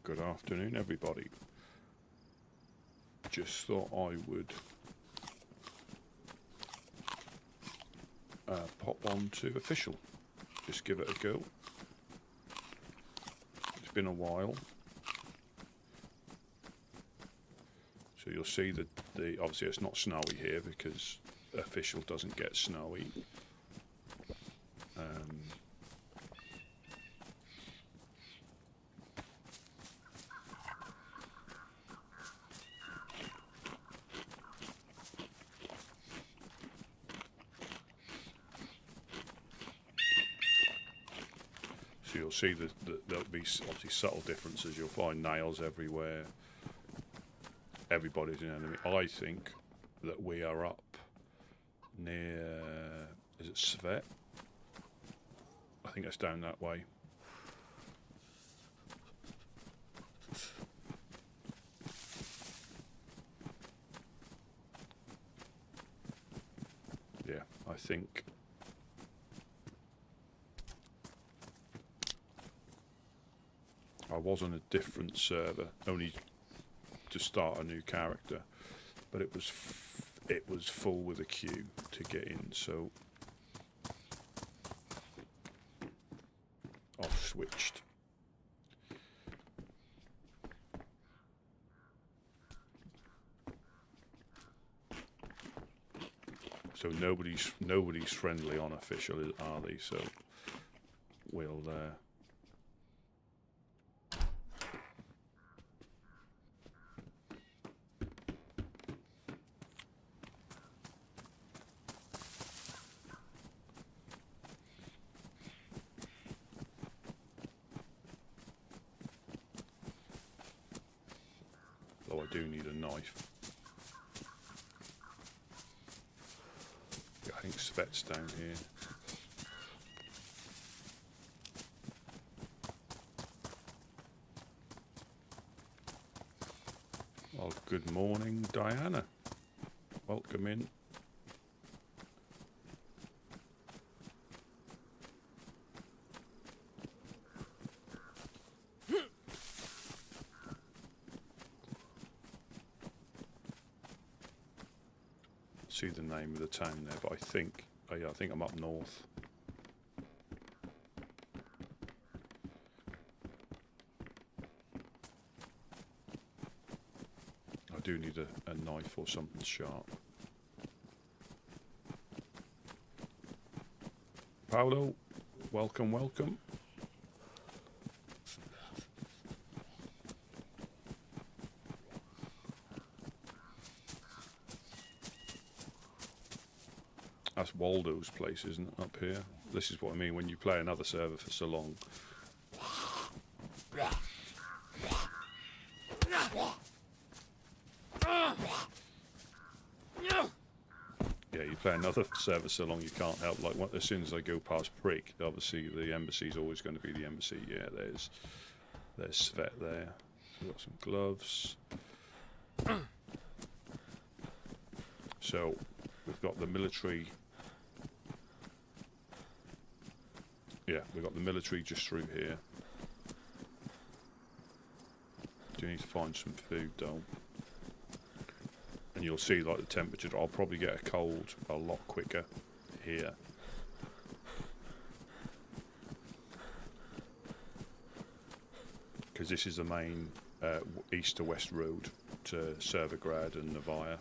Good afternoon, everybody. Just thought I would pop on to official. Just give it a go. It's been a while. So you'll see that obviously it's not snowy here because official doesn't get snowy. So you'll see that there'll be obviously subtle differences. You'll find nails everywhere. Everybody's an enemy. I think that we are up near, is it Svet? I think it's down that way. Yeah, I think. I was on a different server, only to start a new character, but it was full with a queue to get in, so I've switched. So nobody's friendly on official, are they? So we'll though I do need a knife. Yeah, I think Svet's down here. Well, good morning, Diana. Welcome in. See the name of the town there, but I think, oh yeah, I think I'm up north. I do need a knife or something sharp. Paolo, welcome, welcome. That's Waldo's place, isn't it, up here? This is what I mean when you play another server for so long. Yeah, you play another server so long you can't help. Like as soon as I go past Prick, obviously the embassy's always going to be the embassy. Yeah, there's Svet there. We've got some gloves. So we've got the military. Yeah, we've got the military just through here. Do need to find some food though. And you'll see like the temperature, I'll probably get a cold a lot quicker here. Because this is the main east to west road to Servergrad and Novaya.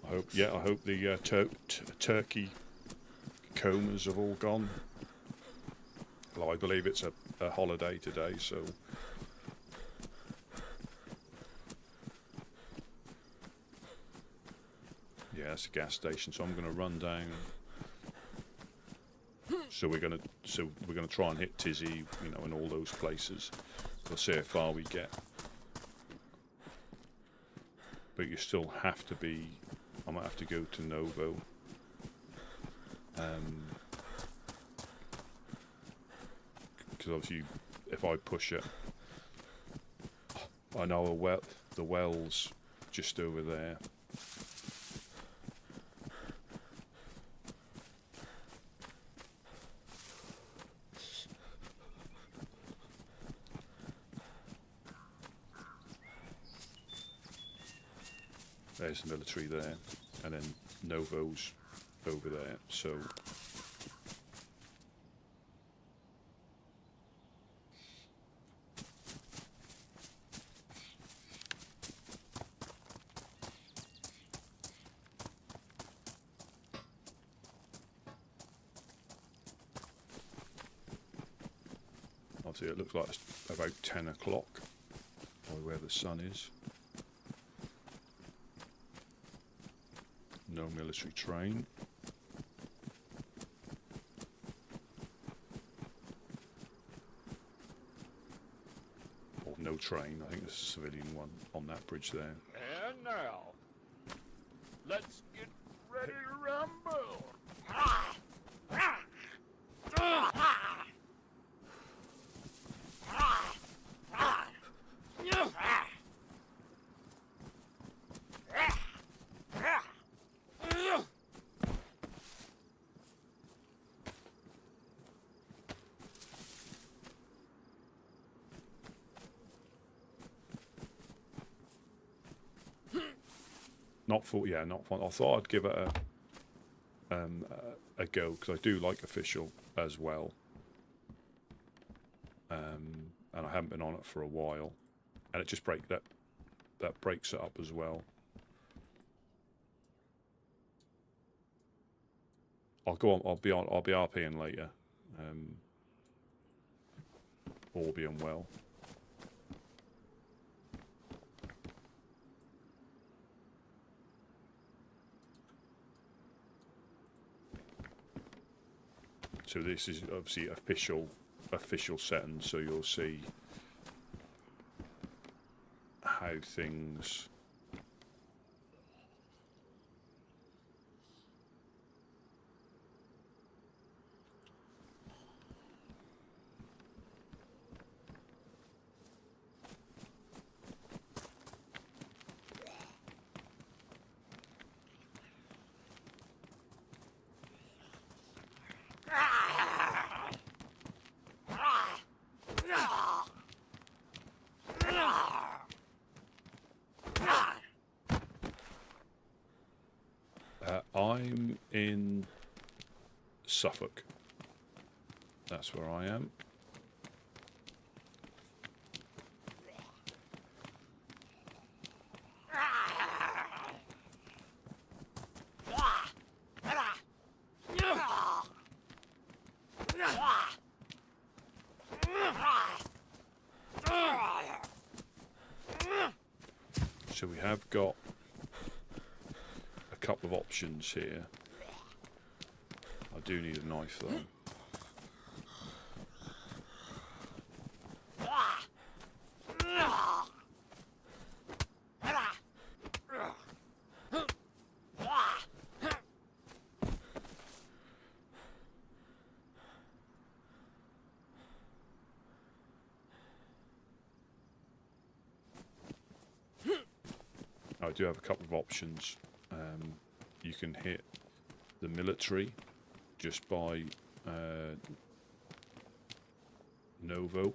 I hope the turkey comas have all gone. Well, I believe it's a holiday today, so yeah, it's a gas station. So I'm going to run down. So we're going to try and hit Tizzy, you know, in all those places. We'll see how far we get. But you still have to be. I might have to go to Novo. Because obviously, if I push it, I know the well's just over there. There's the military there, and then Novo's over there. So obviously it looks like it's about 10 o'clock by where the sun is. No military train. Or no train, I think there's a civilian one on that bridge there. And now, let's get ready to rumble. Not for, yeah, not fun. I thought I'd give it a go because I do like official as well, and I haven't been on it for a while, and it just that breaks it up as well. I'll go on. I'll be RPing later, all being well. So this is obviously official settings, so you'll see how things I'm in Suffolk. That's where I am. So we have got a couple of options here. I do need a knife though. I do have a couple of options. You can hit the military just by Novo.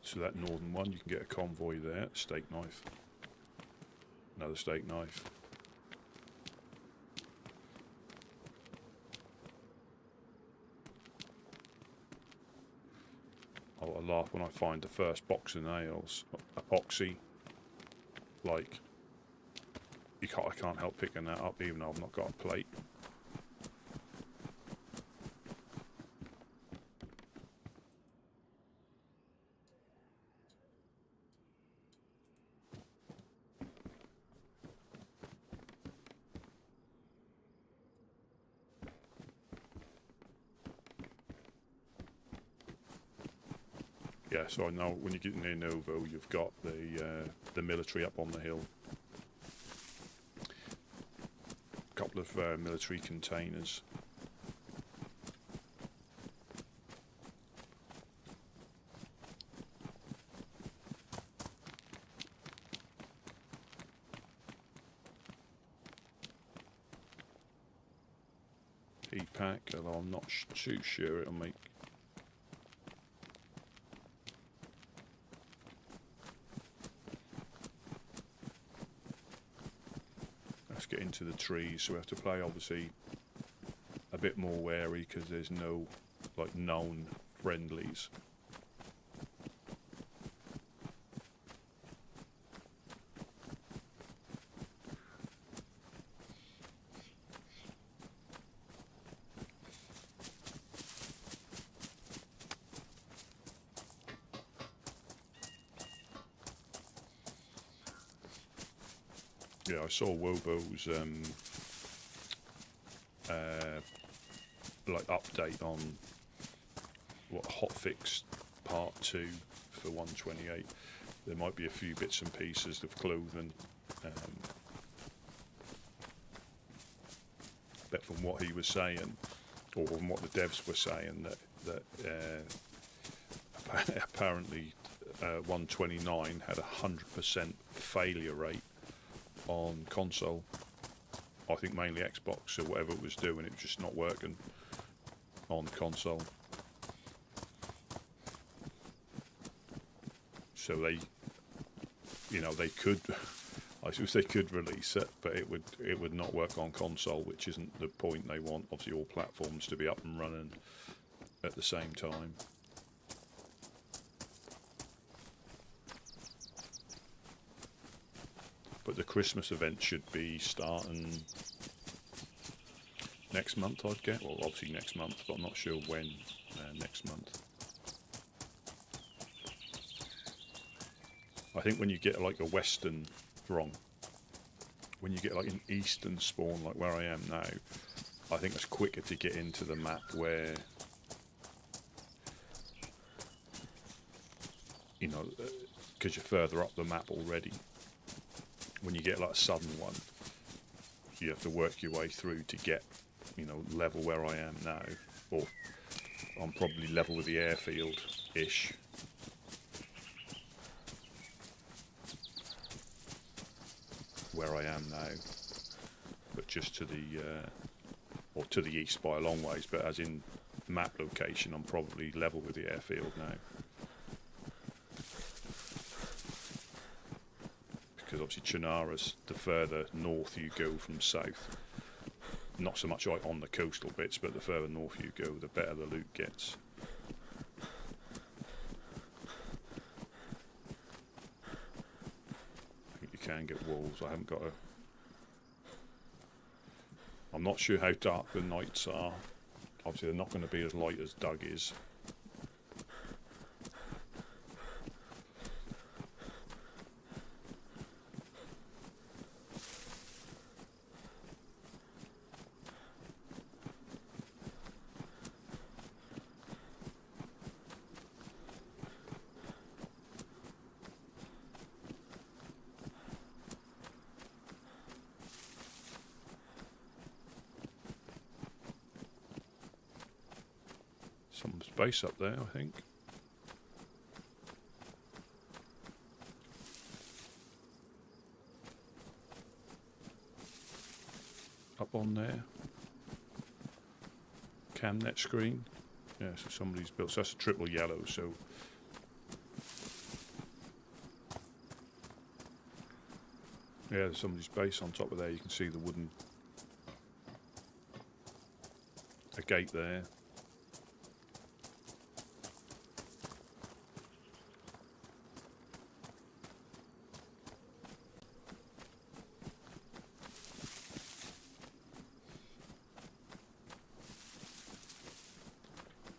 So that northern one, you can get a convoy there, steak knife, another steak knife. I laugh when I find the first box of nails, epoxy, like, I can't help picking that up even though I've not got a plate. Yeah, so I know when you get near Novo, you've got the military up on the hill. A couple of military containers. pack, although I'm not too sure it'll make... Let's get into the trees, so we have to play obviously a bit more wary because there's no like known friendlies. Yeah, I saw Wobo's like update on what hotfix part 2 for 128. There might be a few bits and pieces of clothing, but from what he was saying, or from what the devs were saying, that apparently 129 had 100% failure rate on console. I think mainly Xbox, or whatever it was doing, it was just not working on console. So they, you know, they could, I suppose they could release it, but it would not work on console, which isn't the point. They want obviously all platforms to be up and running at the same time. But the Christmas event should be starting next month, I'd get. Well, obviously next month, but I'm not sure when next month. I think when you get like a western when you get like an eastern spawn, like where I am now, I think it's quicker to get into the map where, you know, because you're further up the map already. When you get like a southern one, you have to work your way through to get, you know, level where I am now, or I'm probably level with the airfield-ish. Where I am now, but just to the, or to the east by a long ways, but as in map location, I'm probably level with the airfield now. Because obviously Chernarus, the further north you go from south, not so much like on the coastal bits, but the further north you go, the better the loot gets. I think you can get wolves. I haven't got a... I'm not sure how dark the nights are. Obviously they're not going to be as light as Doug is. Some space up there, I think. Up on there. Camnet screen. Yeah, so somebody's built. So that's a triple yellow, so... Yeah, there's somebody's base on top of there. You can see the wooden... a gate there.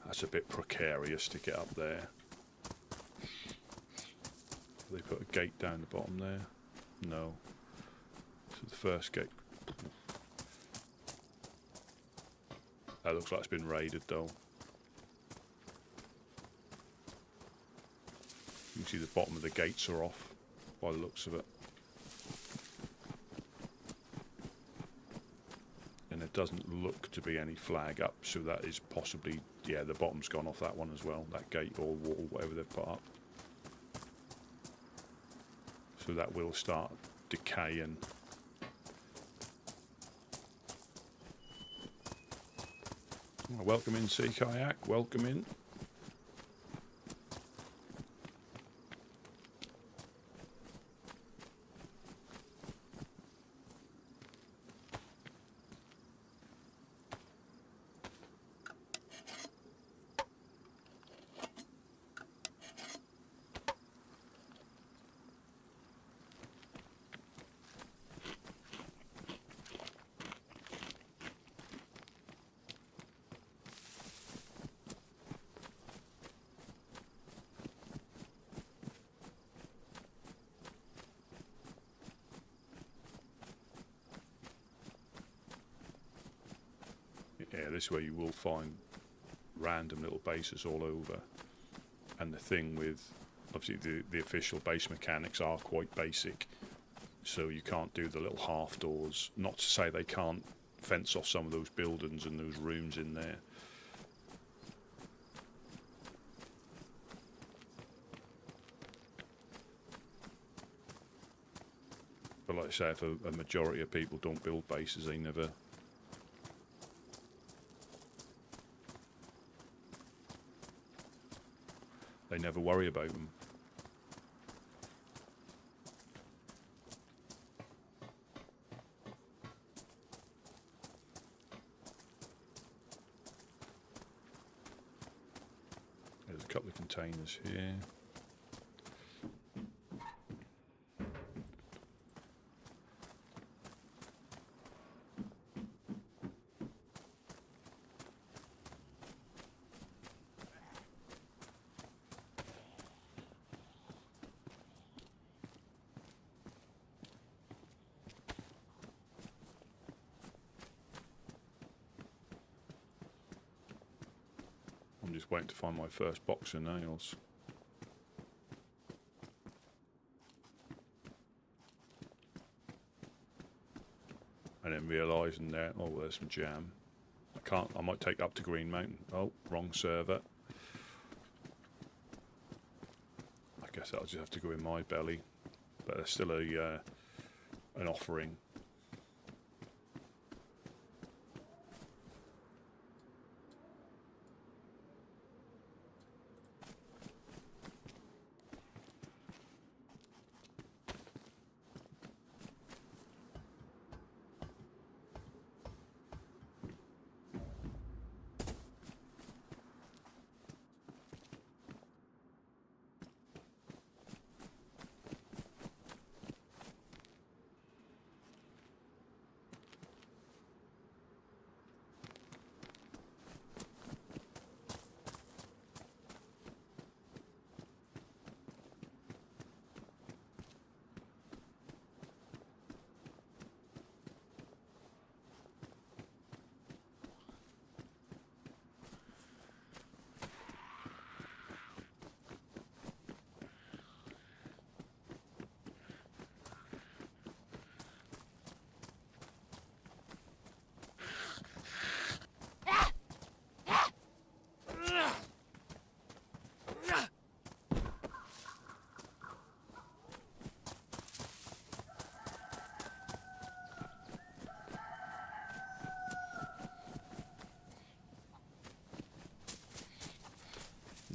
That's a bit precarious to get up there. They put a gate down the bottom there? No. So the first gate... That looks like it's been raided though. You can see the bottom of the gates are off by the looks of it. And there doesn't look to be any flag up, so that is possibly, yeah, the bottom's gone off that one as well, that gate or wall, whatever they've put up. So that will start decaying. Welcome in, Sea Kayak. Welcome in. Yeah, this way you will find random little bases all over. And the thing with, obviously the official base mechanics are quite basic, so you can't do the little half doors. Not to say they can't fence off some of those buildings and those rooms in there. But like I say, if a majority of people don't build bases, they never worry about them. There's a couple of containers here. I'm just waiting to find my first box of nails. And then realising that, oh, there's some jam. I might take up to Green Mountain. Oh, wrong server. I guess I'll just have to go in my belly. But there's still an offering.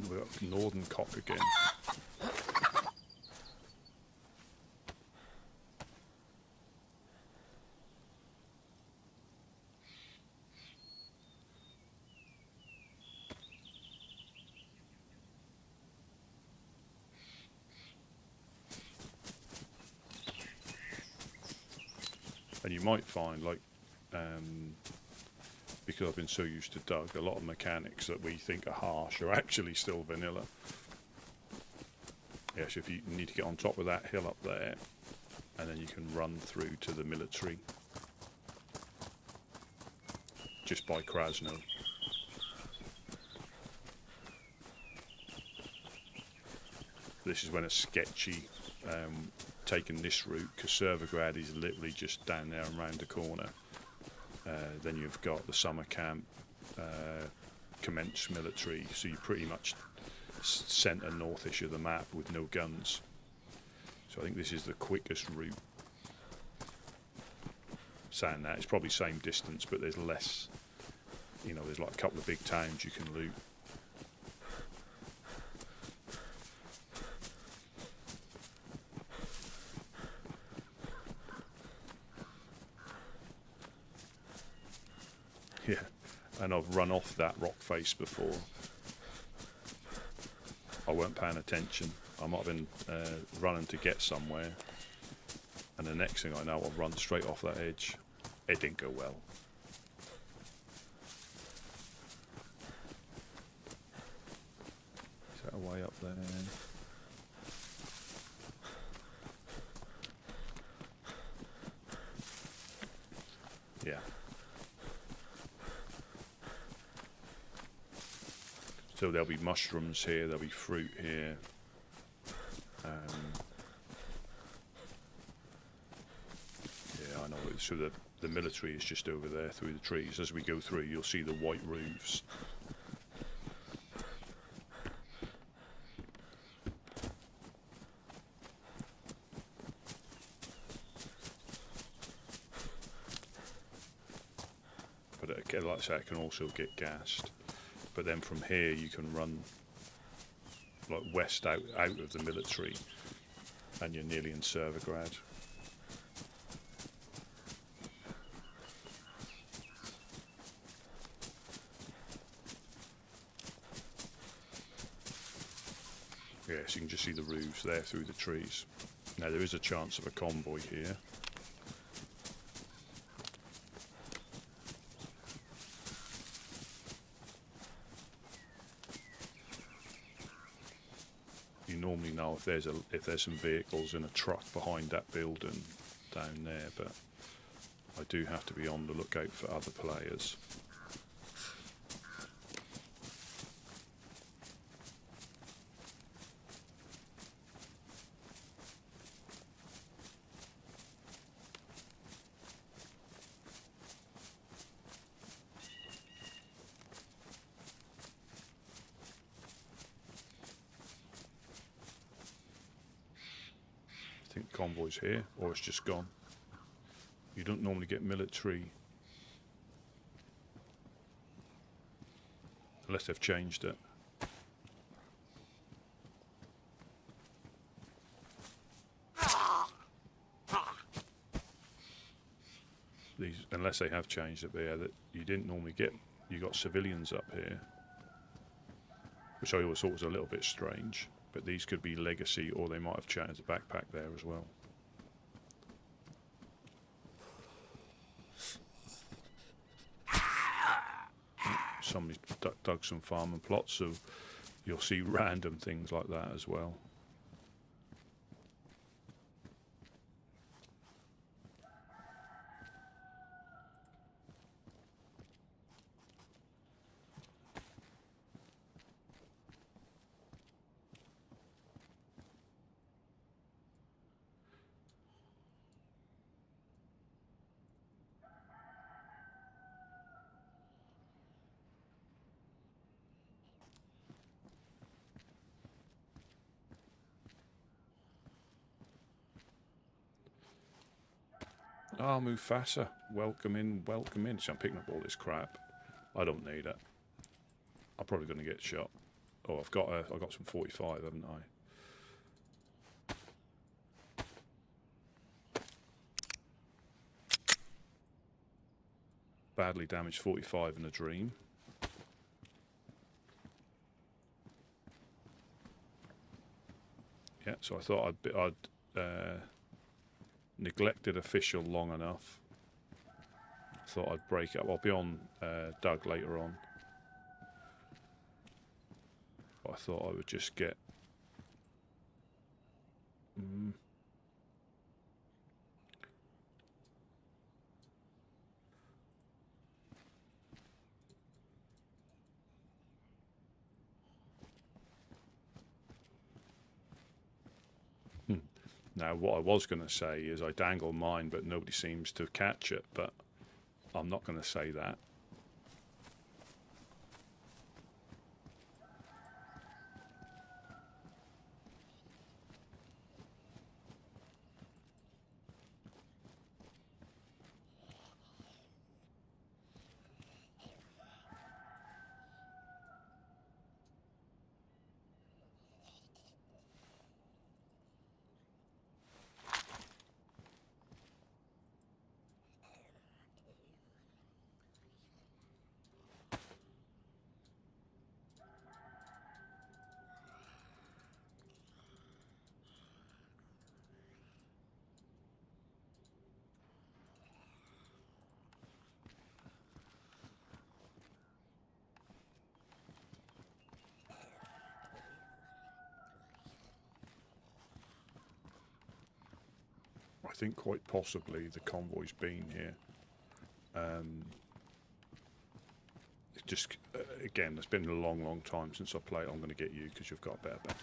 We've got Northern Cock again. And you might find, like, because I've been so used to Doug, a lot of mechanics that we think are harsh are actually still vanilla. Yes, if you need to get on top of that hill up there, and then you can run through to the military just by Krasno. This is when it's sketchy taking this route, because Servergrad is literally just down there and round the corner. Then you've got the summer camp, commence military, so you pretty much centre northish of the map with no guns. So I think this is the quickest route. Saying that, it's probably same distance, but there's less you know, there's like a couple of big towns you can loot. Yeah, and I've run off that rock face before. I weren't paying attention. I might have been running to get somewhere, and the next thing I know, I'll run straight off that edge. It didn't go well. Is that a way up there? Yeah. So there'll be mushrooms here, there'll be fruit here. Yeah, I know. So the military is just over there through the trees. As we go through, you'll see the white roofs. But it, like I say, it can also get gassed. But then from here you can run like west out of the military, and you're nearly in Servergrad. Yeah, so you can just see the roofs there through the trees. Now there is a chance of a convoy here. You normally know if there's some vehicles in a truck behind that building down there, but I do have to be on the lookout for other players. I think convoy's here, or it's just gone. You don't normally get military unless they've changed it. Unless they have changed it there, that you didn't normally get. You got civilians up here, which I always thought was a little bit strange. But these could be legacy, or they might have changed the backpack there as well. Somebody's dug some farming plots, so you'll see random things like that as well. Ah, Mufasa, welcome in, welcome in. So I'm picking up all this crap. I don't need it. I'm probably going to get shot. Oh, I've got some 45, haven't I? Badly damaged 45 in a dream. Yeah, so I thought I'd neglected official long enough. Thought I'd break up. I'll be on Doug later on. But I thought I would just get... Now, what I was going to say is I dangle mine, but nobody seems to catch it, but I'm not going to say that. I think quite possibly the convoy's been here. It's just, again, it's been a long, long time since I played. I'm going to get you because you've got a better back.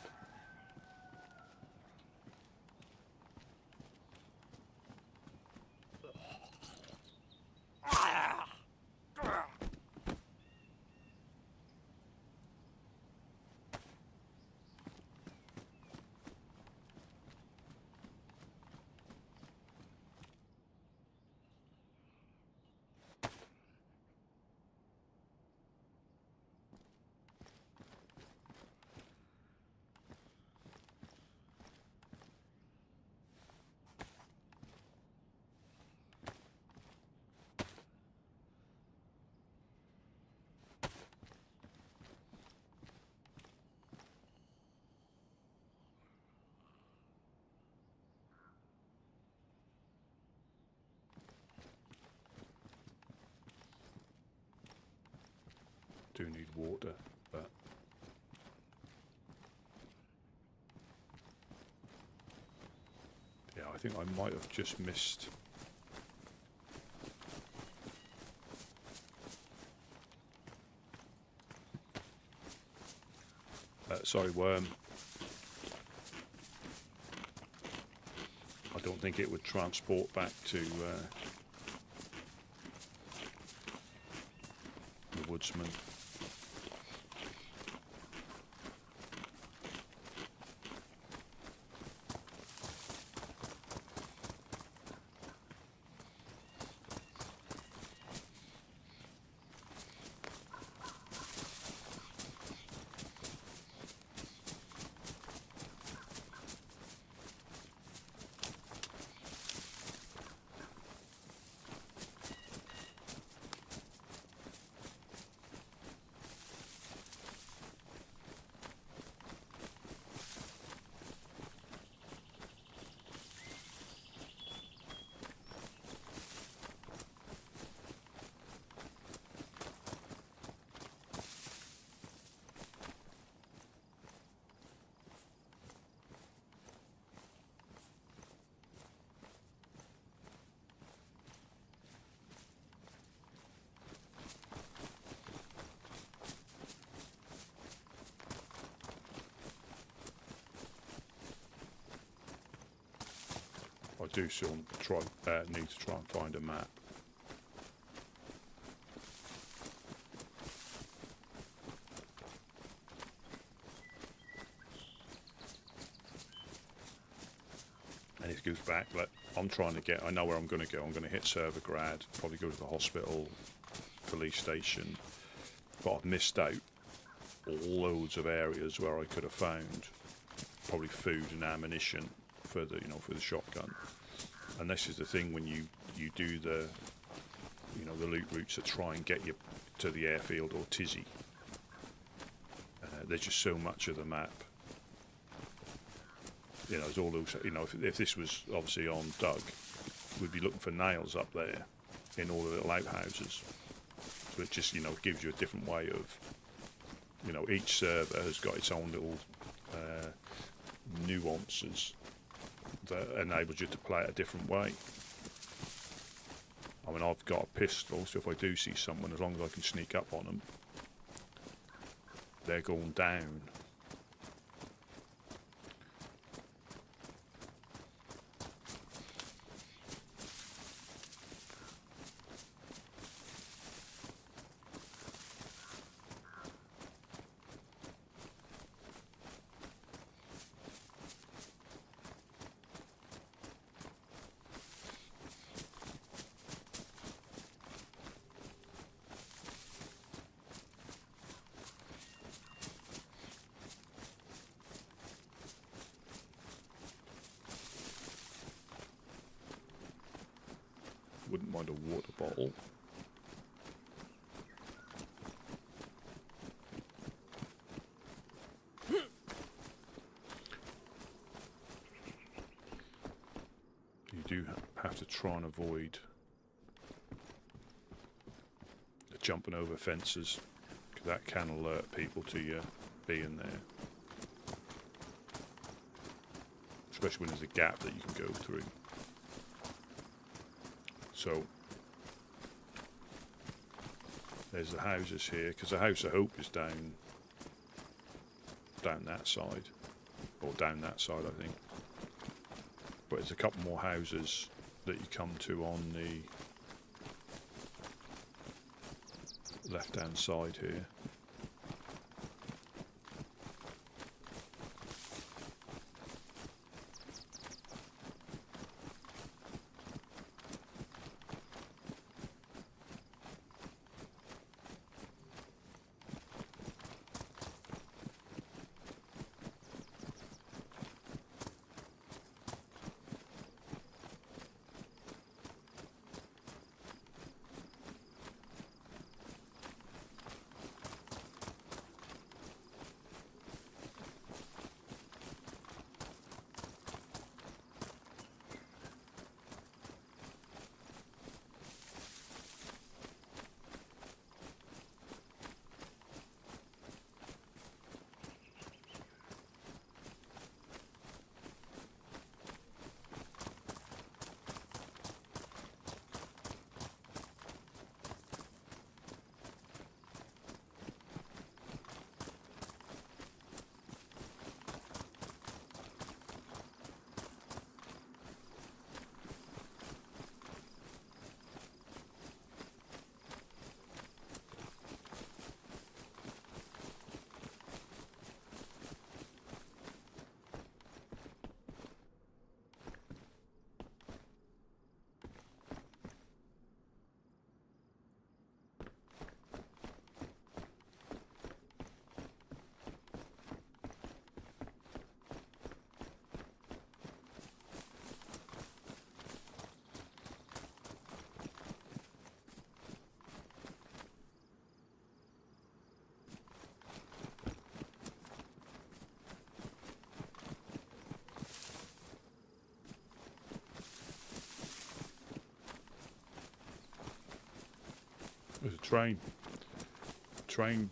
Do need water, but yeah, I think I might have just missed. Sorry, worm. I don't think it would transport back to the Woodsman. I do still need to try and find a map. And it goes back, but I'm trying to get, I know where I'm going to go. I'm going to hit Servergrad, probably go to the hospital, police station, but I've missed out loads of areas where I could have found probably food and ammunition for the, for the shotgun. And this is the thing when you do the, the loot routes that try and get you to the airfield or Tizzy. There's just so much of the map. There's all those, if this was obviously on Doug, we'd be looking for nails up there in all the little outhouses. So it just, gives you a different way of, each server has got its own little nuances that enables you to play it a different way. I mean, I've got a pistol, so if I do see someone, as long as I can sneak up on them, they're going down. Wouldn't mind a water bottle. You do have to try and avoid jumping over fences, because that can alert people to you being there. Especially when there's a gap that you can go through. So there's the houses here, because the House of Hope is down that side, or down that side, I think. But there's a couple more houses that you come to on the left-hand side here. There's a train. Train.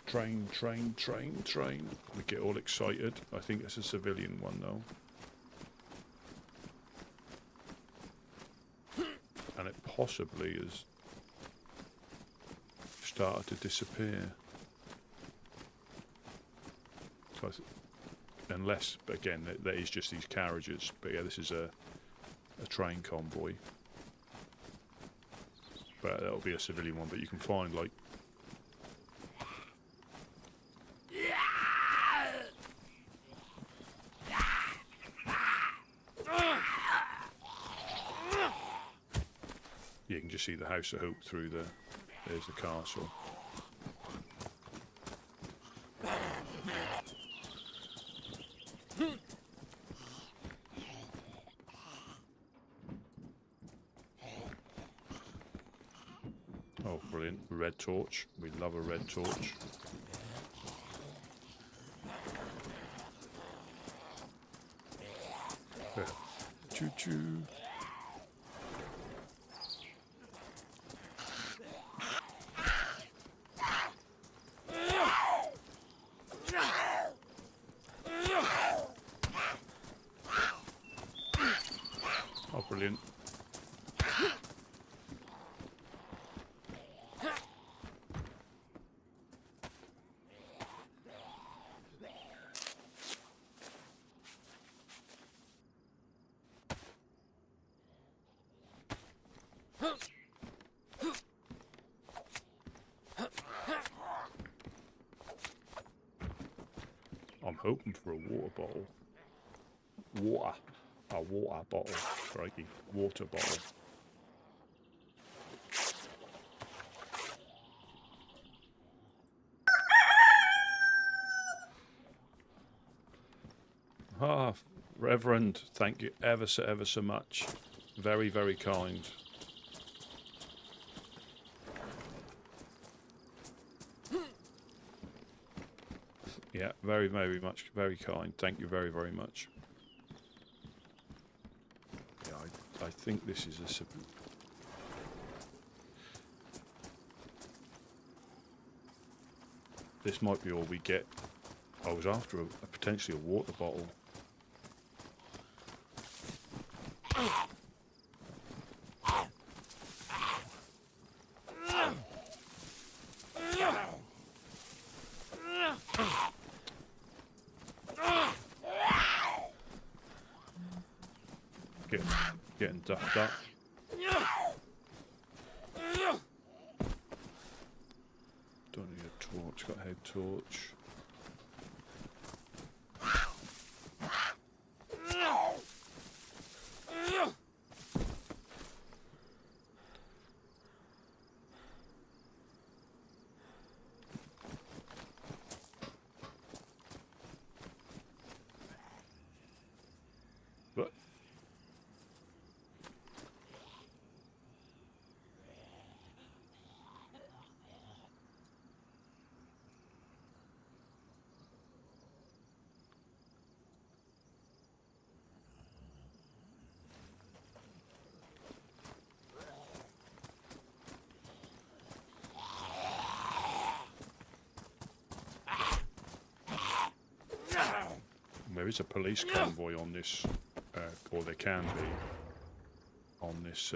We get all excited. I think it's a civilian one though. And it possibly has started to disappear. So unless, again, there is just these carriages. But yeah, this is a train convoy. But that'll be a civilian one. But you can find like you can just see the House of Hope through there's the castle. Oh, brilliant. Red torch. We love a red torch. Choo-choo. Oh, brilliant. I'm hoping for a water bottle. A water bottle. Crikey. Water bottle. Ah, Reverend, thank you ever so much. Very, very kind. Yeah, very, very much, very kind. Thank you very, very much. Yeah, I think this is a... This might be all we get. I was after potentially a water bottle. Getting duffed up. Don't need a torch. Got a head torch. What? There is a police convoy on this, or there can be, on this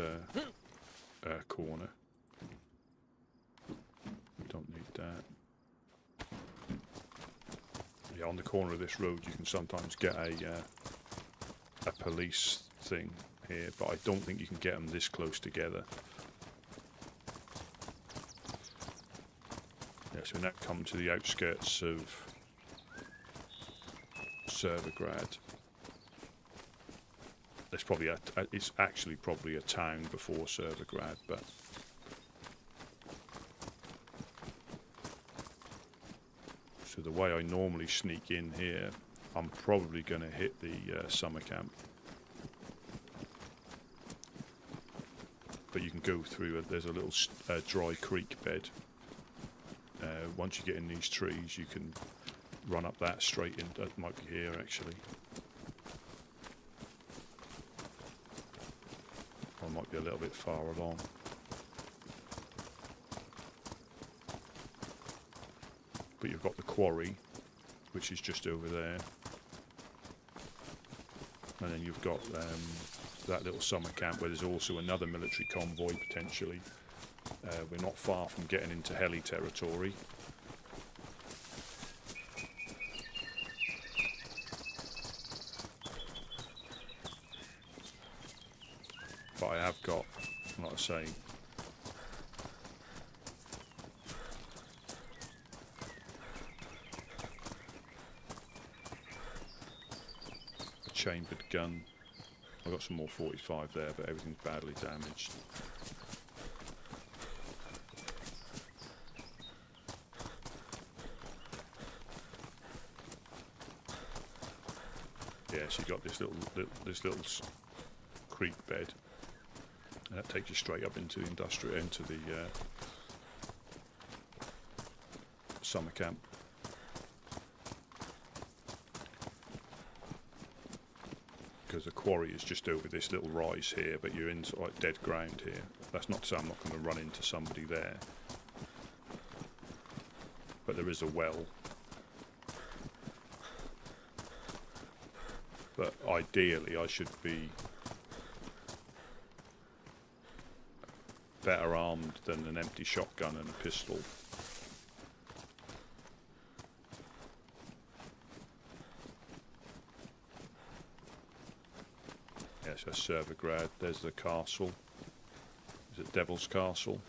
corner. Don't need that. Yeah, on the corner of this road you can sometimes get a police thing here, but I don't think you can get them this close together. Yeah, so we now come to the outskirts of Servergrad. There's probably it's actually probably a town before Servergrad, but so the way I normally sneak in here, I'm probably going to hit the summer camp, but you can go through there's a little dry creek bed. Once you get in these trees you can run up that straight in. That might be here actually. Or I might be a little bit far along. But you've got the quarry, which is just over there. And then you've got that little summer camp where there's also another military convoy potentially. We're not far from getting into heli territory. But I have got, like I say, a chambered gun. I've got some more 45 there, but everything's badly damaged. Yeah, so you've got this little creek bed. And that takes you straight up into the industrial, into the summer camp. Because the quarry is just over this little rise here, but you're in like dead ground here. That's not to say I'm not going to run into somebody there. But there is a well. But ideally I should be better armed than an empty shotgun and a pistol. Yes, that's Servergrad. There's the castle. Is it Devil's Castle?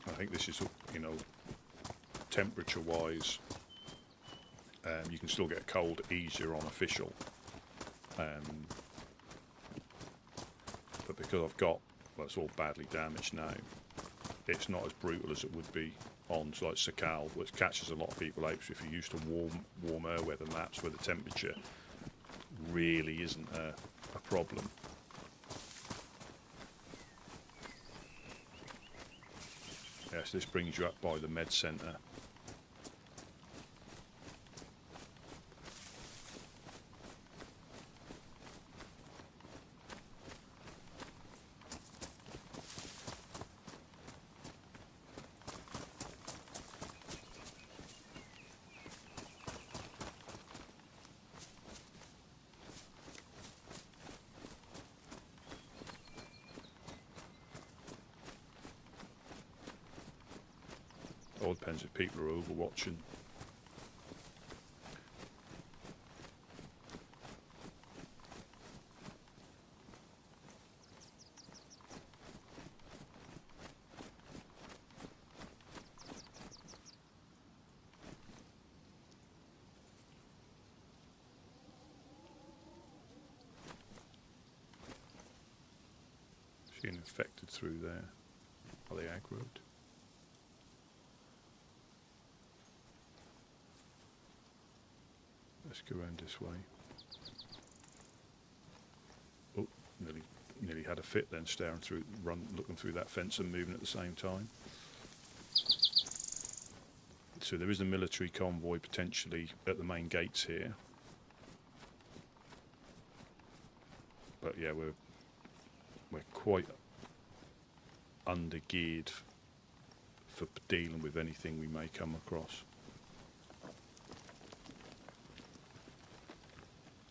I think this is, you know, temperature-wise, you can still get cold easier on official. But because I've got, well, it's all badly damaged now, it's not as brutal as it would be on like Sakal, which catches a lot of people out. So if you're used to warmer weather maps where the temperature really isn't a problem. Yes, this brings you up by the med centre. Well, it depends if people are overwatching. Being infected through there. Are they aggroed? Let's go around this way. Oh, nearly had a fit then, staring through, looking through that fence and moving at the same time. So there is a military convoy potentially at the main gates here. But yeah, we're quite under-geared for dealing with anything we may come across.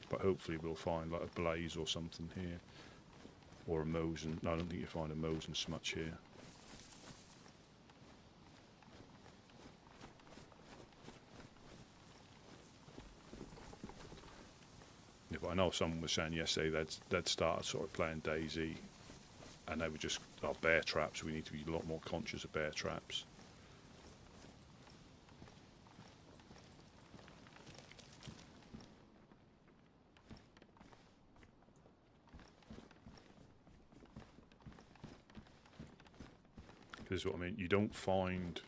But hopefully we'll find like a blaze or something here. Or a Mosin. No, I don't think you find a Mosin smutch here. Yeah, but I know someone was saying yesterday they'd started sort of playing DayZ, and they were just, oh, bear traps. We need to be a lot more conscious of bear traps. This is what I mean. You don't find.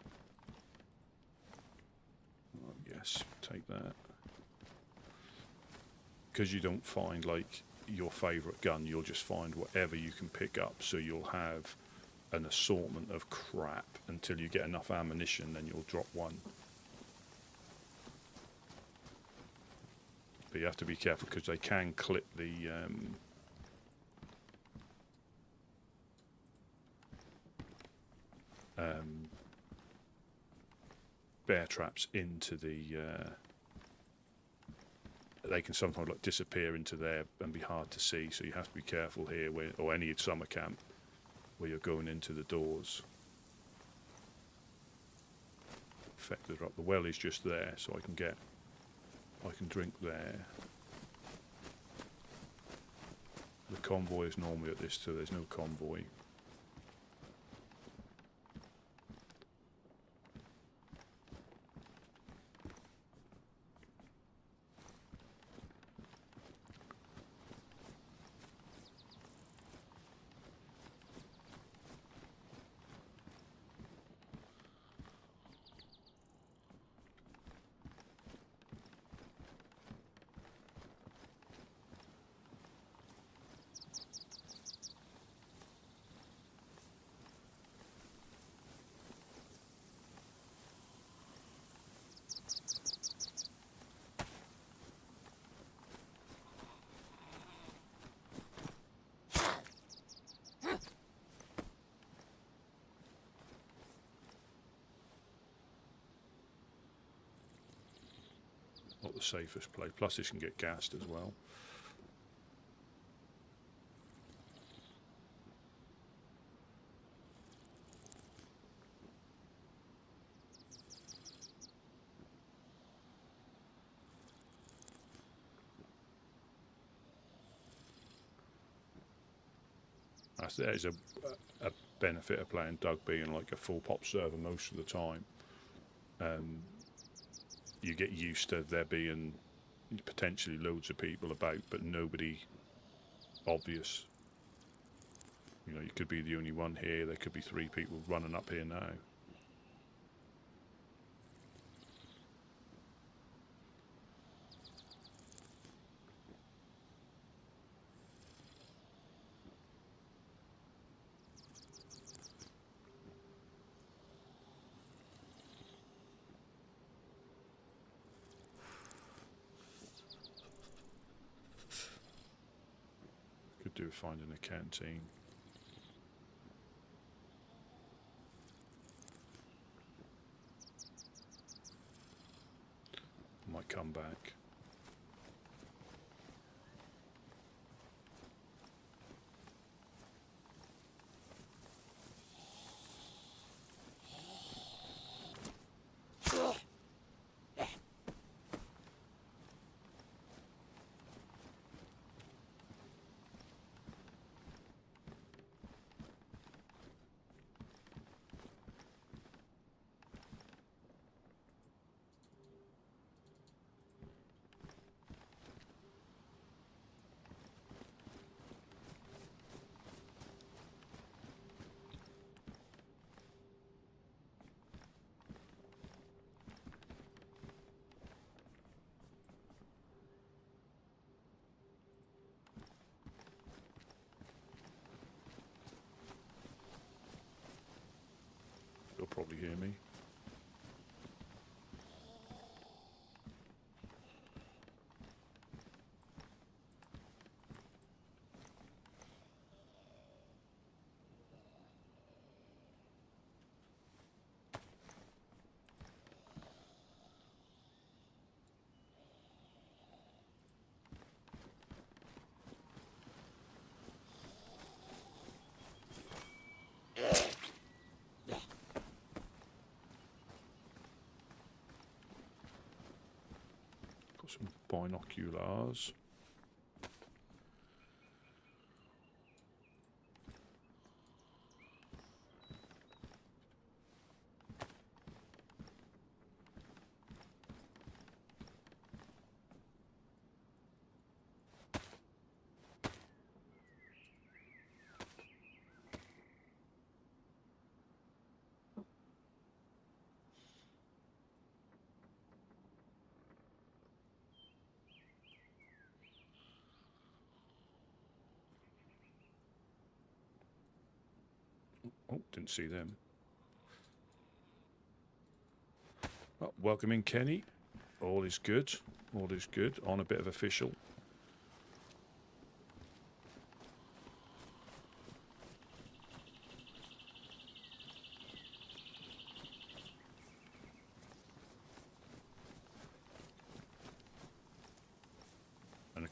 Oh, yes, take that. Because you don't find like your favourite gun, you'll just find whatever you can pick up. So you'll have an assortment of crap until you get enough ammunition, then you'll drop one. But you have to be careful because they can clip the bear traps into the they can sometimes like disappear into there and be hard to see, so you have to be careful here or any summer camp where you're going into the doors. Effective up. The well is just there, so I can drink there. The convoy is normally at this, so there's no convoy. Not the safest play. Plus this can get gassed as well. That is a benefit of playing Doug being like a full pop server most of the time. You get used to there being potentially loads of people about, but nobody obvious. You know, you could be the only one here. There could be 3 people running up here now. Could do with finding a canteen. Might come back. binoculars. Oh, didn't see them. Oh, welcome in, Kenny. All is good. All is good. On a bit of official. And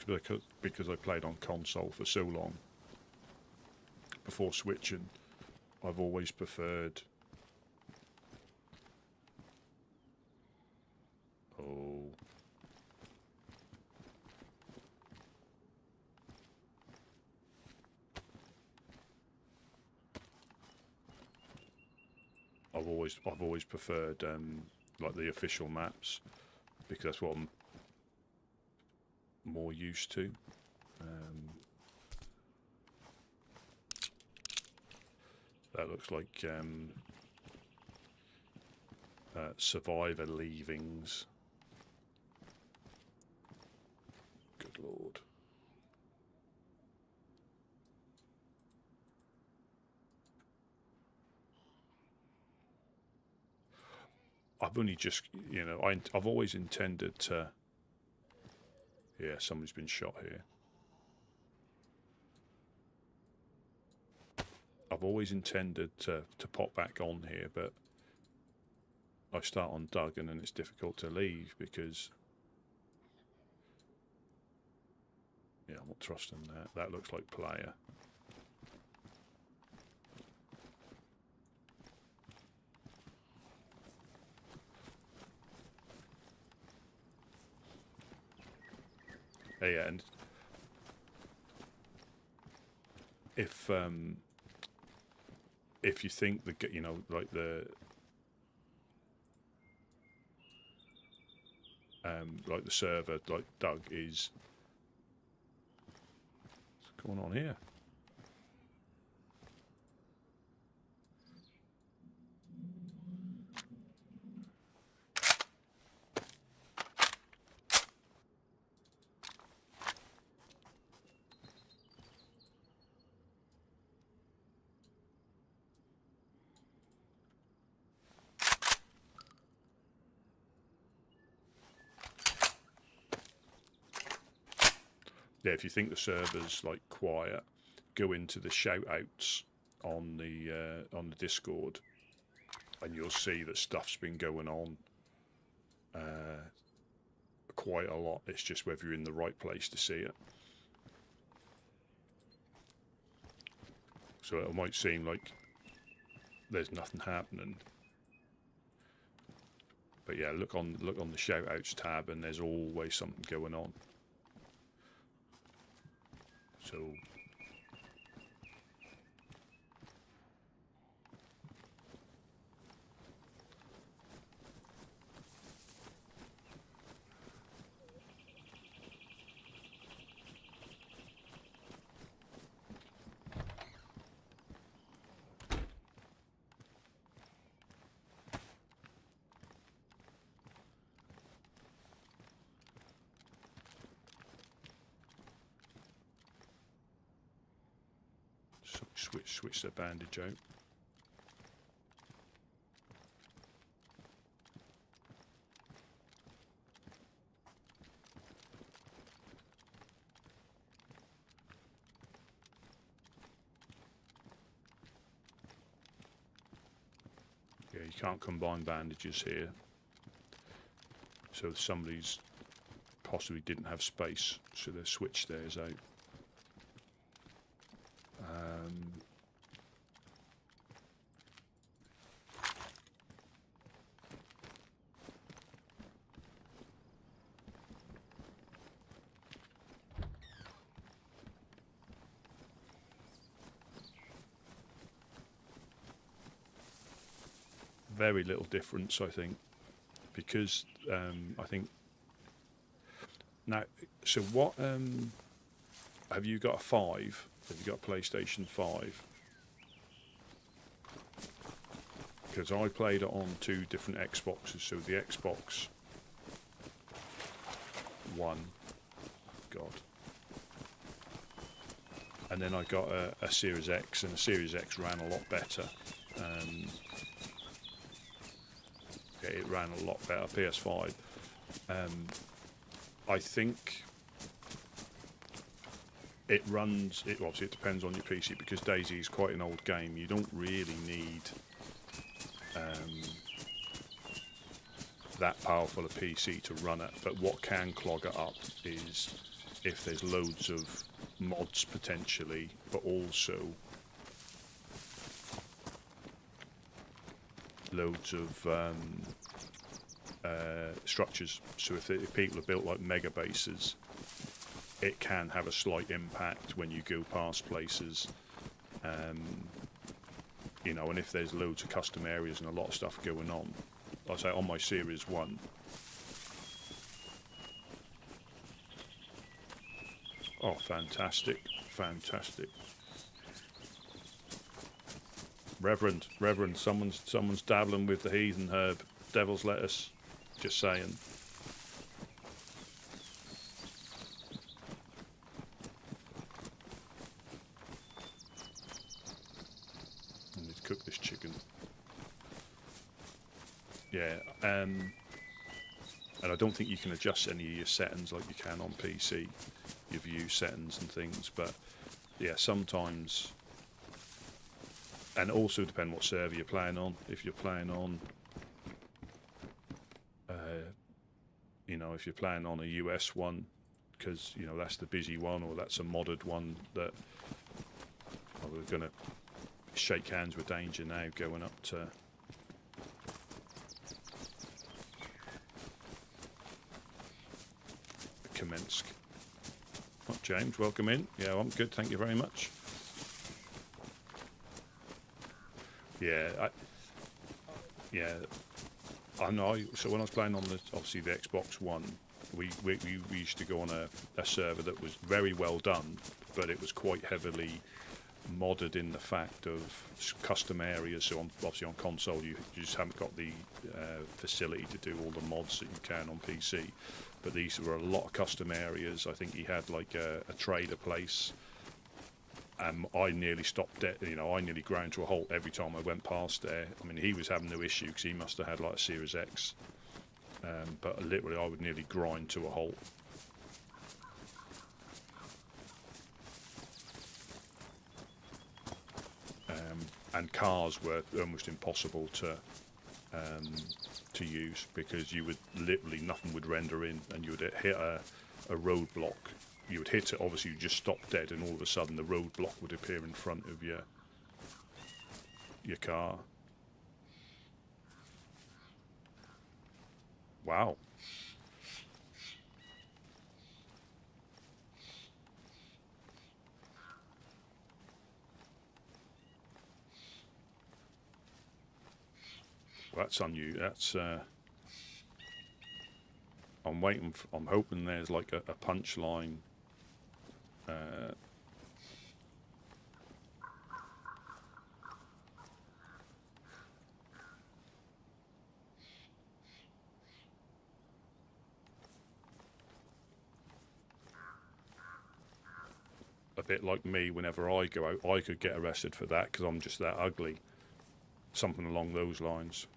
because I played on console for so long, before switching, I've always preferred. Oh. I've always preferred like the official maps, because that's what I'm more used to. That looks like survivor leavings. Good lord. I've only just, you know, I've always intended to. Yeah, somebody's been shot here. I've always intended to pop back on here, but I start on Doug and then it's difficult to leave because, yeah, I'm not trusting that. That looks like player. Yeah, and if you think the, you know, like the server, like Doug is, what's going on here? Yeah, if you think the server's like quiet, go into the shout outs on the Discord and you'll see that stuff's been going on quite a lot. It's just whether you're in the right place to see it. So it might seem like there's nothing happening, but yeah, look on the shout outs tab and there's always something going on. So switch the bandage out. Yeah, you can't combine bandages here. So somebody's possibly didn't have space, so they switched theirs out. very little difference, I think, because I think now. So what? Have you got a 5? Have you got a PlayStation 5? Because I played it on 2 different Xboxes. So the Xbox One, God, and then I got a Series X, and the Series X ran a lot better. Yeah, it ran a lot better. PS5. I think it runs. It obviously it depends on your PC, because DayZ is quite an old game. You don't really need that powerful a PC to run it. But what can clog it up is if there's loads of mods potentially, but also loads of structures. So if people are built like mega bases, it can have a slight impact when you go past places. You know, and if there's loads of custom areas and a lot of stuff going on, like I say, on my Series 1, oh, fantastic, fantastic. Reverend, someone's dabbling with the heathen herb, devil's lettuce, just saying. I need to cook this chicken. Yeah, and I don't think you can adjust any of your settings like you can on PC, your view settings and things, but yeah, sometimes, and also depend what server you're playing on. If you're playing on, you know, if you're playing on a US one, because, you know, that's the busy one, or that's a modded one that, well, we're going to shake hands with danger now going up to Kamensk. Oh, James, welcome in. Yeah, I'm good, thank you very much. Yeah, I know. So when I was playing on obviously the Xbox One, we used to go on a server that was very well done, but it was quite heavily modded in the fact of custom areas. So obviously on console, you just haven't got the facility to do all the mods that you can on PC. But these were a lot of custom areas. I think he had like a trader place. I nearly stopped dead. You know, I nearly ground to a halt every time I went past there. I mean, he was having no issue because he must have had like a Series X. But literally, I would nearly grind to a halt. And cars were almost impossible to use, because you would literally, nothing would render in, and you would hit a roadblock. You would hit it, obviously you just stop dead, and all of a sudden the roadblock would appear in front of your car. Wow. Well, that's unusual. That's I'm waiting. I'm hoping there's like a punchline. A bit like me, whenever I go out, I could get arrested for that because I'm just that ugly. Something along those lines.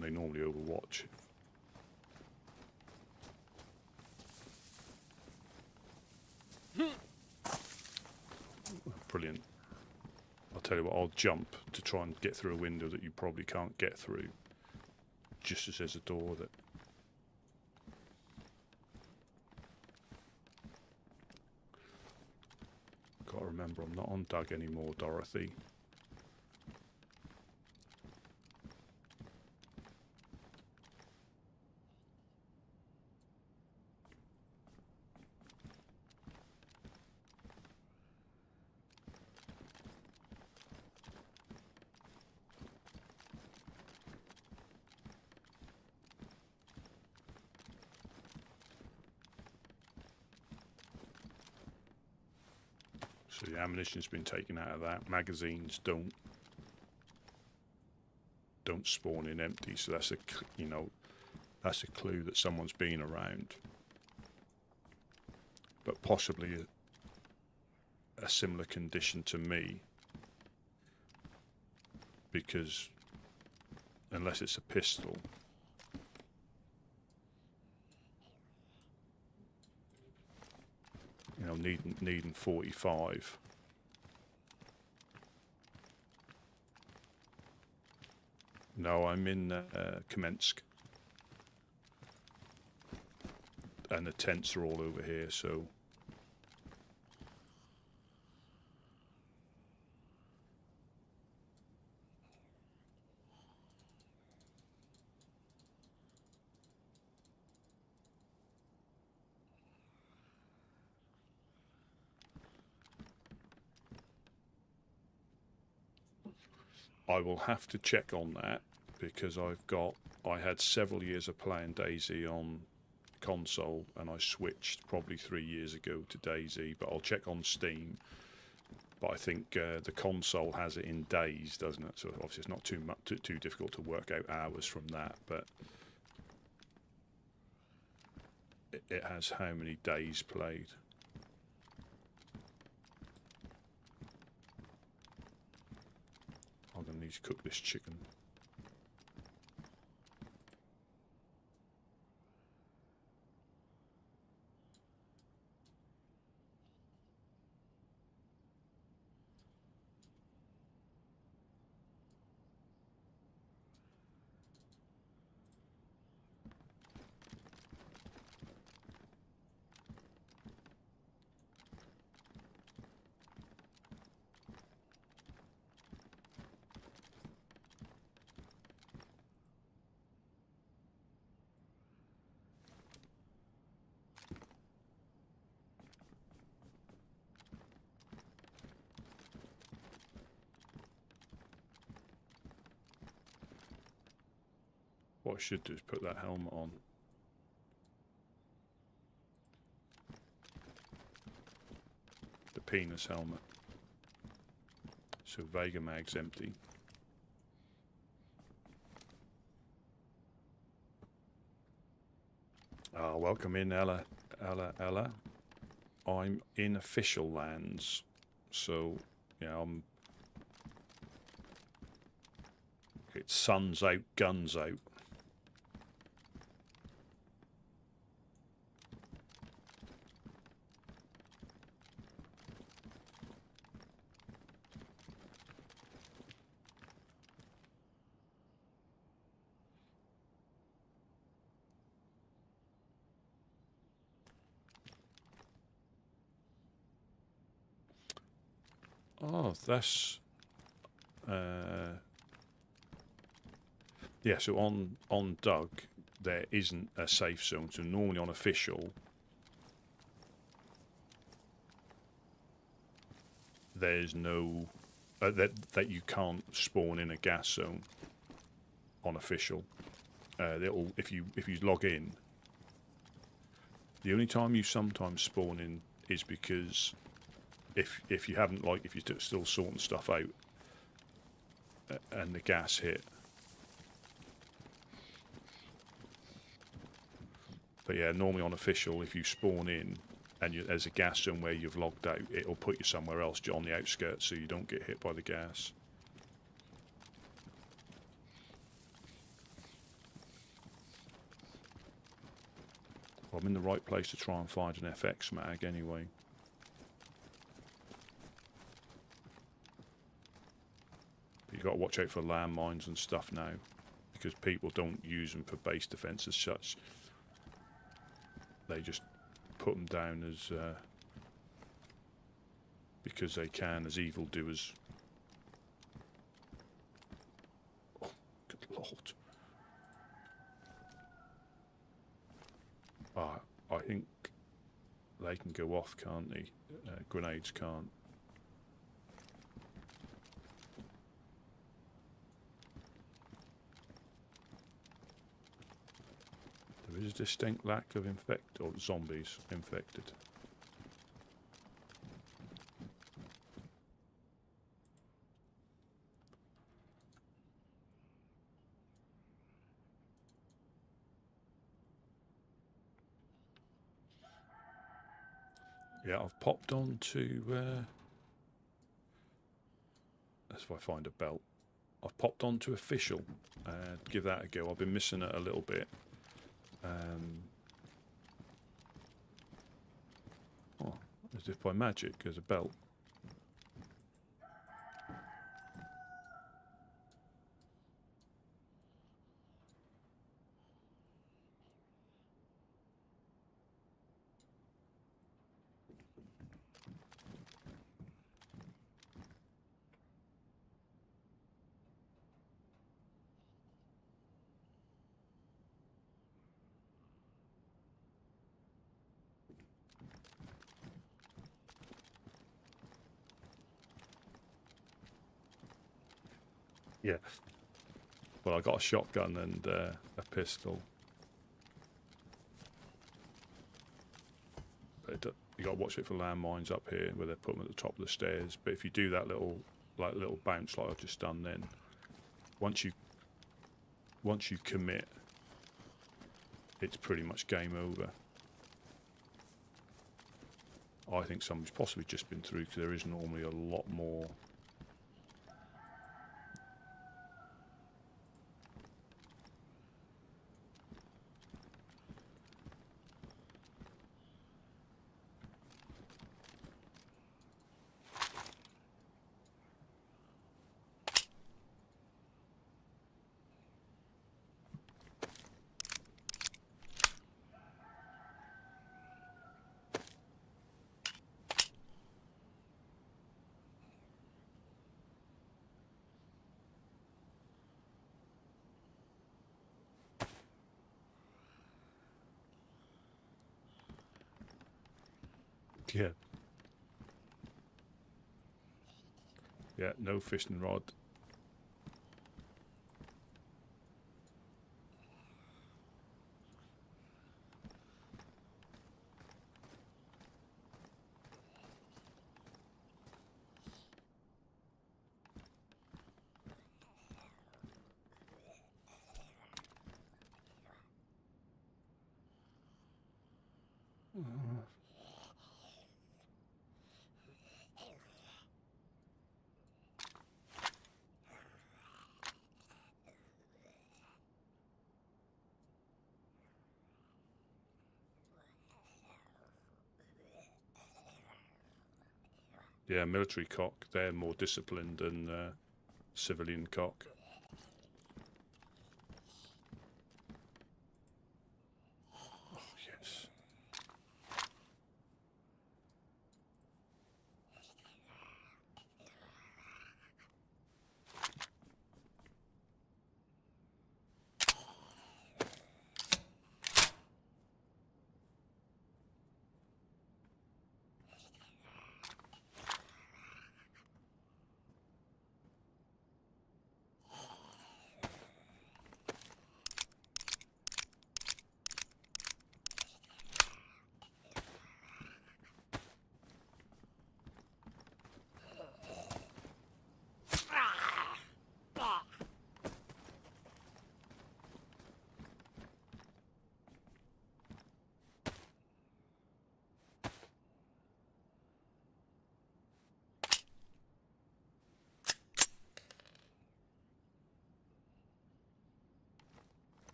They normally overwatch. Brilliant. I'll tell you what, I'll jump to try and get through a window that you probably can't get through, just as there's a door that... Gotta remember, I'm not on Doug anymore, Dorothy. So the ammunition's been taken out of that. Magazines don't spawn in empty, so that's that's a clue that someone's been around. But possibly a similar condition to me, because unless it's a pistol, needing 45. No, I'm in Kamensk, and the tents are all over here, so I will have to check on that, because I had several years of playing DayZ on console, and I switched probably 3 years ago to DayZ, but I'll check on Steam. But I think the console has it in days, doesn't it? So obviously it's not too difficult to work out hours from that, but it has how many days played. I'm going to need to cook this chicken. What I should do is put that helmet on. The penis helmet. So Vega mag's empty. Welcome in, Ella. I'm in official lands, so yeah, it's sun's out, guns out. Oh, that's yeah. So on Doug, there isn't a safe zone. So normally on official, there's no that you can't spawn in a gas zone on official. If you log in, the only time you sometimes spawn in is because if you haven't, like, if you're still sorting stuff out and the gas hit. But yeah, normally on official, if you spawn in and there's a gas zone where you've logged out, it'll put you somewhere else on the outskirts so you don't get hit by the gas. Well, I'm in the right place to try and find an FX mag anyway. You've got to watch out for landmines and stuff now, because people don't use them for base defense as such. They just put them down as because they can, as evildoers. Oh, good lord! I think they can go off, can't they? Grenades can't. There is a distinct lack of zombies infected. Yeah, I've popped on to... That's if I find a belt. I've popped on to official. Give that a go. I've been missing it a little bit. Oh, as if by magic, there's a belt. Yeah. Well, I got a shotgun and a pistol. But you got to watch it for landmines up here, where they put them at the top of the stairs. But if you do that little bounce like I've just done, then once you commit, it's pretty much game over. I think somebody's possibly just been through, because there is normally a lot more. Yeah. Yeah, no fishing rod. Yeah, military cock. They're more disciplined than civilian cock. Oh, yes.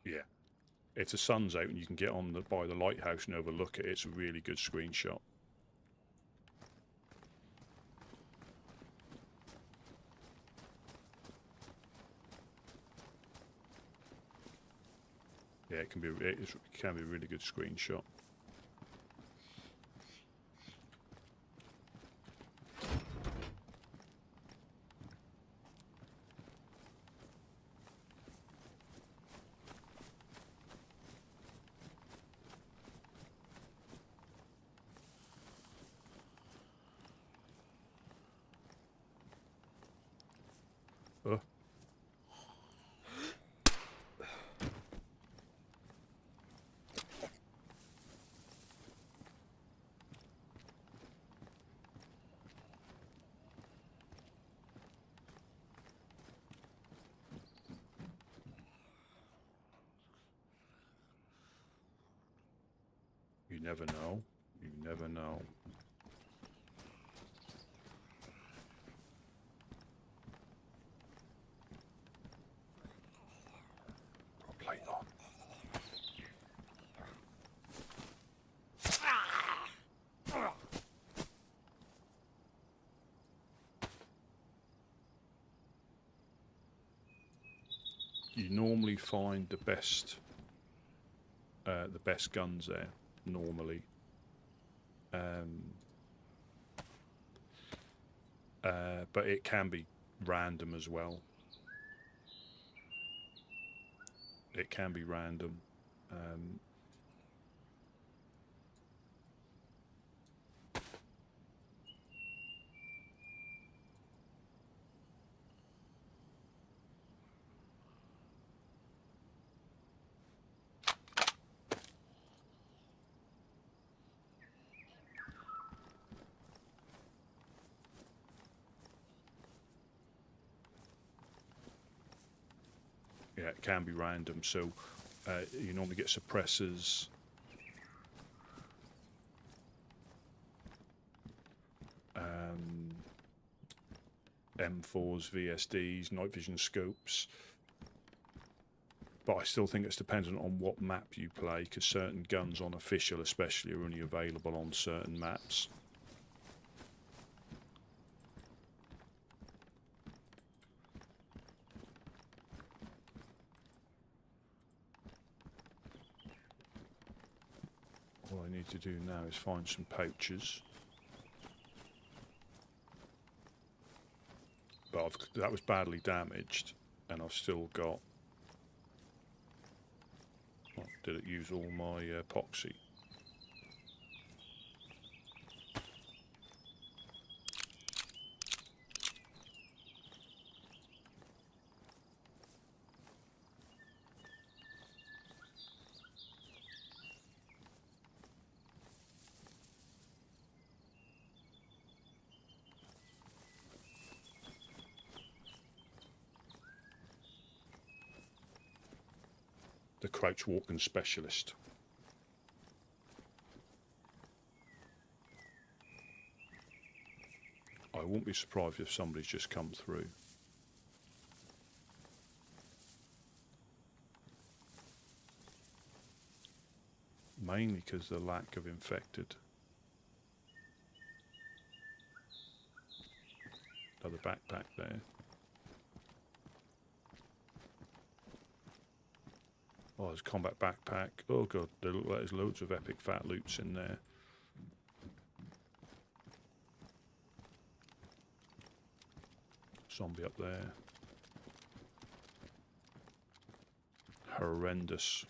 Yeah. If the sun's out and you can get on by the lighthouse and overlook it, it's a really good screenshot. Yeah, it can be a really good screenshot. You never know. You never know. Plate on. You normally find the best guns there. Normally, but it can be random as well. It can be random. Yeah, it can be random. So you normally get suppressors. M4s, VSDs, night vision scopes. But I still think it's dependent on what map you play, because certain guns on official especially are only available on certain maps. All I need to do now is find some pouches. But that was badly damaged, and I've still got... Oh, did it use all my epoxy? The crouch walking specialist. I won't be surprised if somebody's just come through. Mainly because of the lack of infected. Another backpack there. Oh, there's a combat backpack. Oh god, there look like there's loads of epic fat loots in there. Zombie up there. Horrendous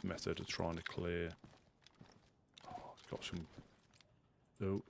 method of trying to clear. Oh, it's got some... Oh.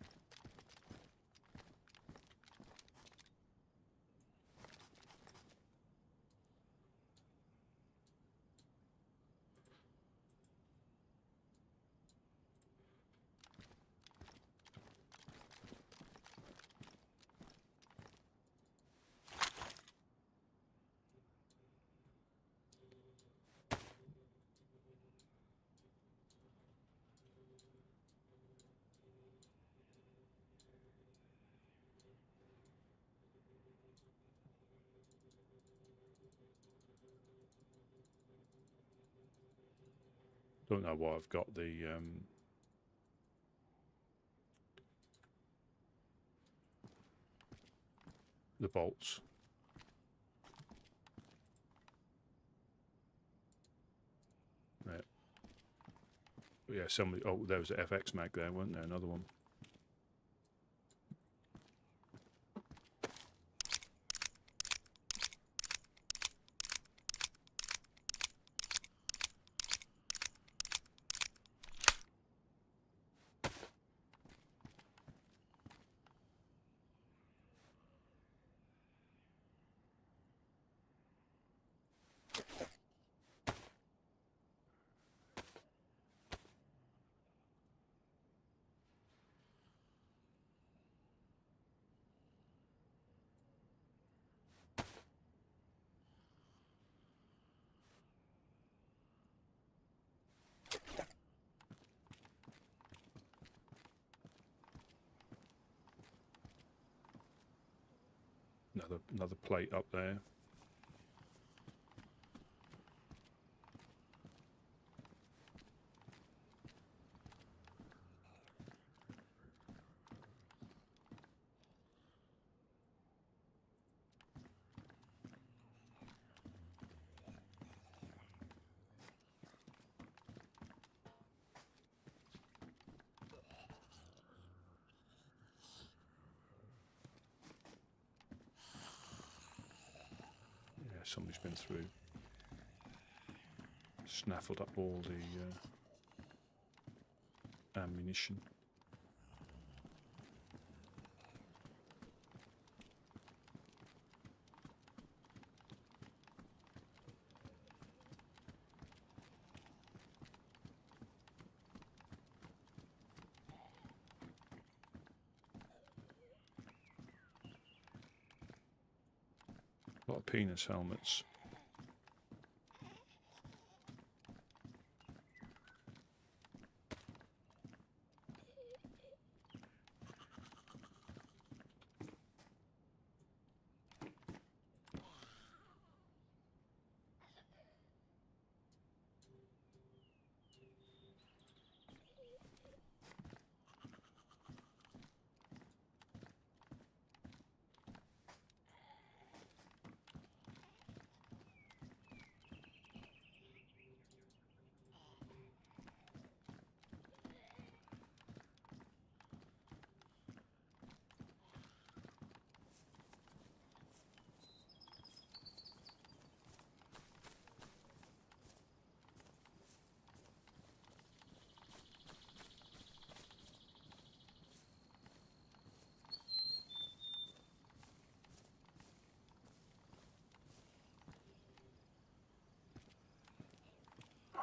Don't know why I've got the bolts. Yeah, somebody. Oh, there was an FX mag there, wasn't there? Another one. Another plate up there. Somebody's been through, snaffled up all the ammunition. A lot of penis helmets.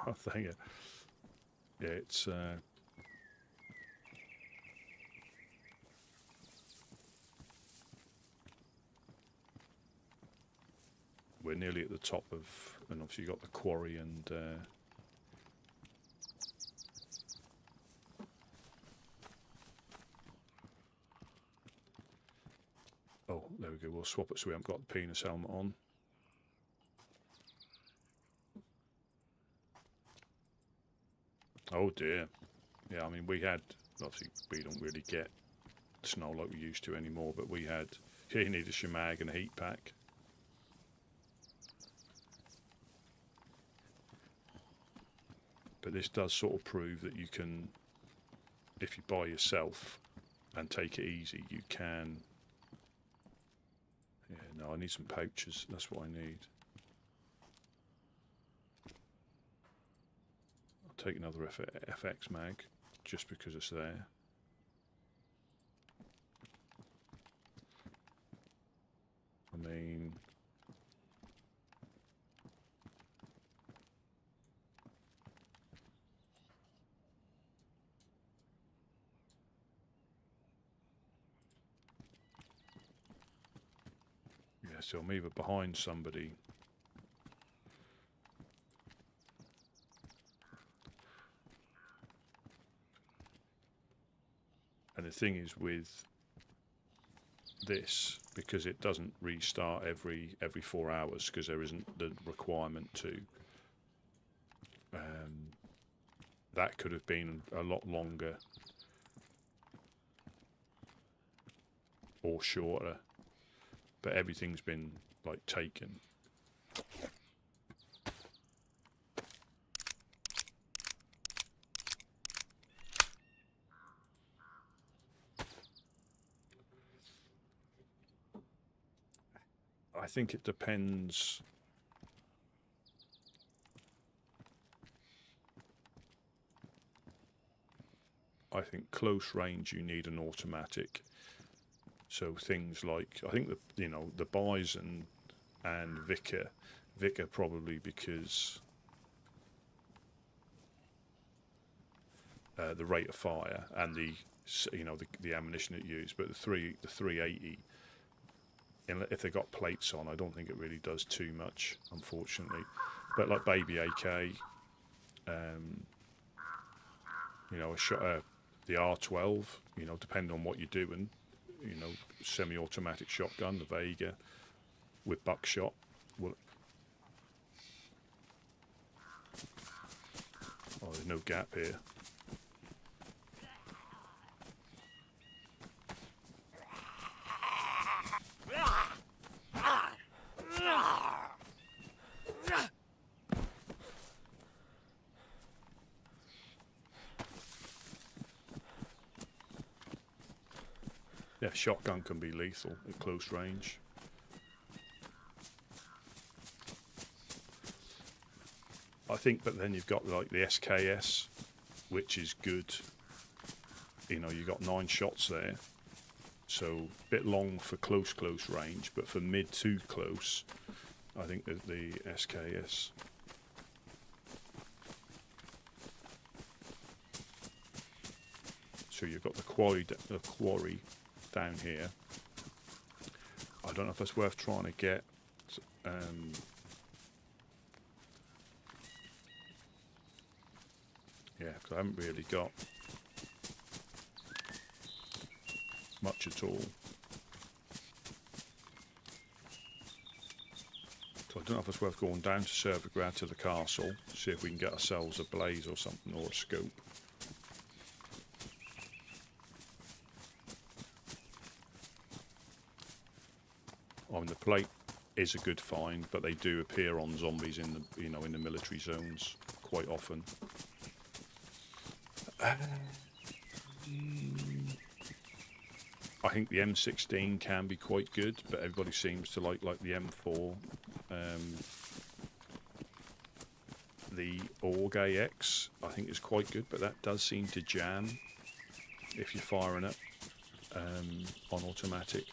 I think yeah, it's we're nearly at the top of, and obviously you've got the quarry and oh, there we go. We'll swap it so we haven't got the penis helmet on. Oh dear. Yeah, I mean, we had, obviously we don't really get snow like we used to anymore, but we had, you need a shemag and a heat pack. But this does sort of prove that you can, if you buy yourself and take it easy, you can. Yeah, no, I need some pouches, that's what I need. Take another FX mag just because it's there. I mean, yeah, so I'm either behind somebody. And the thing is with this, because it doesn't restart every 4 hours, because there isn't the requirement to, that could have been a lot longer or shorter, but everything's been like taken. I think it depends. I think close range you need an automatic. So things like, I think the Bison and Vicar probably because the rate of fire and the ammunition it used, but the 380. If they got plates on, I don't think it really does too much, unfortunately. But like baby AK, a shot, the R12, depending on what you're doing, you know, semi-automatic shotgun, the Vega, with buckshot. Well, oh, there's no gap here. Yeah, shotgun can be lethal at close range. I think, but then you've got like the SKS, which is good. You know, you got 9 shots there, so a bit long for close range, but for mid to close, I think that the SKS. So you've got the quarry down here. I don't know if it's worth trying to get. Yeah, because I haven't really got much at all. So I don't know if it's worth going down to Servergrad to the castle, see if we can get ourselves a blaze or something, or a scope. I mean, the plate is a good find, but they do appear on zombies in the, you know, in the military zones quite often. I think the M16 can be quite good, but everybody seems to like the M4. The AUG AX I think is quite good, but that does seem to jam if you're firing it on automatic.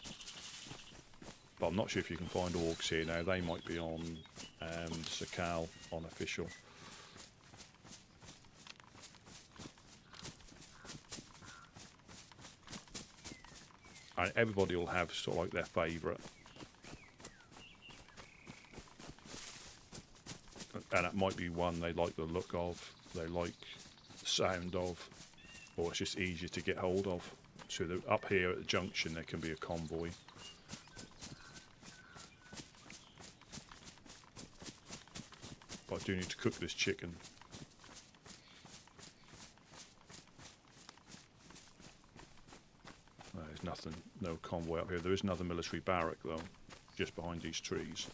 But I'm not sure if you can find AUGs here now. They might be on Sakal on official. And everybody will have sort of like their favourite. And it might be one they like the look of, they like the sound of, or it's just easier to get hold of. So up here at the junction there can be a convoy. But I do need to cook this chicken. There's nothing, no convoy up here. There is another military barrack though, just behind these trees.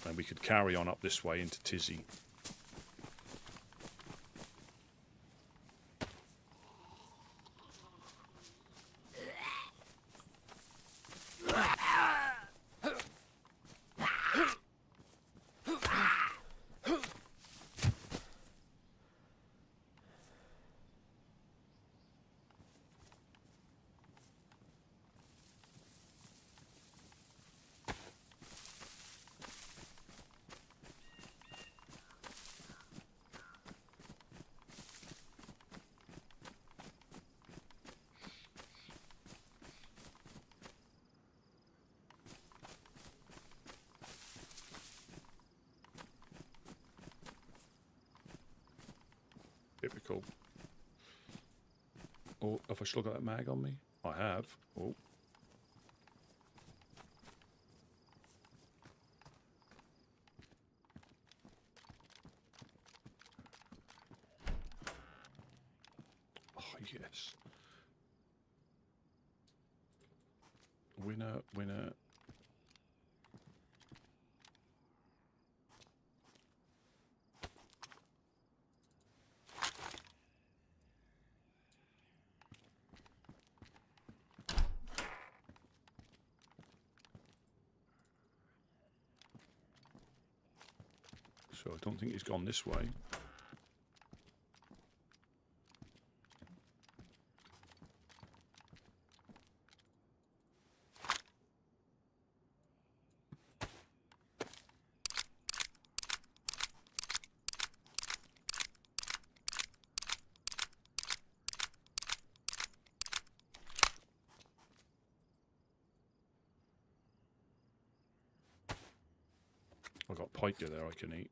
And we could carry on up this way into Tizzy. Typical. Oh, have I still got that mag on me? I have. Oh. Oh, yes. Winner, winner. So I don't think he's gone this way. I've got piker there I can eat.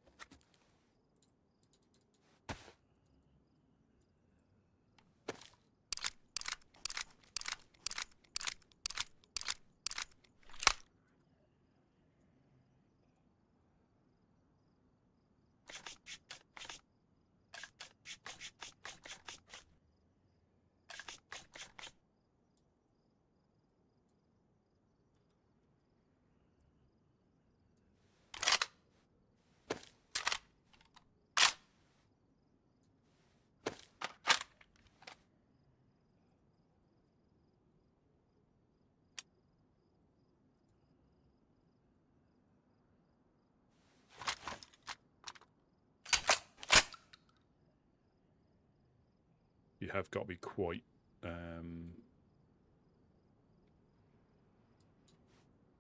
you have got to be quite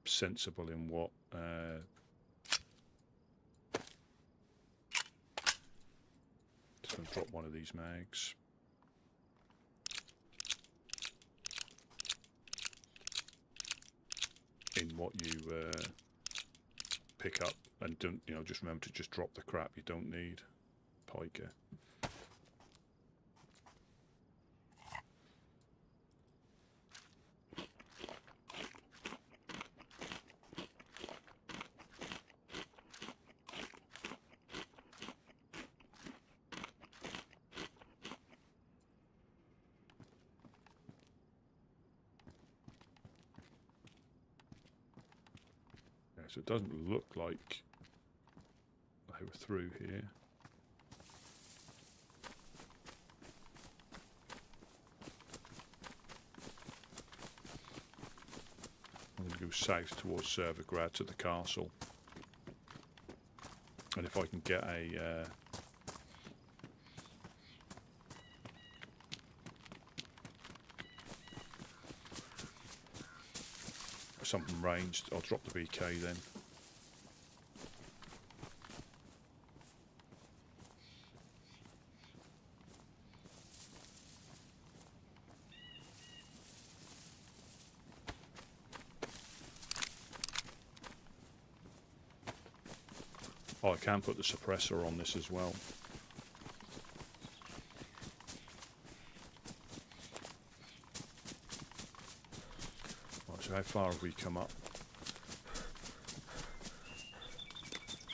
sensible in what just going to drop one of these mags. In what you pick up, and don't, you know, just remember to just drop the crap you don't need. Piker. So it doesn't look like they were through here. I'm going to go south towards Servergrad to the castle. And if I can get a something ranged, I'll drop the BK then. Oh, I can put the suppressor on this as well. So how far have we come up?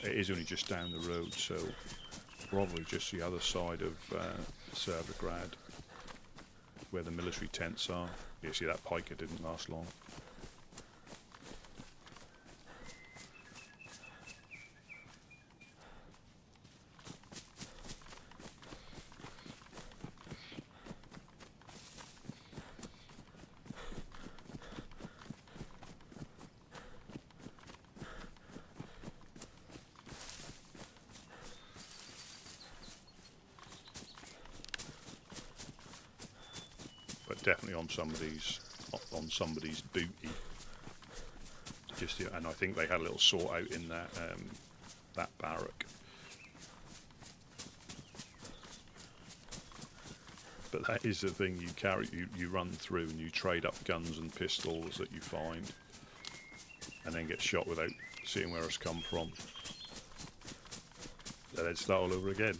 It is only just down the road, so probably just the other side of Servergrad, where the military tents are. You see, that piker didn't last long. Definitely on somebody's booty. Just and I think they had a little sort out in that barrack. But that is the thing, you carry, you run through and you trade up guns and pistols that you find, and then get shot without seeing where it's come from. And then start all over again.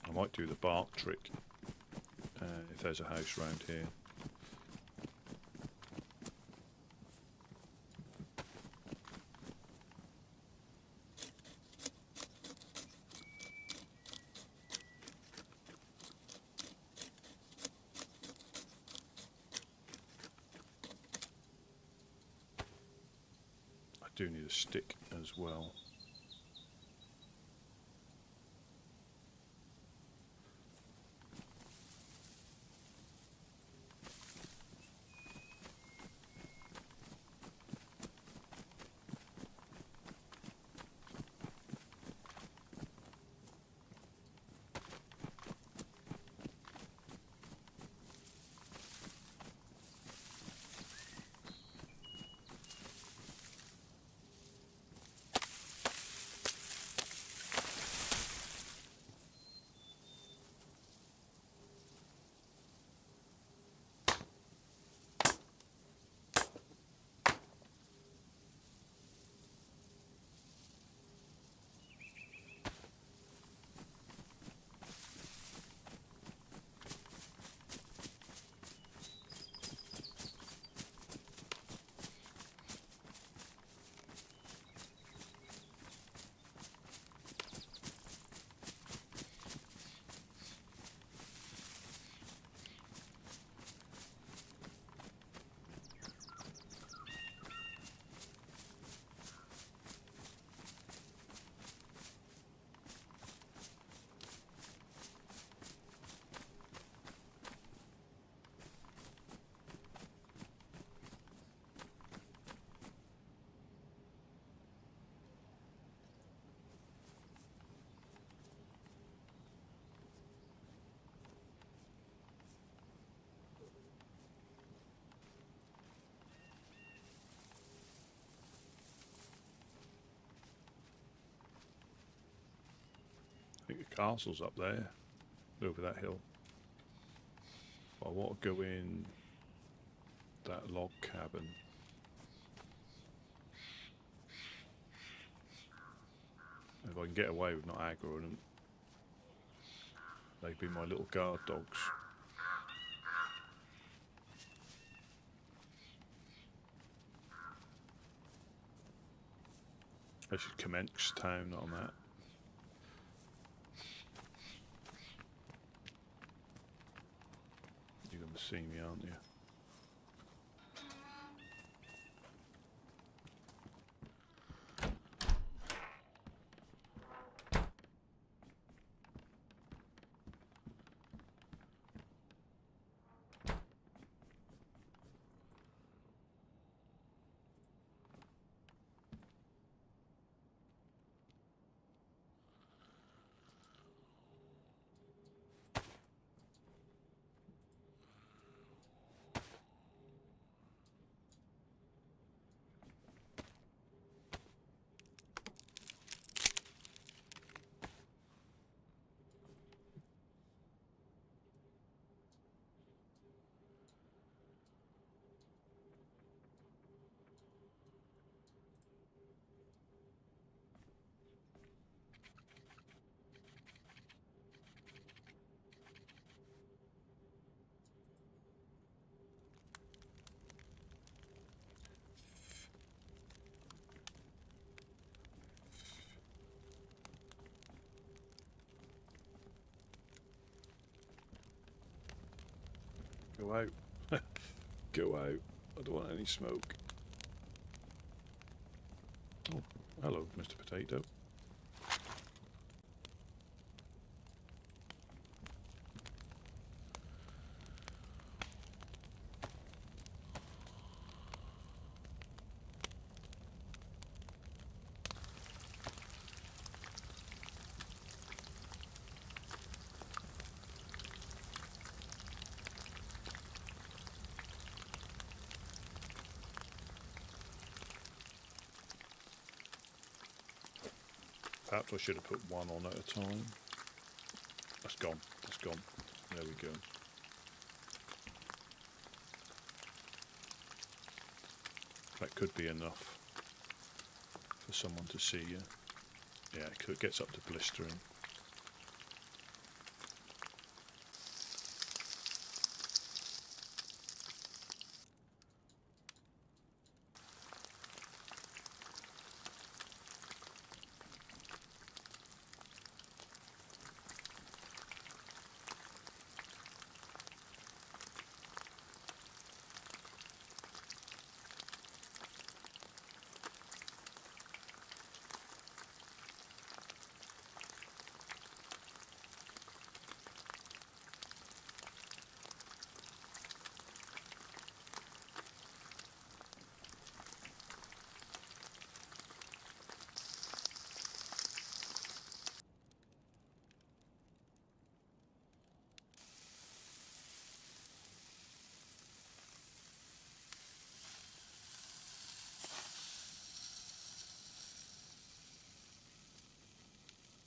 I might do the bark trick if there's a house round here. I do need a stick as well. castles up there, over that hill. I want to go in that log cabin. If I can get away with not aggroing them, they'd be my little guard dogs. I should commence town on that. You're going to see me, aren't you? Go out. Go out. I don't want any smoke. Oh, hello, Mr. Potato. Perhaps I should have put one on at a time. That's gone. That's gone. There we go. That could be enough for someone to see you. Yeah, it gets up to blistering.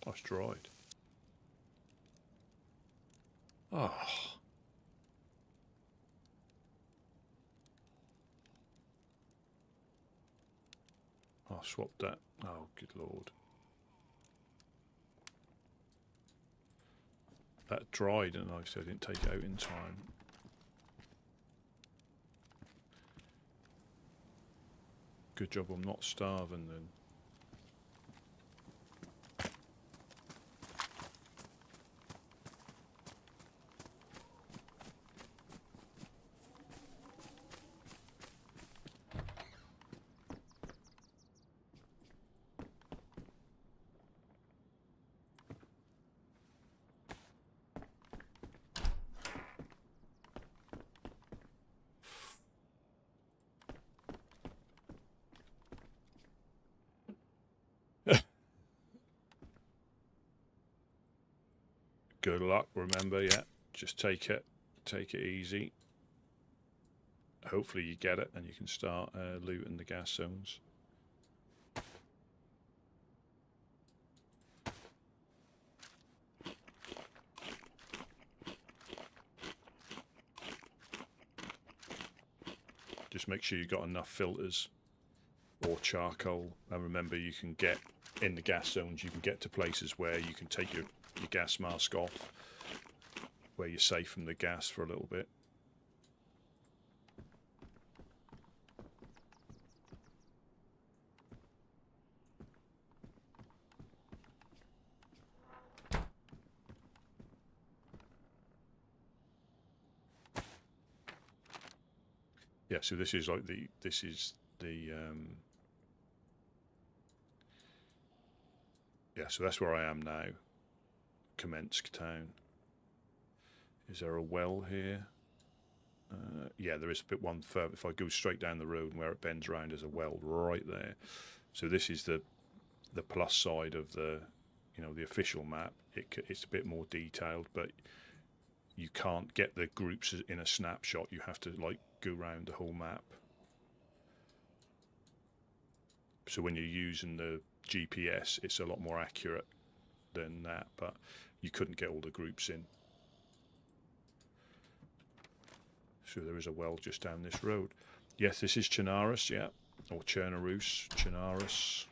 That's dried. Oh. I'll swap that. Oh, good lord. That dried and I said I didn't take it out in time. Good job I'm not starving then. Good luck, remember, yeah. Just take it easy. Hopefully you get it and you can start looting the gas zones. just make sure you've got enough filters or charcoal. And remember, you can get in the gas zones, you can get to places where you can take your gas mask off, where you're safe from the gas for a little bit. Yeah, so this is like the yeah, so that's where I am now. Kamensk town. Is there a well here? Yeah, there is a bit one further. If I go straight down the road and where it bends around, there's a well right there. So this is the plus side of the, you know, the official map. It's a bit more detailed, but you can't get the groups in a snapshot. You have to like go around the whole map. So when you're using the GPS, it's a lot more accurate than that, but you couldn't get all the groups in. So there is a well just down this road. Yes, this is Chernarus, yeah, or Chernarus, Chernarus.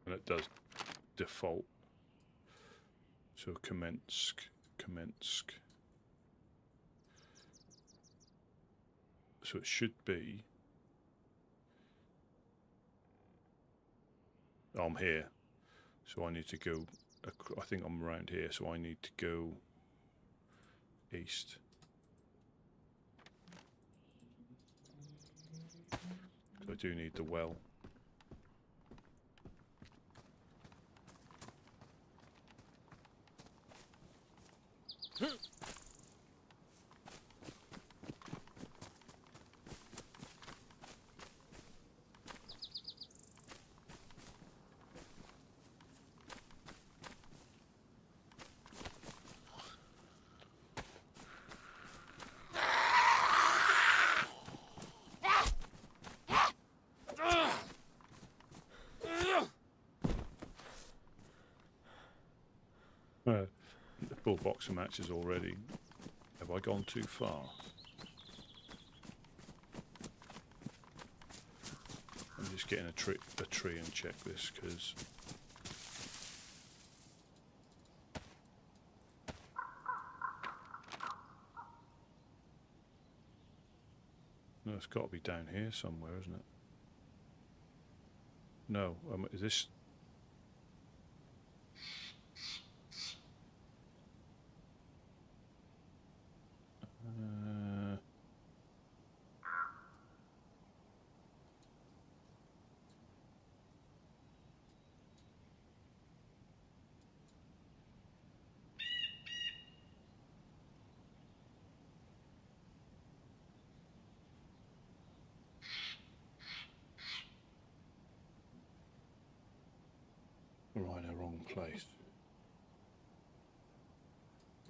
And it does default. So Kamensk. So it should be. Oh, I'm here. So I need to go. I think I'm around here. So I need to go east. I do need the well. The full box of matches already. Have I gone too far? I'm just getting a tree and check this because no, it's got to be down here somewhere, isn't it? No, is this? Right, in the wrong place.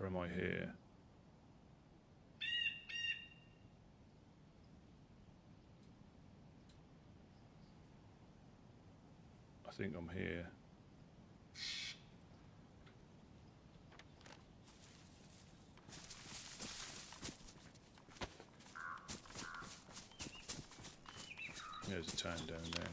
Or am I here? I think I'm here. There's a town down there.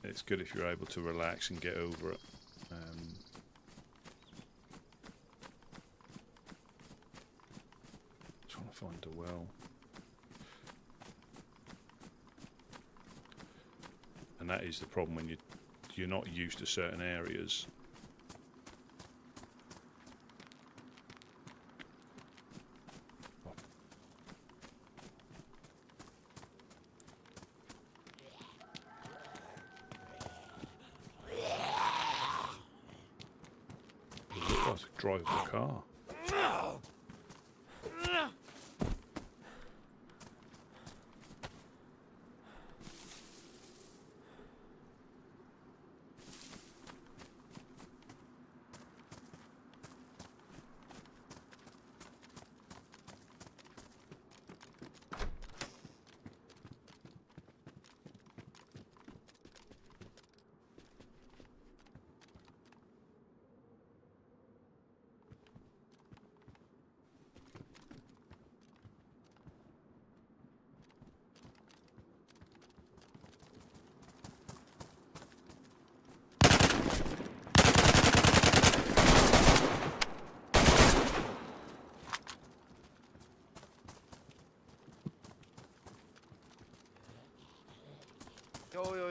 It's good if you're able to relax and get over it. well. And that is the problem when you're not used to certain areas. Drive the car.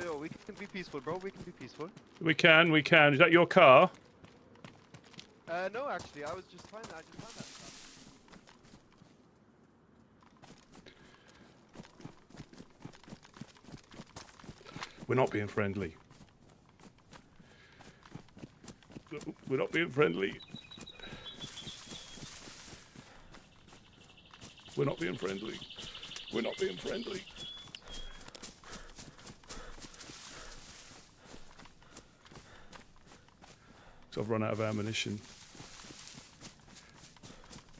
Yo, we can be peaceful, bro. We can be peaceful. We can. Is that your car? No, actually, I just found that stuff. We're not being friendly. We're not being friendly. We're not being friendly. We're not being friendly. So I've run out of ammunition.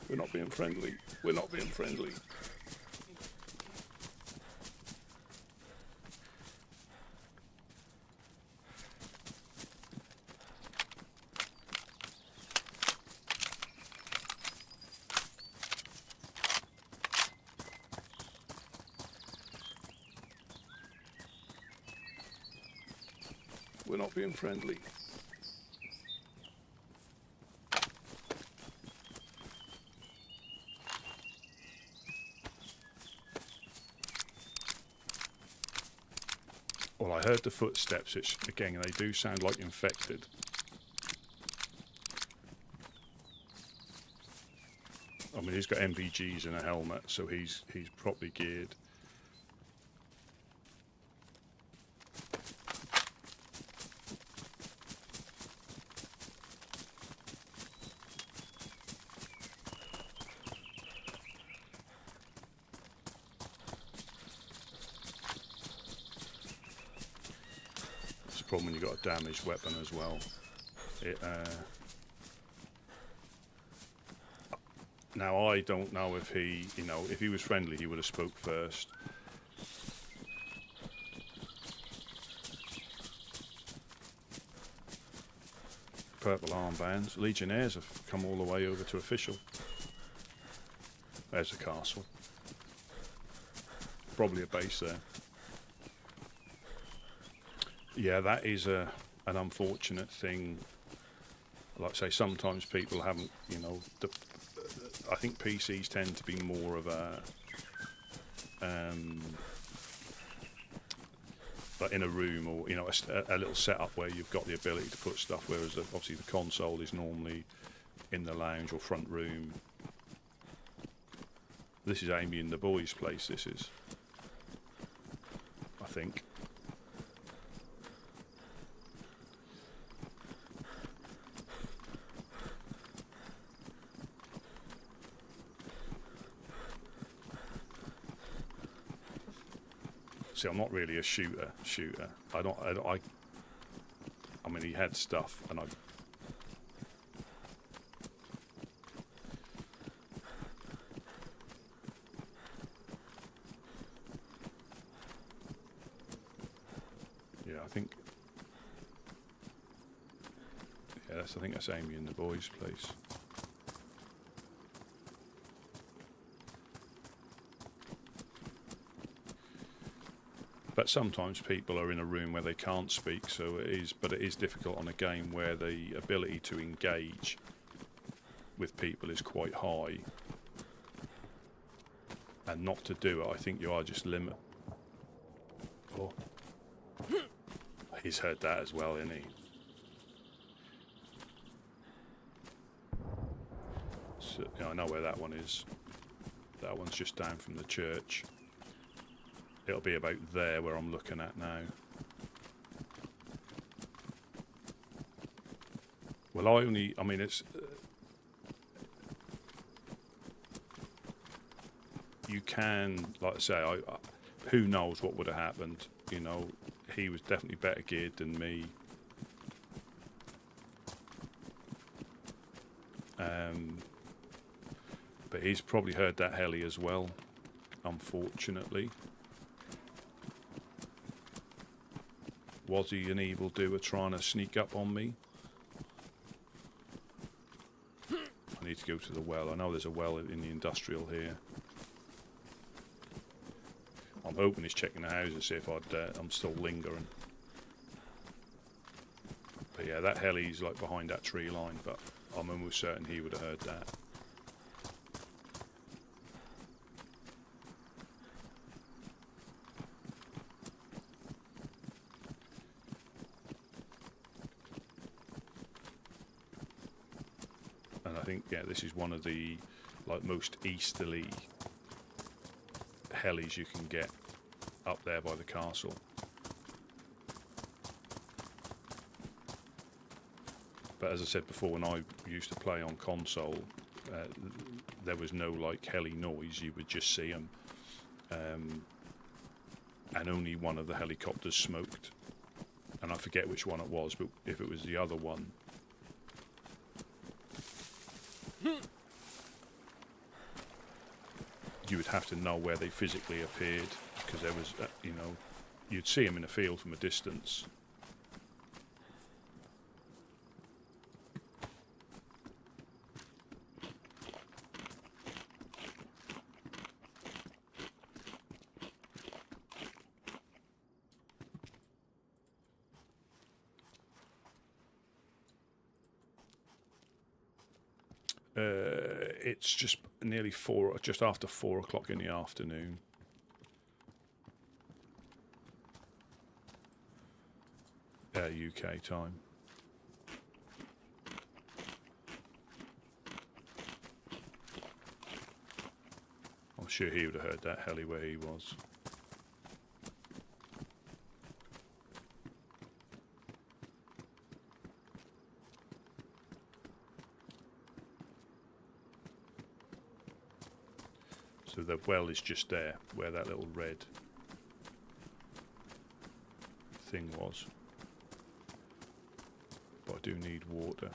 We're not being friendly. We're not being friendly. We're not being friendly. Well, I heard the footsteps, which again, they do sound like infected. I mean, he's got MVGs and a helmet, so he's properly geared. Problem when you've got a damaged weapon as well. Now I don't know if he, if he was friendly, he would have spoke first. Purple armbands. Legionnaires have come all the way over to official. There's a castle. Probably a base there. Yeah, that is an unfortunate thing. Like I say, sometimes people haven't, I think PCs tend to be more of a, like in a room or, a little setup where you've got the ability to put stuff, whereas obviously the console is normally in the lounge or front room. This is Amy and the boys' place, this is, I think. See, I'm not really a shooter. I mean, he had stuff, and I think that's Amy and the boys' place. But sometimes people are in a room where they can't speak, so it is difficult on a game where the ability to engage with people is quite high. And not to do it, I think you are just limit. Oh. He's heard that as well, isn't he? So, yeah, I know where that one is. That one's just down from the church. It'll be about there where I'm looking at now. Well, I mean, it's... you can, like I say, who knows what would have happened, you know. He was definitely better geared than me. But he's probably heard that heli as well, unfortunately. Was he an evildoer trying to sneak up on me? I need to go to the well. I know there's a well in the industrial here. I'm hoping he's checking the houses, see if I'm still lingering. But yeah, that heli's like behind that tree line, but I'm almost certain he would have heard that. And I think, yeah, this is one of the like most easterly helis you can get up there by the castle. But as I said before, when I used to play on console, there was no like heli noise. You would just see them, and only one of the helicopters smoked. And I forget which one it was, but if it was the other one, you would have to know where they physically appeared, because there was, you know, you'd see them in a field from a distance. It's just nearly just after 4 o'clock in the afternoon. UK time. I'm sure he would have heard that heli where he was. So the well is just there, where that little red thing was. But I do need water,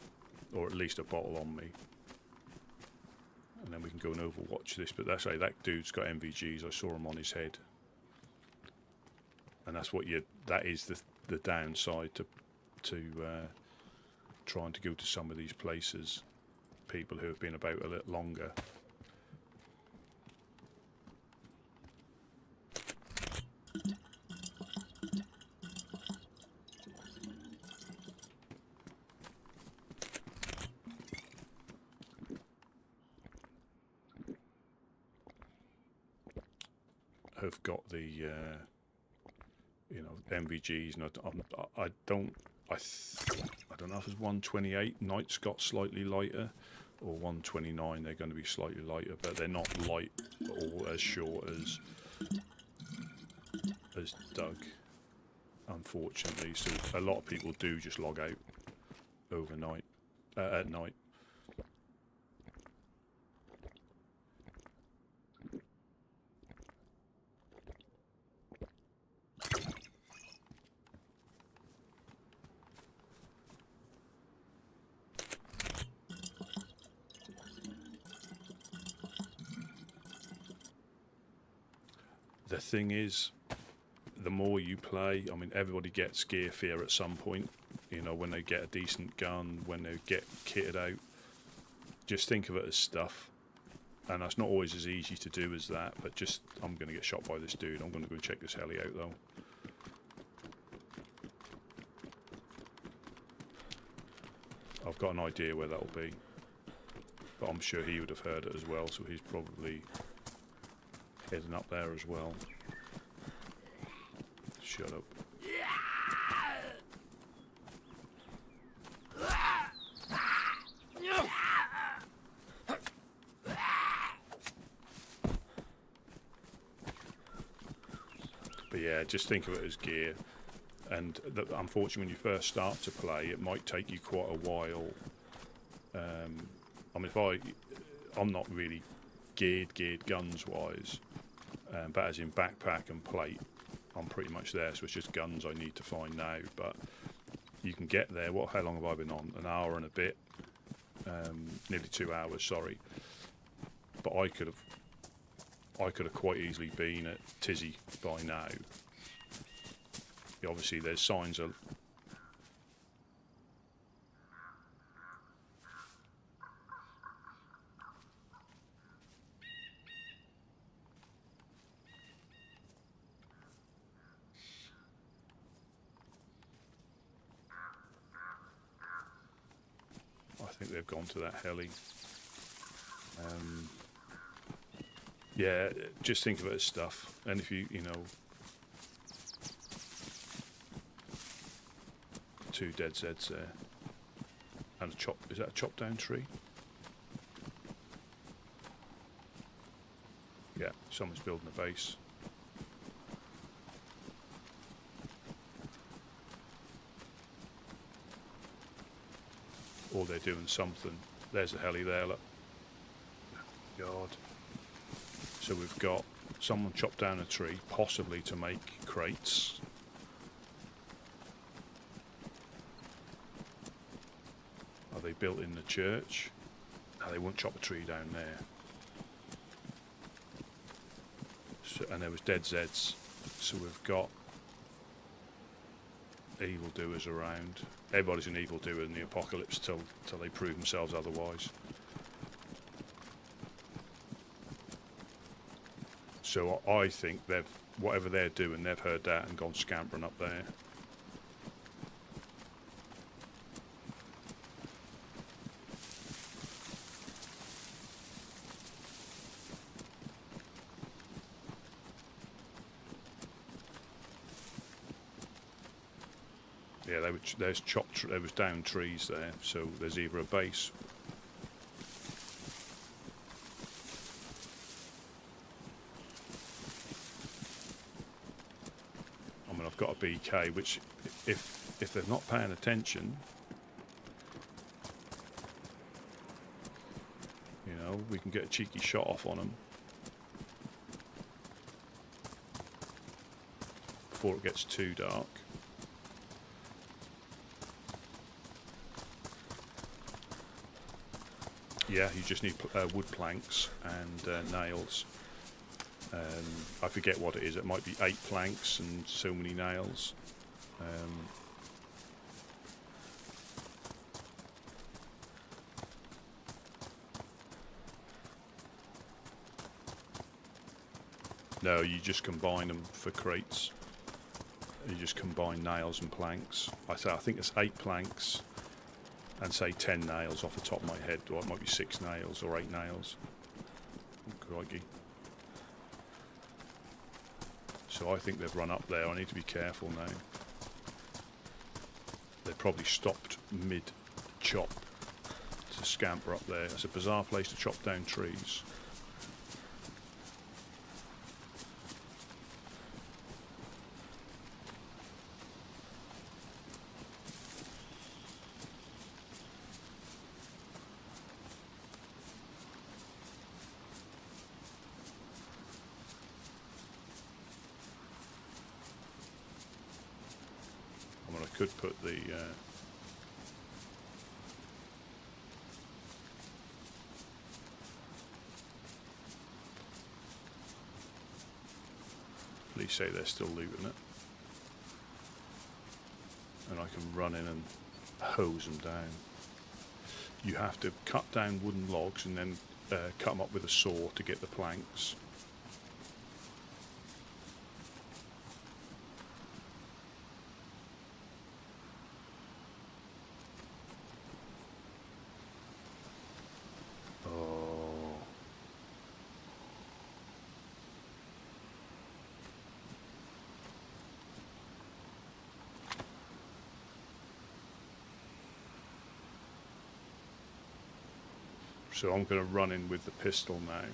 or at least a bottle on me. And then we can go and overwatch this. But that's right, that dude's got MVGs. I saw him on his head. And that's what that is the downside to trying to go to some of these places. People who have been about a little longer. Have got the you know, MVGs, and I don't know if it's 128 Knight's got slightly lighter, or 129 they're going to be slightly lighter, but they're not light or as short as Doug, unfortunately. So a lot of people do just log out overnight at night. The thing is, the more you play, I mean, everybody gets gear fear at some point. You know, when they get a decent gun, when they get kitted out. Just think of it as stuff. And that's not always as easy to do as that, but just, I'm going to get shot by this dude. I'm going to go check this heli out, though. I've got an idea where that'll be. But I'm sure he would have heard it as well, so he's probably heading up there as well. Shut up. But yeah, just think of it as gear. And unfortunately, when you first start to play, it might take you quite a while. I mean, I'm not really geared guns wise, but as in backpack and plate, I'm pretty much there. So it's just guns I need to find now. But you can get there. How long have I been on? An hour and a bit, nearly 2 hours. Sorry, but I could have quite easily been at Tizzy by now. Obviously, there's signs of. I think they've gone to that heli. Yeah, just think of it as stuff. And if you know, 2 DayZs there, and is that a chopped down tree? Yeah, someone's building a base. Or they're doing something. There's a heli there, look. God. So we've got someone chopped down a tree, possibly to make crates. Are they built in the church? No, they won't chop a tree down there. So, and there was DayZs. So we've got evildoers around. Everybody's an evildoer in the apocalypse till they prove themselves otherwise. So I think whatever they're doing, they've heard that and gone scampering up there. Yeah, there was down trees there, so there's either a base. I mean, I've got a BK, which if they're not paying attention, you know, we can get a cheeky shot off on them before it gets too dark. Yeah, you just need wood planks and nails. I forget what it is. It might be 8 planks and so many nails. No, you just combine them for crates. You just combine nails and planks. I think it's 8 planks and say 10 nails off the top of my head, or it might be 6 nails or 8 nails. Oh, crikey. So I think they've run up there. I need to be careful now. They probably stopped mid-chop to scamper up there. It's a bizarre place to chop down trees. Could put the police say they're still looting it, and I can run in and hose them down. You have to cut down wooden logs and then cut them up with a saw to get the planks. So I'm going to run in with the pistol now.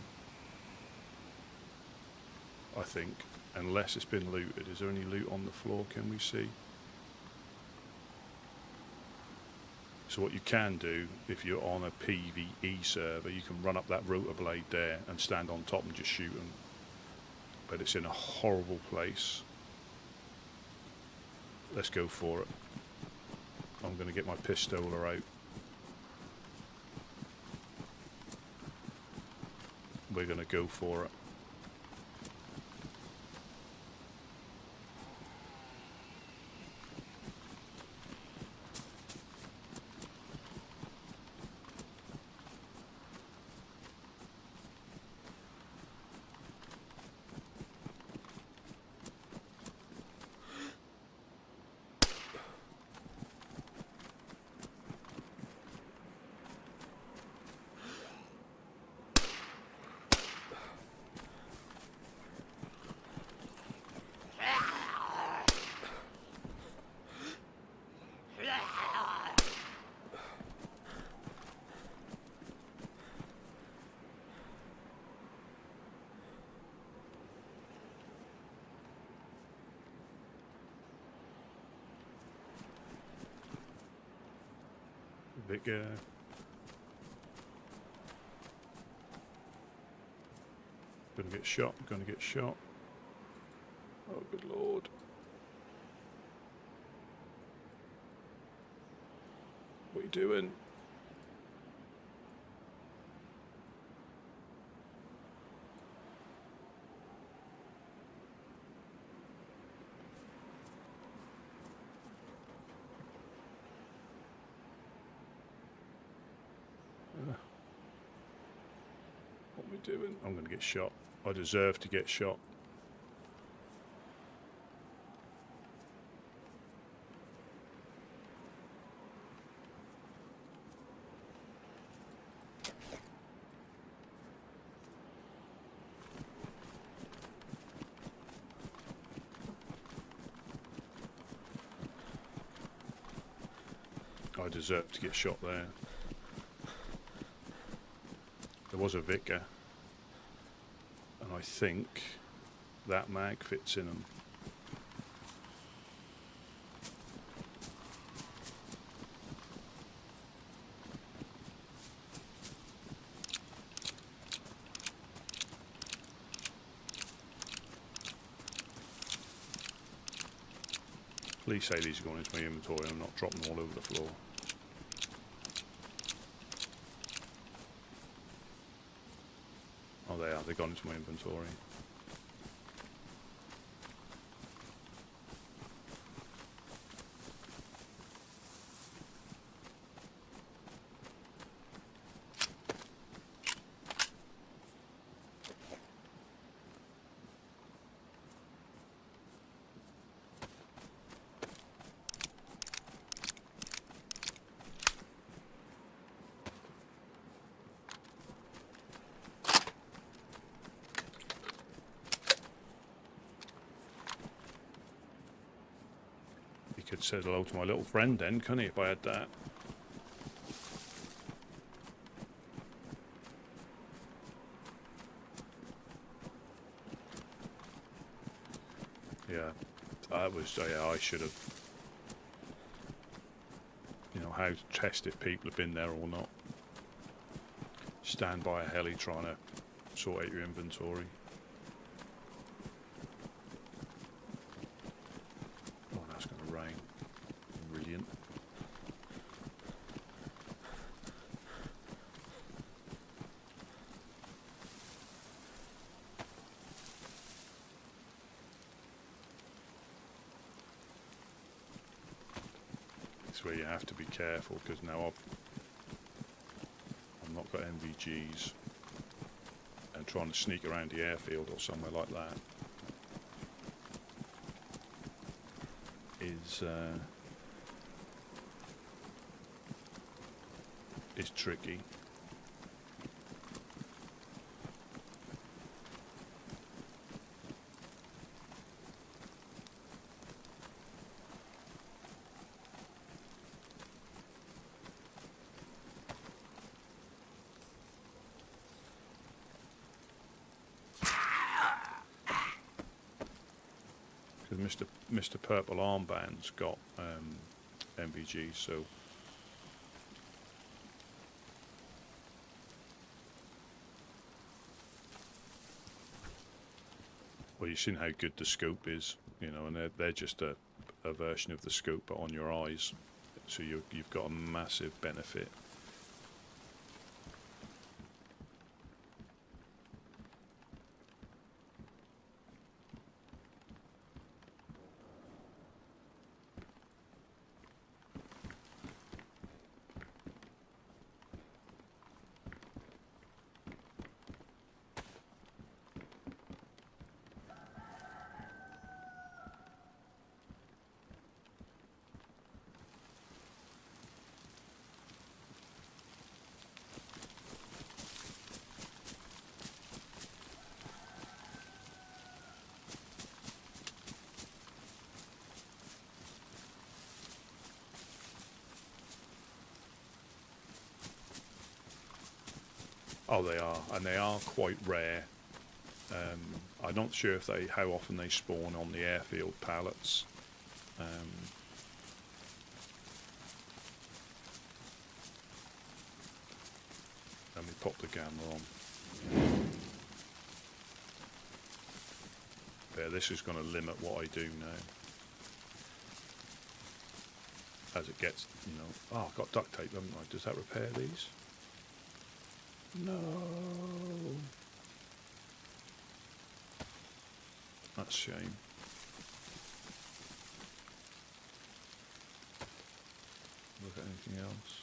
I think, unless it's been looted. Is there any loot on the floor? Can we see? So what you can do, if you're on a PvE server, you can run up that rotor blade there and stand on top and just shoot them. But it's in a horrible place. Let's go for it. I'm going to get my pistoler out. We're going to go for it. Vicar. Gonna get shot, gonna get shot. Oh, good lord. What are you doing? What am I doing? I'm gonna get shot. I deserve to get shot. I deserve to get shot there. There was a vicar, and I think that mag fits in them. Please say these are going into my inventory and I'm not dropping them all over the floor. Oh, they are. They've gone into my inventory. Could say hello to my little friend then, couldn't he, if I had that? Yeah, that was, yeah, I should have, you know, how to test if people have been there or not. Stand by a heli trying to sort out your inventory. Where you have to be careful, because now I've not got NVGs, and trying to sneak around the airfield or somewhere like that is tricky. Because Mr. Purple Armband's got MVG, so. Well, you've seen how good the scope is, you know, and they're just a version of the scope, but on your eyes. So you've got a massive benefit. Oh, they are, and they are quite rare. I'm not sure if how often they spawn on the airfield pallets. Let me pop the camera on. There, this is going to limit what I do now. As it gets, you know... Oh, I've got duct tape, haven't I? Does that repair these? No. That's a shame. Look at anything else.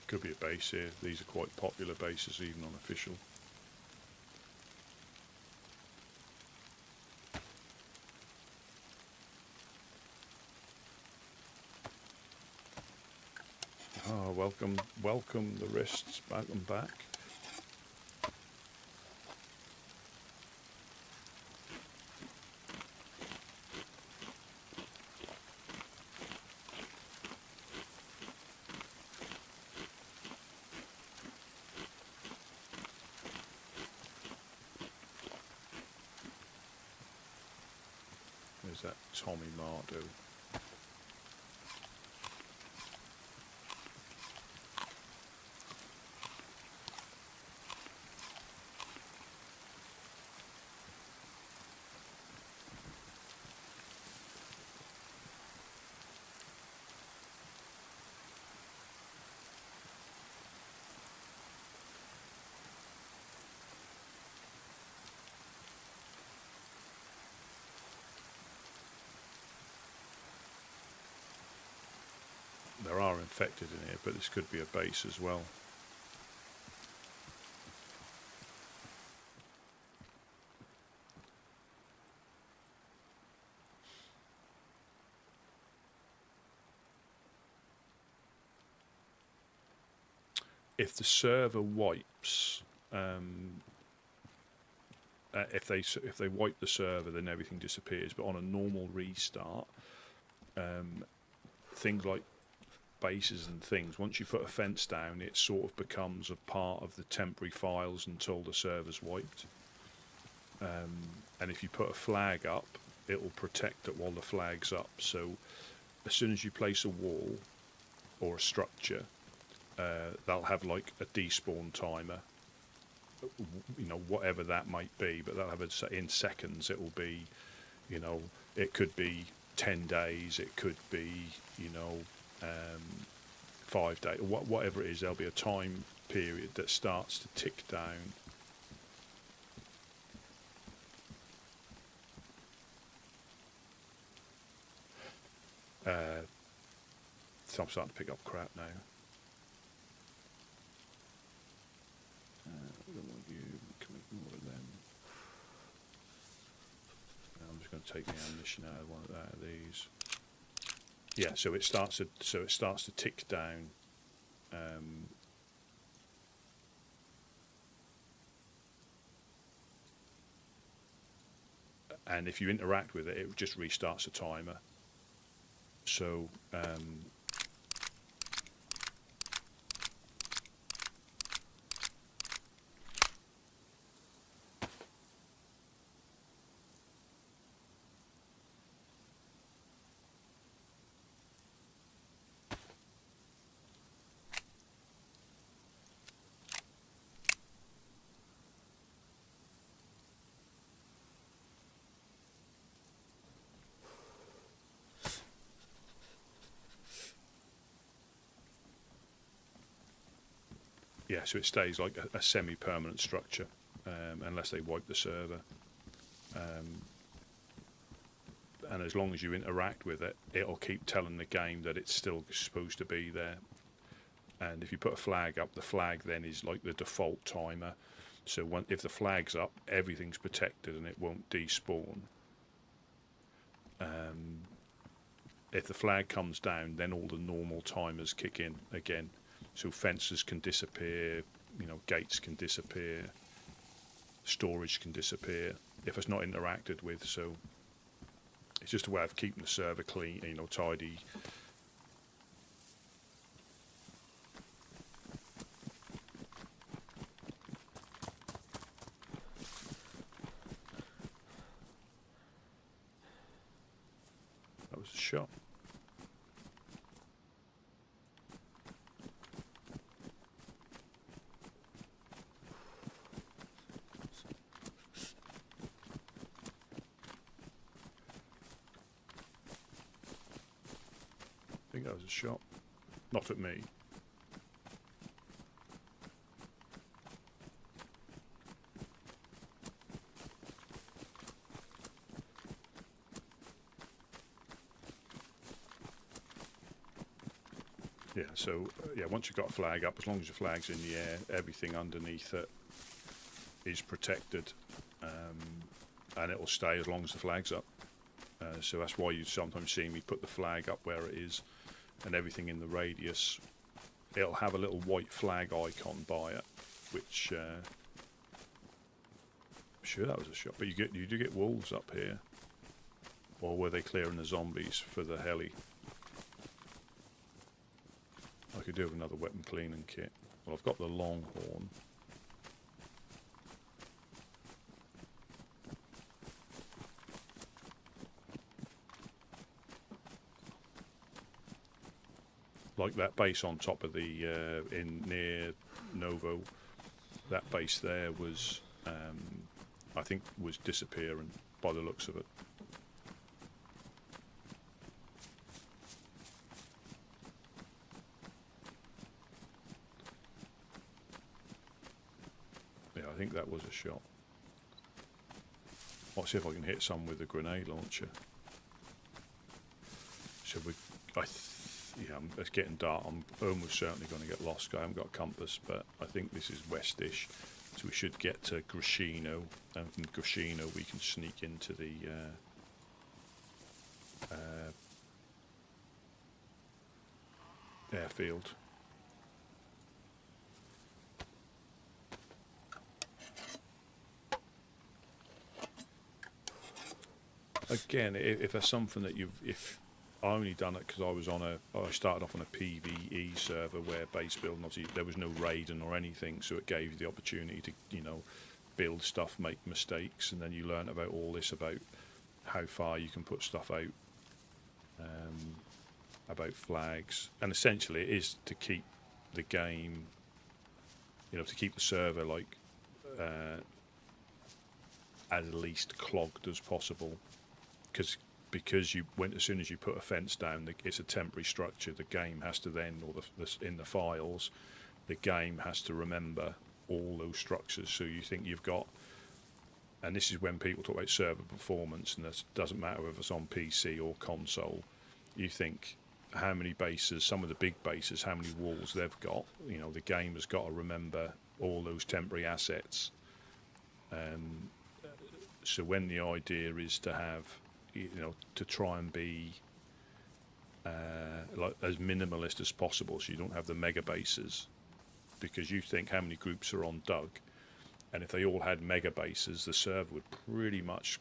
Could be a base here. These are quite popular bases, even unofficial. Oh, welcome the wrists back and back. There's that Tommy Mardo. There are infected in here, but this could be a base as well. If the server wipes, if they wipe the server, then everything disappears. But on a normal restart, things like bases and things, once you put a fence down, it sort of becomes a part of the temporary files until the server's wiped. And if you put a flag up, it will protect it while the flag's up. So as soon as you place a wall or a structure, they'll have like a despawn timer, you know, whatever that might be, but they'll have it in seconds. It will be, you know, it could be 10 days, it could be, you know, 5 days, whatever it is. There'll be a time period that starts to tick down. So I'm starting to pick up crap now. I don't want you to make more of them. I'm just going to take the ammunition out of these. Yeah, so it starts to tick down. And if you interact with it, it just restarts a timer. So Yeah, so it stays like a semi-permanent structure, unless they wipe the server. And as long as you interact with it, it'll keep telling the game that it's still supposed to be there. And if you put a flag up, the flag then is like the default timer. So if the flag's up, everything's protected and it won't despawn. If the flag comes down, then all the normal timers kick in again. So fences can disappear, gates can disappear, storage can disappear if it's not interacted with. So it's just a way of keeping the server clean, tidy. That was a shot. I think that was a shot. Not at me. Yeah, so once you've got a flag up, as long as your flag's in the air, everything underneath it is protected, and it will stay as long as the flag's up. So that's why you sometimes see me put the flag up where it is, and everything in the radius, it'll have a little white flag icon by it, which I'm sure that was a shot. But you do get wolves up here, or were they clearing the zombies for the heli? I could do with another weapon cleaning kit. Well, I've got the Longhorn. Like that base on top of the in near Novo, that base there was I think was disappearing by the looks of it. Yeah, I think that was a shot. I'll see if I can hit some with the grenade launcher. So it's getting dark. I'm almost certainly going to get lost. I haven't got a compass, but I think this is westish. So we should get to Grishino, and from Grishino we can sneak into the airfield. Again, if there's something that if I only done it because I started off on a PvE server where base building, obviously there was no raiding or anything, so it gave you the opportunity to build stuff, make mistakes, and then you learn about all this about how far you can put stuff out, about flags, and essentially it is to keep the game, to keep the server like as least clogged as possible, because as soon as you put a fence down, it's a temporary structure. The game has to then, or in the files, the game has to remember all those structures. So you think you've got, and this is when people talk about server performance, and this doesn't matter whether it's on PC or console. You think how many bases, some of the big bases, how many walls they've got. The game has got to remember all those temporary assets. So when the idea is to have, to try and be like as minimalist as possible, so you don't have the mega bases, because you think how many groups are on Doug, and if they all had mega bases, the server would pretty much,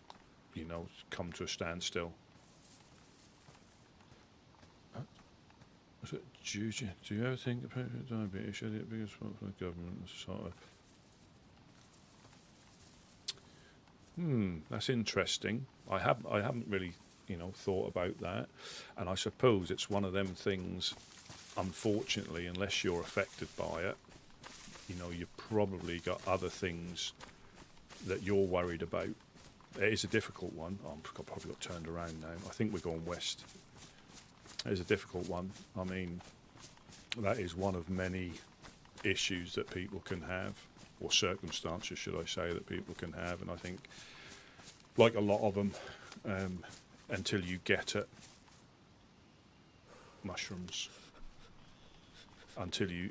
come to a standstill. Do you ever think that diabetes should be the biggest problem for the government? That's interesting. I haven't really, thought about that, and I suppose it's one of them things. Unfortunately, unless you're affected by it, you've probably got other things that you're worried about. It is a difficult one. I've probably got turned around now. I think we're going west. It is a difficult one. I mean, that is one of many issues that people can have, or circumstances, should I say, that people can have. And I think, like a lot of them, until you get it, mushrooms, until you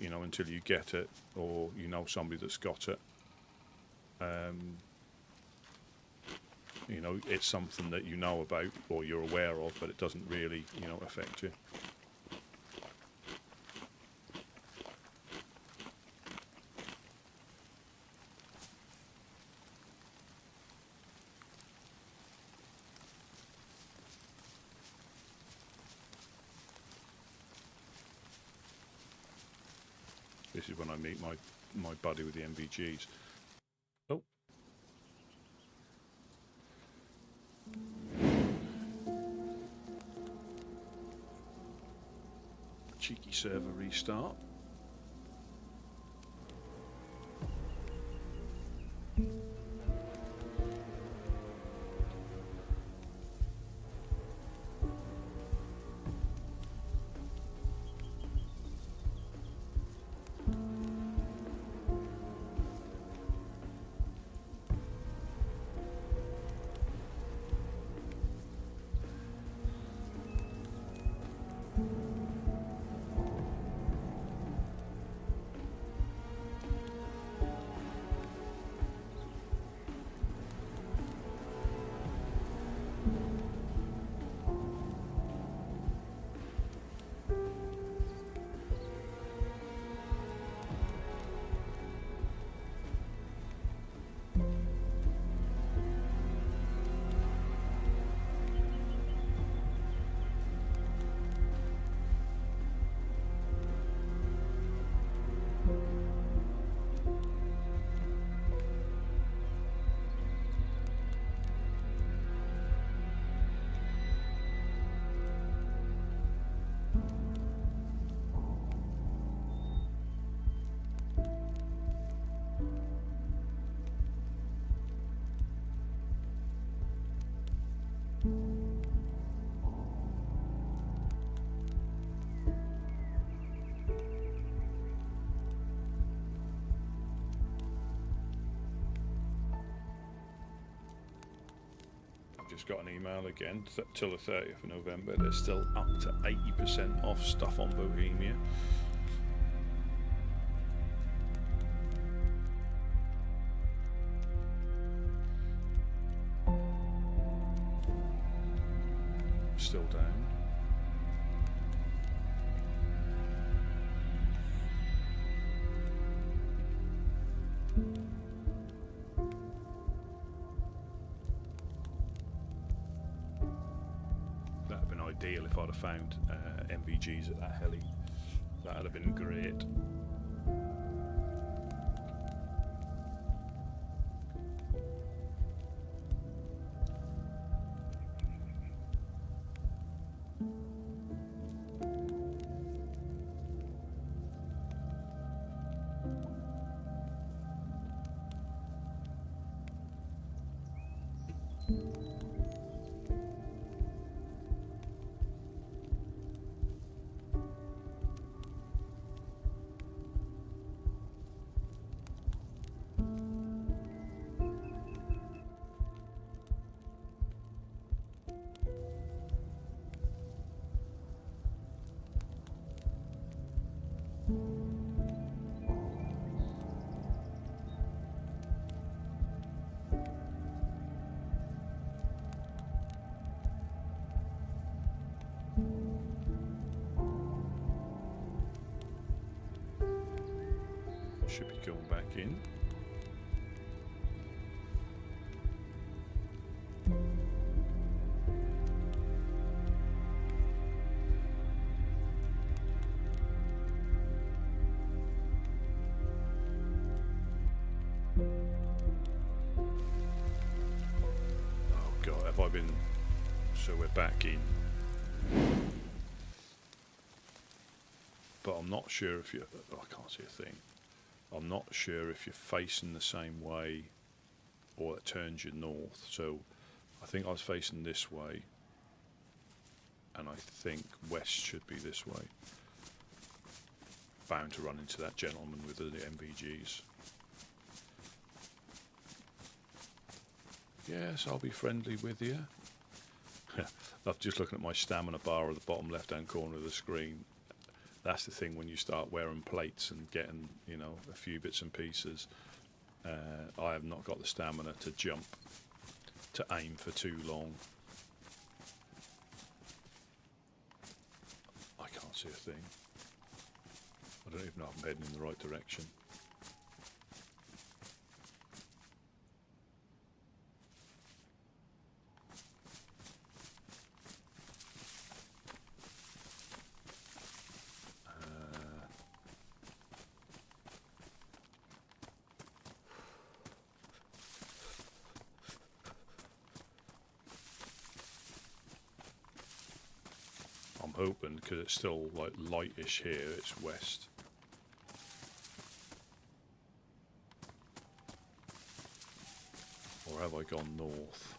get it, or you know somebody that's got it, it's something that you know about or you're aware of, but it doesn't really, affect you. This is when I meet my buddy with the MVGs. Oh. Cheeky server restart. Just got an email again till the 30th of November. They're still up to 80% off stuff on Bohemia. Still down. That'd have been ideal if I'd have found MVGs at that heli. That'd have been great. Should be going back in. Oh God, have I been... So we're back in. But I'm not sure if you... Oh, I can't see a thing. I'm not sure if you're facing the same way or it turns you north. So I think I was facing this way, and I think west should be this way. bound to run into that gentleman with the MVGs. Yes, I'll be friendly with you. I'm just looking at my stamina bar at the bottom left-hand corner of the screen. That's the thing when you start wearing plates and getting, you know, a few bits and pieces. I have not got the stamina to jump, to aim for too long. I can't see a thing. I don't even know if I'm heading in the right direction. I'm hoping, because it's still like lightish here, it's west. Or have I gone north?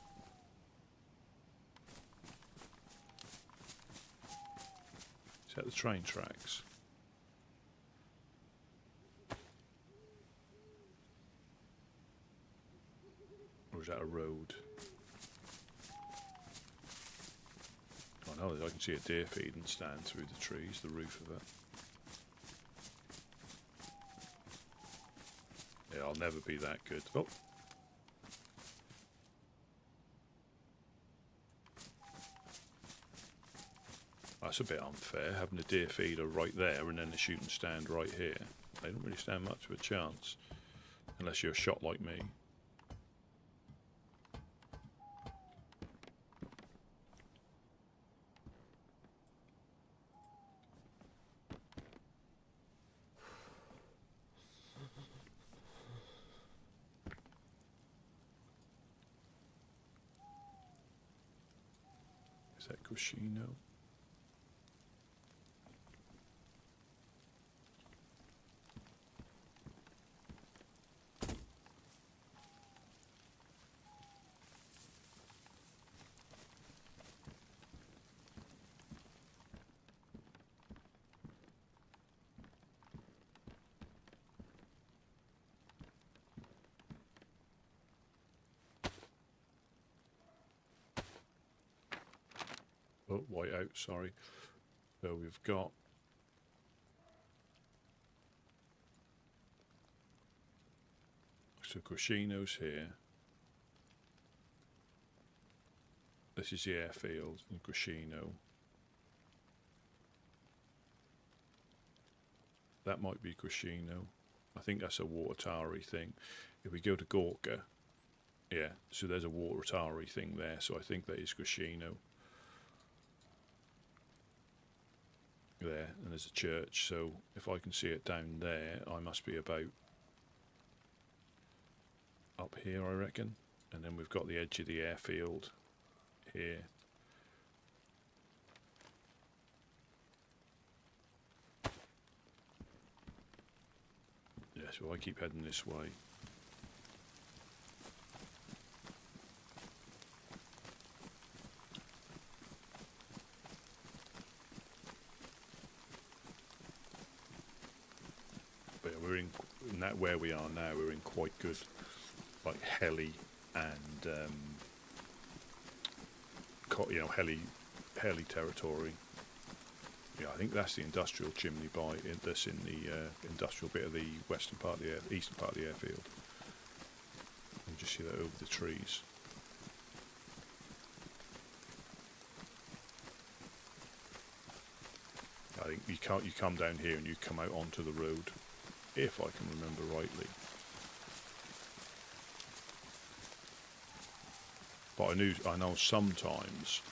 Is that the train tracks? Or is that a road? Oh no, I can see a deer feeding stand through the trees, the roof of it. Yeah, I'll never be that good. Oh! That's a bit unfair, having a deer feeder right there and then a shooting stand right here. They don't really stand much of a chance, unless you're shot like me. Is that Cuscino? Oh, white out, sorry. So we've got Cuscino's here. This is the airfield in Cuscino. That might be Cuscino. I think that's a Water thing. If we go to Gorka, yeah, so there's a Water thing there, so I think that is Cuscino. There, and there's a church, so if I can see it down there, I must be about up here, I reckon. And then we've got the edge of the airfield here. Yeah, so I keep heading this way. But yeah, we're in that where we are now. We're in quite good, like heli and you know, heli territory. Yeah, I think that's the industrial chimney by that's in the industrial bit of the western part of the eastern part of the airfield. You can just see that over the trees. I think you come down here and you come out onto the road, if I can remember rightly. But I know sometimes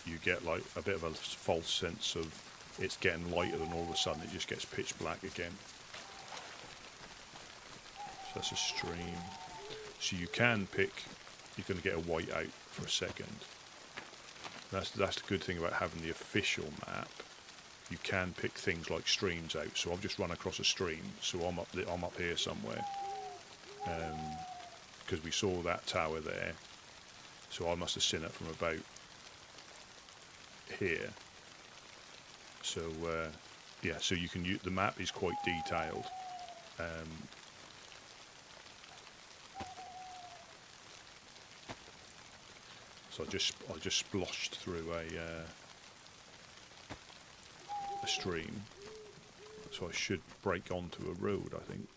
you get like a bit of a false sense of it's getting lighter, and all of a sudden it just gets pitch black again. So that's a stream. So you can pick, you're going to get a white out for a second. That's the good thing about having the official map. You can pick things like streams out. So I've just run across a stream, so I'm up here somewhere, because we saw that tower there. So I must have seen it from about here. So Yeah, so you can use the map is quite detailed. So I just sploshed through a stream, so I should break onto a road, I think.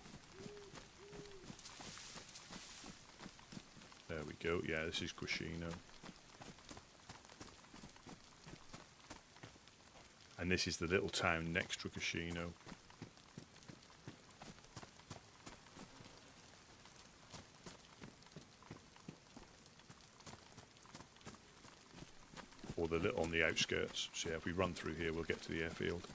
There we go. Yeah, this is Crescino. And this is the little town next to Crescino. Or the little on the outskirts. So yeah, if we run through here, we'll get to the airfield.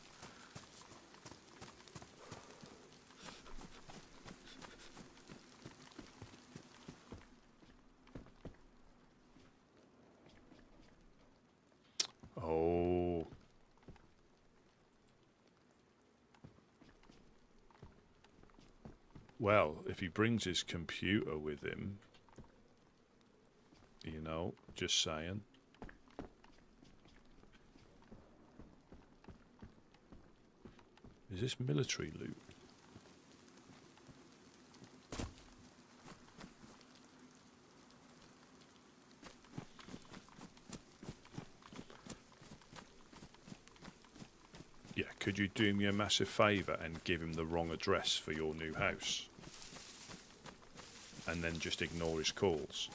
Oh. Well, if he brings his computer with him, you know, just saying. Is this military loot? Yeah, could you do me a massive favour and give him the wrong address for your new house? And then just ignore his calls.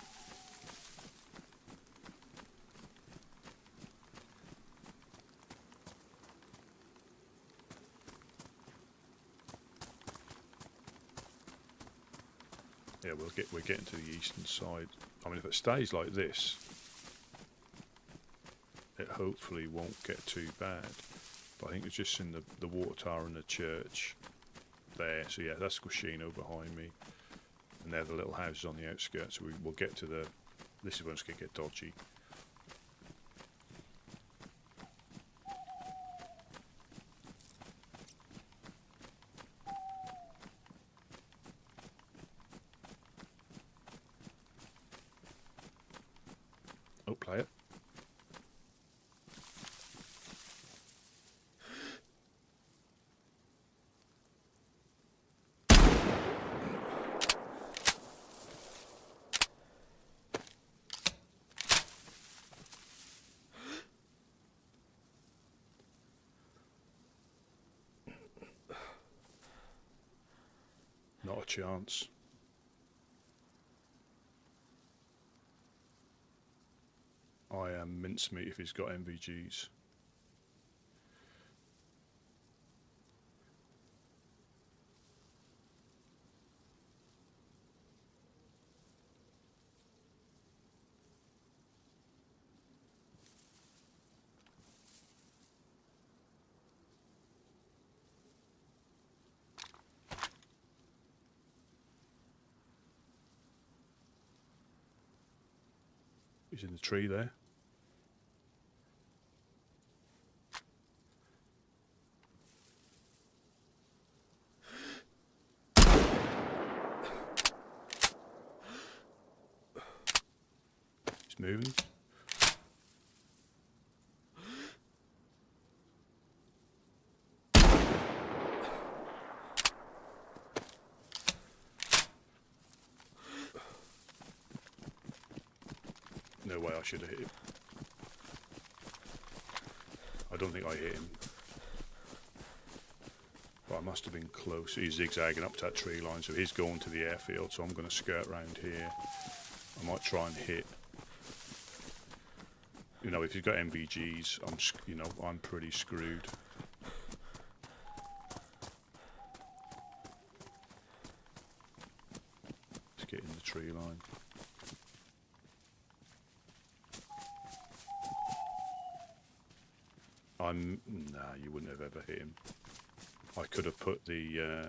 Yeah, we're getting to the eastern side. I mean, if it stays like this, it hopefully won't get too bad. But I think it's just in the water tower and the church there. So yeah, that's Crescino behind me. And they're the little houses on the outskirts. So we'll get to the... This is when it's going to get dodgy. Oh, play it. Not a chance. I am mincemeat if he's got MVGs. He's in the tree there. He's moving. No way I should have hit him. I don't think I hit him. But I must have been close. He's zigzagging up to that tree line, so he's going to the airfield, so I'm going to skirt around here. I might try and hit. You know, if you've got MVGs, I'm pretty screwed. Let's get in the tree line. Nah, you wouldn't have ever hit him. I could have put the...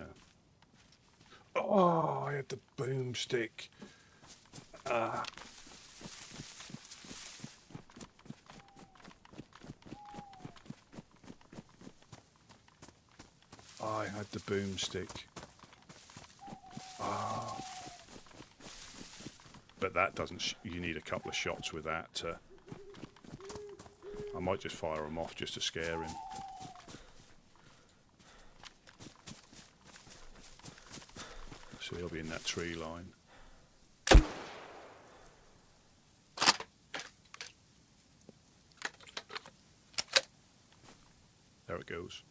Oh, I had the boomstick. I had the boomstick. But that doesn't... You need a couple of shots with that to... I might just fire him off just to scare him. So he'll be in that tree line. There it goes.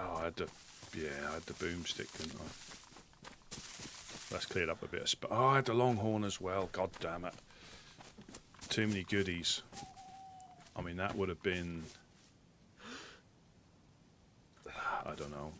Oh, I had the boomstick, didn't I? That's cleared up a bit of space. Oh, I had the longhorn as well. God damn it. Too many goodies. I mean, that would have been... I don't know.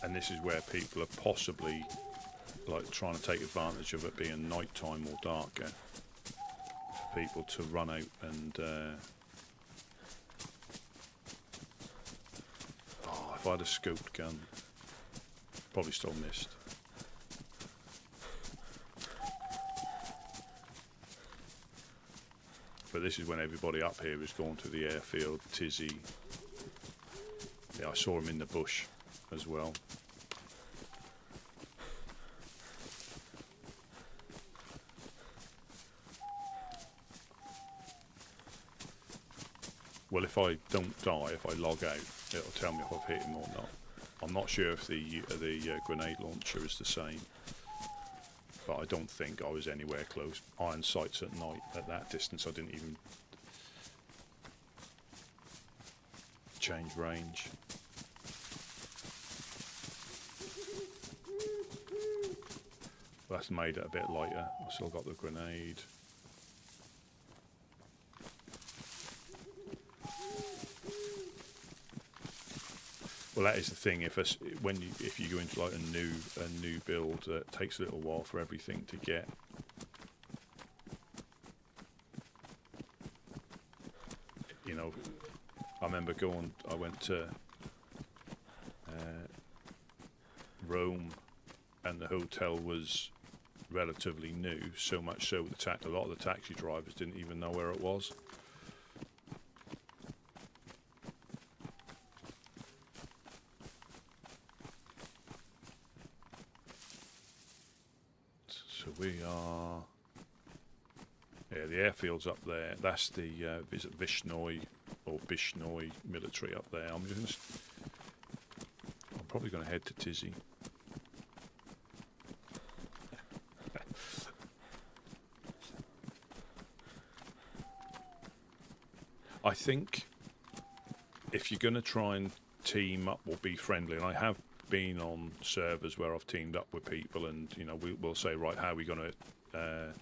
And this is where people are possibly like trying to take advantage of it being nighttime or darker for people to run out and oh, if I had a scoped gun, probably still missed. But this is when everybody up here is going to the airfield. Tizzy, yeah, I saw him in the bush as well. Well, if I don't die, if I log out, it'll tell me if I've hit him or not. I'm not sure if the grenade launcher is the same, but I don't think I was anywhere close. Iron sights at night at that distance. I didn't even change range. That's made it a bit lighter. I've still got the grenade. Well, that is the thing. If you go into like a new build, it takes a little while for everything to get. You know, I remember I went to Rome, and the hotel was relatively new. So much so, a lot of the taxi drivers didn't even know where it was. So we are... Yeah, the airfield's up there. That's the Vishnoi or Bishnoi military up there. I'm probably going to head to Tizzy. I think if you're going to try and team up or be friendly, and I have been on servers where I've teamed up with people, and you know we'll say, right, how are we going to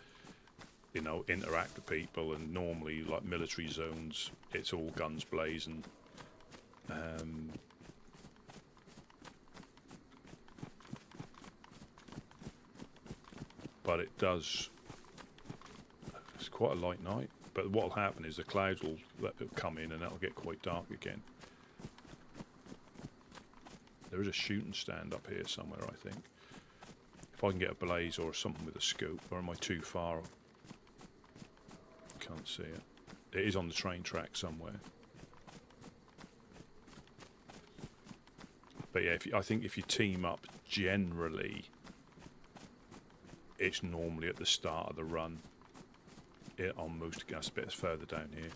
you know, interact with people? And normally, like military zones, it's all guns blazing. But it does. It's quite a light night. But what'll happen is the clouds will come in, and that'll get quite dark again. There is a shooting stand up here somewhere, I think. If I can get a blaze or something with a scope, or am I too far? Can't see it. It is on the train track somewhere. But yeah, I think if you team up, generally, it's normally at the start of the run. On most gas bits further down here.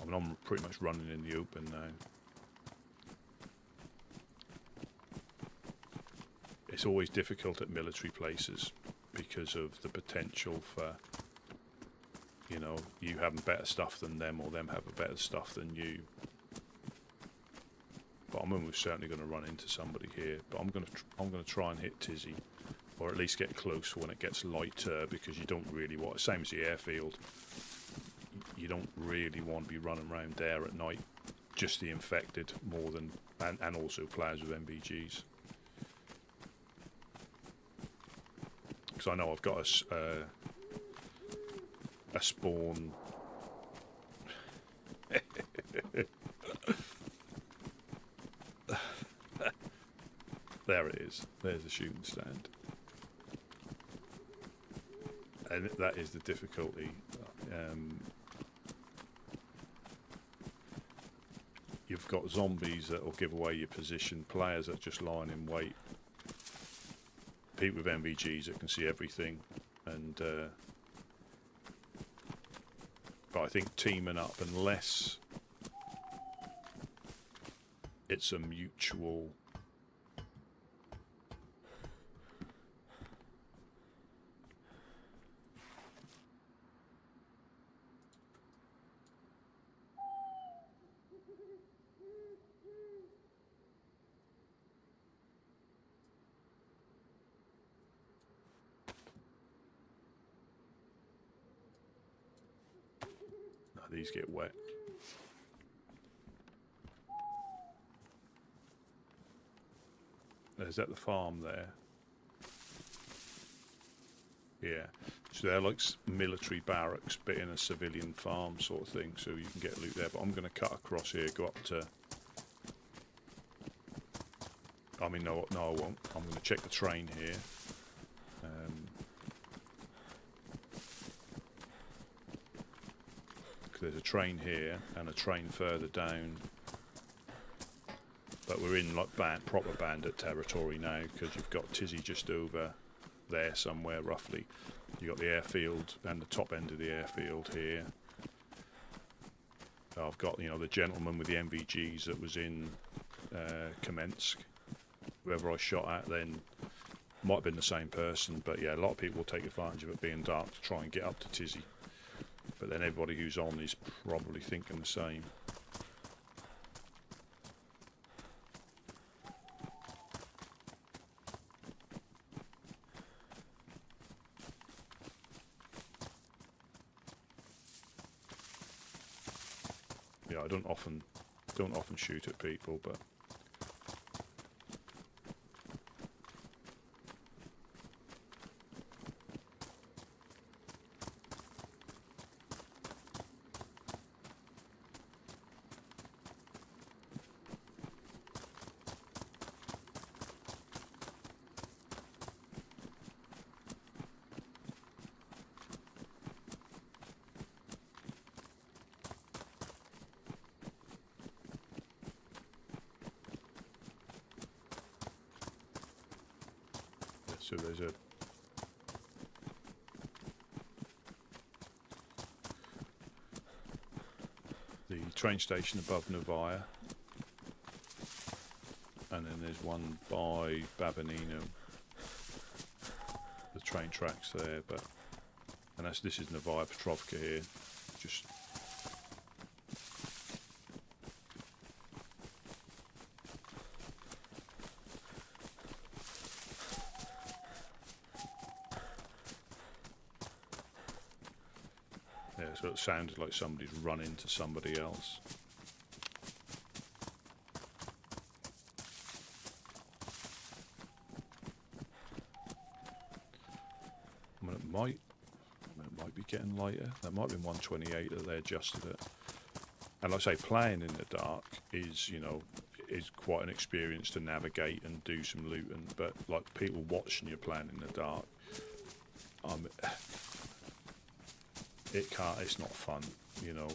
I mean, I'm pretty much running in the open now. It's always difficult at military places because of the potential for you know, you having better stuff than them or them having better stuff than you. But I'm almost certainly going to run into somebody here. But I'm going to try and hit Tizzy, or at least get close when it gets lighter, because you don't really want, same as the airfield, you don't really want to be running around there at night. Just the infected more than, and also players with MVGs. Because I know I've got a spawn. There it is. There's the shooting stand. And that is the difficulty. You've got zombies that will give away your position, players that are just lying in wait, people with MVGs that can see everything, and but I think teaming up, unless it's a mutual these get wet. Is that the farm there? Yeah. So they're like military barracks, but in a civilian farm sort of thing, so you can get loot there. But I'm going to cut across here, go up to... I mean, no, I won't. I'm going to check the train here. There's a train here and a train further down, but we're in like proper bandit territory now, because you've got Tizzy just over there somewhere roughly. You've got the airfield and the top end of the airfield here. I've got, you know, the gentleman with the MVGs that was in Kamensk. Whoever I shot at then might have been the same person, but yeah, a lot of people will take advantage of it being dark to try and get up to Tizzy. But then everybody who's on is probably thinking the same. Yeah, I don't often shoot at people, but so there's the train station above Novaya, and then there's one by Babinino. The train tracks there, and this is Novaya Petrovka here. Just so it sounded like somebody's run into somebody else. I mean, it might be getting lighter. That might have been 128 that they adjusted it. And like I say, playing in the dark is, you know, is quite an experience to navigate and do some looting. But like people watching you playing in the dark, it's not fun, you know.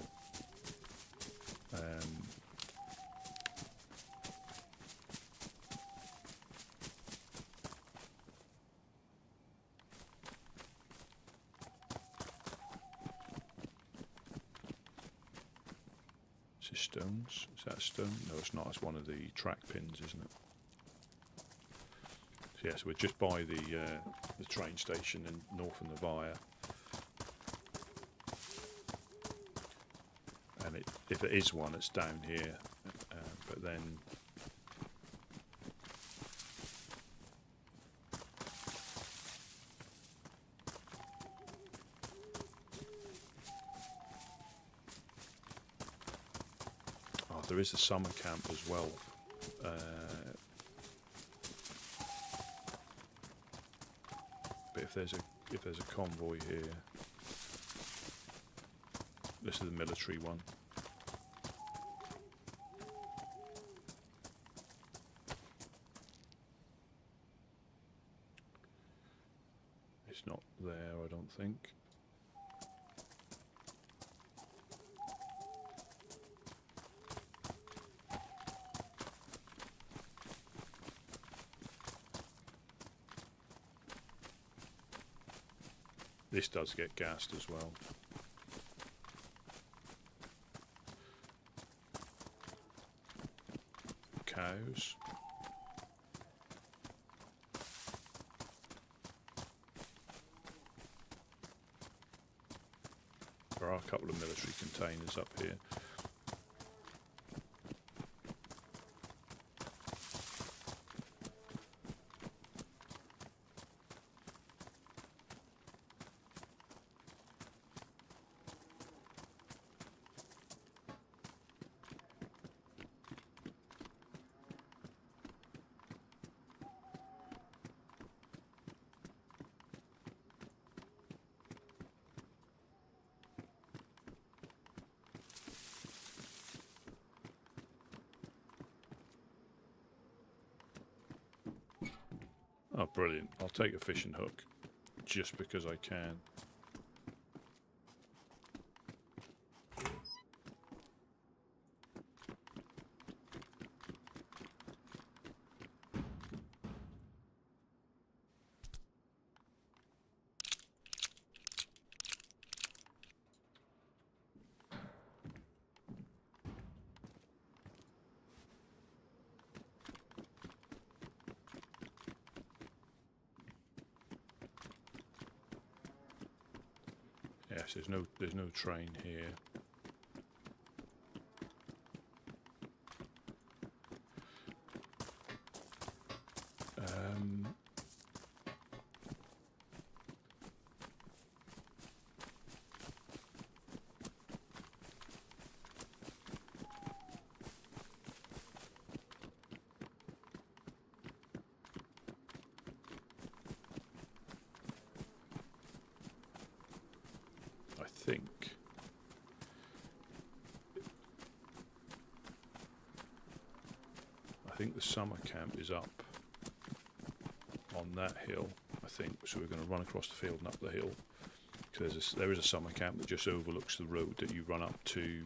Is this stones? Is that a stone? No, it's not. It's one of the track pins, isn't it? So yes, we're just by the train station in north of Novaya. And if it is one, it's down here. But then there is a summer camp as well. But if there's a convoy here, this is the military one. It's not there, I don't think. This does get gassed as well. Cows. There are a couple of military containers up here. Oh, brilliant. I'll take a fishing hook just because I can. Yes, there's no train here. I think the summer camp is up on that hill, I think. So we're going to run across the field and up the hill. Because there is a summer camp that just overlooks the road that you run up to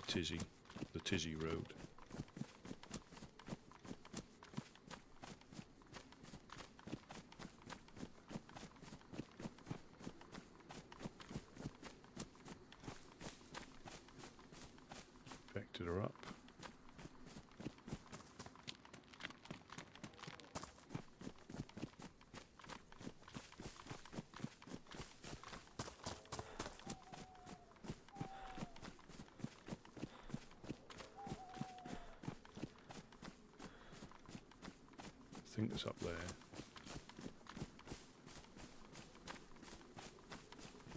Tizzy, the Tizzy Road. Vectored her up. I think it's up there.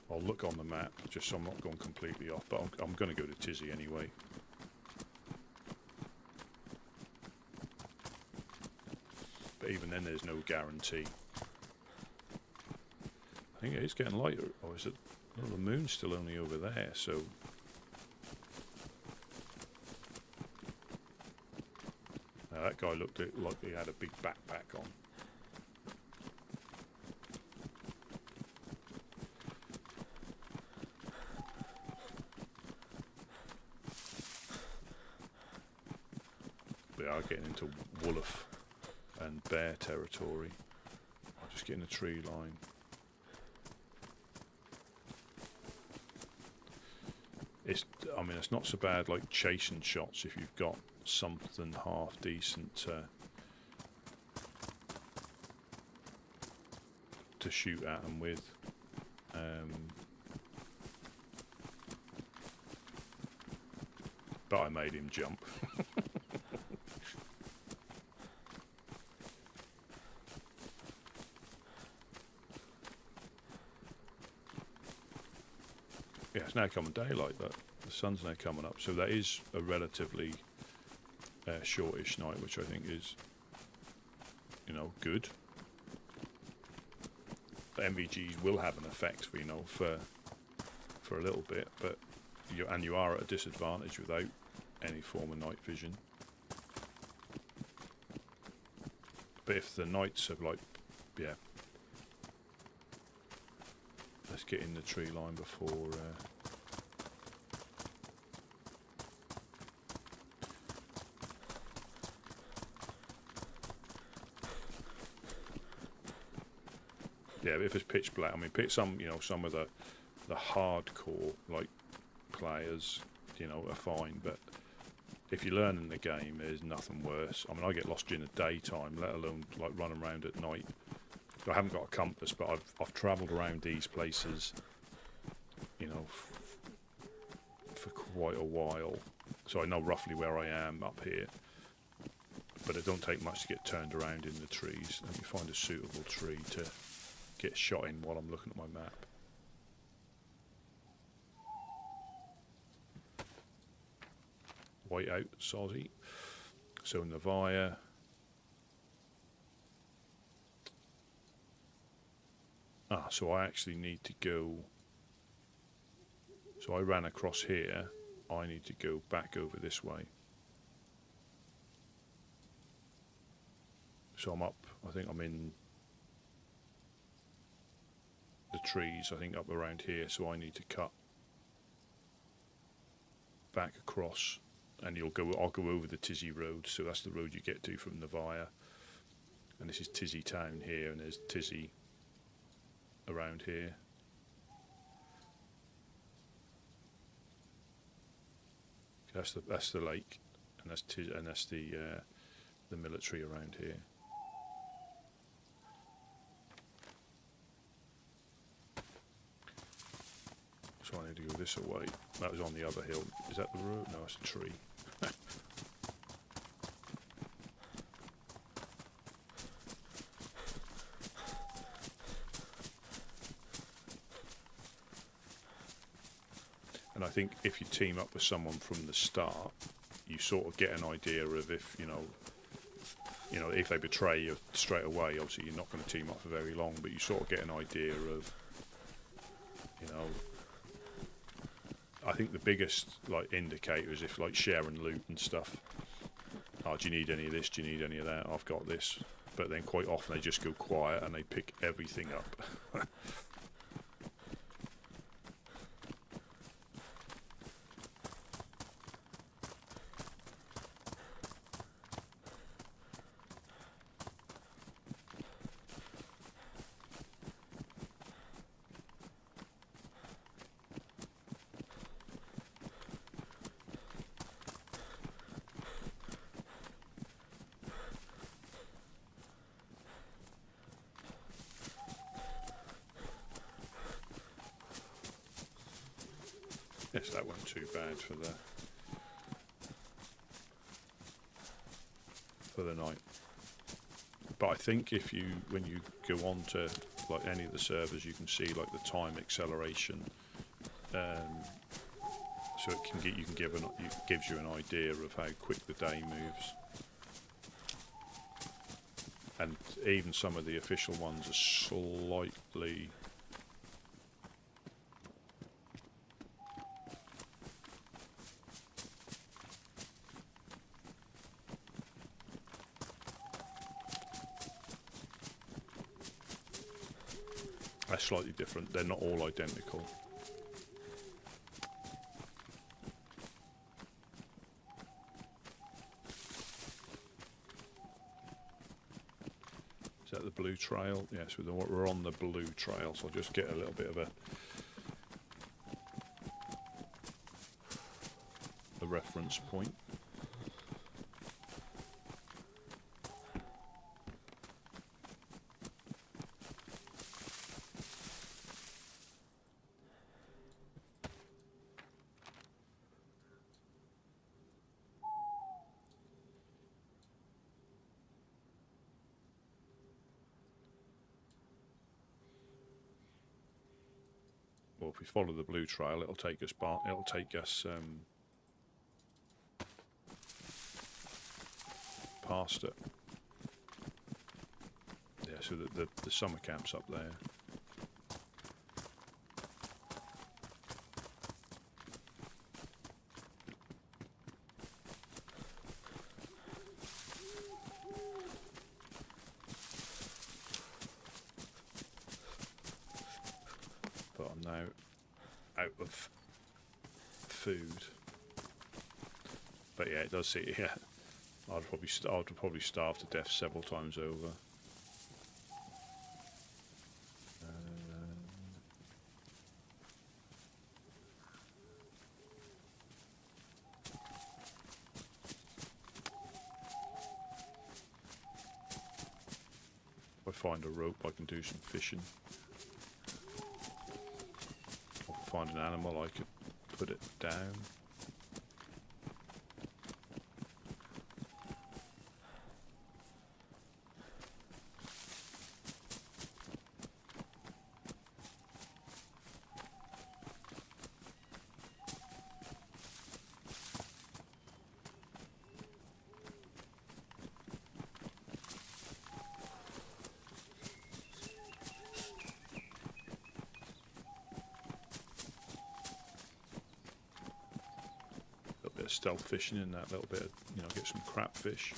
I'll look on the map just so I'm not going completely off, but I'm going to go to Tizzy anyway. But even then there's no guarantee. I think it is getting lighter. Or is it? Oh, the moon's still only over there, so... Now that guy looked like he had a big backpack on. We are getting into wolf and bear territory. I'll just get in a tree line. I mean, it's not so bad like chasing shots if you've got something half decent to shoot at them with. But I made him jump. Yeah, it's now coming daylight, but the sun's now coming up, so that is a relatively shortish night, which I think is, you know, good. The MVGs will have an effect, you know, for a little bit, but you are at a disadvantage without any form of night vision. But if the nights are like, yeah. Let's get in the tree line before. Yeah, if it's pitch black, I mean, some of the hardcore like players, you know, are fine. But if you're learning the game, there's nothing worse. I mean, I get lost during the daytime, let alone like running around at night. I haven't got a compass, but I've travelled around these places, you know, for quite a while, so I know roughly where I am up here. But it don't take much to get turned around in the trees. Let me find a suitable tree to get shot in while I'm looking at my map. White out, Sozzy. So Navaya. So I actually need to go. So I ran across here. I need to go back over this way. So I'm up. I think I'm in the trees. I think up around here. So I need to cut back across, and I'll go over the Tizzy Road. So that's the road you get to from Navaya. And this is Tizzy Town here, and there's Tizzy around here. That's the lake, and that's the military around here. So I need to go this way. That was on the other hill. Is that the road? No, it's a tree. And I think if you team up with someone from the start, you sort of get an idea of if, you know, if they betray you straight away, obviously you're not going to team up for very long, but you sort of get an idea of, you know, I think the biggest like indicator is if like sharing loot and stuff. Oh, do you need any of this? Do you need any of that? I've got this. But then quite often they just go quiet and they pick everything up. Yes, that wasn't too bad for the night. But I think when you go on to like any of the servers, you can see like the time acceleration, so it gives you an idea of how quick the day moves. And even some of the official ones are slightly. They're slightly different. They're not all identical. Is that the blue trail? Yes, we're on the blue trail, so I'll just get a little bit of a reference point. Well, if we follow the blue trail, it'll take us past it. Yeah, so the summer camp's up there. But I'm now out of food. But yeah, it does see. Yeah, I'd probably starve to death several times over. If I find a rope, I can do some fishing. Or if I find an animal, I could put it down. Bit of stealth fishing in that little bit of, get some crapfish.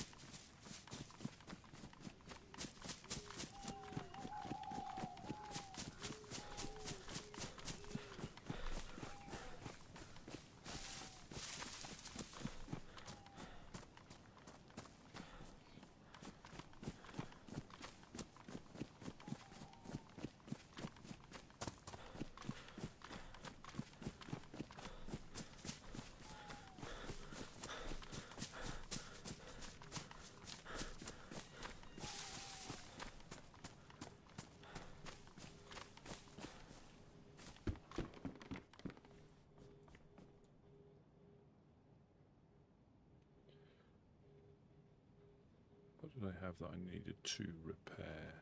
What did I have that I needed to repair?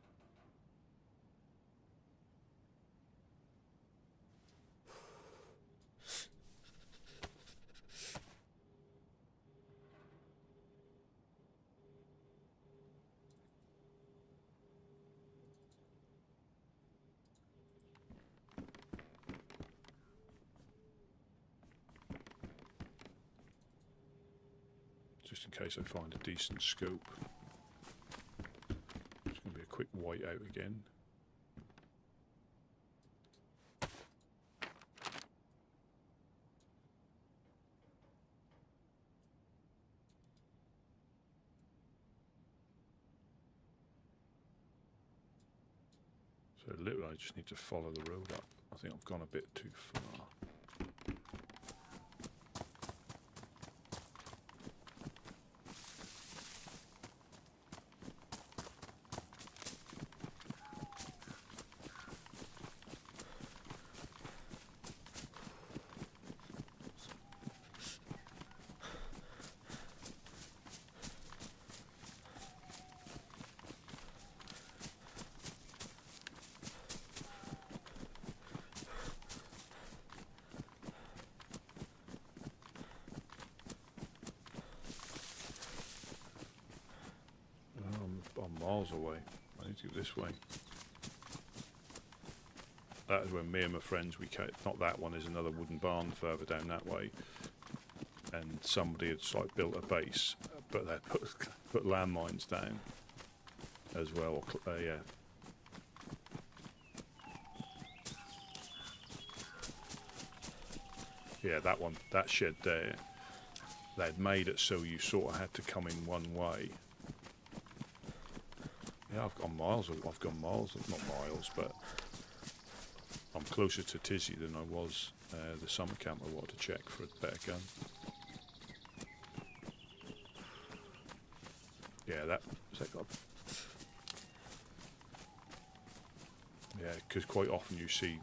Just in case I find a decent scope. It's going to be a quick white out again. So literally I just need to follow the road up. I think I've gone a bit too far. I'm miles away. I need to go this way. That is where me and my friends, not that one, is another wooden barn further down that way. And somebody had like built a base, but they put landmines down as well. Yeah. Yeah, that one, that shed there, they'd made it so you sort of had to come in one way. Yeah, I've gone miles, not miles, but I'm closer to Tizzy than I was the summer camp. I wanted to check for a better gun. Yeah, that got... Yeah, because quite often you see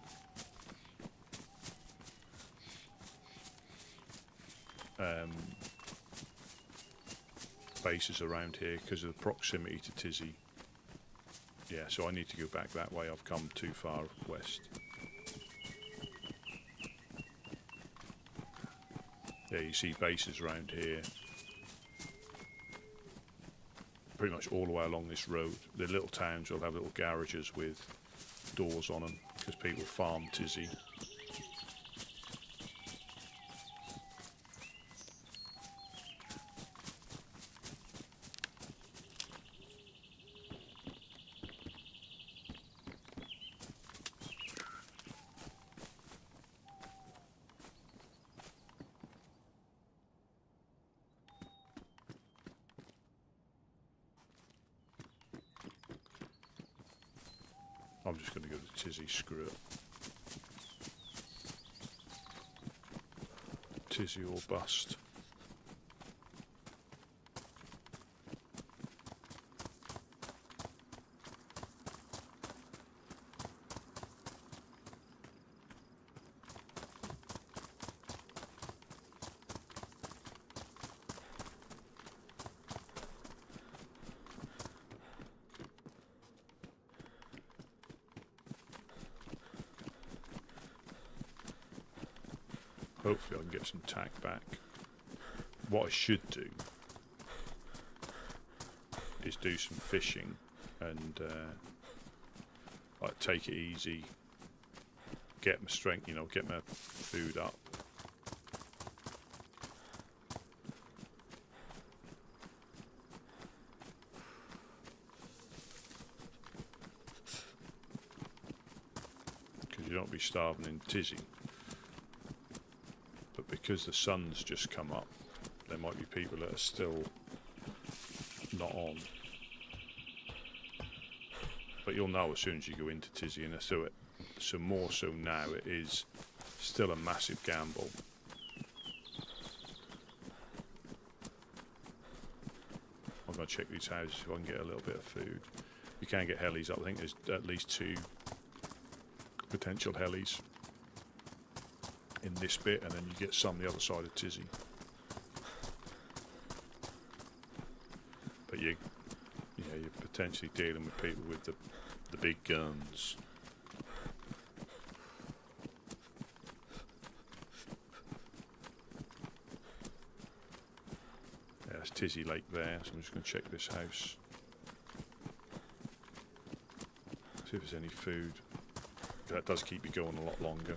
bases around here because of the proximity to Tizzy. Yeah, so I need to go back that way. I've come too far west. Yeah, you see bases around here. Pretty much all the way along this road. The little towns will have little garages with doors on them because people farm tizzy. I'm just going to go to tizzy, screw it. Tizzy or bust. Hopefully I can get some tack back. What I should do is do some fishing and like take it easy, get my strength, you know, get my food up. Because you don't be starving in tizzy. But because the sun's just come up, there might be people that are still not on. But you'll know as soon as you go into tizzy, and so more so now, it is still a massive gamble. I'm going to check these houses if I can get a little bit of food. You can get helis up. I think there's at least 2 potential helis in this bit, and then you get some the other side of tizzy. But you're potentially dealing with people with the big guns. Yeah, there's Tizzy Lake there, so I'm just going to check this house. See if there's any food. That does keep you going a lot longer.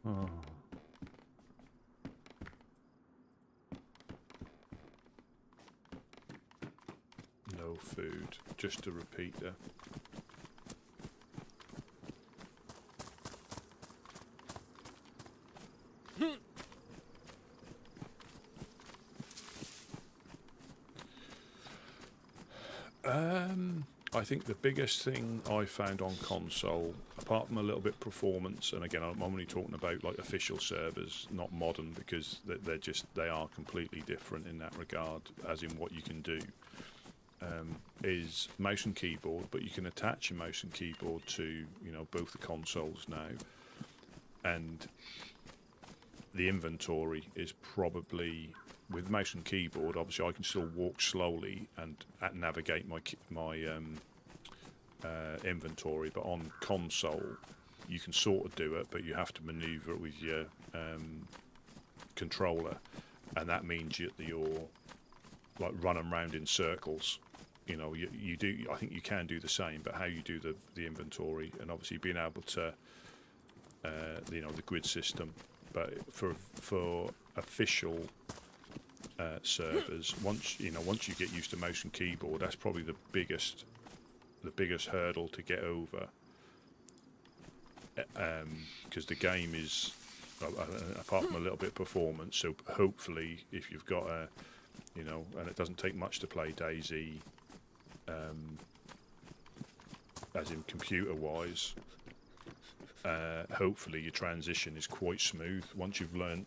Oh. No food, just a repeater. I think the biggest thing I found on console, apart from a little bit performance, and again I'm only talking about like official servers, not modern, because they are completely different in that regard, as in what you can do, is mouse and keyboard. But you can attach your mouse and keyboard to both the consoles now, and the inventory is probably, with mouse and keyboard, obviously I can still walk slowly and navigate my inventory, but on console you can sort of do it, but you have to maneuver it with your controller, and that means you're like running around in circles. You do. I think you can do the same, but how you do the inventory, and obviously being able to the grid system. But for official servers, once you get used to mouse and keyboard, that's probably the biggest hurdle to get over, because the game is, apart from a little bit of performance, so hopefully if you've got and it doesn't take much to play DayZ, as in computer wise, hopefully your transition is quite smooth once you've learned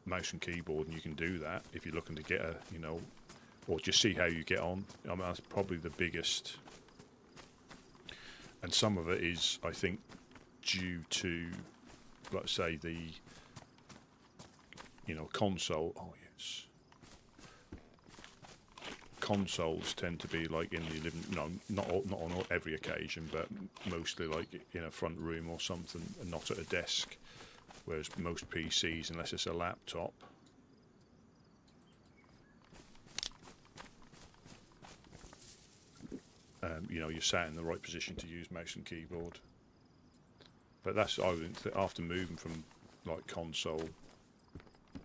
mouse and keyboard, and you can do that if you're looking to get a, you know, or just see how you get on. I mean, that's probably the biggest, and some of it is, I think, due to, let's say, the, you know, console. Oh yes, consoles tend to be like in the living, no, not on every occasion, but mostly like in a front room or something, and not at a desk. Whereas most PCs, unless it's a laptop, you know, you're sat in the right position to use mouse and keyboard. But that's, I think, after moving from like console,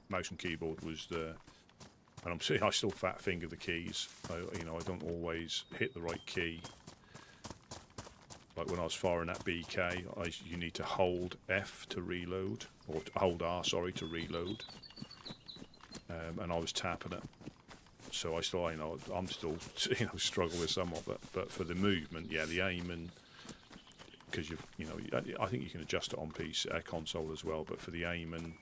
mouse and keyboard was the, and I still fat finger the keys. You know, I don't always hit the right key. Like when I was firing at BK, you need to hold F to reload, or hold R, sorry, to reload. And I was tapping it, so I still, you know, I'm still, you know, struggle with somewhat. But for the movement, yeah, the aiming, because you know, I think you can adjust it on PC, console as well. But for the aiming,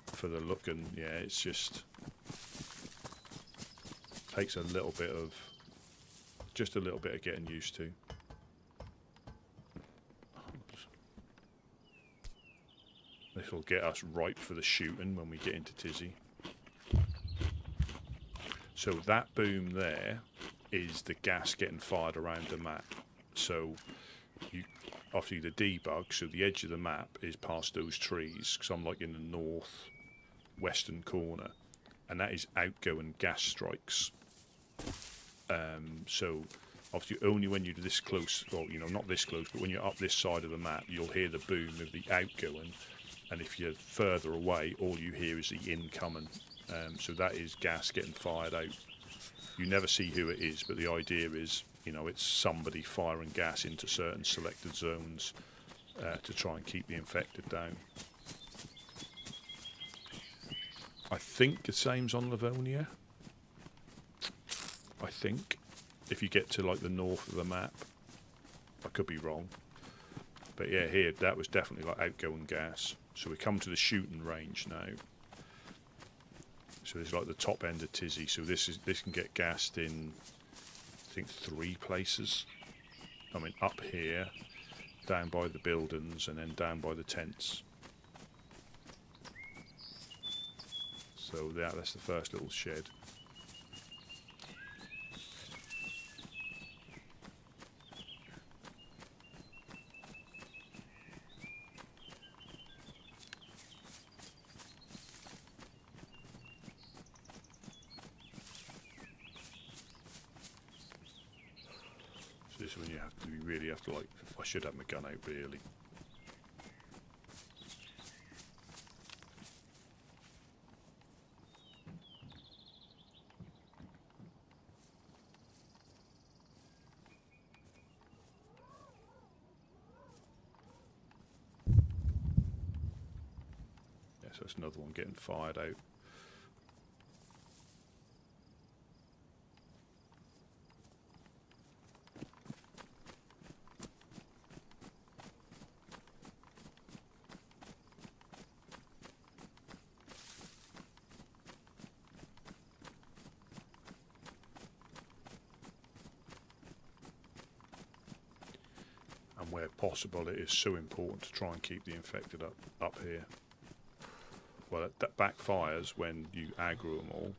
for the looking, yeah, it's just takes a little bit of, just a little bit of getting used to. This will get us ripe for the shooting when we get into Tizzy. So that boom there is the gas getting fired around the map. So you, obviously the debug, so the edge of the map is past those trees, because I'm like in the north western corner, and that is outgoing gas strikes. So obviously only when you're this close, or you know, not this close, but when you're up this side of the map, you'll hear the boom of the outgoing. And if you're further away, all you hear is the incoming. So that is gas getting fired out. You never see who it is, but the idea is, you know, it's somebody firing gas into certain selected zones to try and keep the infected down. I think the same's on Livonia. I think. If you get to like the north of the map. I could be wrong. But yeah, here, that was definitely like outgoing gas. So we come to the shooting range now. So it's like the top end of Tizzy. So this can get gassed in, I think, 3 places. I mean, up here, down by the buildings, and then down by the tents. So that's the first little shed. This is when you really have to, like, I should have my gun out really. Yeah, so that's another one getting fired out. Where possible, it is so important to try and keep the infected up here. Well, that backfires when you aggro them all.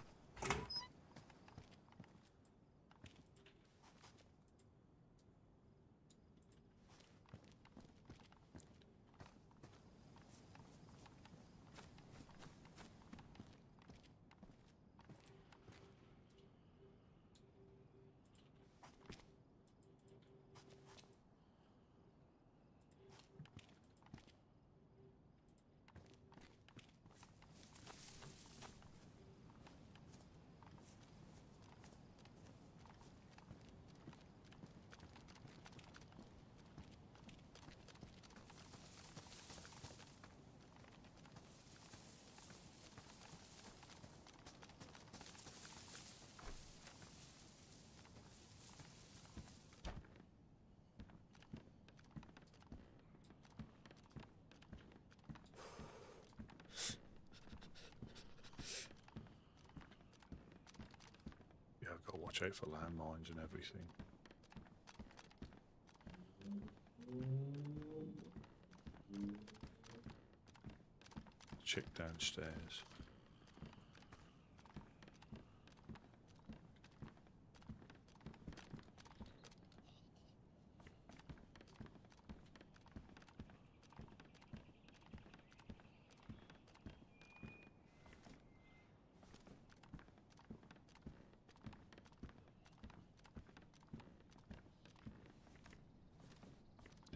Watch out for landmines and everything. Check downstairs.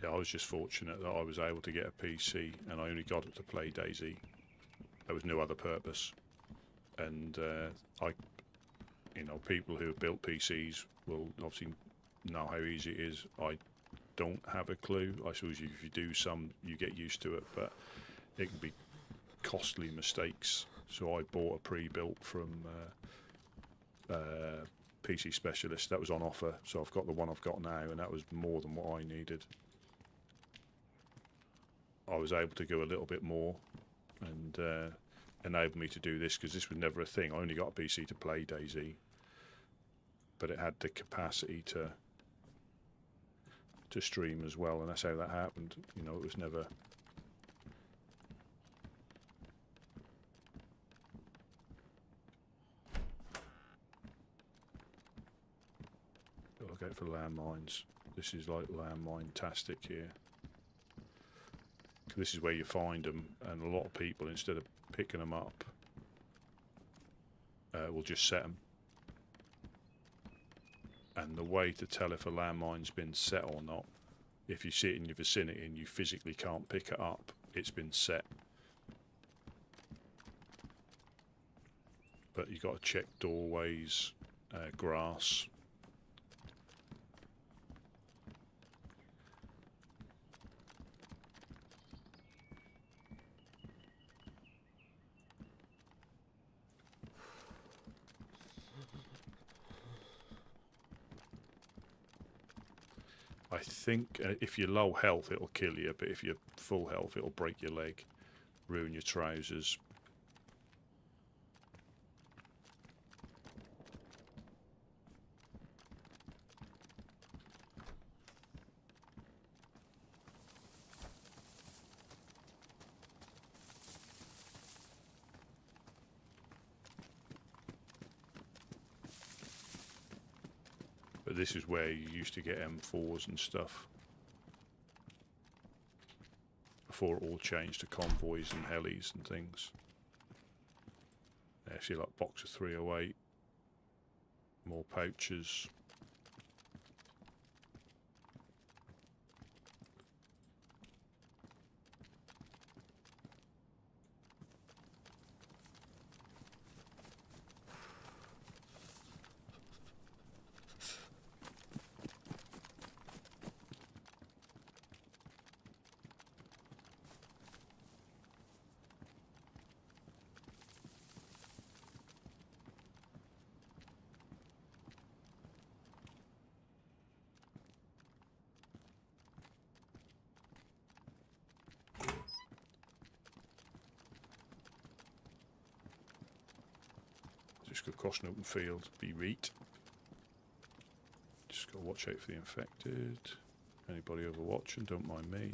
Yeah, I was just fortunate that I was able to get a PC, and I only got it to play DayZ. There was no other purpose. And people who have built PCs will obviously know how easy it is. I don't have a clue. I suppose if you do some, you get used to it, but it can be costly mistakes. So I bought a pre-built from PC Specialist. That was on offer, so I've got the one I've got now, and that was more than what I needed. I was able to go a little bit more and enabled me to do this, because this was never a thing. I only got a PC to play DayZ, but it had the capacity to stream as well, and that's how that happened. You know, it was never... Gotta look out for landmines. This is like landmine-tastic here. This is where you find them, and a lot of people, instead of picking them up, will just set them. And the way to tell if a landmine's been set or not, if you see it in your vicinity and you physically can't pick it up, it's been set. But you've got to check doorways, grass. I think if you're low health, it'll kill you, but if you're full health, it'll break your leg, ruin your trousers. But this is where you used to get M4s and stuff before it all changed to convoys and helis and things. Yeah, see, like box of 308, more pouches. Just go across an open field, be reet. Just gotta watch out for the infected. Anybody overwatching, don't mind me.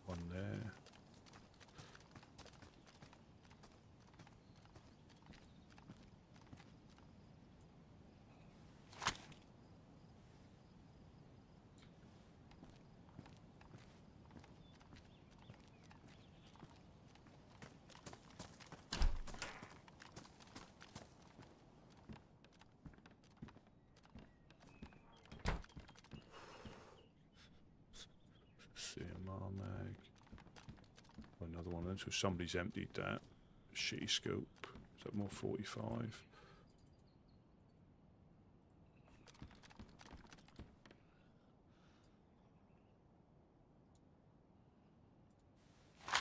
One there. CMR mag. Another one then, so somebody's emptied that. Shitty scope. Is that more 45? I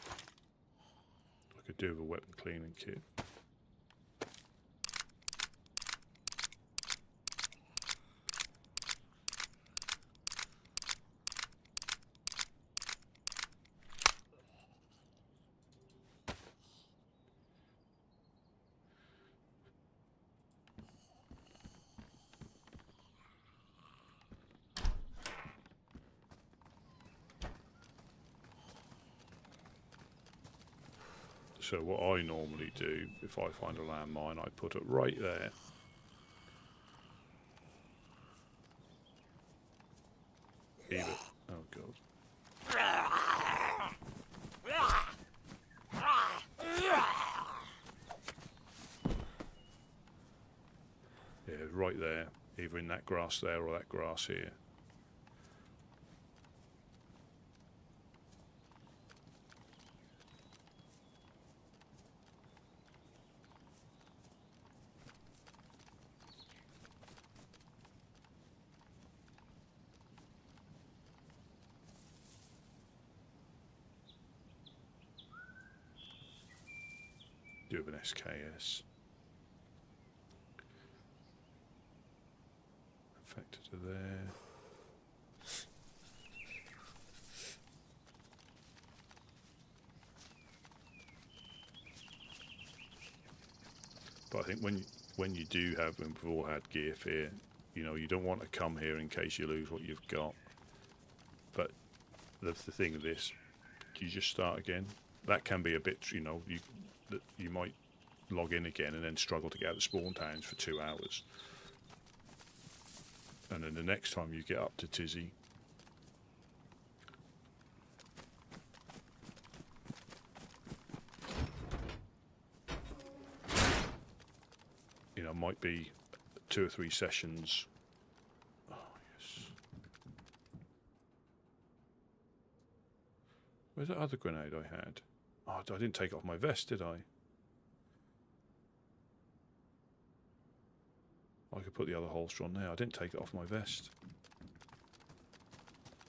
could do with a weapon cleaning kit. So what I normally do, if I find a landmine, I put it right there. Either, oh god. Yeah, right there, either in that grass there or that grass here. Do an SKS. Factor to there. But I think when you do have, when we've all had gear fear, you know, you don't want to come here in case you lose what you've got. But that's the thing of this, you just start again. That can be a bit, you know, you might log in again and then struggle to get out of spawn towns for 2 hours. And then the next time you get up to Tizzy, you know, might be 2 or 3 sessions. Oh, yes. Where's that other grenade I had? Oh, I didn't take it off my vest, did I? I could put the other holster on there. I didn't take it off my vest.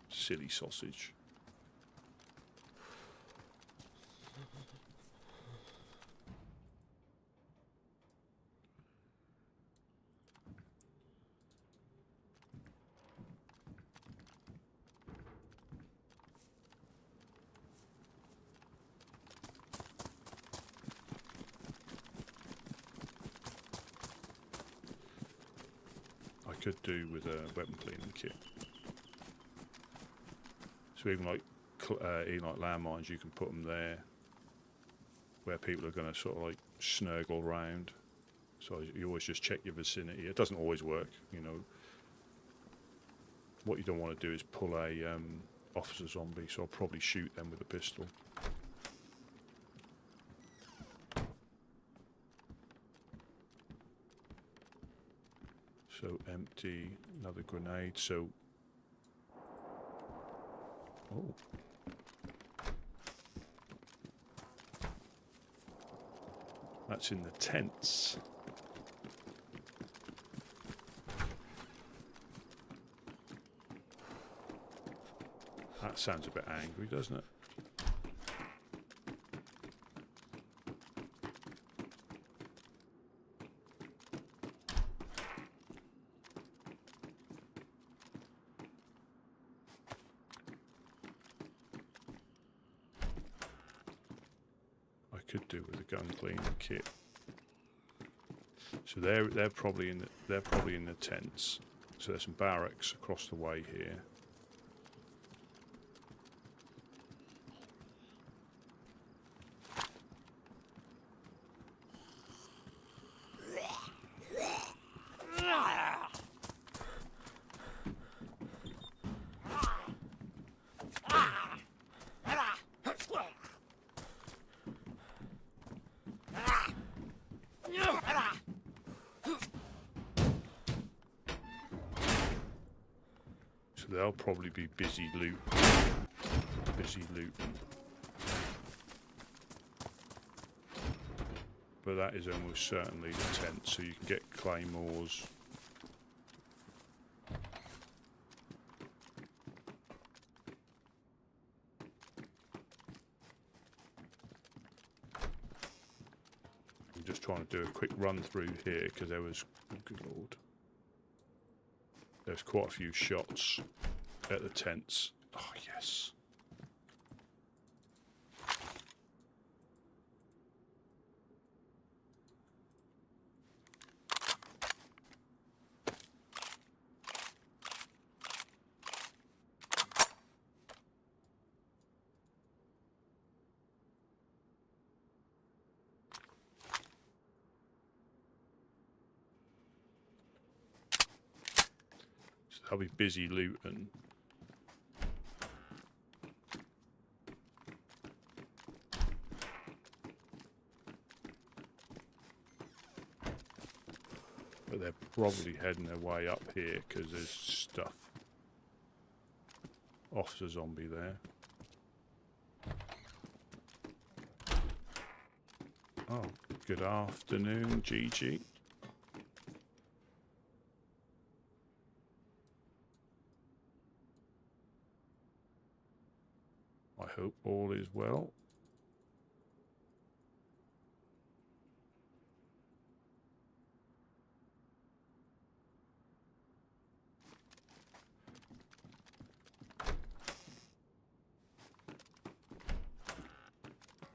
Silly sausage. Could do with a weapon cleaning kit. So even like landmines, you can put them there where people are going to sort of like snurgle round. So you always just check your vicinity. It doesn't always work, you know. What you don't want to do is pull a officer zombie, so I'll probably shoot them with a pistol. So empty, another grenade, so... Oh. That's in the tents. That sounds a bit angry, doesn't it? Could do with a gun cleaning kit. So they're probably in the tents. So there's some barracks across the way here. They'll probably be busy looting. But that is almost certainly the tent, so you can get claymores. I'm just trying to do a quick run through here because there was, oh good lord. There's quite a few shots at the tents. Oh, yes. I'll be busy looting. But they're probably heading their way up here because there's stuff. Officer zombie there. Oh, good afternoon, GG. I hope all is well.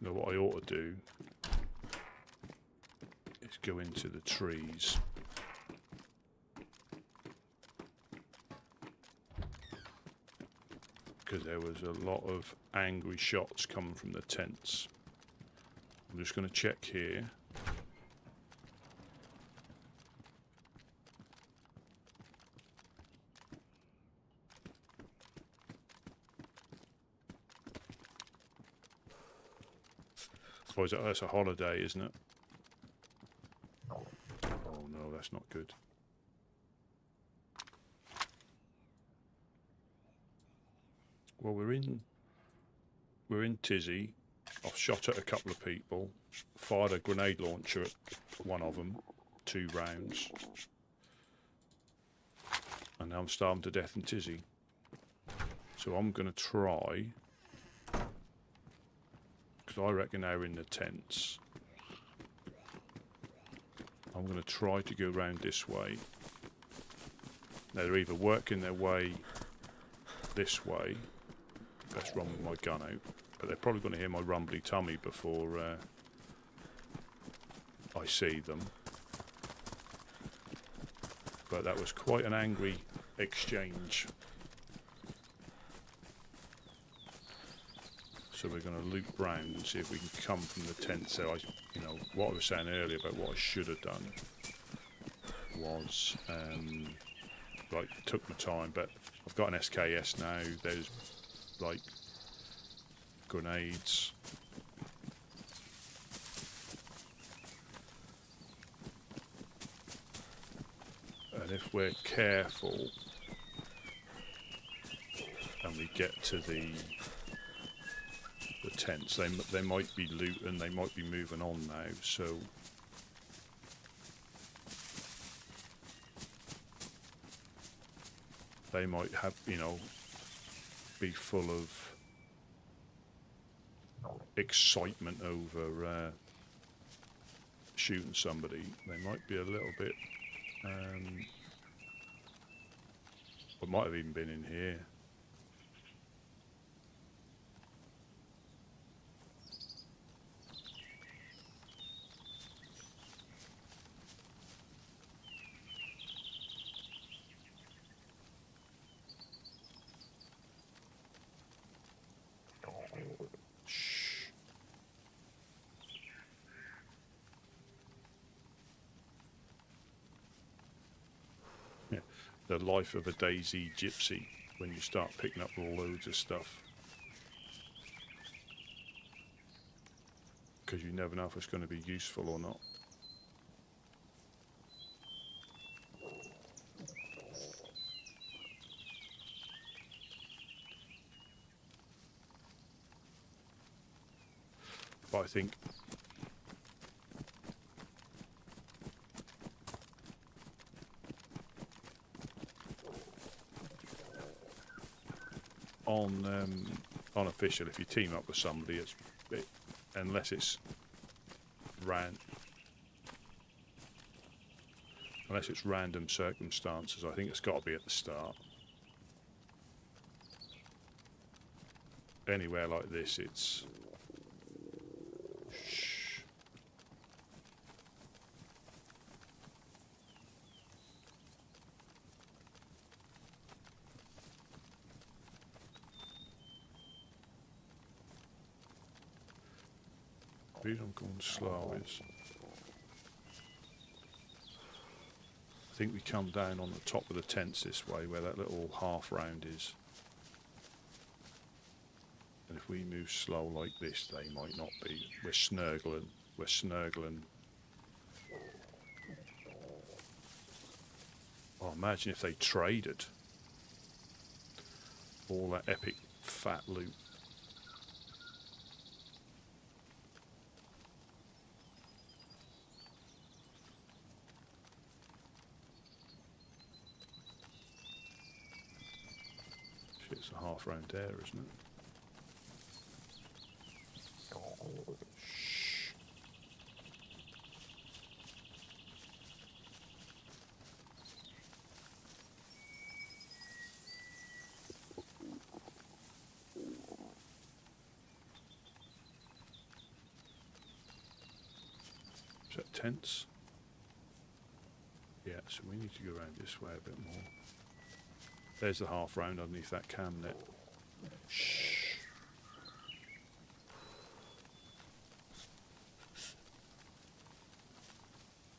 Now what I ought to do is go into the trees. Because there was a lot of angry shots coming from the tents. I'm just going to check here. Oh, that's a holiday, isn't it? Oh no, that's not good. Well, we're in Tizzy. I've shot at a couple of people, fired a grenade launcher at one of them, 2 rounds, and now I'm starving to death in Tizzy. So I'm going to try, because I reckon they're in the tents. I'm going to try to go round this way. Now they're either working their way this way. Best run with my gun out, but they're probably going to hear my rumbly tummy before I see them. But that was quite an angry exchange. So we're going to loop round and see if we can come from the tent. So you know, what I was saying earlier about what I should have done was, like, took my time. But I've got an SKS now. There's like grenades. And if we're careful and we get to the tents, they might be looting, they might be moving on now, so they might have, you know, be full of excitement over shooting somebody. They might be a little bit or might have even been in here. The life of a DayZ gypsy when you start picking up loads of stuff, because you never know if it's going to be useful or not. But I think on official, if you team up with somebody, unless it's random circumstances, I think it's got to be at the start. Anywhere like this, it's shh. The reason I'm going slow is I think we come down on the top of the tents this way, where that little half round is. And if we move slow like this, they might not be. We're snurgling. We're snurgling. Oh, imagine if they traded all that epic fat loot. Shit, it's a half round there, isn't it? Shh. Is that tents? Yeah, so we need to go around this way a bit more. There's the half round underneath that cam net. Shh.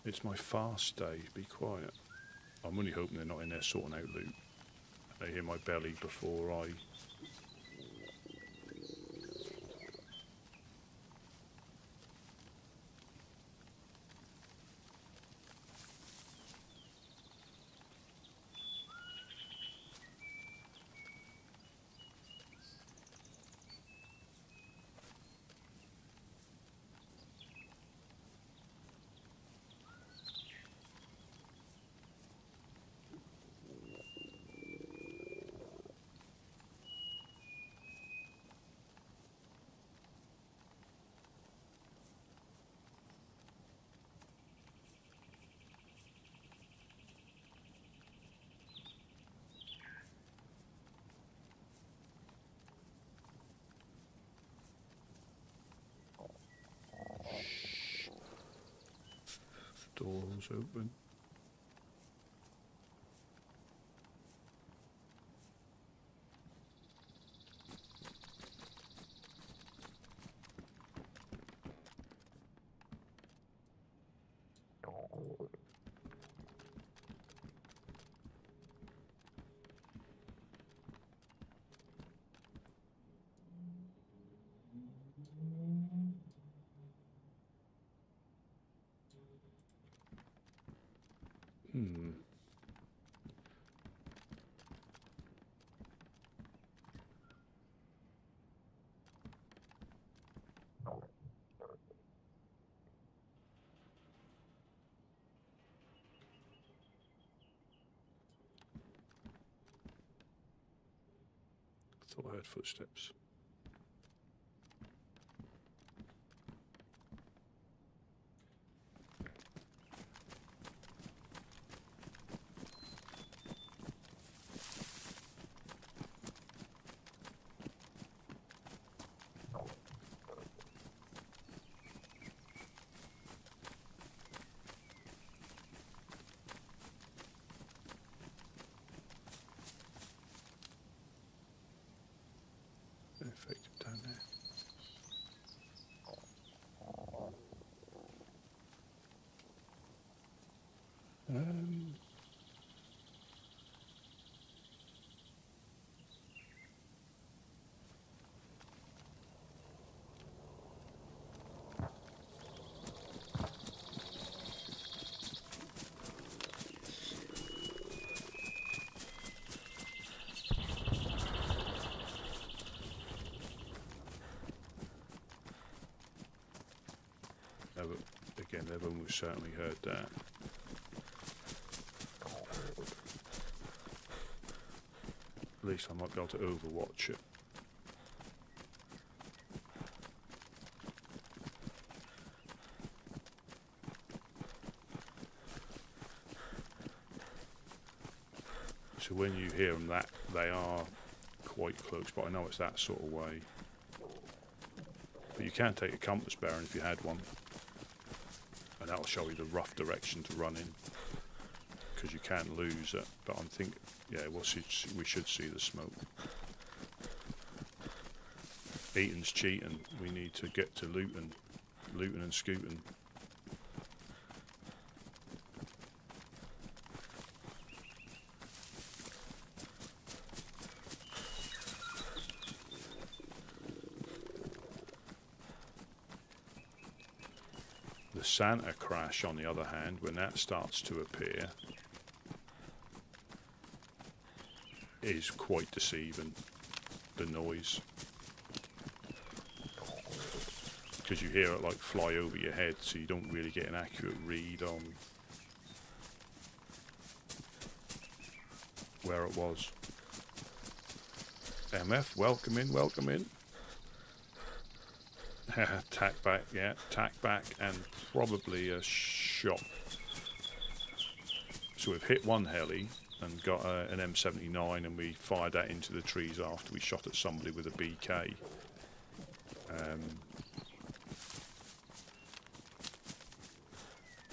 It's my fast day, be quiet. I'm only hoping they're not in there sorting out loot. They hear my belly before I... Doors open. Thought I heard footsteps. Infected down there. No, but again, they've almost certainly heard that. At least I might be able to overwatch it. So when you hear them, that they are quite close, but I know it's that sort of way. But you can take a compass bearing if you had one, and that'll show you the rough direction to run in, because you can lose it. But I'm thinking, yeah, we'll see. We should see the smoke. Eating's cheating. We need to get to looting and scooting. Santa crash, on the other hand, when that starts to appear, is quite deceiving, the noise. Because you hear it like fly over your head, so you don't really get an accurate read on where it was. MF, welcome in, welcome in. Tack back, yeah, tack back, and probably a shot. So we've hit one heli and got an M79, and we fired that into the trees after we shot at somebody with a BK.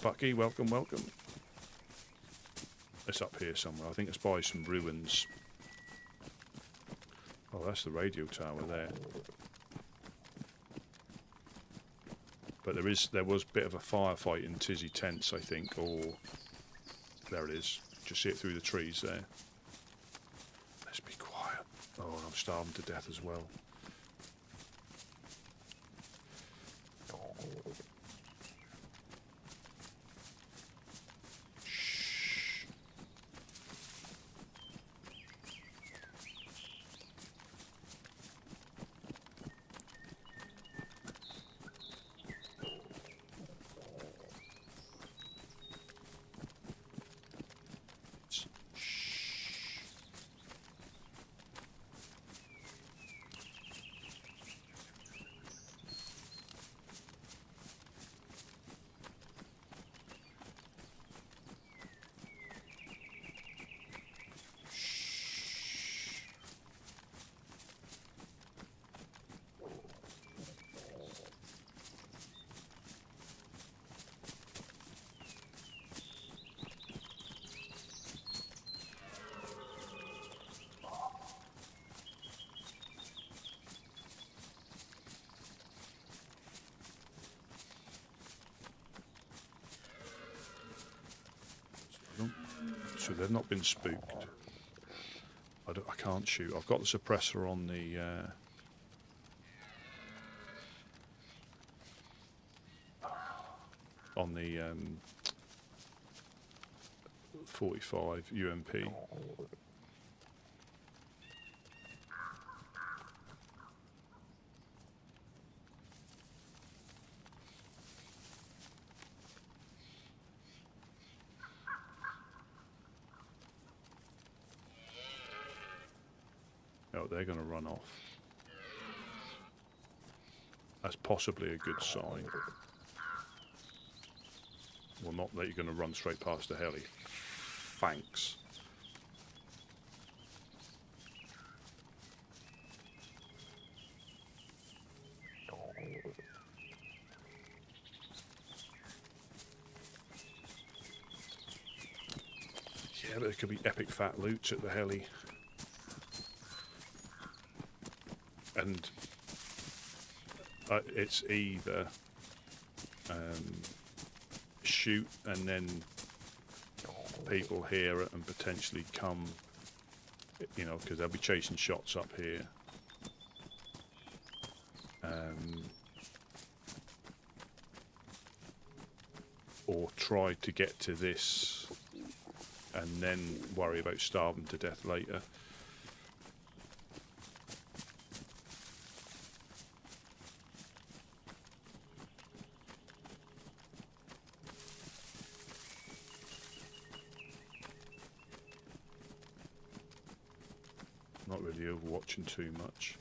Bucky, welcome, welcome. It's up here somewhere. I think it's by some ruins. Oh, that's the radio tower there. But there was a bit of a firefight in Tizzy Tents, I think, or there it is. Just see it through the trees there. Let's be quiet. Oh, I'm starving to death as well. So they've not been spooked. I can't shoot. I've got the suppressor on the 45 UMP. Oh, they're going to run off. That's possibly a good sign. Well, not that you're going to run straight past the heli. Thanks. Yeah, but there could be epic fat loots at the heli. And it's either shoot and then people hear it and potentially come, you know, because they'll be chasing shots up here. Or try to get to this and then worry about starving to death later. Not really overwatching too much.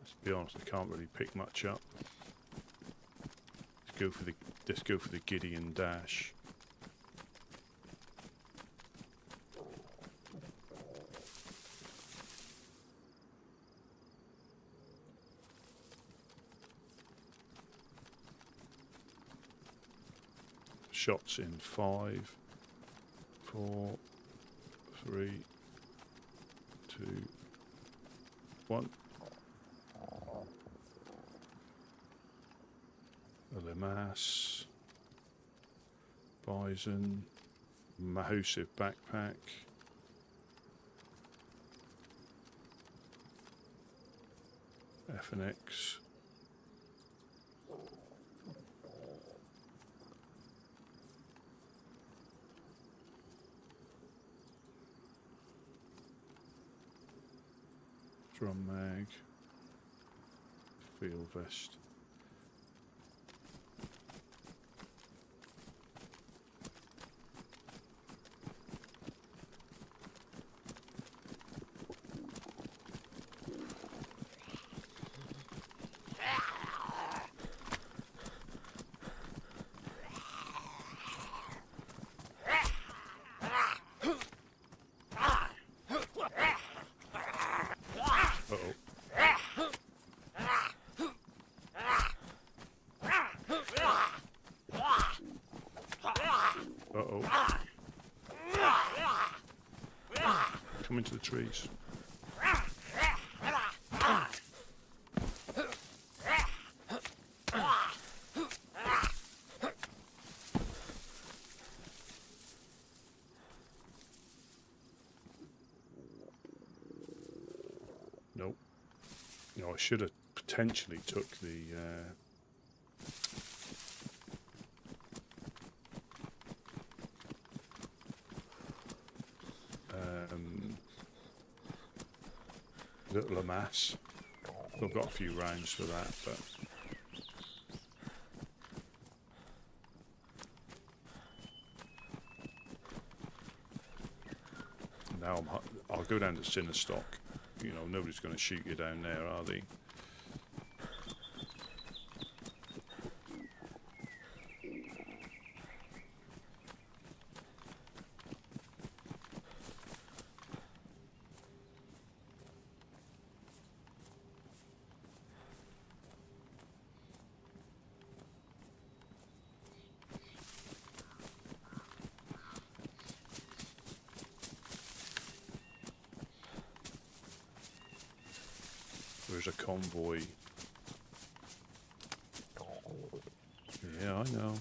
Let's be honest, I can't really pick much up. Let's go for the Gideon dash. Shots in 5, 4, 3, 2, 1. Le Mas. Bison, Mahosive backpack. FNX. Drum mag. Field vest. Come into the trees. Nope. You know, I should have potentially took the little amass. I've got a few rounds for that, but now I'll go down to Sinnerstock. You know, nobody's going to shoot you down there, are they? There's a convoy. Yeah, I know.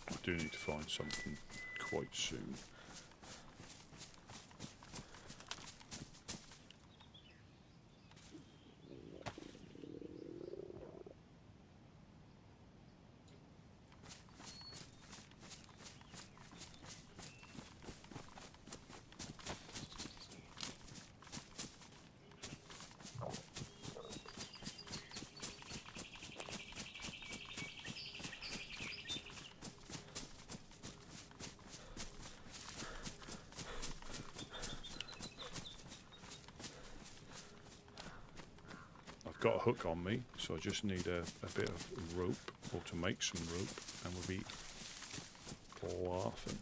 I do need to find something quite soon. Got a hook on me, so I just need a bit of rope, or to make some rope, and we'll be laughing.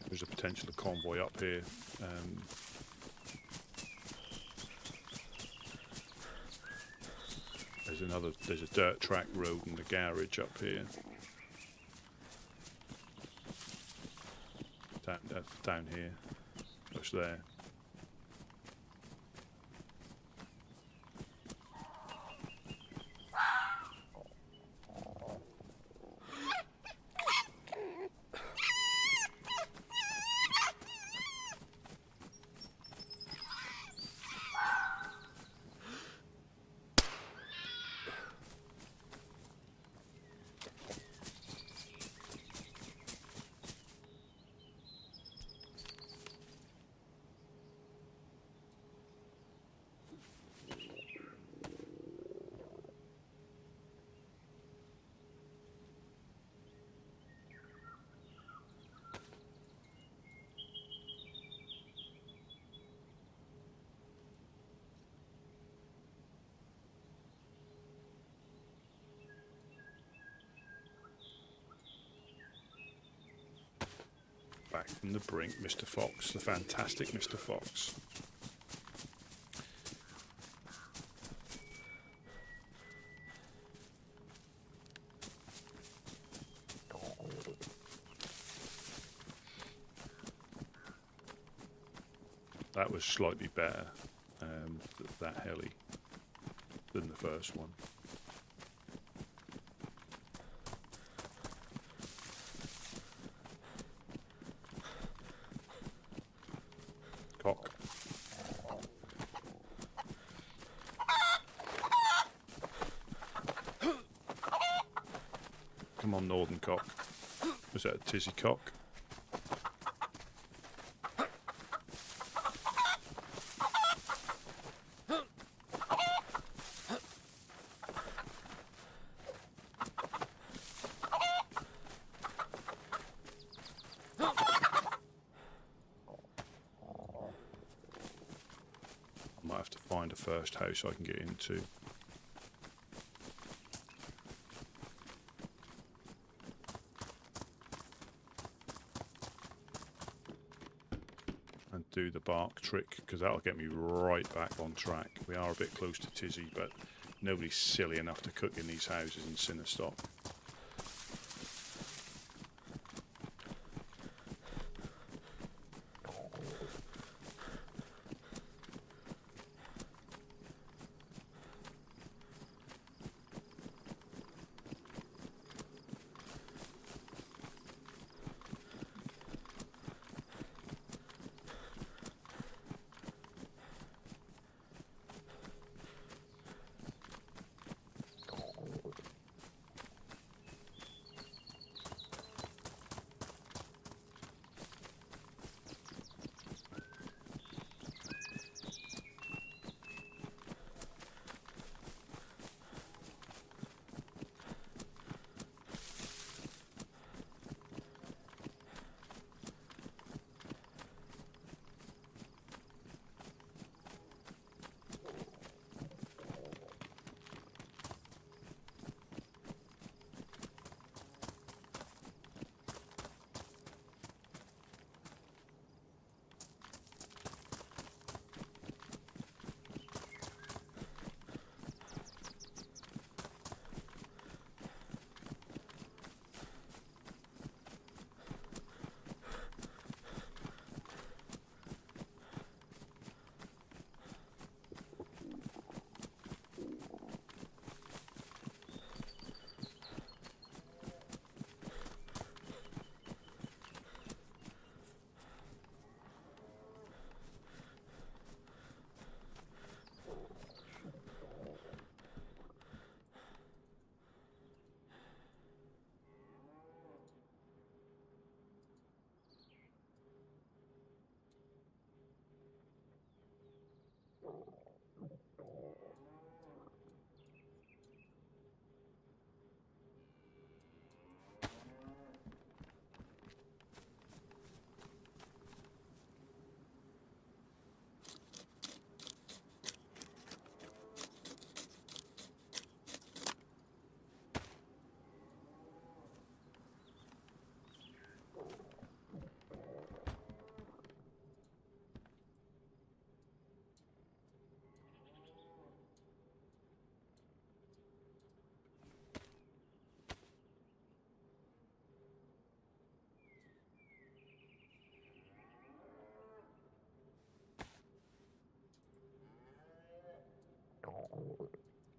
There's a potential convoy up here. There's a dirt track road and a garage up here. Down here. That's there. Back from the brink, Mr. Fox, the fantastic Mr. Fox. That was slightly better, that heli, than the first one. Cock. Come on, Northern Cock. Was that a tizzy cock? Might have to find a first house I can get into. And do the bark trick, because that'll get me right back on track. We are a bit close to Tizzy, but nobody's silly enough to cook in these houses in Sinnerstock.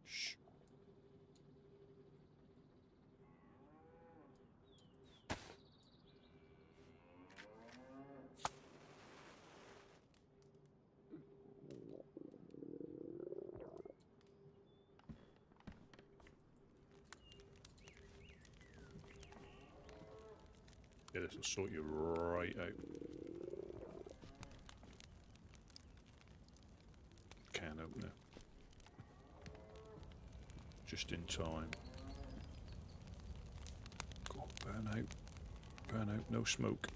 Shh. Yeah, this will sort you right out. Can opener. Just in time. Go on, burn out. Burn out, no smoke.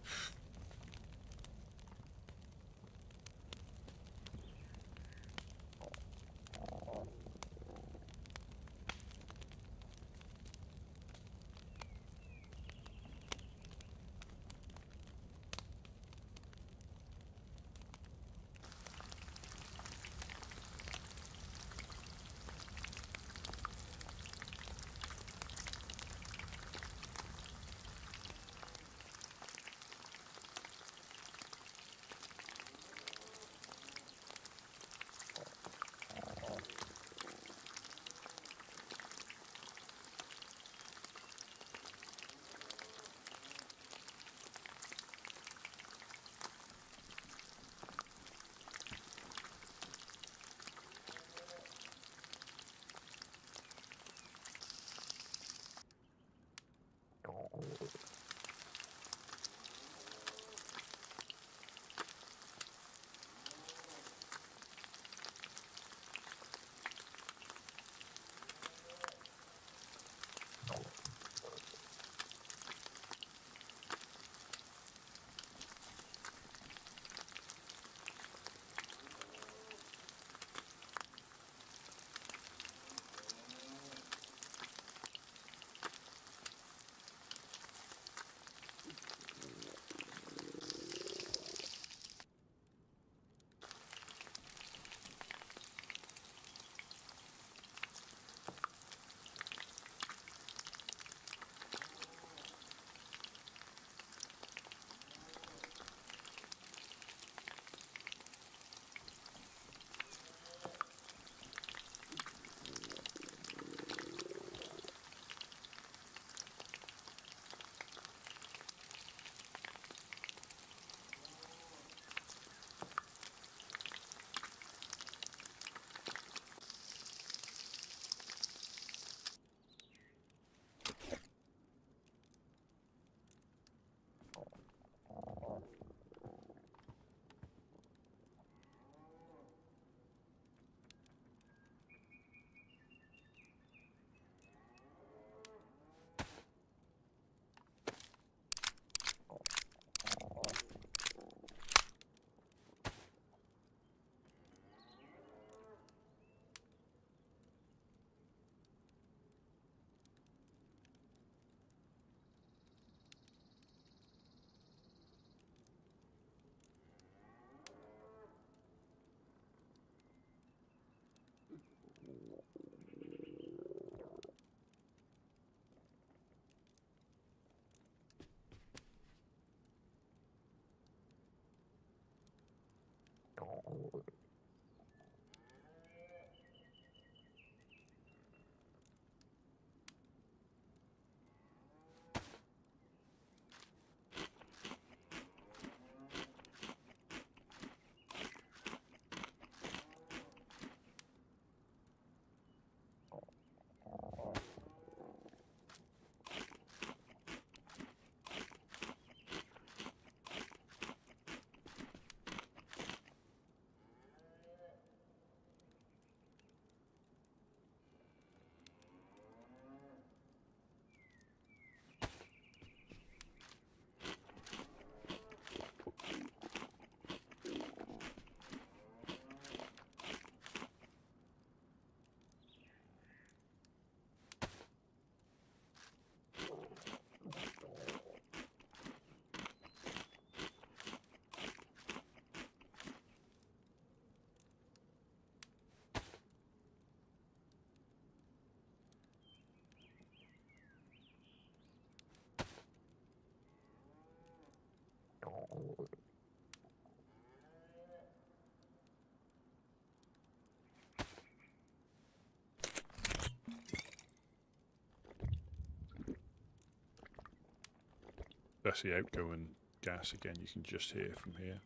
That's the outgoing gas again, you can just hear from here.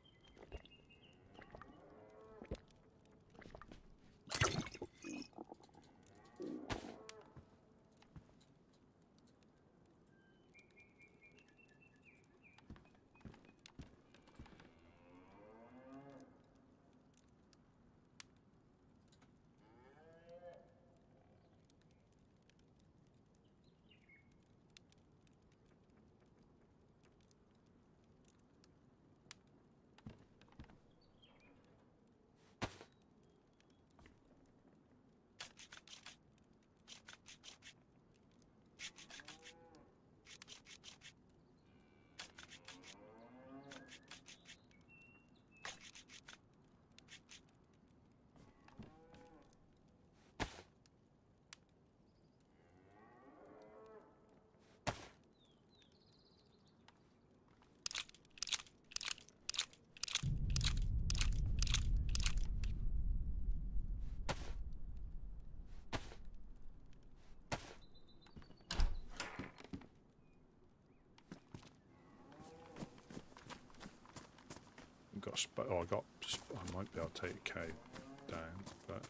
I might be able to take a cave down, but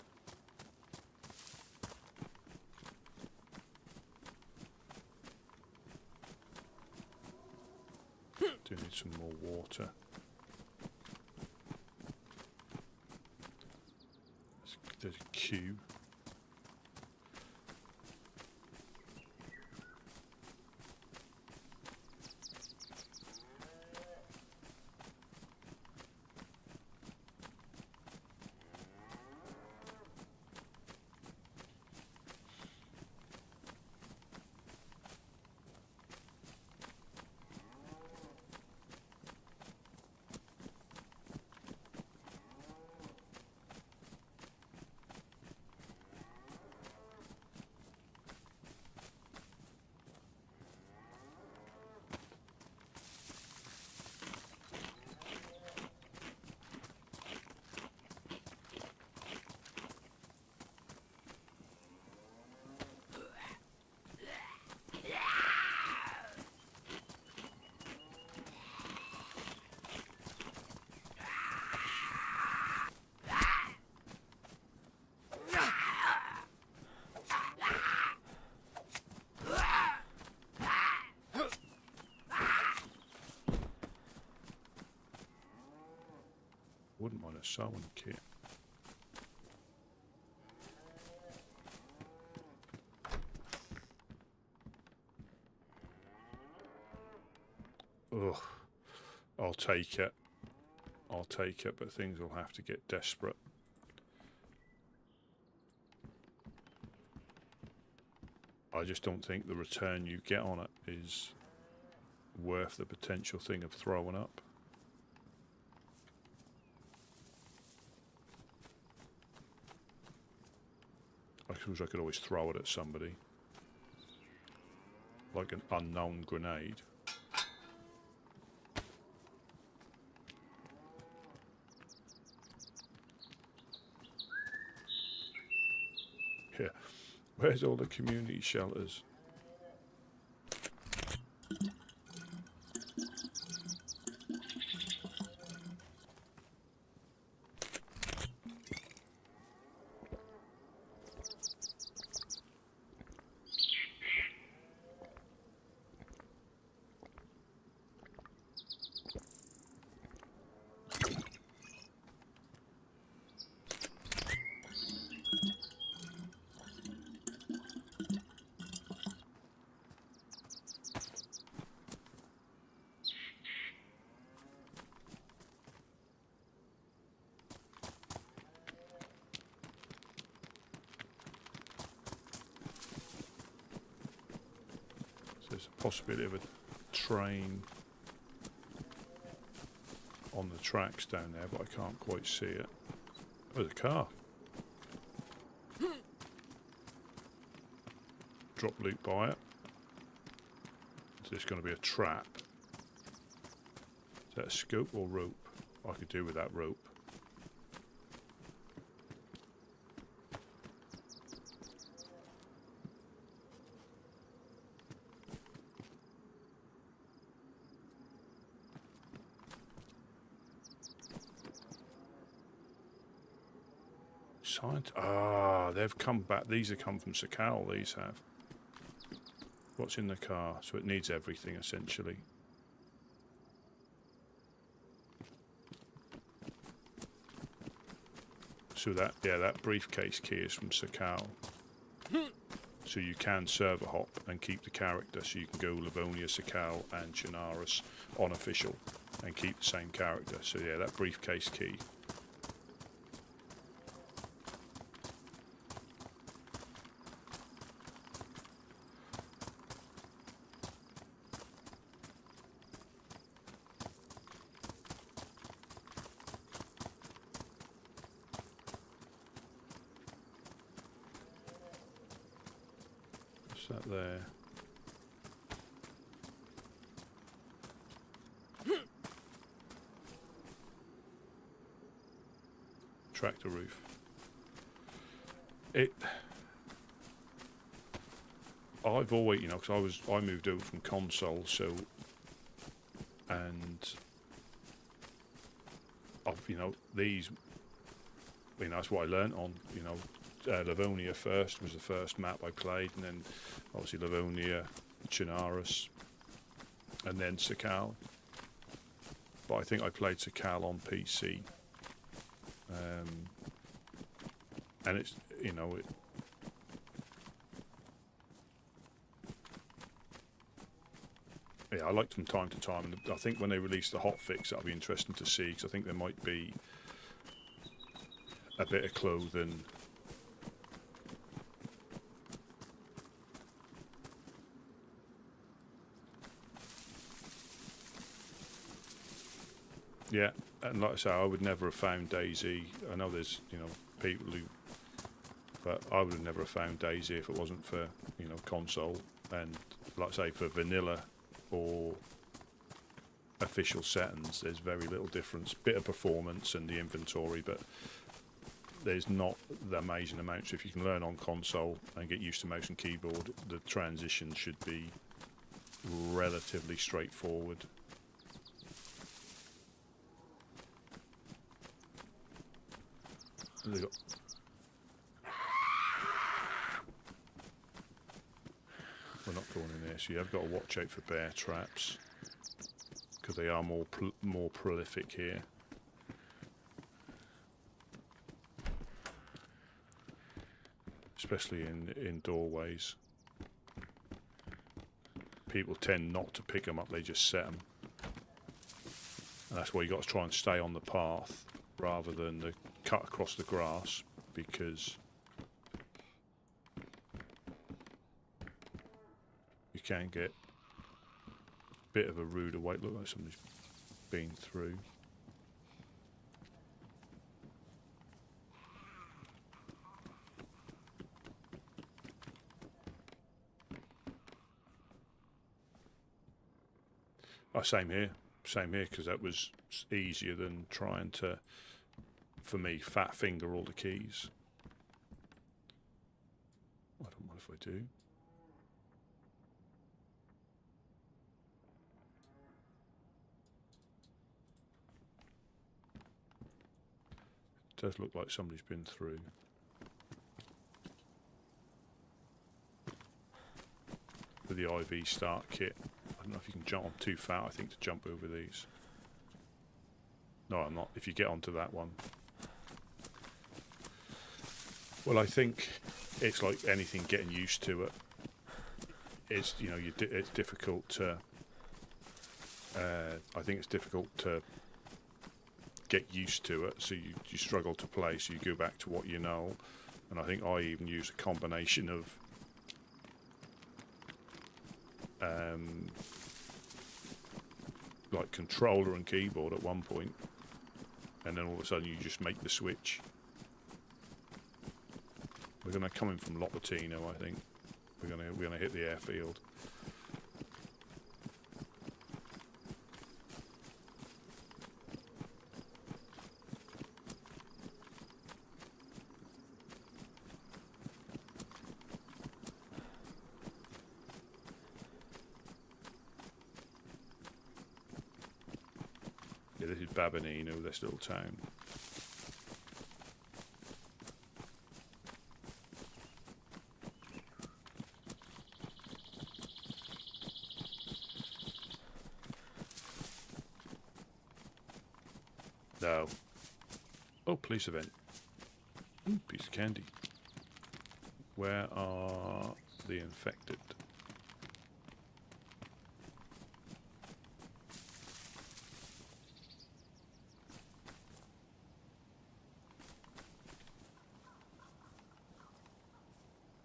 do need some more water. There's a queue. Wouldn't mind a sewing kit. Ugh. I'll take it. I'll take it, but things will have to get desperate. I just don't think the return you get on it is worth the potential thing of throwing up. I suppose I could always throw it at somebody. Like an unknown grenade. Where's all the community shelters? There's a possibility of a train on the tracks down there, but I can't quite see it. Oh, there's a car. Drop loot by it. Is this going to be a trap? Is that a scope or rope? I could do with that rope. They've come back. These have come from Sakal, these have. What's in the car? So it needs everything, essentially. So that, yeah, that briefcase key is from Sakal. So you can server hop and keep the character. So you can go Livonia, Sakal and Chernarus on official and keep the same character. So yeah, that briefcase key. That there. Tractor roof. I've always, you know, because I moved over from console, so, and I've, you know, these, you know, that's what I learnt on, you know. Livonia first was the first map I played, and then obviously Livonia, Chernarus, and then Sakal. But I think I played Sakal on PC, and it's, you know, yeah, I liked them time to time, and I think when they release the hotfix, that'll be interesting to see, because I think there might be a bit of clothing. Yeah, and like I say, I would never have found DayZ. I know there's, you know, people who, but I would have never have found DayZ if it wasn't for, you know, console. And like I say, for vanilla or official settings, there's very little difference. Bit of performance and the inventory, but there's not the amazing amounts. If you can learn on console and get used to mouse and keyboard, the transition should be relatively straightforward. We're not going in there, so you have got to watch out for bear traps, because they are more prolific here. Especially in doorways. People tend not to pick them up, they just set them. And that's why you got to try and stay on the path rather than the cut across the grass, because you can get a bit of a rude awake. Look like somebody's been through. Oh, same here, because that was easier than trying to, for me, fat finger all the keys. I don't want do. It does look like somebody's been through. With the IV start kit. I don't know if you can jump. I'm too fat, I think, to jump over these. No, I'm not. If you get onto that one. Well, I think it's like anything, getting used to it. It's, you know, it's difficult to... I think it's difficult to get used to it, so you struggle to play, so you go back to what you know. And I think I even use a combination of like controller and keyboard at one point, and then all of a sudden you just make the switch. We're going to come in from Lopatino, I think. We're going to hit the airfield. Yeah, this is Babinino, this little town. No. Oh, police event. Piece of candy. Where are the infected?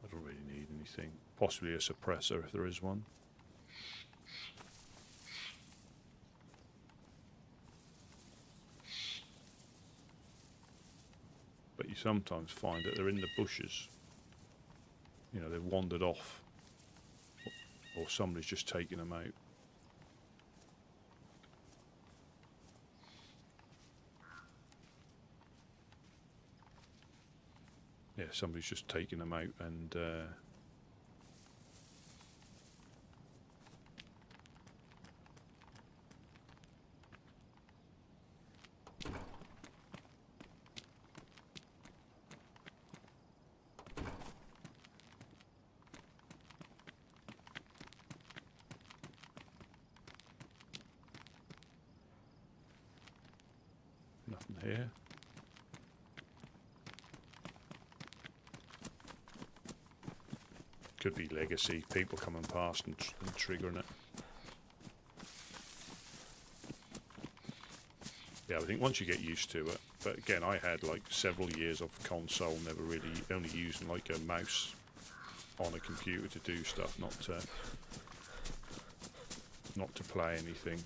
I don't really need anything. Possibly a suppressor if there is one. But you sometimes find that they're in the bushes. You know, they've wandered off. Or somebody's just taken them out. Yeah, somebody's just taken them out and... nothing here. Could be legacy, people coming past and triggering it. Yeah, I think once you get used to it. But again, I had like several years of console, never really, only using like a mouse on a computer to do stuff, not to play anything.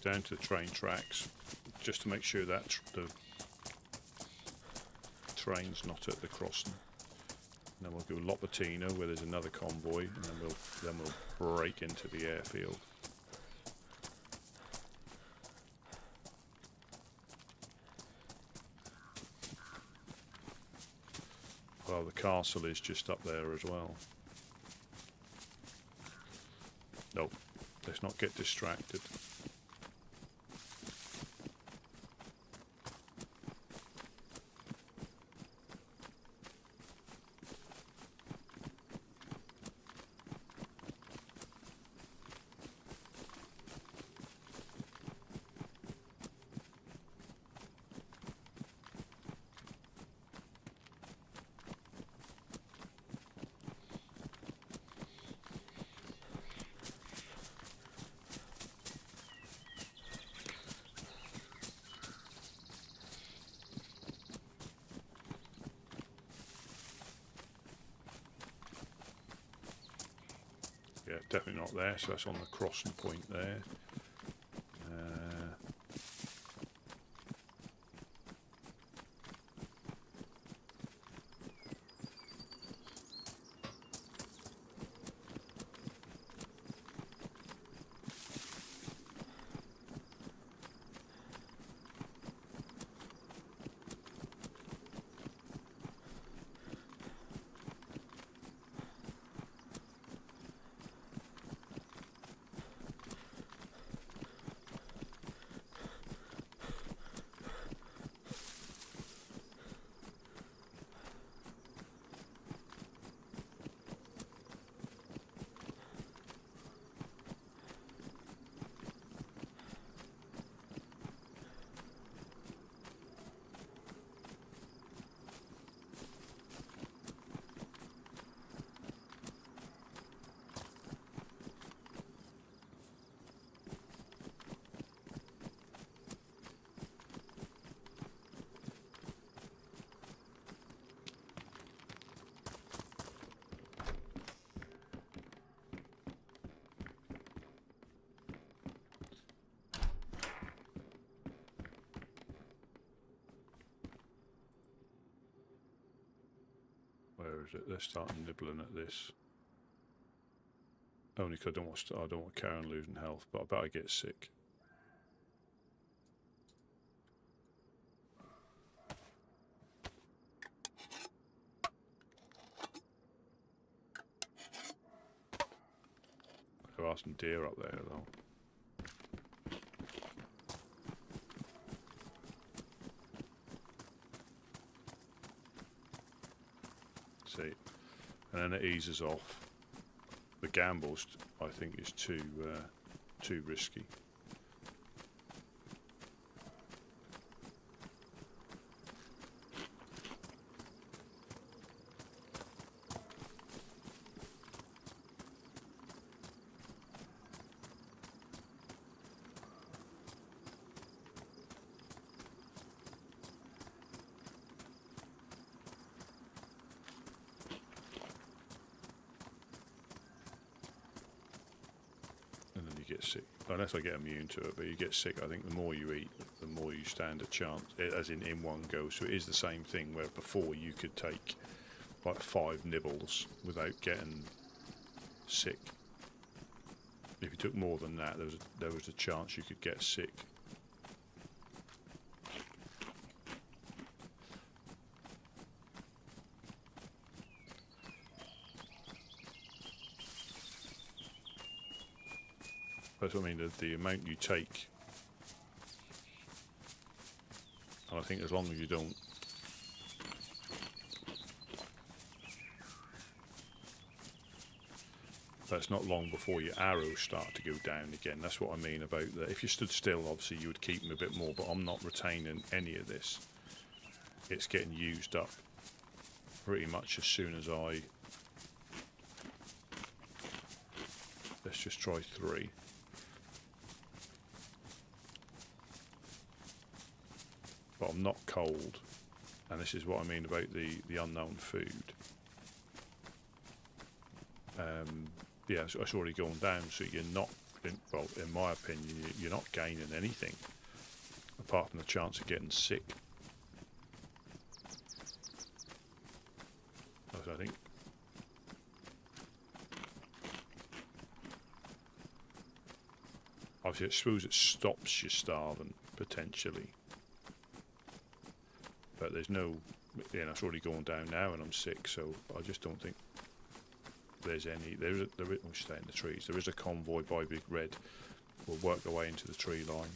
Down to the train tracks, just to make sure that the train's not at the crossing. And then we'll go Lopatino, where there's another convoy, and then we'll break into the airfield. Well, the castle is just up there as well. Nope, let's not get distracted. definitely not there. So that's on the crossing point there. Where is it? They're starting nibbling at this. Only because I don't want Karen losing health, but I bet I get sick. There are some deer up there though. See, and then it eases off. The gambles, I think, is too risky. Get sick, unless I get immune to it, but you get sick. I think the more you eat, the more you stand a chance, as in one go. So it is the same thing where before you could take like 5 nibbles without getting sick. If you took more than that, there was a chance you could get sick. That's what I mean, the amount you take. And I think as long as you don't that's not long before your arrows start to go down again. That's what I mean about that. If you stood still, obviously you would keep them a bit more, but I'm not retaining any of this. It's getting used up pretty much as soon as I... Let's just try 3. But I'm not cold, and this is what I mean about the unknown food. Yeah, so it's already gone down, so you're not, well, in my opinion, you're not gaining anything, apart from the chance of getting sick. I think. Obviously, I suppose it stops you starving, potentially. But there's no, it's already going down now and I'm sick, so I just don't think there's any, there is, we'll stay in the trees, there is a convoy by Big Red, we'll work our way into the tree line.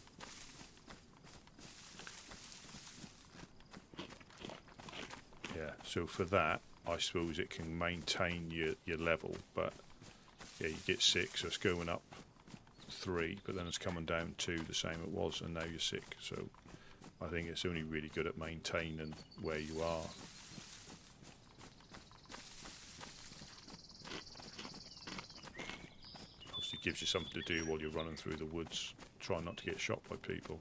Yeah, so for that, I suppose it can maintain your level, but yeah, you get sick, so it's going up 3, but then it's coming down 2, the same it was, and now you're sick, so I think it's only really good at maintaining where you are. Obviously gives you something to do while you're running through the woods. Try not to get shot by people.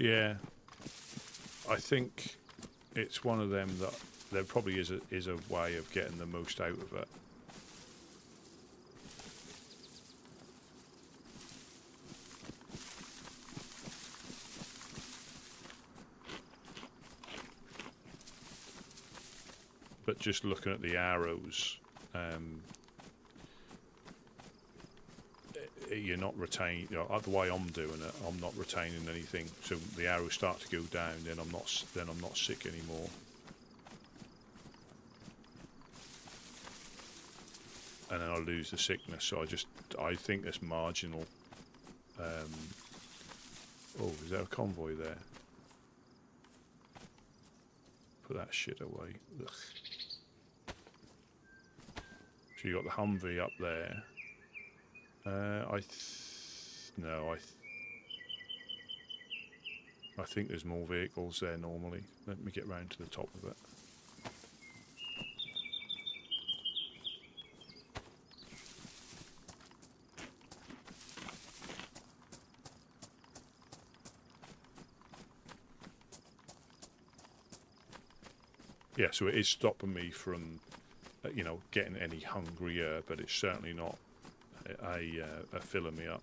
Yeah, I think it's one of them that there probably is a way of getting the most out of it. But just looking at the arrows, you're not retaining. You know, the way I'm doing it, I'm not retaining anything. So the arrows start to go down, then I'm not sick anymore. And then I lose the sickness. So I think it's marginal. Oh, is there a convoy there? Put that shit away. Ugh. So you got the Humvee up there. I think there's more vehicles there normally. Let me get round to the top of it. Yeah, so it is stopping me from, you know, getting any hungrier, but it's certainly not a filling me up.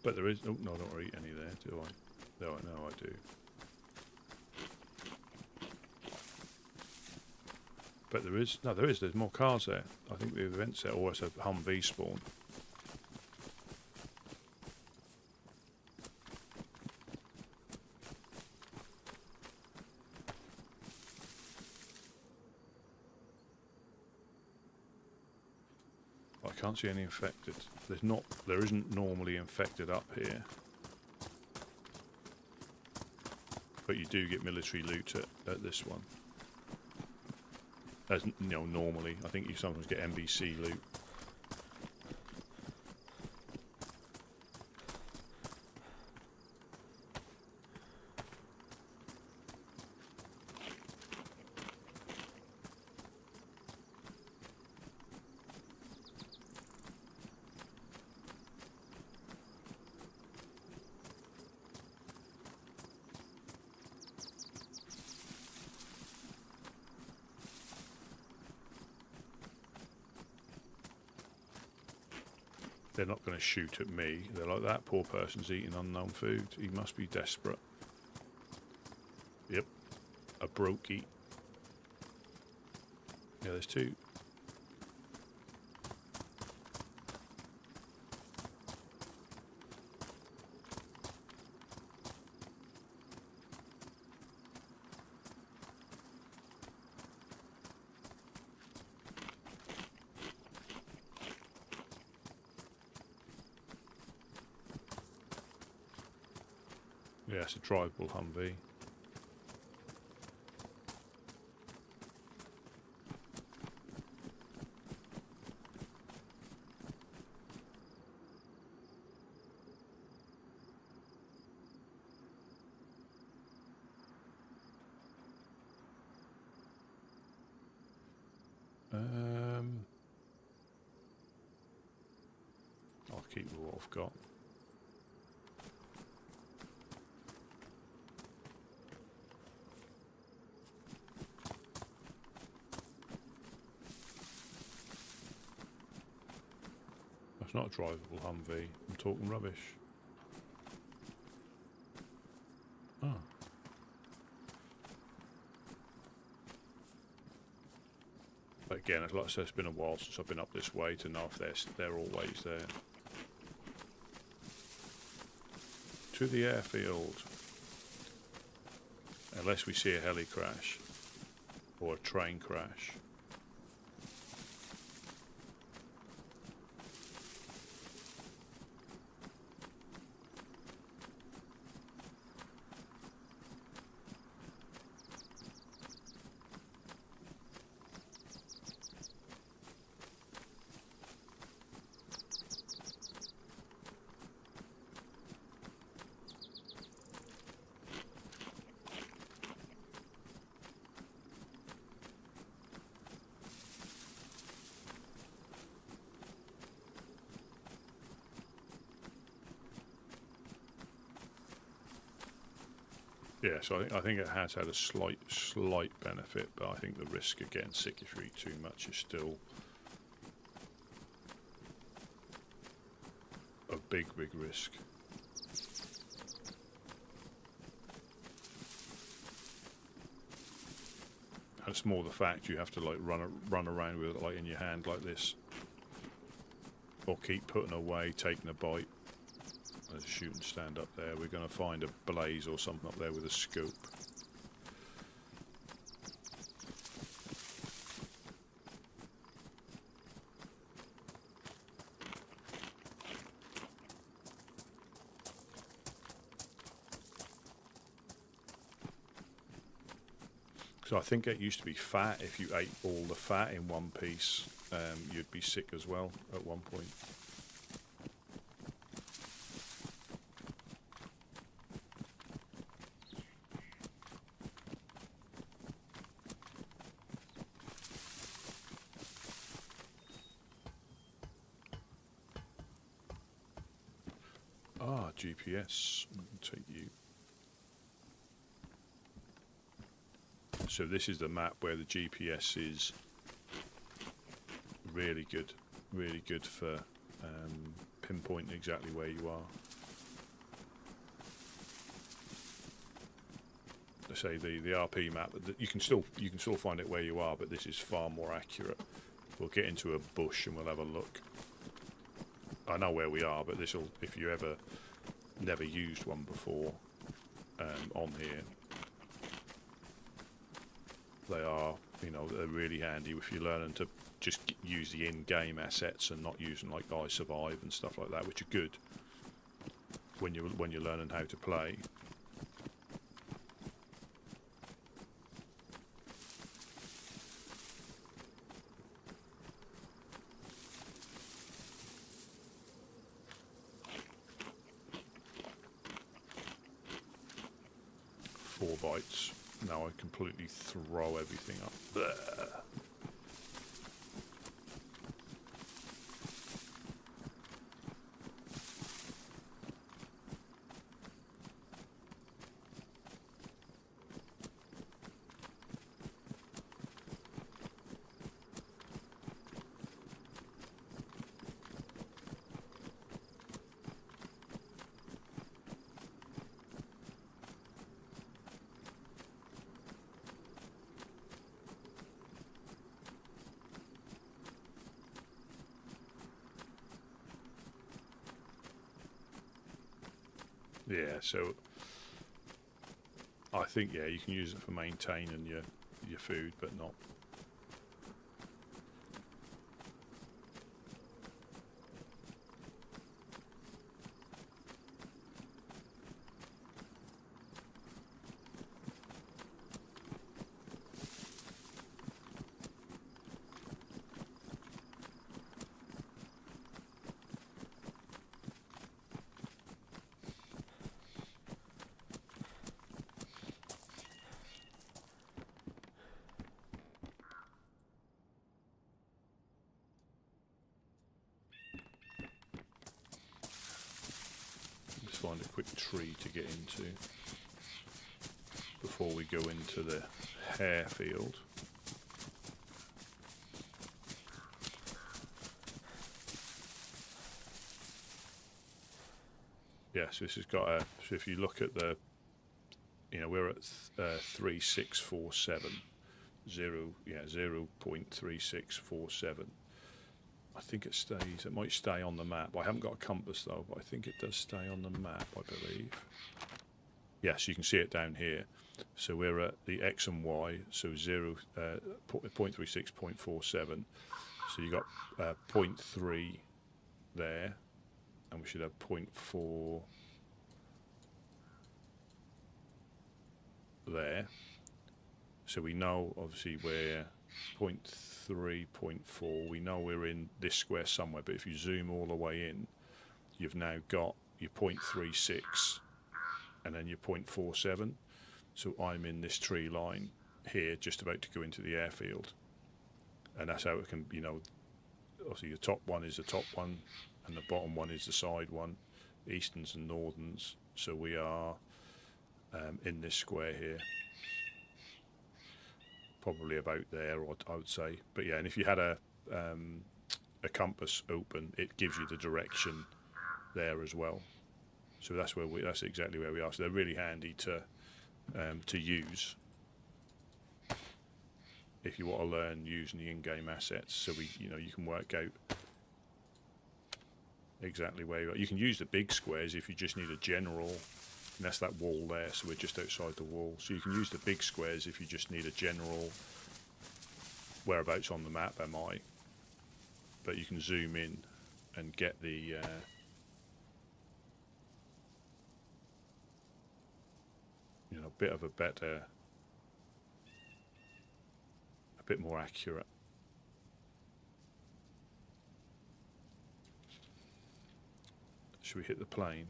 But there is... Oh, no, I don't eat any there, do I? No, I do. But there is... No, there is. There's more cars there. I think the event's there. Or it's a Humvee spawn. I can't see any infected. There isn't normally infected up here. But you do get military loot at this one. As you know, normally. I think you sometimes get NBC loot. They're not going to shoot at me. They're like, that poor person's eating unknown food. He must be desperate. Yep. A brokey. Yeah, there's two. Yeah, it's a drivable Humvee. I'll keep what I've got. It's not a drivable Humvee. I'm talking rubbish. Oh. But again, like I said, it's been a while since I've been up this way to know if they're always there. To the airfield. Unless we see a heli crash. Or a train crash. Yeah, so I think it has had a slight benefit, but I think the risk of getting sick if you eat too much is still a big risk. And it's more the fact you have to like run around with it like in your hand like this, or keep putting away, taking a bite. There's a shooting stand up there. We're going to find a blaze or something up there with a scope. So I think it used to be fat. If you ate all the fat in one piece, you'd be sick as well at one point. Ah, GPS. I'll take you. So this is the map where the GPS is really good for pinpointing exactly where you are. I say the RP map, you can still find it where you are, but this is far more accurate. We'll get into a bush and we'll have a look. I know where we are, but this will, if you ever never used one before on here, they are, they're really handy if you're learning to just use the in-game assets and not using like iSurvive and stuff like that, which are good when you're learning how to play. Four bites. Now I completely throw everything up there. Yeah, so I think you can use it for maintaining your food, but not. Find a quick tree to get into before we go into the hare field. Yeah, so this has got a. So if you look at the, we're at 3647, 0.3647. I think it stays. It might stay on the map. I haven't got a compass though, but I think it does stay on the map, I believe. Yes, you can see it down here. So we're at the X and Y, so 0.36, 0.47. So you got 0.3 there, and we should have 0.4 there. So we know obviously we're 0.3, 0.4. We know we're in this square somewhere, but if you zoom all the way in, you've now got your 0.36 and then your 0.47. So I'm in this tree line here, just about to go into the airfield, and that's how it can, obviously the top one is the top one and the bottom one is the side one, easterns and northerns. So we are in this square here. Probably about there, or I would say. But yeah, and if you had a compass open, it gives you the direction there as well. So that's where that's exactly where we are. So they're really handy to use if you want to learn using the in-game assets. So you can work out exactly where you are. You can use the big squares if you just need a general. And that's that wall there. So we're just outside the wall. So you can use the big squares if you just need a general whereabouts on the map am I. But you can zoom in and get the bit of a bit more accurate. Should we hit the plane?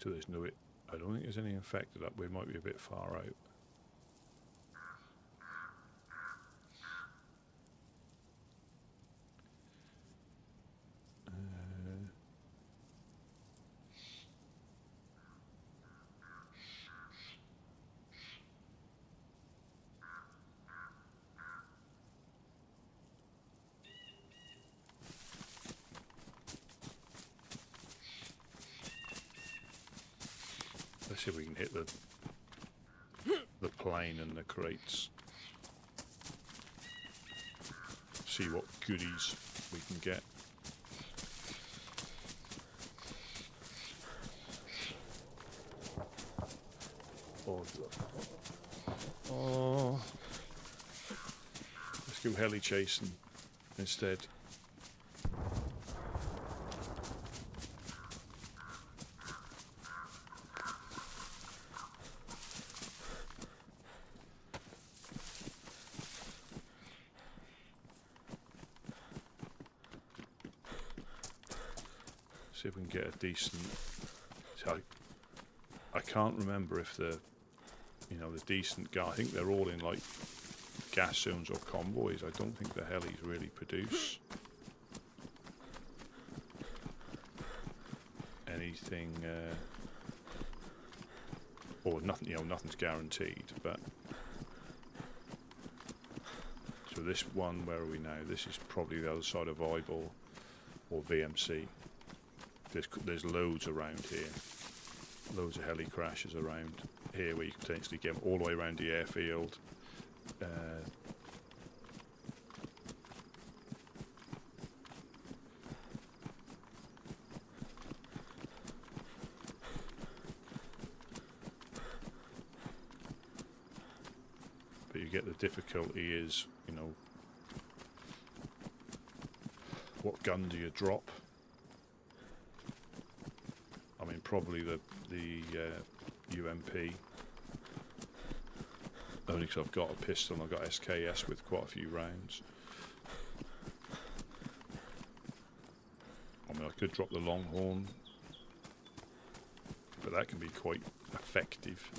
So there's no, I don't think there's any infected up. We might be a bit far out. Let's see if we can hit the plane and the crates. See what goodies we can get. Oh, let's go heli chasing instead. See if we can get a decent. So I can't remember if the decent guy. I think they're all in like gas zones or convoys. I don't think the helis really produce anything, or nothing. Nothing's guaranteed. But so this one, where are we now? This is probably the other side of Eyeball or VMC. There's loads around here. Loads of heli crashes around here where you can potentially get them all the way around the airfield. But you get the difficulty is, what gun do you drop? I mean, probably the UMP. Only because I've got a pistol and I've got SKS with quite a few rounds. I mean, I could drop the Longhorn, but that can be quite effective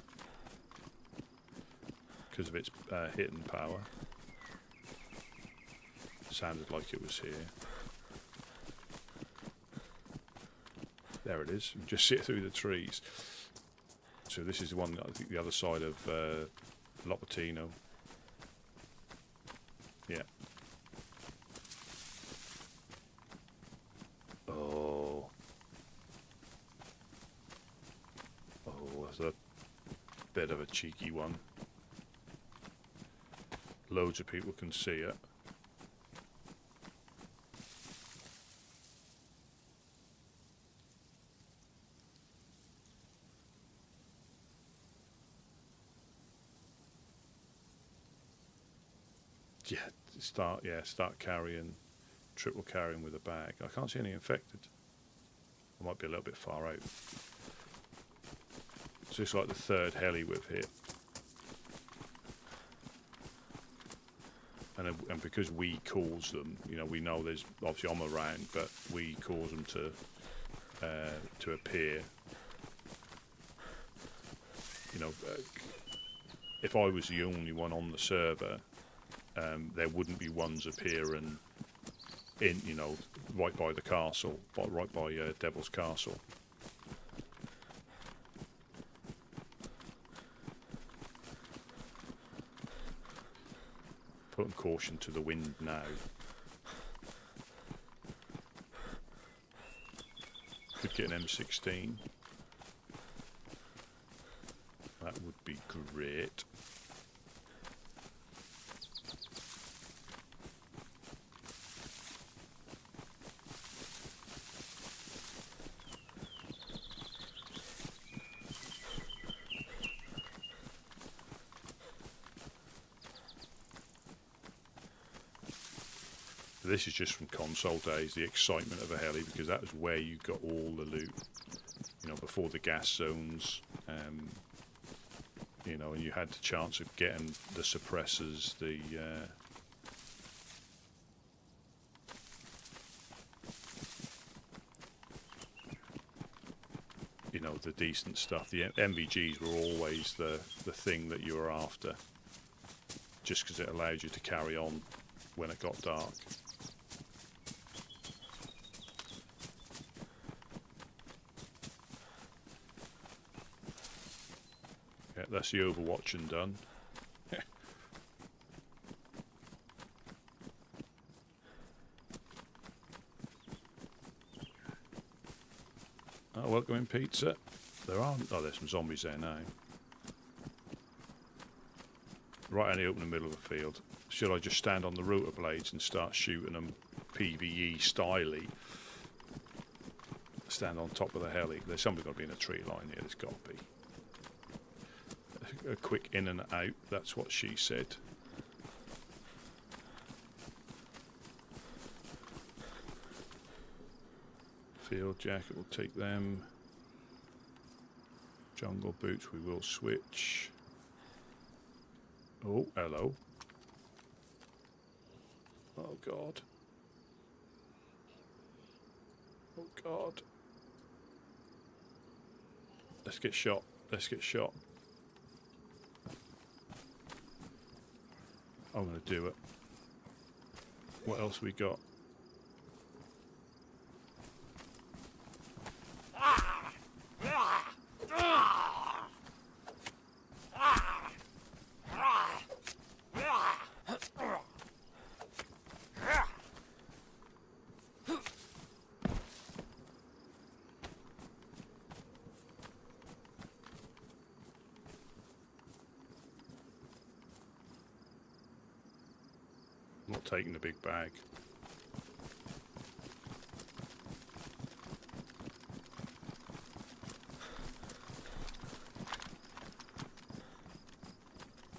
because of its hit and power. Sounded like it was here. There it is. You can just see it through the trees. So this is the one, I think, the other side of Lopatino. Yeah. Oh. Oh, that's a bit of a cheeky one. Loads of people can see it. Start carrying, triple carrying with a bag. I can't see any infected. I might be a little bit far out. So it's like the third heli we've hit. and because we cause them, you know, we know there's obviously I'm around, but we cause them to appear. You know, if I was the only one on the server, there wouldn't be ones appearing in, you know, right by the castle, right by Devil's Castle. Putting caution to the wind now. Could get an M16. That would be great. This is just from console days, the excitement of a heli, because that was where you got all the loot. You know, before the gas zones, you know, and you had the chance of getting the suppressors, the you know, the decent stuff. The MVGs were always the thing that you were after, just because it allowed you to carry on when it got dark. Yeah, that's the overwatching done. Oh, welcome in, pizza. There aren't. Oh, there's some zombies there now. Right in the open middle of the field. Should I just stand on the rotor blades and start shooting them PvE styly? Stand on top of the heli. There's somebody got to be in a tree line here. There's got to be. A quick in and out. That's what she said. Field jacket, we'll take them. Jungle boots, we will switch. Oh, hello. Oh God. Oh God. Let's get shot. Let's get shot. I'm gonna do it. What else we got? I'm not taking the big bag.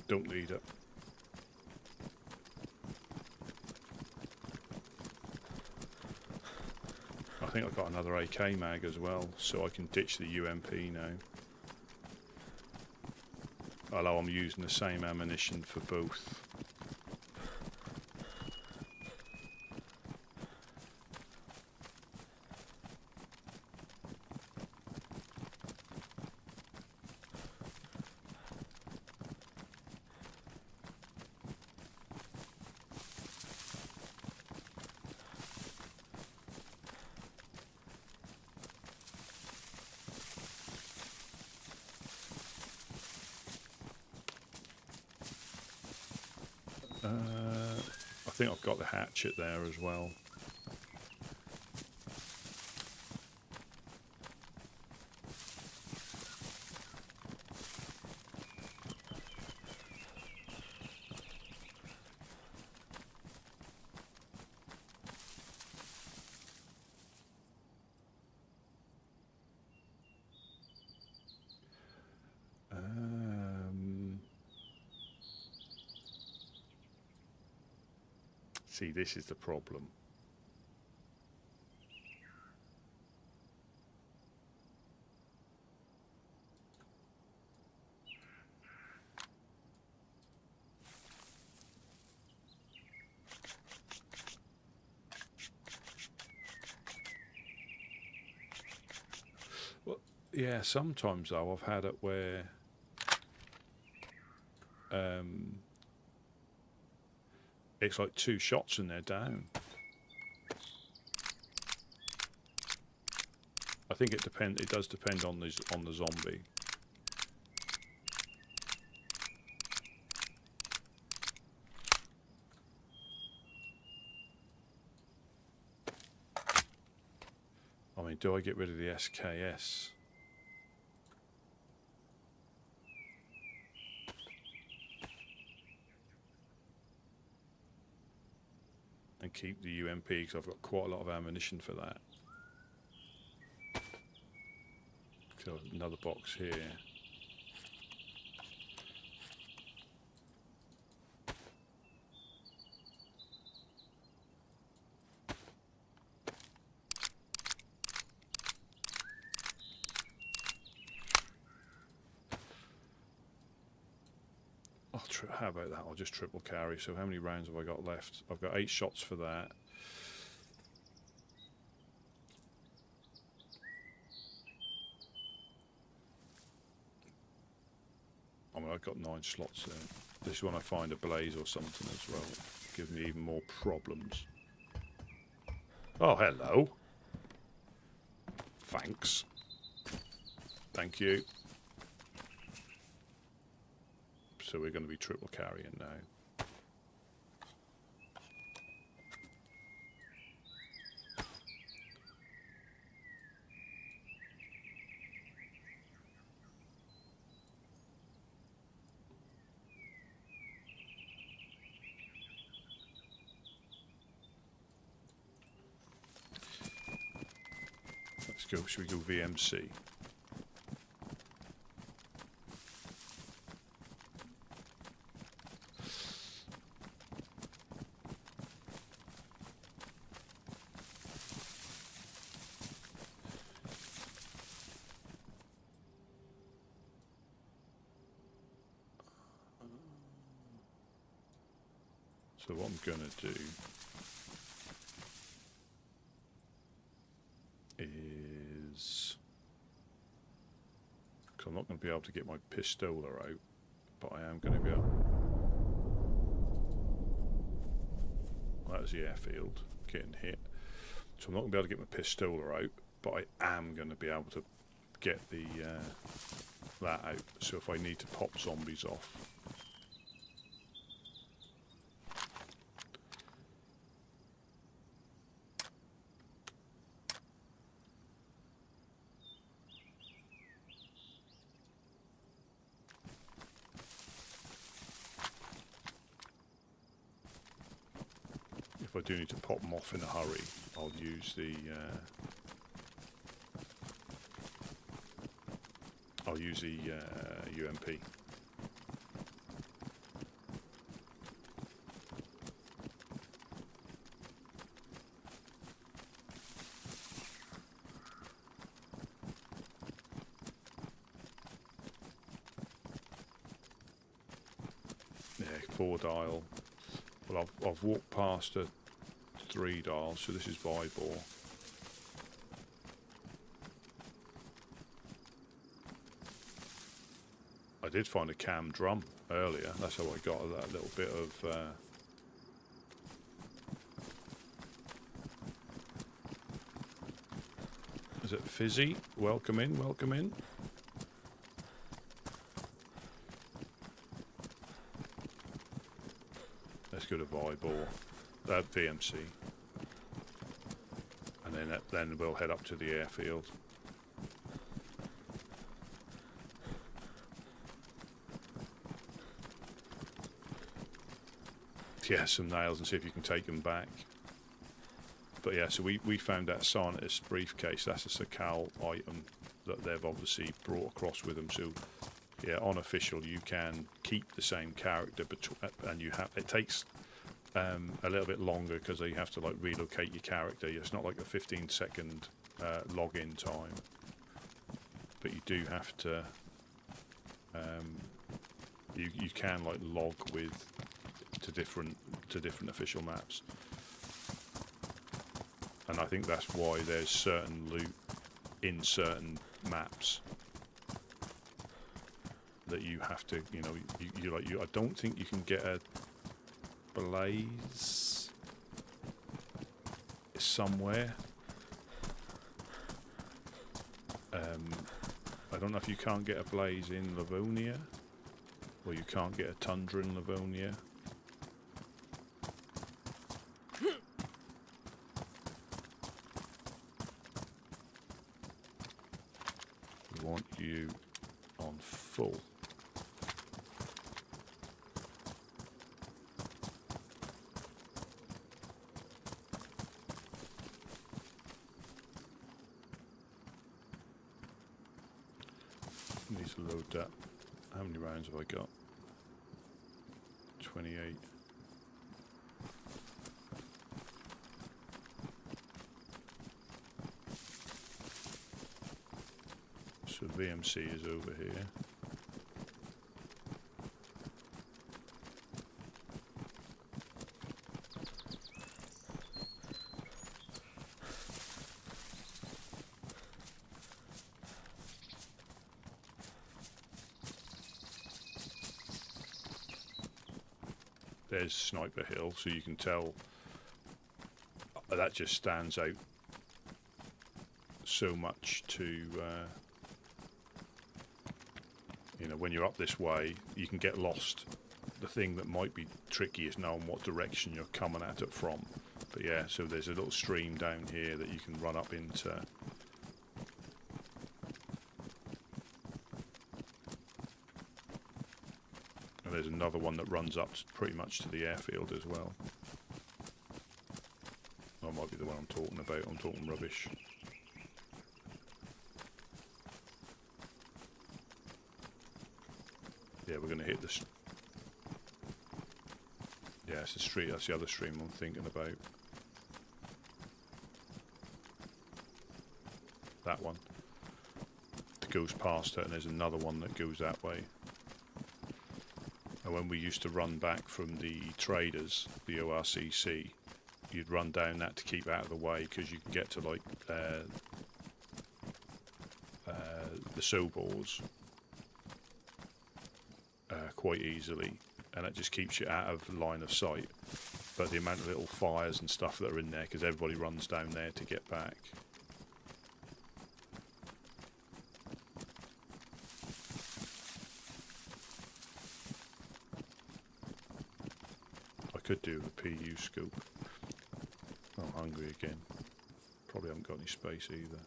Don't need it. I think I've got another AK mag as well, so I can ditch the UMP now. Although I'm using the same ammunition for both. I think I've got the hatchet there as well. See, this is the problem. Yeah, sometimes though I've had it where it's like 2 shots and they're down. I think it does depend on the zombie. I mean, do I get rid of the SKS? And keep the UMP because I've got quite a lot of ammunition for that. So another box here. How about that? I'll just triple carry. So how many rounds have I got left? I've got 8 shots for that. I mean, I've got 9 slots there. This is when I find a blaze or something as well. Gives me even more problems. Oh, hello. Thanks. Thank you. So we're going to be triple carrying now. Let's go. Should we go VMC? So what I'm going to do is, because I'm not going to be able to get my pistola out, but I am going to be able. Well, that was the airfield getting hit. So I'm not going to be able to get my pistola out, but I am going to be able to get the that out. So if I need to pop zombies off. If I do need to pop them off in a hurry, I'll use the UMP. Yeah, 4 dial. Well, I've walked past a 3 dial, so this is Vibor. I did find a cam drum earlier. That's how I got that little bit of. Is it Fizzy? Welcome in, welcome in. Let's go to Vibor, VMC, and then we'll head up to the airfield. Yeah, some nails and see if you can take them back. But yeah, so we found that scientist briefcase. That's a Sakal item that they've obviously brought across with them. So yeah, unofficial, you can keep the same character, and you have. It takes a little bit longer because you have to like relocate your character. It's not like a 15-second login time, but you do have to. You can like log with to different official maps, and I think that's why there's certain loot in certain maps that you have to, you know, I don't think you can get a blaze somewhere. I don't know if you can't get a blaze in Livonia, or you can't get a tundra in Livonia. We want you on full. Need to load that. How many rounds have I got? 28. So VMC is over here. There's Sniper Hill, so you can tell that just stands out so much to, you know, when you're up this way, you can get lost. The thing that might be tricky is knowing what direction you're coming at it from. But yeah, so there's a little stream down here that you can run up into. There's another one that runs up pretty much to the airfield as well. That might be the one I'm talking about. I'm talking rubbish. Yeah, we're going to hit this. Yeah, it's the street. That's the other stream I'm thinking about. That one. That goes past it, and there's another one that goes that way. And when we used to run back from the traders, the ORCC, you'd run down that to keep out of the way, because you can get to like the Sobors quite easily, and it just keeps you out of line of sight. But the amount of little fires and stuff that are in there, because everybody runs down there to get back. Could do a PU scope. I'm hungry again. Probably haven't got any space either.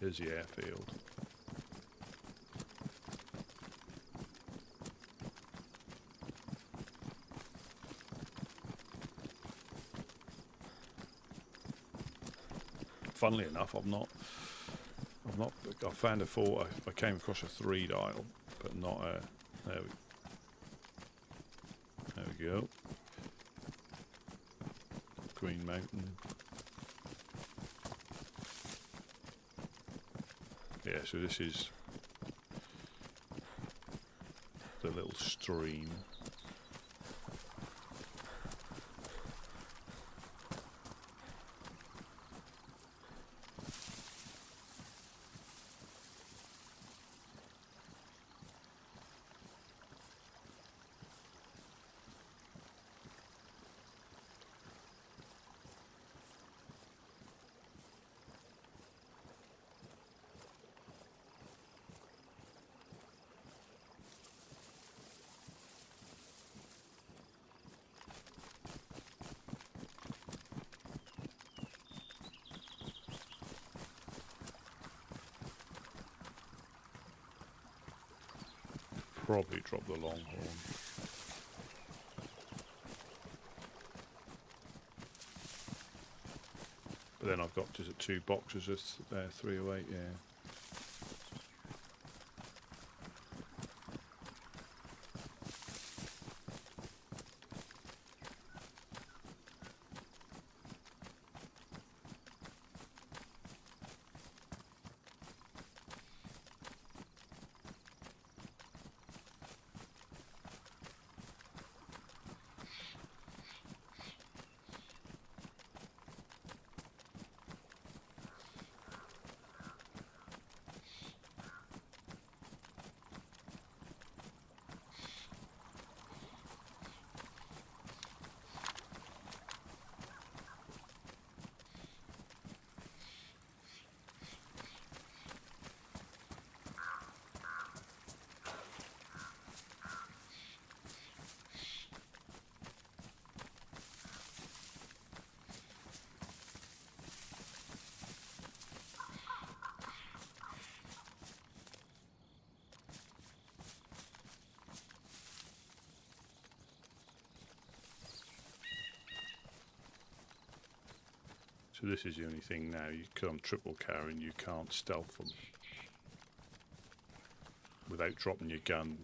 Here's the airfield. Funnily enough, I found a 4. I came across a 3 dial, but not a. There we go. Green Mountain. Yeah, so this is the little stream. Probably drop the Longhorn. But then I've got just 2 boxes of 308, yeah. So this is the only thing now, you come triple carrying, you can't stealth them without dropping your gun.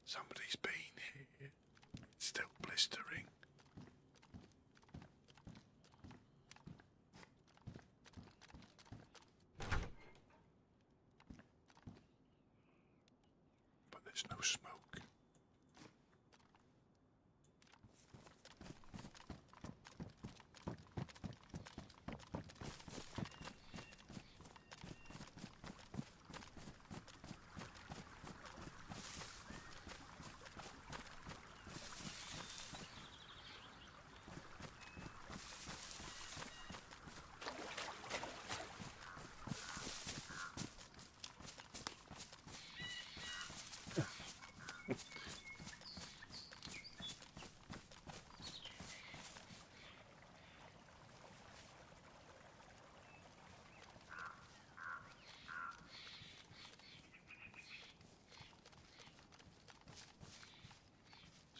Somebody's been here. It's still blistering. But there's no smoke.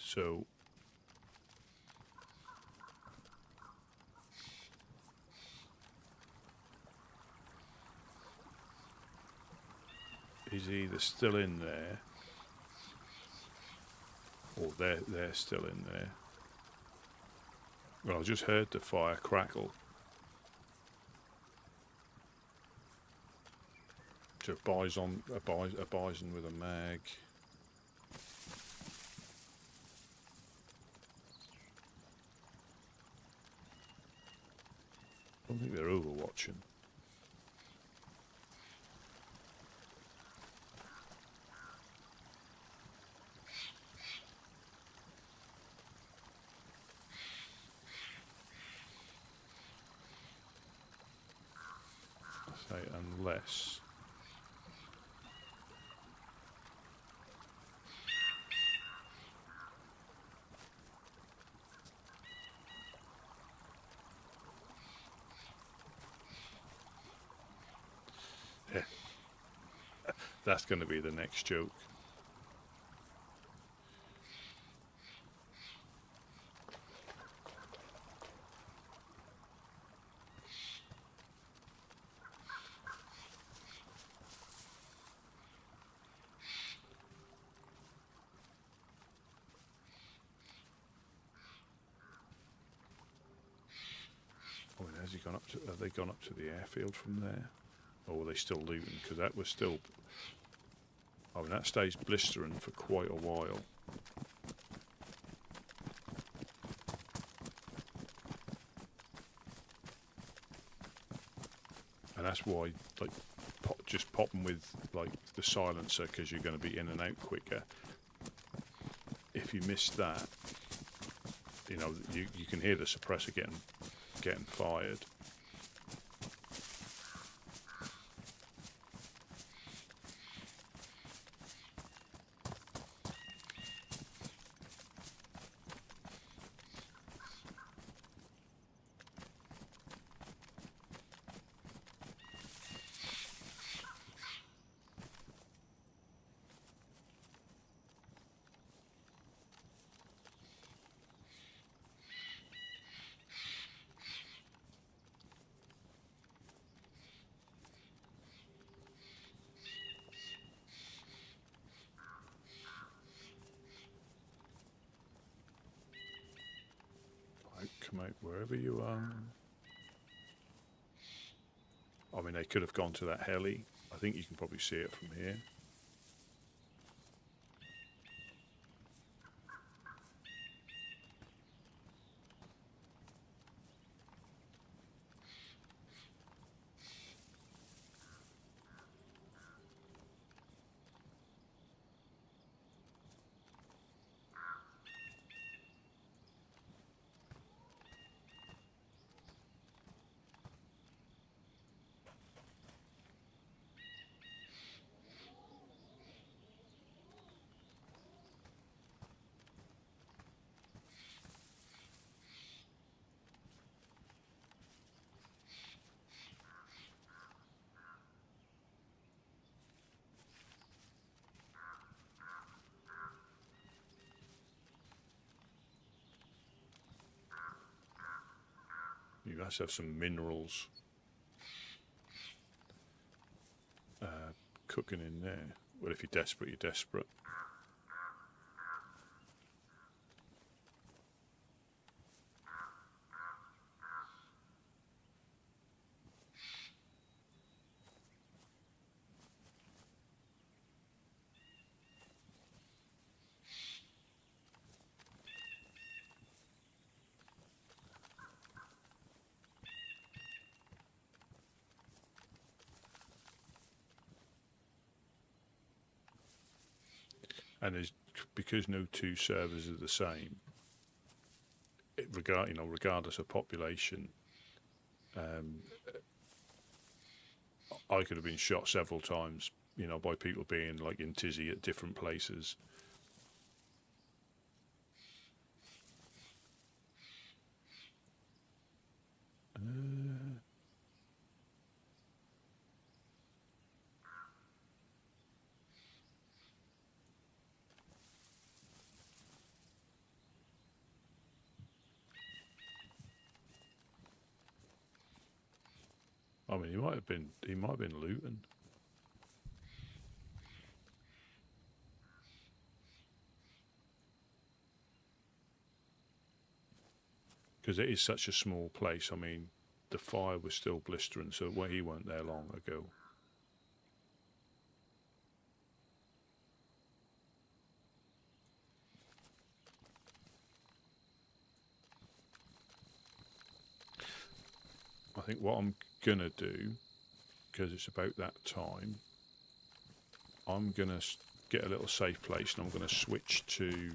So he's either still in there or they're still in there. Well, I just heard the fire crackle. So a bison with a mag. I don't think they're overwatching. Unless... Yeah. That's going to be the next joke. Oh, and has he gone up to? Have they gone up to the airfield from there? Or are they still looting? Because that was still... I mean, that stays blistering for quite a while. And that's why, like, just pop them with, like, the silencer, because you're going to be in and out quicker. If you miss that, you know, you can hear the suppressor getting fired. Come out wherever you are. I mean, they could have gone to that heli. I think you can probably see it from here. You must have some minerals cooking in there. Well, if you're desperate, you're desperate. And there's, because no two servers are the same, regardless of population, I could have been shot several times, by people being like in tizzy at different places. I mean, he might have been looting. Because it is such a small place. I mean, the fire was still blistering, so he weren't there long ago. I think what I'm gonna do, because it's about that time, I'm gonna get a little safe place, and I'm gonna switch to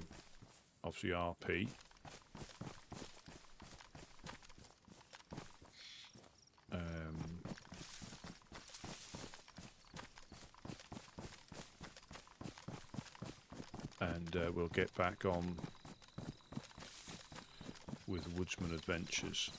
obviously RP. and we'll get back on with Woodsman Adventures.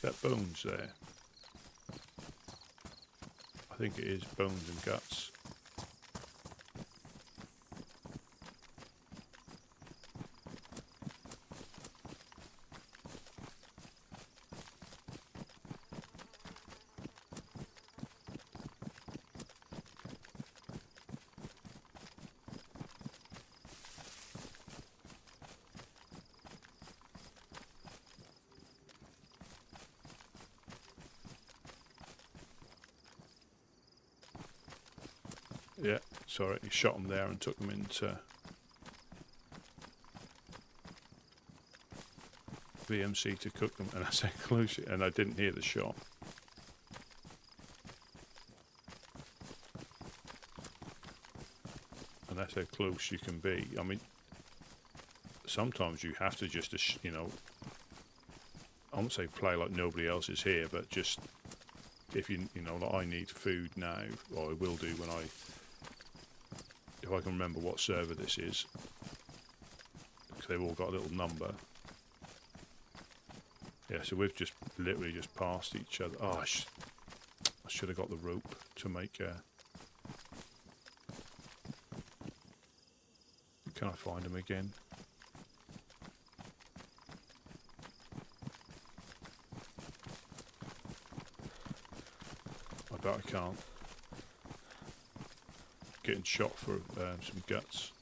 That bones there. I think it is bones and guts. Yeah, sorry, he shot them there and took them into VMC to cook them, and I said close, and I didn't hear the shot. And that's how close you can be. I mean, sometimes you have to just, you know, I won't say play like nobody else is here, but just if you know, like I need food now, or I will do when if I can remember what server this is, because they've all got a little number. Yeah, so we've just literally just passed each other. Oh, I should have got the rope to make a... Can I find him again? I bet I can't. Getting shot for some guts.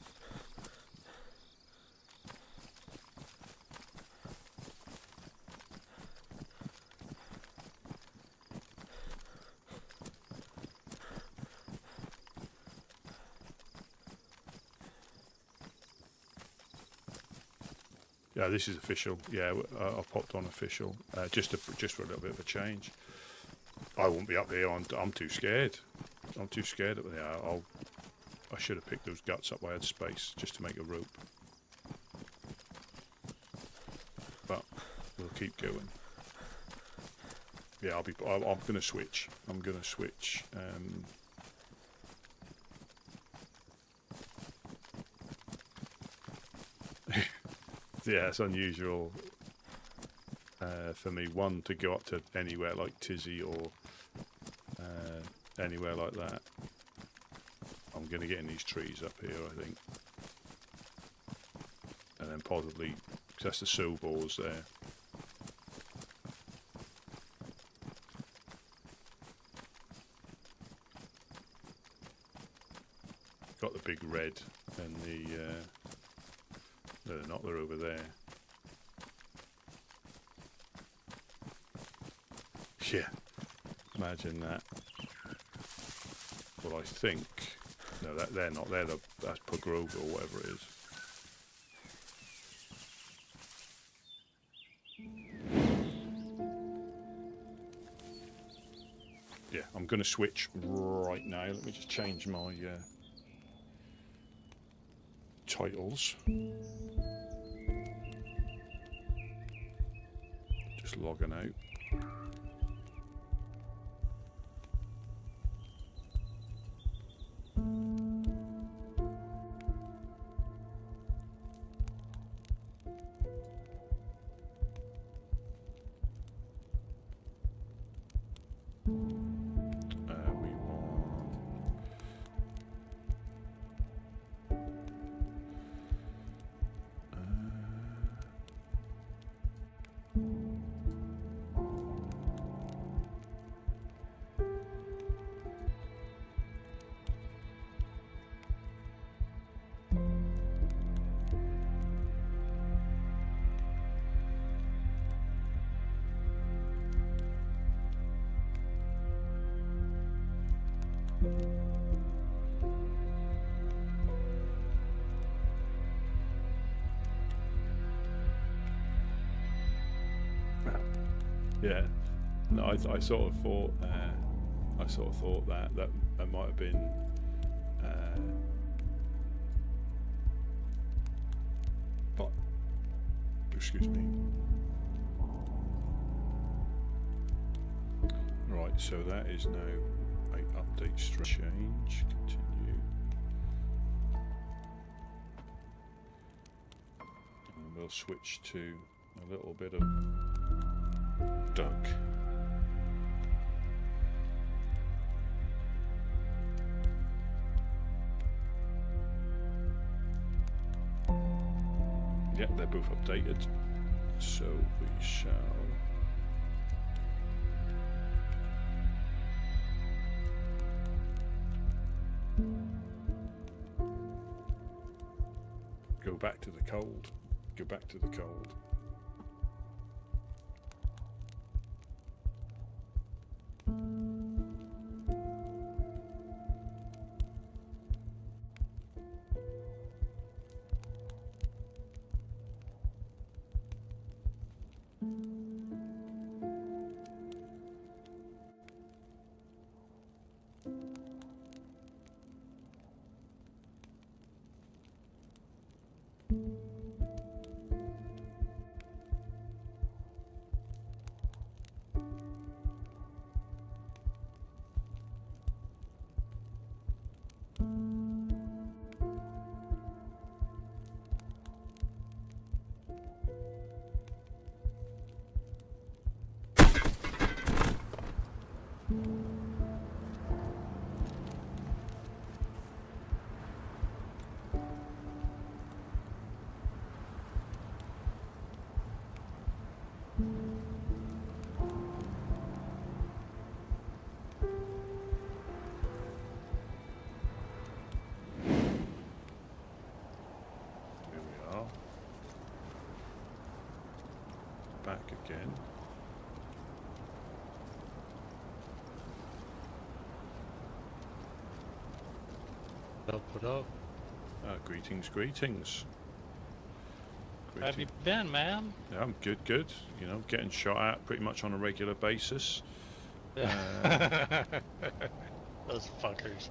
Yeah, this is official. Yeah, I popped on official just for a little bit of a change. I won't be up here. I'm too scared. I'm too scared up there. I should have picked those guts up. I had space just to make a rope. But we'll keep going. Yeah, I'm going to switch. I'm going to switch. Yeah, it's unusual for me. One, to go up to anywhere like Tizzy or anywhere like that. I'm going to get in these trees up here, I think. And then possibly, because that's the snowballs there. Got the big red and the... no, they're not, they're over there. Yeah, imagine that. Well, I think... No, they're not. That's Pogrova or whatever it is. Yeah, I'm going to switch right now. Let me just change my titles. Just logging out. Yeah. No, I sort of thought. I sort of thought that might have been. But excuse me. Right, so that is now a update change. Continue. And we'll switch to a little bit of Doug. Yeah, they're both updated. So we shall go back to the cold. Go back to the cold. Back again. What up? Greetings, greetings. How have you been, man? Yeah, I'm good, good. You know, getting shot at pretty much on a regular basis. Those fuckers.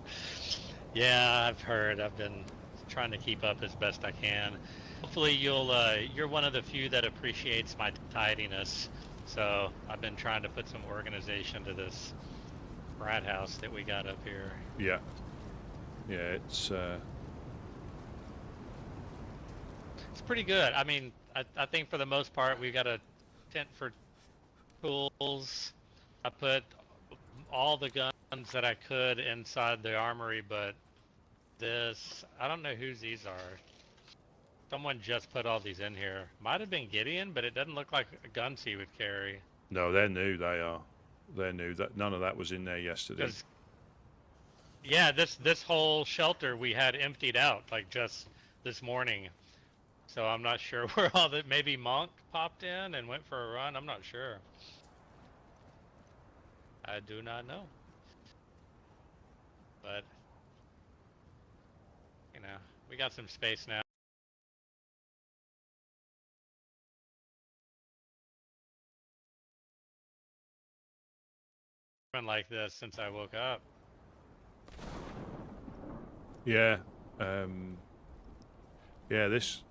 Yeah, I've heard. I've been trying to keep up as best I can. Hopefully you're one of the few that appreciates my tidiness. So I've been trying to put some organization to this rat house that we got up here. Yeah. Yeah, it's pretty good. I mean, I think for the most part we got a tent for tools. I put all the guns that I could inside the armory, but this, I don't know whose these are. Someone just put all these in here. Might have been Gideon, but it doesn't look like guns he would carry. no, they're new. They are. They're new. That none of that was in there yesterday. Yeah, this whole shelter we had emptied out like just this morning. So I'm not sure where all that. Maybe Monk popped in and went for a run. I'm not sure. I do not know. But you know, we got some space now. Been like this since I woke up. Yeah. Yeah, this.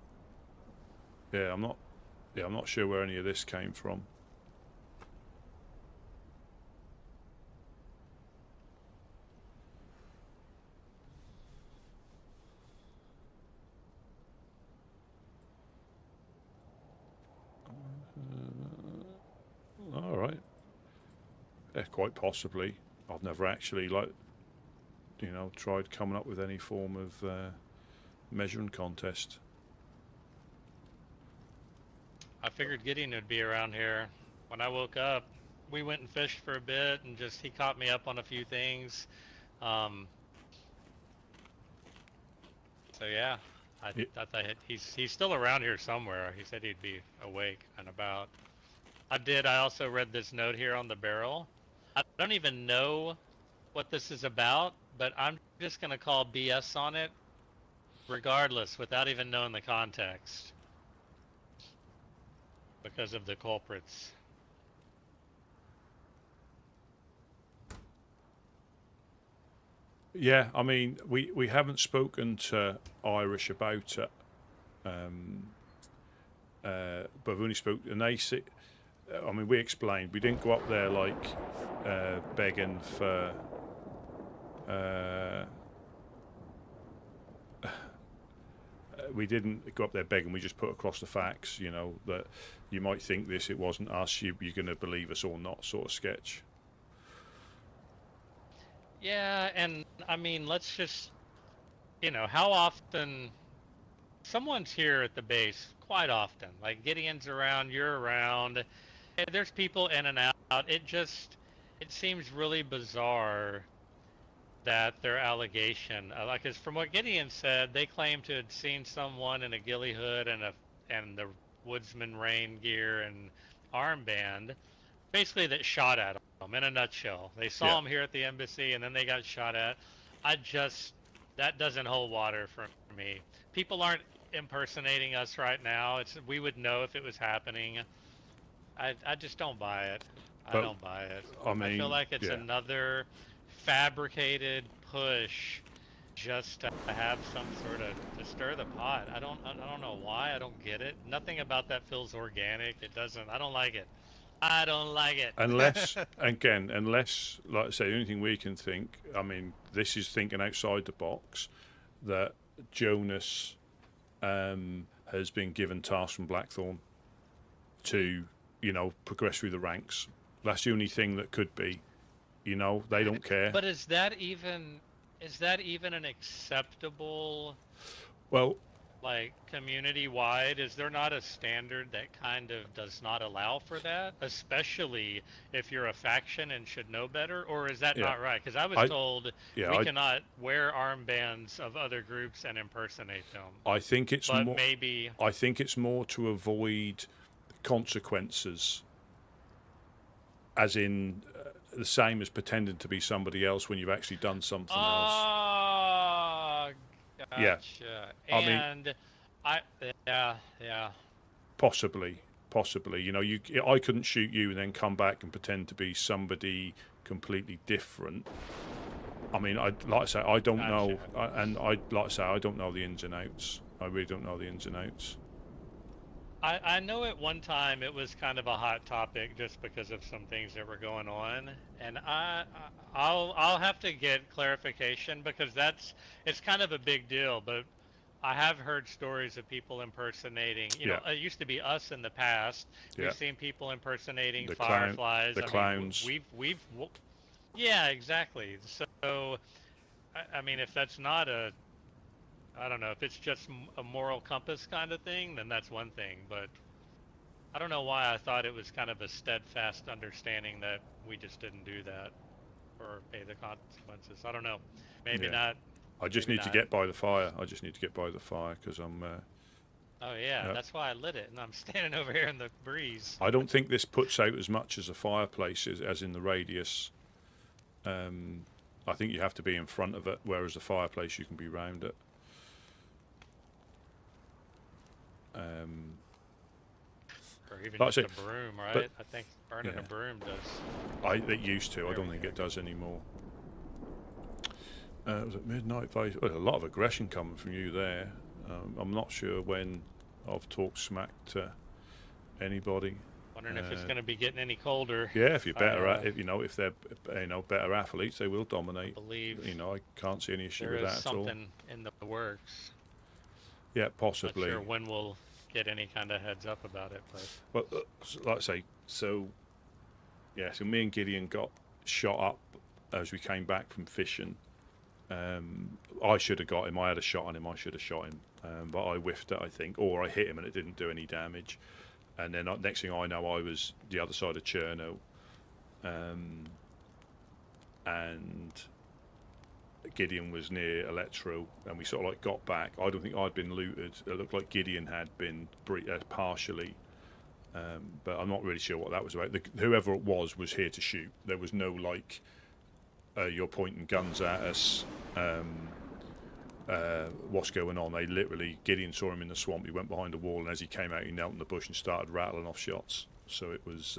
Yeah, I'm not sure where any of this came from. All right. Yeah, quite possibly. I've never actually, tried coming up with any form of measuring contest. I figured Gideon would be around here. When I woke up, we went and fished for a bit, and he caught me up on a few things. So yeah, I thought he's still around here somewhere. He said he'd be awake and about. I also read this note here on the barrel. I don't even know what this is about, but I'm just gonna call BS on it, regardless, without even knowing the context, because of the culprits. Yeah, I mean, we haven't spoken to Irish about it, but we've only spoke, and they say, I mean, we explained we didn't go up there like begging for. We didn't go up there begging. We just put across the facts, you know, that you might think this, it wasn't us. You're going to believe us or not, sort of sketch. Yeah, and I mean, let's just, how often someone's here at the base quite often. Like Gideon's around, you're around. And there's people in and out. It seems really bizarre that their allegation, like, 'cause from what Gideon said, they claim to have seen someone in a ghillie hood and the Woodsman rain gear and armband, basically that shot at them. In a nutshell, they saw them here at the embassy, and then they got shot at. That doesn't hold water for me. People aren't impersonating us right now. We would know if it was happening. I just don't buy it. I don't buy it. I mean, I feel like it's another fabricated push just to have some sort of to stir the pot. I don't know why. I don't get it. Nothing about that feels organic. It doesn't. I don't like it. I don't like it. Unless, like I say, the only thing we can think, I mean, this is thinking outside the box, that Jonas has been given tasks from Blackthorn to, progress through the ranks. That's the only thing that could be. They don't care. But is that even an acceptable, well, like, community-wide? Is there not a standard that kind of does not allow for that, especially if you're a faction and should know better? Or is that not right? Because I was told we cannot wear armbands of other groups and impersonate them. I think it's more. Maybe I think it's more to avoid consequences, as in the same as pretending to be somebody else when you've actually done something else. Gotcha. Yeah. Yeah. Possibly. I couldn't shoot you and then come back and pretend to be somebody completely different. I mean, I don't know, I don't know the ins and outs. I really don't know the ins and outs. I know at one time it was kind of a hot topic just because of some things that were going on, and I'll have to get clarification because it's kind of a big deal. But I have heard stories of people impersonating. It used to be us in the past. We've seen people impersonating the fireflies. The clowns. Yeah, exactly. So, I mean, if that's not I don't know, if it's just a moral compass kind of thing, then that's one thing. But I don't know why I thought it was kind of a steadfast understanding that we just didn't do that or pay the consequences. I don't know. Maybe not. I just need to get by the fire. Because I'm... Oh, yeah, that's why I lit it, and I'm standing over here in the breeze. I don't think this puts out as much as a fireplace as in the radius. I think you have to be in front of it, whereas the fireplace you can be round it. Or even just a broom, right? I think burning a broom does. It used to. I don't think it does anymore. It was at midnight. A lot of aggression coming from you there. I'm not sure when I've talked smack to anybody. Wondering if it's going to be getting any colder. Yeah, if you're better if they're better athletes, they will dominate. I believe. I can't see any issue with that at all. There is something in the works. Yeah, possibly. Not sure when we'll get any kind of heads up about it, but. Well, like I say, so me and Gideon got shot up as we came back from fishing. I should have got him. I had a shot on him. I should have shot him, but I whiffed it, I think, or I hit him and it didn't do any damage. And then next thing I know, I was the other side of Chernarus, and Gideon was near Electro, and we sort of got back. I don't think I'd been looted. It looked like Gideon had been partially, but I'm not really sure what that was about. Whoever it was here to shoot. There was no you're pointing guns at us. What's going on? They literally, Gideon saw him in the swamp. He went behind a wall, and as he came out, he knelt in the bush and started rattling off shots. So it was,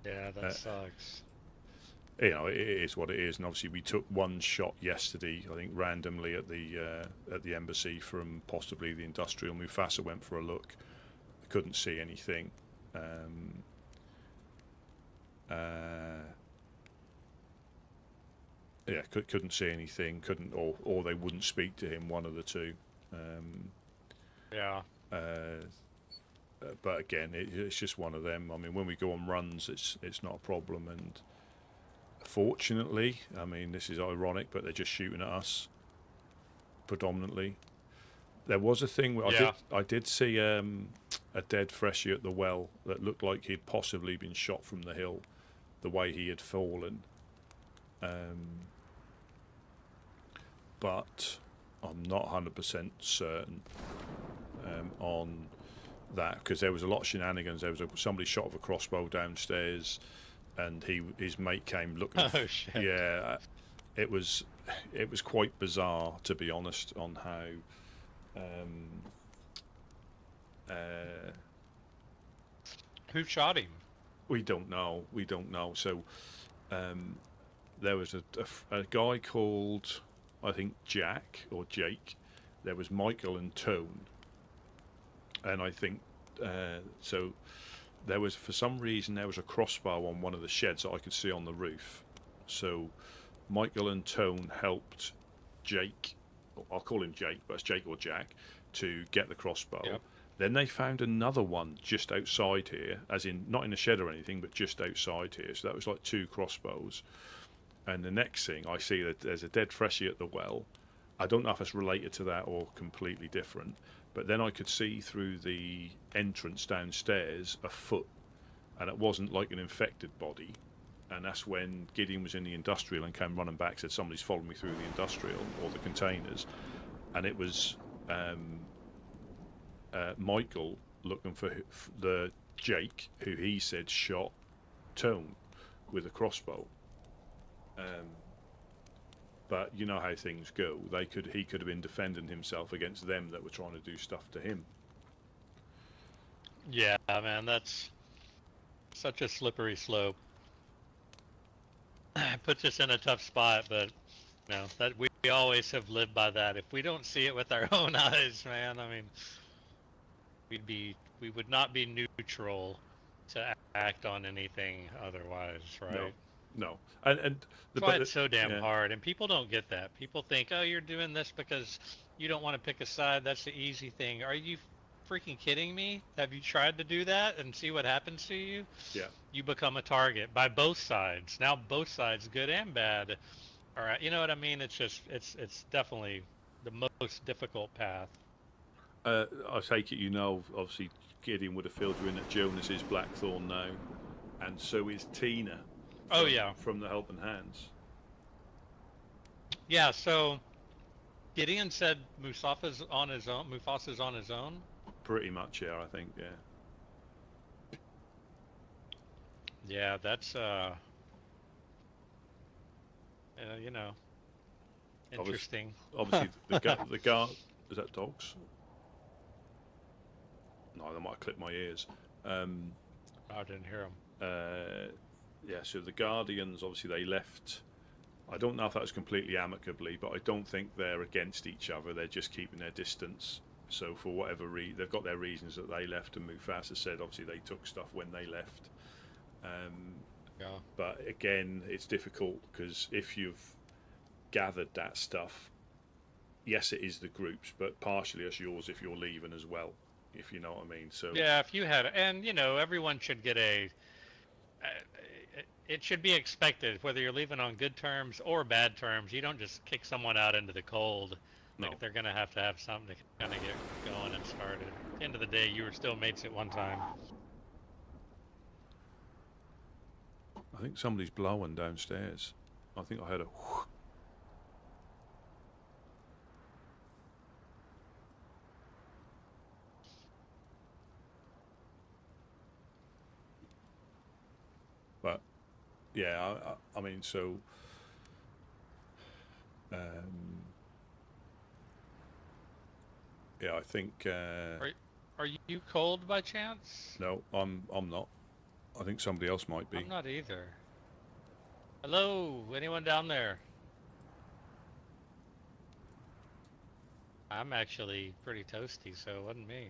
Yeah, that sucks. you know, it is what it is. And obviously, we took one shot yesterday, I think, randomly at the embassy from possibly the industrial. Mufasa went for a look, couldn't see anything. Yeah, couldn't see anything. Couldn't, or they wouldn't speak to him. One of the two. Yeah. But again, it's just one of them. I mean, when we go on runs, it's not a problem. And fortunately, I mean, this is ironic, but they're just shooting at us predominantly. There was a thing where I did see a dead freshie at the well that looked like he'd possibly been shot from the hill, the way he had fallen. But I'm not 100% certain on that, because there was a lot of shenanigans. There was somebody shot with a crossbow downstairs, and his mate came looking. Oh shit! Yeah, it was quite bizarre, to be honest, on how. Who shot him? We don't know. So there was a guy called, I think, Jack or Jake. There was Michael and Tone. And I think, so there was, for some reason, there was a crossbow on one of the sheds that I could see on the roof. So Michael and Tone helped Jake, I'll call him Jake, but it's Jake or Jack, to get the crossbow. Yep. Then they found another one just outside here, as in not in a shed or anything, but just outside here. So that was like 2 crossbows. And the next thing I see, that there's a dead freshie at the well. I don't know if it's related to that or completely different. But then I could see through the entrance downstairs a foot, and it wasn't like an infected body. And that's when Gideon was in the industrial and came running back, said somebody's followed me through the industrial or the containers, and it was Michael looking for the Jake, who he said shot Tone with a crossbow. But you know how things go. He could have been defending himself against them that were trying to do stuff to him. Yeah, man, that's such a slippery slope. It puts us in a tough spot, but you know, that we always have lived by that. If we don't see it with our own eyes, man, I mean, we would not be neutral to act on anything otherwise, right? No. And that's why it's so damn hard, and people don't get that. People think, oh, you're doing this because you don't want to pick a side. That's the easy thing. Are you freaking kidding me? Have you tried to do that and see what happens to you? Yeah. You become a target by both sides. Now both sides, good and bad. All right, you know what I mean? It's just it's definitely the most difficult path. I take it, you know, obviously Gideon would have filled you in that Jonas is Blackthorn now, and so is Tina. Oh yeah, from the Helping Hands. Yeah, so Gideon said Mustafa's on his own. Mufasa's on his own. Pretty much, yeah. I think, yeah. Yeah, that's you know, interesting. Obviously, the guard is that dogs? No, they might have clipped my ears. I didn't hear them. Yeah, so the Guardians, obviously they left. I don't know if that was completely amicably, but I don't think they're against each other. They're just keeping their distance. So for whatever reason, they've got their reasons that they left, and Mufasa said obviously they took stuff when they left. Yeah. But again, it's difficult because if you've gathered that stuff, yes, it is the groups, but partially it's yours if you're leaving as well, if you know what I mean. So yeah, if you had, and you know, everyone should get it should be expected, whether you're leaving on good terms or bad terms. You don't just kick someone out into the cold. No. Like, they're going to have something to kind of get going and started. At the end of the day, you were still mates at one time. I think somebody's blowing downstairs. I think I heard a whoosh. But yeah, I mean, so um, yeah, I think Are you cold by chance? no, I'm not. I think somebody else might be. I'm not either. Hello, anyone down there? I'm actually pretty toasty, so it wasn't me.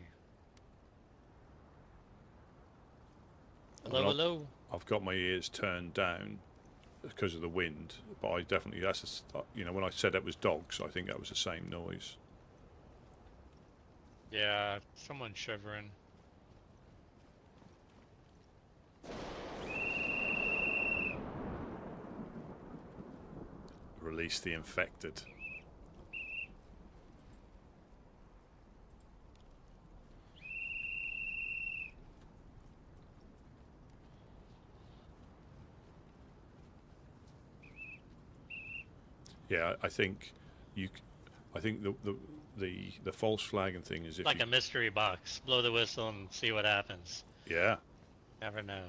Hello, Well, hello. I've got my ears turned down because of the wind, but I definitely you know, when I said it was dogs, I think that was the same noise. Yeah, someone shivering. Release the infected. Yeah, I think you. I think the false flagging thing is if Like you. a mystery box. Blow the whistle and see what happens. Yeah, Never know.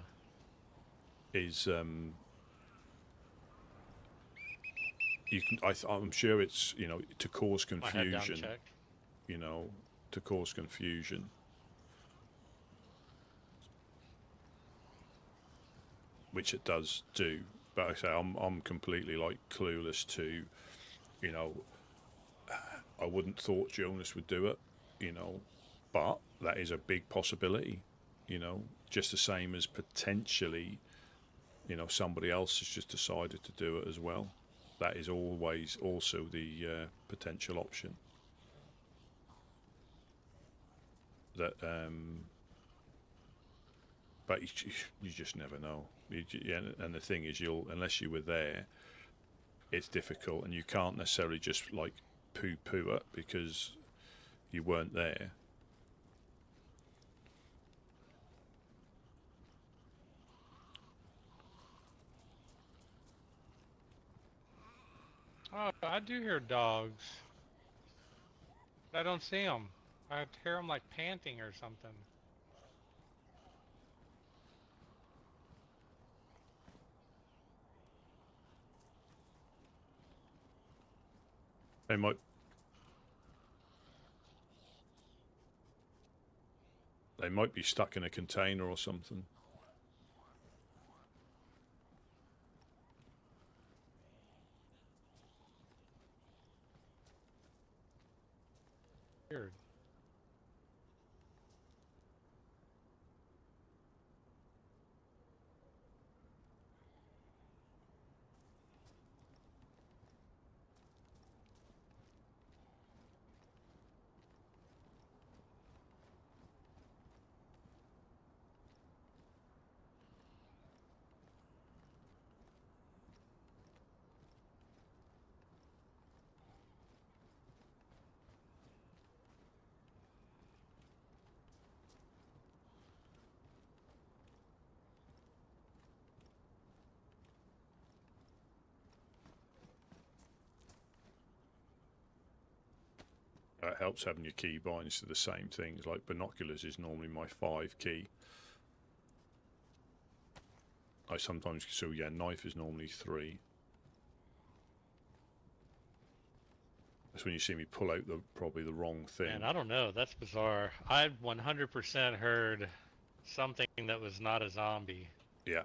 is you can. I'm sure it's, you know, to cause My head down confusion. check. You know, to cause confusion, which it does do. But I say I'm completely like clueless to, you know, I wouldn't thought Jonas would do it, you know, but that is a big possibility, you know, just the same as potentially, you know, somebody else has just decided to do it as well. That is always also the potential option. That, but you just never know. Yeah, and the thing is, unless you were there, it's difficult, and you can't necessarily just like poo-poo it because you weren't there. Oh, I do hear dogs. But I don't see them. I hear them like panting or something. They might. They might be stuck in a container or something. Weird. It helps having your key binds to the same things. Like binoculars is normally my 5 key. I sometimes, so yeah, knife is normally 3. That's when you see me pull out probably the wrong thing. And I don't know. That's bizarre. I 100% heard something that was not a zombie. Yeah.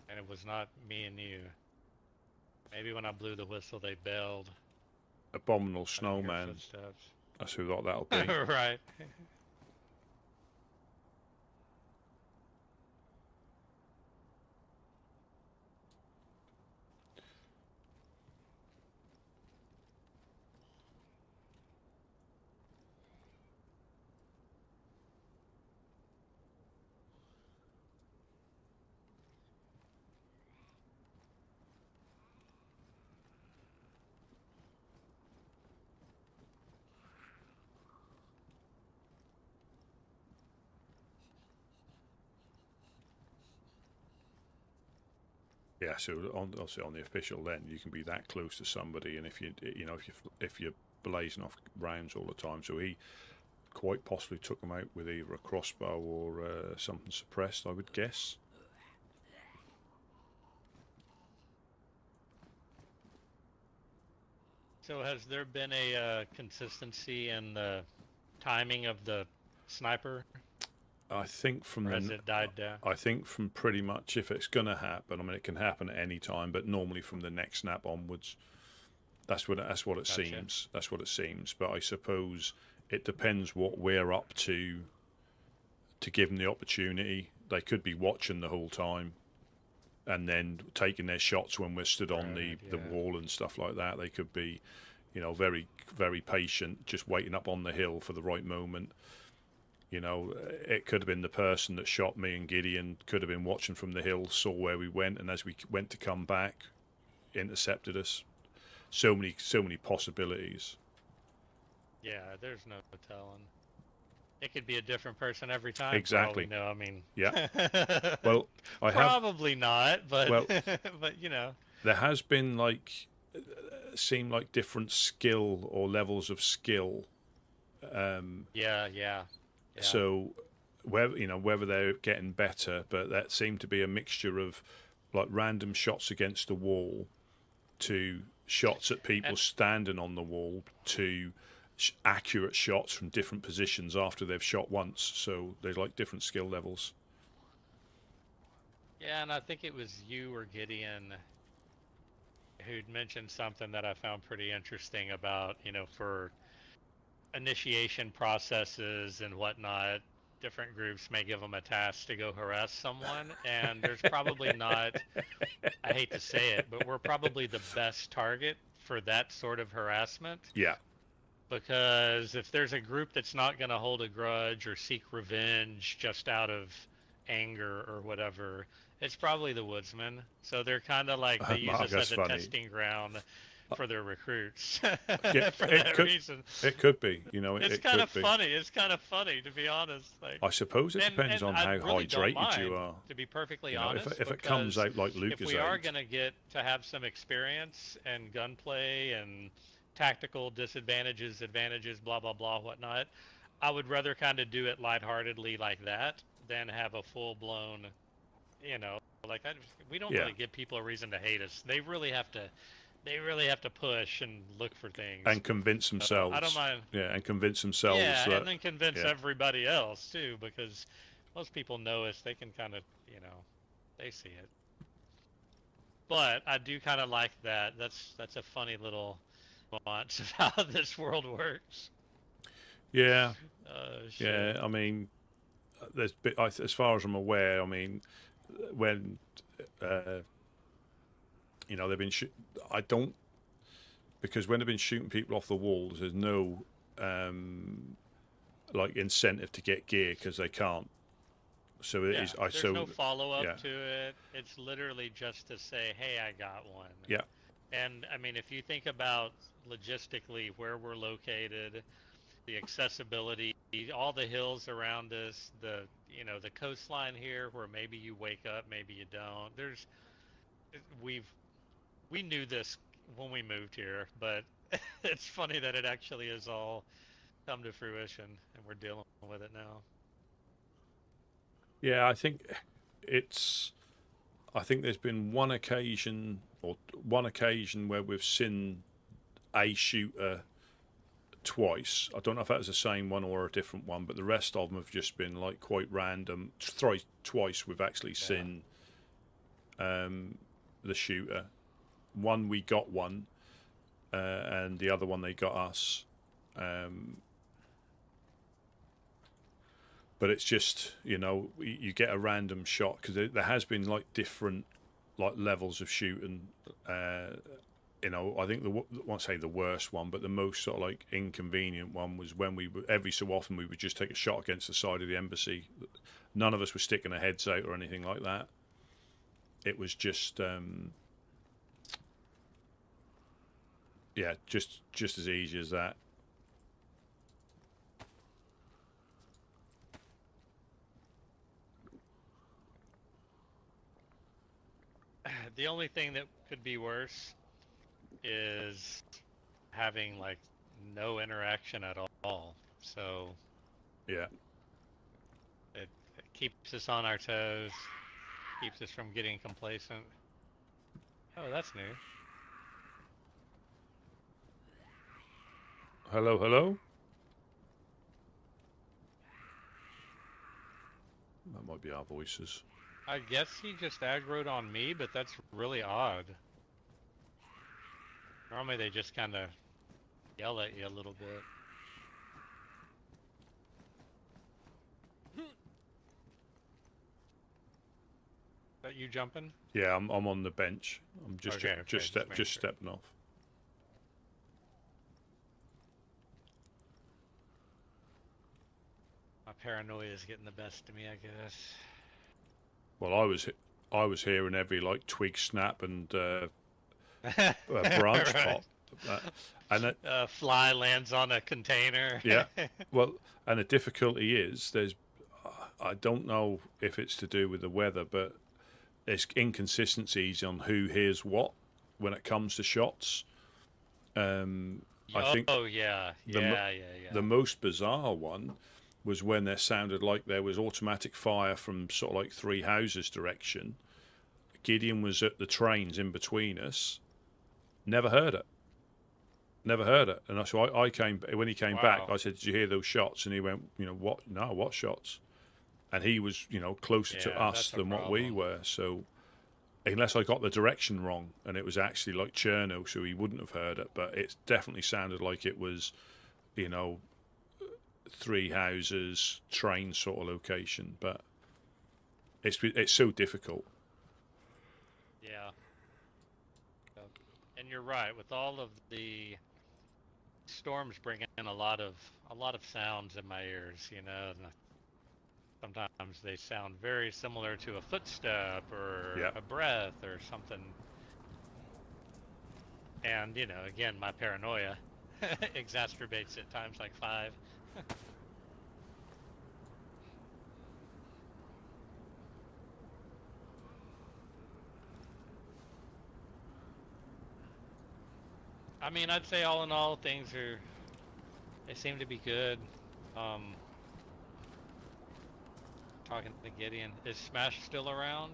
And it was not me and you. Maybe when I blew the whistle, they bailed. Abominable snowman. That's who that'll be. Right. Yeah, so obviously on the official, then you can be that close to somebody, and if you're blazing off rounds all the time, so he quite possibly took them out with either a crossbow or something suppressed, I would guess. So has there been a consistency in the timing of the sniper, I think from or has the it died down? I think from pretty much if it's going to happen. I mean, it can happen at any time, but normally from the next snap onwards. That's what it Gotcha. seems. That's what it seems. But I suppose it depends what we're up to give them the opportunity. They could be watching the whole time, and then taking their shots when we're stood on Right, the yeah. wall and stuff like that. They could be, very very patient, just waiting up on the hill for the right moment. It could have been the person that shot me and Gideon could have been watching from the hill, saw where we went, and as we went to come back, intercepted us. So many possibilities. Yeah, there's no telling. It could be a different person every time. Exactly. For all we know. I mean, Yeah. Well, I have. probably not, but Well, but you know. there has been seem like different skill or levels of skill. Yeah. So whether they're getting better, but that seemed to be a mixture of like random shots against the wall to shots at people And standing on the wall to accurate shots from different positions after they've shot once. So there's like different skill levels. yeah, and I think it was you or Gideon who'd mentioned something that I found pretty interesting about, for initiation processes and whatnot, different groups may give them a task to go harass someone, and there's probably not, I hate to say it, but we're probably the best target for that sort of harassment. Yeah. Because if there's a group that's not going to hold a grudge or seek revenge just out of anger or whatever, it's probably the Woodsman. So they're kind of like, they use Mark, us that's as a funny. testing ground for their recruits. Yeah, for it that could, reason. It could be. It's It kind could of be. funny. It's kind of funny, to be honest. Like, I suppose it depends on I how really don't hydrated mind, you are. to be perfectly You know, honest. if it comes because out like Lucas if we are out, going to get to have some experience and gunplay and tactical disadvantages, advantages, blah, blah, blah, whatnot, I would rather kind of do it lightheartedly like that than have a full-blown, like that. We don't Yeah. really give people a reason to hate us. They really have to push and look for things. and convince themselves. I don't mind. Yeah, and convince themselves Yeah, that. and then convince yeah. everybody else too, because most people know us. They can kind of, they see it. But I do kind of like that. That's a funny little nuance of how this world works. Yeah, Shit. yeah. I mean, as far as I'm aware, I mean, when they've been I don't, because when they've been shooting people off the walls, there's no like incentive to get gear because they can't. So it is. There's no follow up to it. It's literally just to say, "Hey, I got one." Yeah. And I mean, if you think about logistically where we're located, the accessibility, all the hills around us, the coastline here, where maybe you wake up, maybe you don't. We knew this when we moved here, but it's funny that it actually has all come to fruition, and we're dealing with it now. Yeah, I think there's been one occasion where we've seen a shooter twice. I don't know if that was the same one or a different one, but the rest of them have just been like quite random. Twice we've actually seen the shooter. One we got one, and the other one they got us. But it's just, you get a random shot because there has been like different like levels of shooting. I think I won't say the worst one, but the most sort of like inconvenient one was when every so often we would just take a shot against the side of the embassy. None of us were sticking our heads out or anything like that. It was just, just as easy as that. The only thing that could be worse is having like no interaction at all. So Yeah. it keeps us on our toes, keeps us from getting complacent. Oh, that's new. hello, hello. That might be our voices. I guess he just aggroed on me, but that's really odd. Normally they just kind of yell at you a little bit. Is that you jumping? Yeah, I'm on the bench. I'm just Okay, just making sure. stepping off. My paranoia is getting the best of me, I guess. Well, I was hearing every like twig snap and branch Right. pop, and it, Fly lands on a container. yeah. Well, and the difficulty is I don't know if it's to do with the weather, but there's inconsistencies on who hears what when it comes to shots. I think Oh yeah, yeah. the most bizarre one was when there sounded like there was automatic fire from sort of like three houses direction. Gideon was at the trains in between us. Never heard it. And so I came when he came back. Wow. I said, "Did you hear those shots?" And he went, "You know what? No, what shots?" And he was, closer to Yeah, us that's a than what we problem. were. So unless I got the direction wrong, and it was actually like Chernarus, so he wouldn't have heard it. But it definitely sounded like it was, three houses, train sort of location. But it's so difficult. Yeah. And you're right. With all of the storms, bringing in a lot of sounds in my ears. And sometimes they sound very similar to a footstep or Yeah. a breath or something. And again, my paranoia exacerbates at times like 5. I mean, I'd say all in all, they seem to be good. Talking to Gideon, is Smash still around?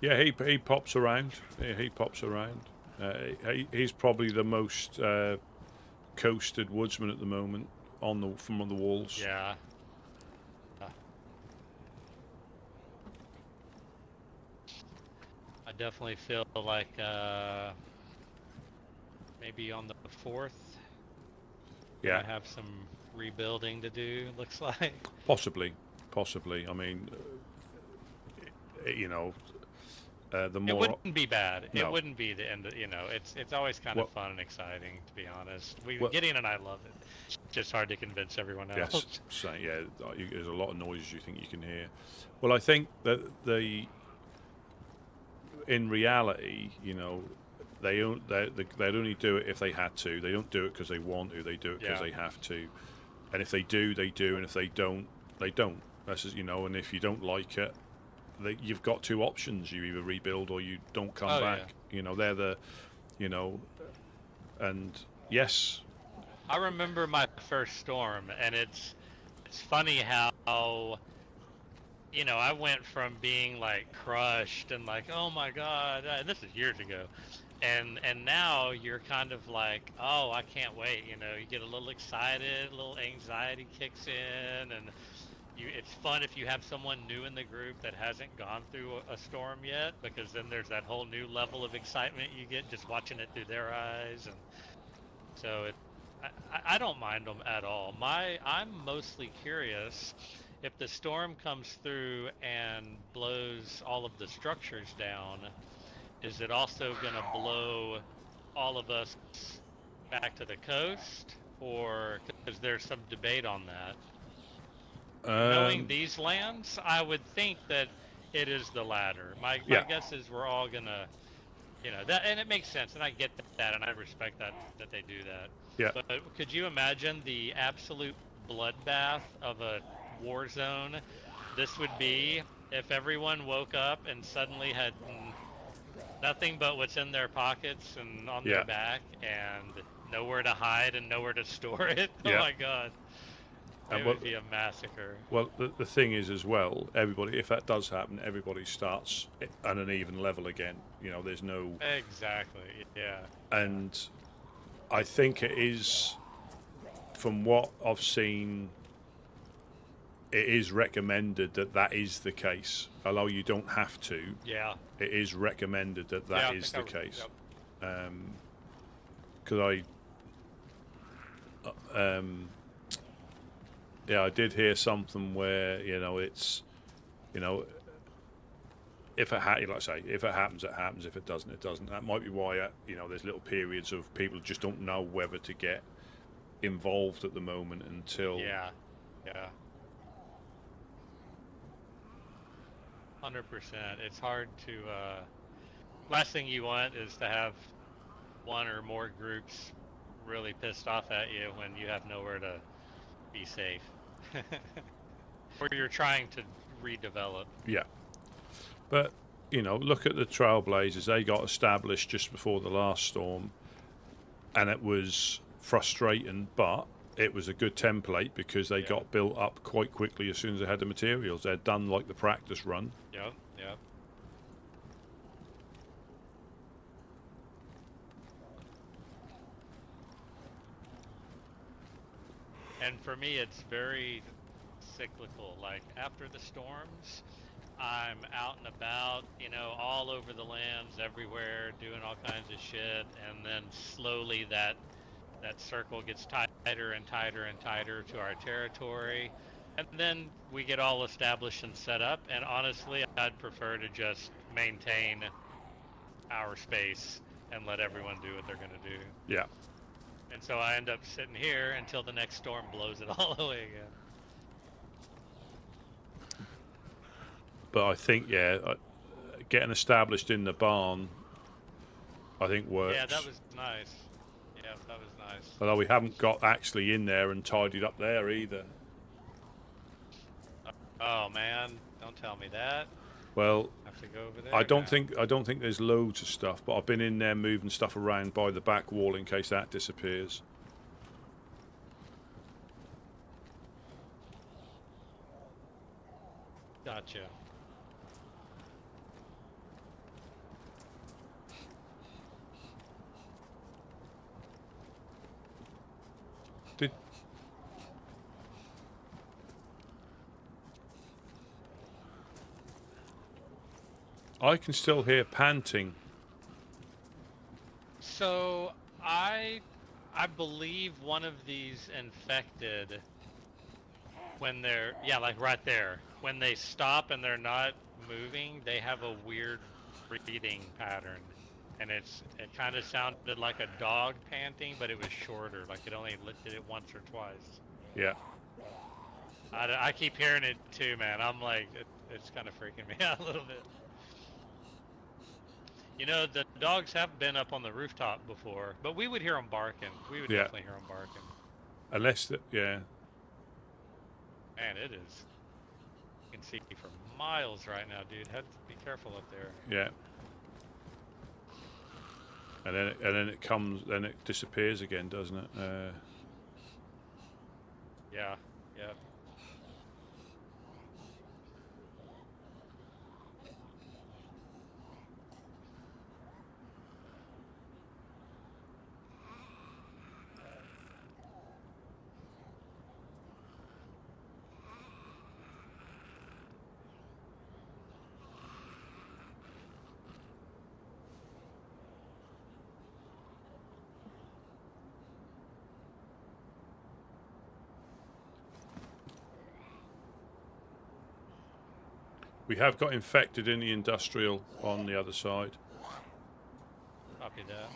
Yeah, he pops around. Yeah, he pops around. He's probably the most coasted woodsman at the moment from on the walls. Yeah. I definitely feel like maybe on the 4th, Yeah, I have some rebuilding to do. Looks like. possibly. I mean, the more It wouldn't be bad. No. It wouldn't be the end. It's always kind of fun and exciting, to be honest. Gideon and I love it. It's just hard to convince everyone else. yes, so, yeah, there's a lot of noises you think you can hear. Well, I think that in reality, they'd only do it if they had to. They don't do it because they want to. They do it because Yeah. they have to. And if they do, they do. And if they don't, they don't. That's just, and if you don't like it, you've got two options. You either rebuild or you don't come back. Yeah. They're the, and yes. I remember my first storm, and it's funny how I went from being like crushed and like, oh my god, and this is years ago, and now you're kind of like, oh, I can't wait. You get a little excited, a little anxiety kicks in, and it's fun if you have someone new in the group that hasn't gone through a storm yet, because then there's that whole new level of excitement you get just watching it through their eyes. And so I don't mind them at all. I'm mostly curious if the storm comes through and blows all of the structures down, is it also going to blow all of us back to the coast, or because there's some debate on that? Knowing these lands, I would think that it is the latter. My guess is we're all gonna, that, and it makes sense, and I get that, and I respect that they do that. Yeah. But could you imagine the absolute bloodbath of a war zone this would be if everyone woke up and suddenly had nothing but what's in their pockets and on their back, and nowhere to hide and nowhere to store it? Oh my god. It would be a massacre. Well, the thing is as well, everybody, if that does happen, everybody starts at an even level again. There's no... Exactly, yeah. And I think it is from what I've seen, it is recommended that that is the case. Although you don't have to, Yeah. it is recommended that Yeah, that I is think the case. Yep. Because I did hear something where it's if it like I say, if it happens, it happens. If it doesn't, it doesn't. That might be why there's little periods of people just don't know whether to get involved at the moment until Yeah. 100%. It's hard to. Last thing you want is to have one or more groups really pissed off at you when you have nowhere to be safe, or you're trying to redevelop. Yeah. But, look at the Trailblazers. They got established just before the last storm, and it was frustrating, but it was a good template because they got built up quite quickly as soon as they had the materials. They'd done like the practice run. Yep. And for me, it's very cyclical. Like after the storms, I'm out and about, all over the lands, everywhere, doing all kinds of shit, and then slowly that circle gets tighter and tighter and tighter to our territory, and then we get all established and set up. And honestly, I'd prefer to just maintain our space and let everyone do what they're going to do. Yeah. And so I end up sitting here until the next storm blows it all away again. But I think, getting established in the barn, I think works. Yeah, that was nice. Yeah, that was nice. Although we haven't got actually in there and tidied up there either. Oh man, don't tell me that. Well, I have to go over there. I don't think there's loads of stuff, but I've been in there moving stuff around by the back wall in case that disappears. Gotcha. I can still hear panting. So I believe one of these infected, when they're like right there, when they stop and they're not moving, they have a weird breathing pattern, and it kind of sounded like a dog panting, but it was shorter, like it only did it once or twice. Yeah. I keep hearing it too, man. I'm like, it's kind of freaking me out a little bit. The dogs have been up on the rooftop before, but we would hear them barking. We would definitely hear them barking. Unless, Man, it is. You can see for miles right now, dude. Have to be careful up there. Yeah. And then it comes, then it disappears again, doesn't it? Yeah. We have got infected in the industrial on the other side. Copy that.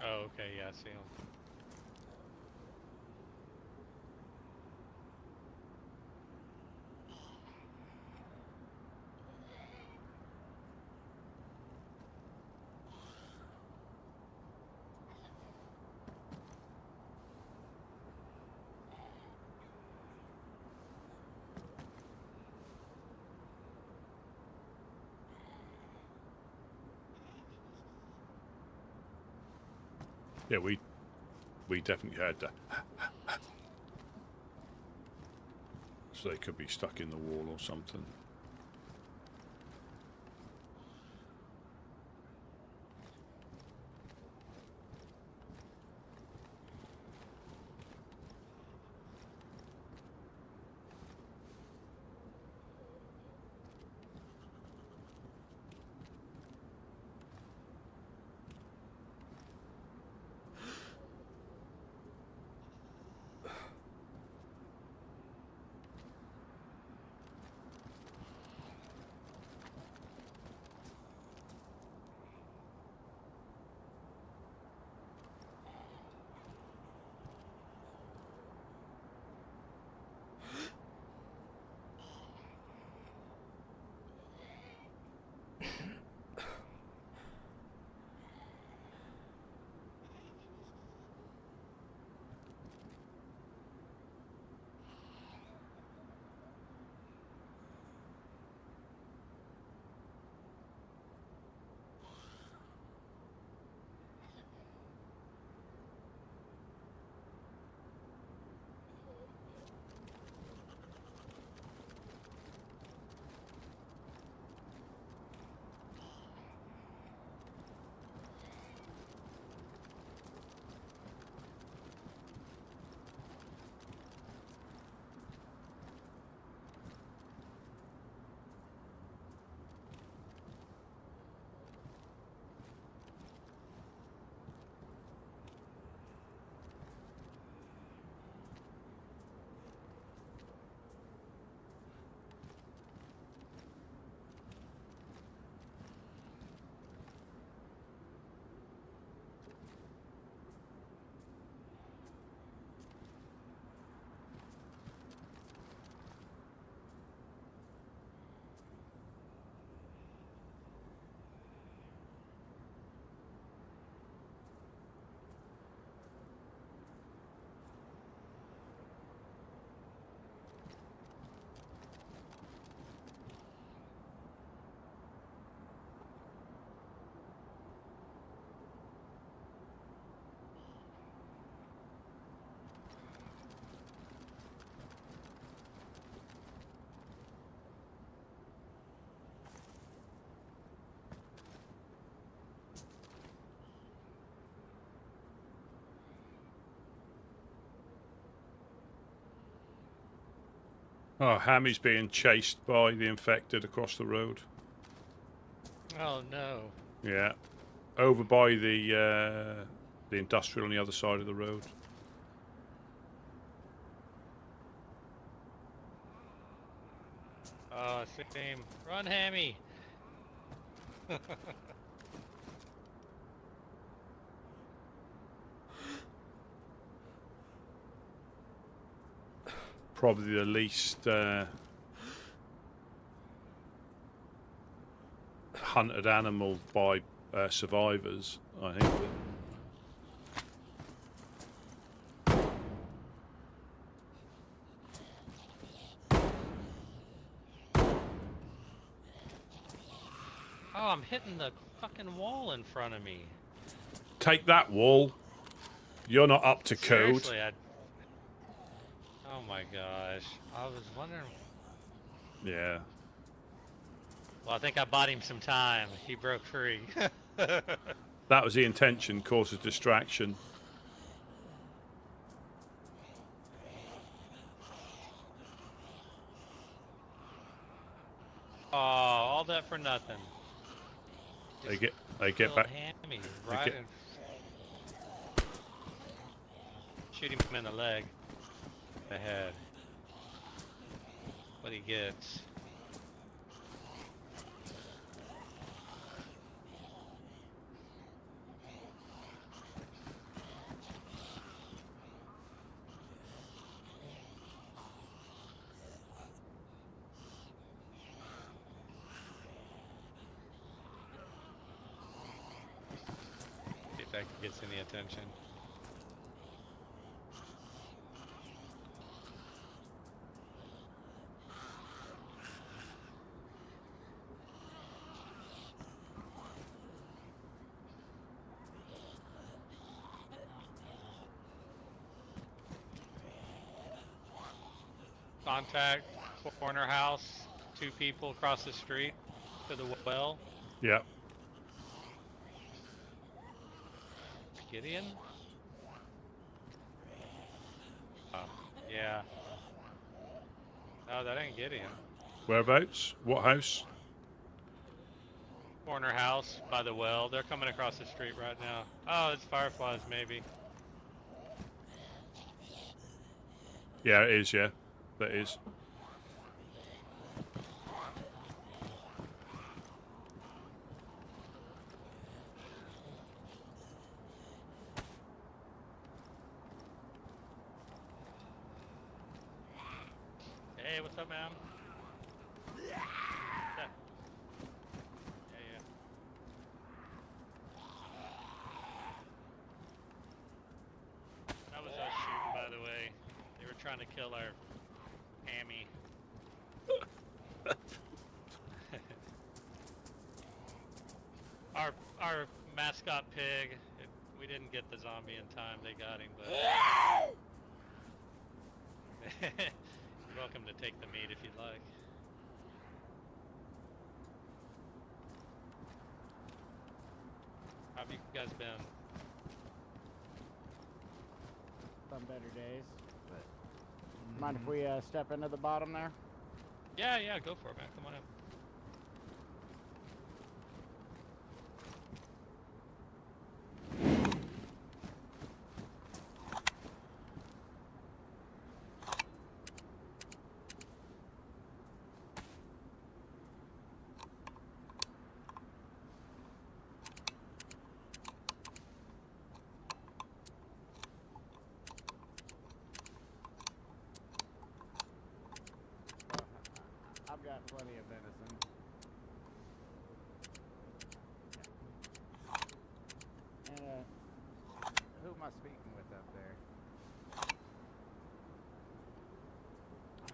Oh, okay, yeah, I see him. Yeah, we definitely heard that. So they could be stuck in the wall or something. Oh, Hammy's being chased by the infected across the road. Oh no. Yeah, over by the industrial on the other side of the road. Oh, same. Run, Hammy. Probably the least hunted animal by survivors, I think. Oh, I'm hitting the fucking wall in front of me. Take that, wall. You're not up to code. Seriously, oh my gosh. I was wondering. Yeah. Well, I think I bought him some time. He broke free. That was the intention, cause a distraction. Oh, all that for nothing. They get Killed back. Hammy they right get- in. Shoot him in the leg. The head. What he gets. See if that gets any attention. contact corner house, 2 people across the street to the well. Yeah. Gideon? Oh, yeah. No, that ain't Gideon. Whereabouts? What house? Corner house by the well. They're coming across the street right now. Oh, it's fireflies, maybe. Yeah, it is. Yeah, that is. Hey, what's up, man? Yeah. Yeah. That was us shooting, by the way. They were trying to kill our hammy. our mascot pig. We didn't get the zombie in time. They got him, but you're welcome to take the meat if you'd like. How have you guys been? Some better days, but mind if we step into the bottom there? Yeah, go for it, man. Come on in. I've got plenty of venison. And who am I speaking with up there?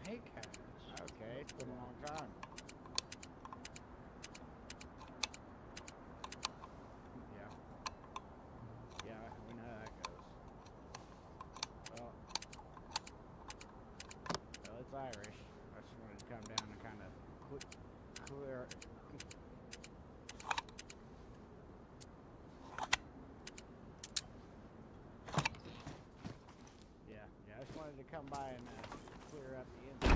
Hey, Cash. Okay, it's been a long time. Yeah. Yeah, we know how that goes. Well, it's Irish. I just wanted to come down and kind of clear. Yeah, I just wanted to come by and clear up the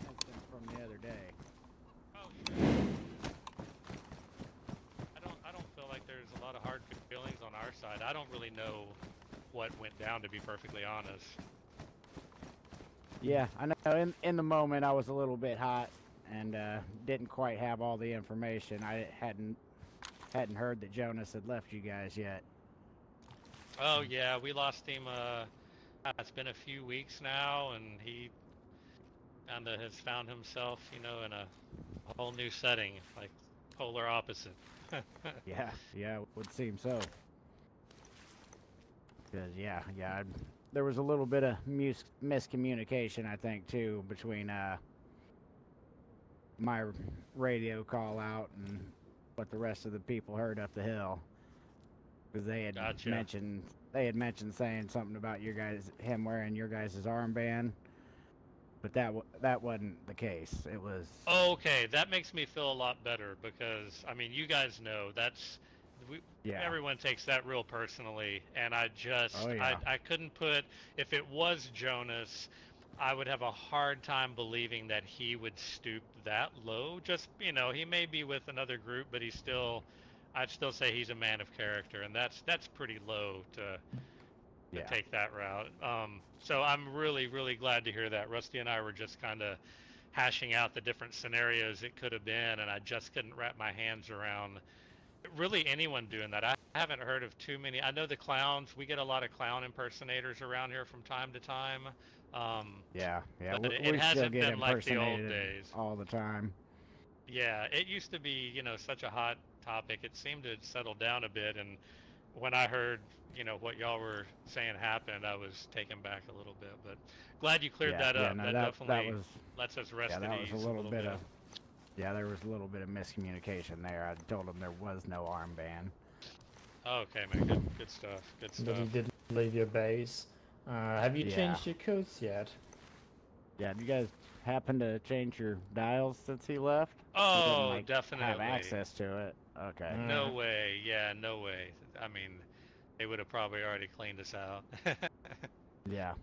incident from the other day. Oh, sure. I don't feel like there's a lot of hard feelings on our side. I don't really know what went down, to be perfectly honest. Yeah, I know. In the moment, I was a little bit hot and didn't quite have all the information. I hadn't heard that Jonas had left you guys yet. Oh yeah, we lost him. It's been a few weeks now, and he kind of has found himself, in a whole new setting, like polar opposite. Yeah, it would seem so. Because there was a little bit of miscommunication, I think, too, between my radio call out and what the rest of the people heard up the hill. Because they had Gotcha. mentioned saying something about him wearing your guys' armband, but that wasn't the case. It was. Okay, that makes me feel a lot better because you guys know everyone takes that real personally, and I couldn't put, if it was Jonas, I would have a hard time believing that he would stoop that low. Just, he may be with another group, but I'd still say he's a man of character, and that's pretty low to take that route. So I'm really, really glad to hear that. Rusty and I were just kind of hashing out the different scenarios it could have been, and I just couldn't wrap my hands around really anyone doing that. I haven't heard of too many. I know the clowns. We get a lot of clown impersonators around here from time to time. But it hasn't been like the old days. All the time. Yeah, it used to be, such a hot topic. It seemed to have settled down a bit, and when I heard, what y'all were saying happened, I was taken back a little bit. But glad you cleared that up. No, that definitely lets us rest at ease was a little bit. There was a little bit of miscommunication there. I told him there was no armband. Okay, man. Good stuff. Good stuff. But you didn't leave your base. Have you changed your codes yet? Yeah, do you guys happen to change your dials since he left? He didn't Oh, like definitely. have access to it. Okay. No way. Yeah, no way. I mean, they would have probably already cleaned us out. Yeah.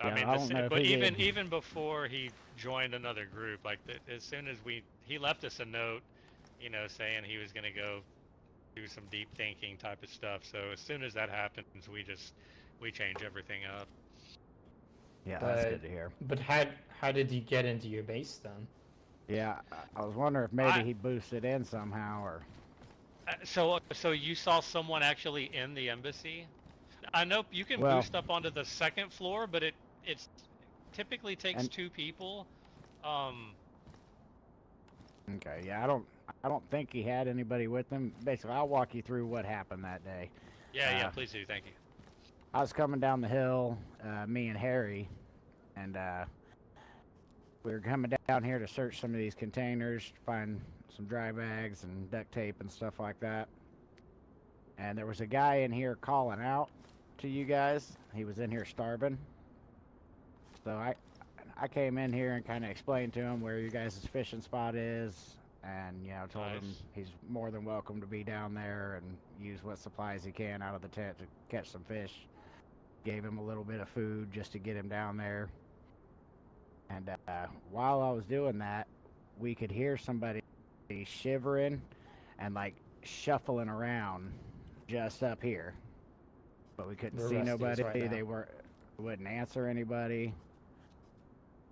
I Yeah, mean, I don't know if but he even did. even before he joined another group, like as soon as he left us a note, saying he was gonna go do some deep thinking type of stuff. So as soon as that happens, we change everything up. Yeah, that's good to hear. But how did he get into your base then? Yeah, I was wondering if maybe he boosted in somehow, or So you saw someone actually in the embassy? I know you can Well- boost up onto the second floor, but it's typically takes And- 2 people. okay. Yeah, I don't think he had anybody with him. Basically, I'll walk you through what happened that day. Yeah, Uh, please do. Thank you. I was coming down the hill, me and Harry, and we were coming down here to search some of these containers, find some dry bags and duct tape and stuff like that. And there was a guy in here calling out to you guys. He was in here starving. So I came in here and kind of explained to him where your guys' fishing spot is, and told him Nice. he's more than welcome to be down there and use what supplies he can out of the tent to catch some fish. Gave him a little bit of food just to get him down there. And while I was doing that, we could hear somebody shivering and like shuffling around just up here. But we couldn't We're see resties nobody. right now. They wouldn't answer anybody.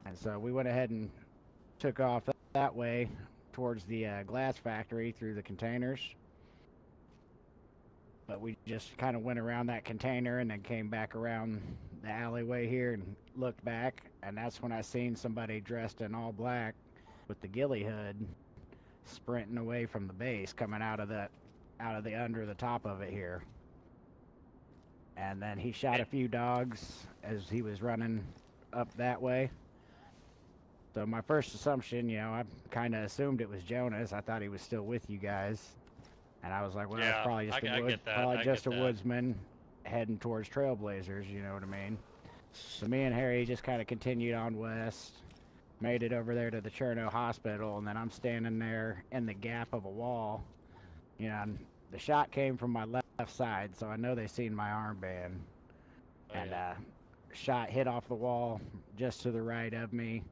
And so we went ahead and took off that way towards the glass factory through the containers. But we just kind of went around that container and then came back around the alleyway here and looked back. And that's when I seen somebody dressed in all black with the ghillie hood sprinting away from the base, coming out of the under the top of it here. And then he shot a few dogs as he was running up that way. So my first assumption, I kind of assumed it was Jonas. I thought he was still with you guys. And I was like, well, Yeah, it's probably just I get that. probably I just get a that. woodsman heading towards Trailblazers, you know what I mean? So me and Harry just kind of continued on west, made it over there to the Chernarus hospital, and then I'm standing there in the gap of a wall. And the shot came from my left side, so I know they seen my armband. Oh, And yeah. shot hit off the wall just to the right of me.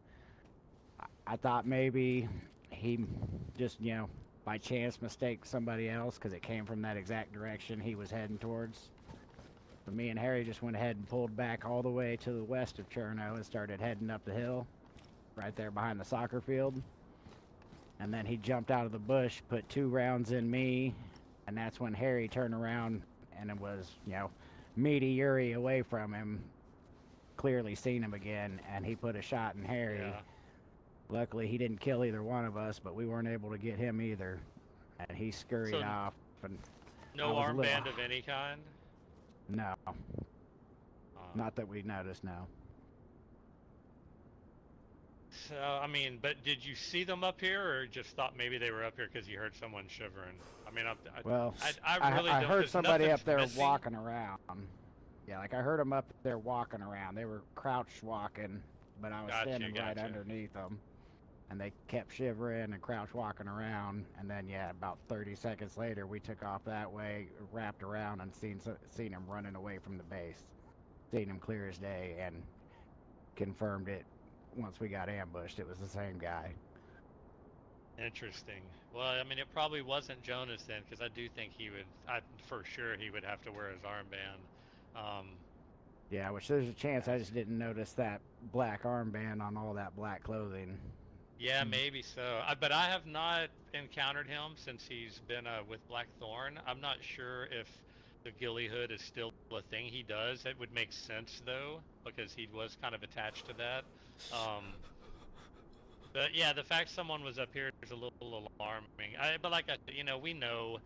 I thought maybe he just, by chance mistake somebody else because it came from that exact direction he was heading towards. So me and Harry just went ahead and pulled back all the way to the west of Chernarus and started heading up the hill, right there behind the soccer field. And then he jumped out of the bush, put 2 rounds in me, and that's when Harry turned around and it was, meaty Yuri away from him, clearly seen him again, and he put a shot in Harry. Yeah. Luckily, he didn't kill either one of us, but we weren't able to get him either. And he scurried So off. And No I was a little- armband of any kind. no, Uh, not that we noticed, no. So I mean, but did you see them up here, or just thought maybe they were up here because you heard someone shivering? I mean, Well, I really I don't, heard there's somebody nothing's up there missing. walking around. Yeah, like I heard them up there walking around. They were crouched walking, but I was standing right Gotcha. underneath them. And they kept shivering and crouch walking around. And then, yeah, about 30 seconds later, we took off that way, wrapped around, and seen him running away from the base. Seen him clear as day, and confirmed it once we got ambushed. It was the same guy. Interesting. Well, I mean, it probably wasn't Jonas then, because I do think for sure he would have to wear his armband. Yeah, which there's a chance I just didn't notice that black armband on all that black clothing. Yeah, maybe so. But I have not encountered him since he's been with Blackthorn. I'm not sure if the ghillie hood is still a thing he does. It would make sense though, because he was kind of attached to that. But yeah, the fact someone was up here is a little alarming. But like we know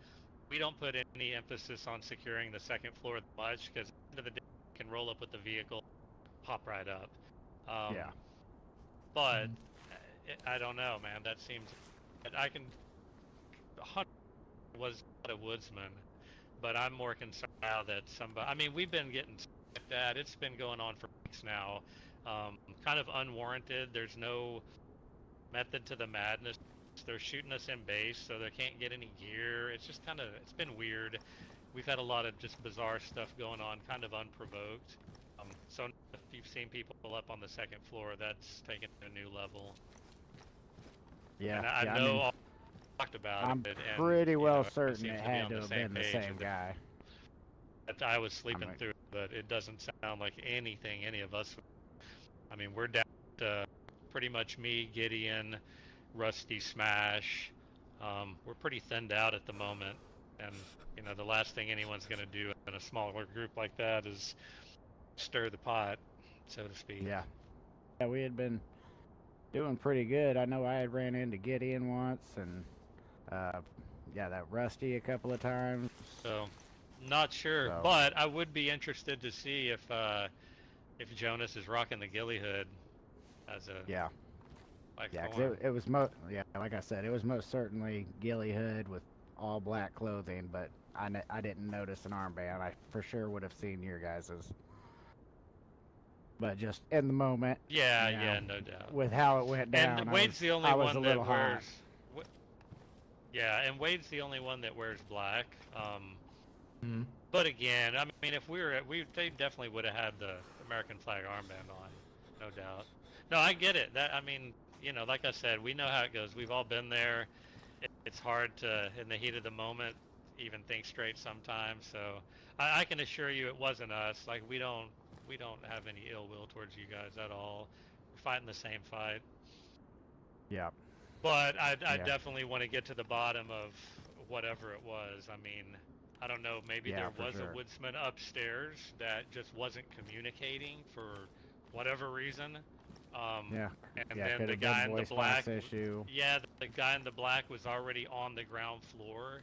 we don't put any emphasis on securing the second floor much, because at the end of the day, you can roll up with the vehicle, hop right up. Yeah. But I don't know, man. That seems. I can. Hunt was not a woodsman, but I'm more concerned now that somebody. I mean, we've been getting stuff like that. It's been going on for weeks now. kind of unwarranted. There's no method to the madness. They're shooting us in base, so they can't get any gear. It's just kind of, it's been weird. We've had a lot of just bizarre stuff going on, kind of unprovoked. So if you've seen people up on the second floor, that's taken a new level. Yeah, And I yeah, know mean, all talked about I'm it. And, pretty you well know, everyone certain seems it to be had on to the have same been the page same with guy. that. I was sleeping mean- through, but it doesn't sound like anything any of us. I mean, we're down to pretty much me, Gideon, Rusty, Smash. We're pretty thinned out at the moment, and you know the last thing anyone's going to do in a smaller group like that is stir the pot, so to speak. Yeah. Yeah, we had been doing pretty good. I know I had ran into Gideon once, and yeah, that Rusty a couple of times. So, not sure, So- but I would be interested to see if Jonas is rocking the ghillie hood as a Yeah, like yeah, 'cause form. it was yeah, like I said, it was most certainly ghillie hood with all black clothing, but I didn't notice an armband. I for sure would have seen your guys's. But just in the moment, Yeah, you know, yeah, no doubt. with how it went down, And I Wade's was- the only I was one a that little hot. wears. Yeah, and Wade's the only one that wears black. Mhm. But again, I mean, if they definitely would have had the American flag armband on, no doubt. No, I get it. That I mean, you know, like I said, we know how it goes. We've all been there. It's hard to, in the heat of the moment, even think straight sometimes. So I can assure you, it wasn't us. Like we don't have any ill will towards you guys at all. We're fighting the same fight. Yeah, But I Yeah. definitely want to get to the bottom of whatever it was. I mean, I don't know. Maybe Yeah, there for was sure. a woodsman upstairs that just wasn't communicating for whatever reason. yeah, And yeah. then Could the have guy been in the voice black, box issue. yeah, the guy in the black was already on the ground floor.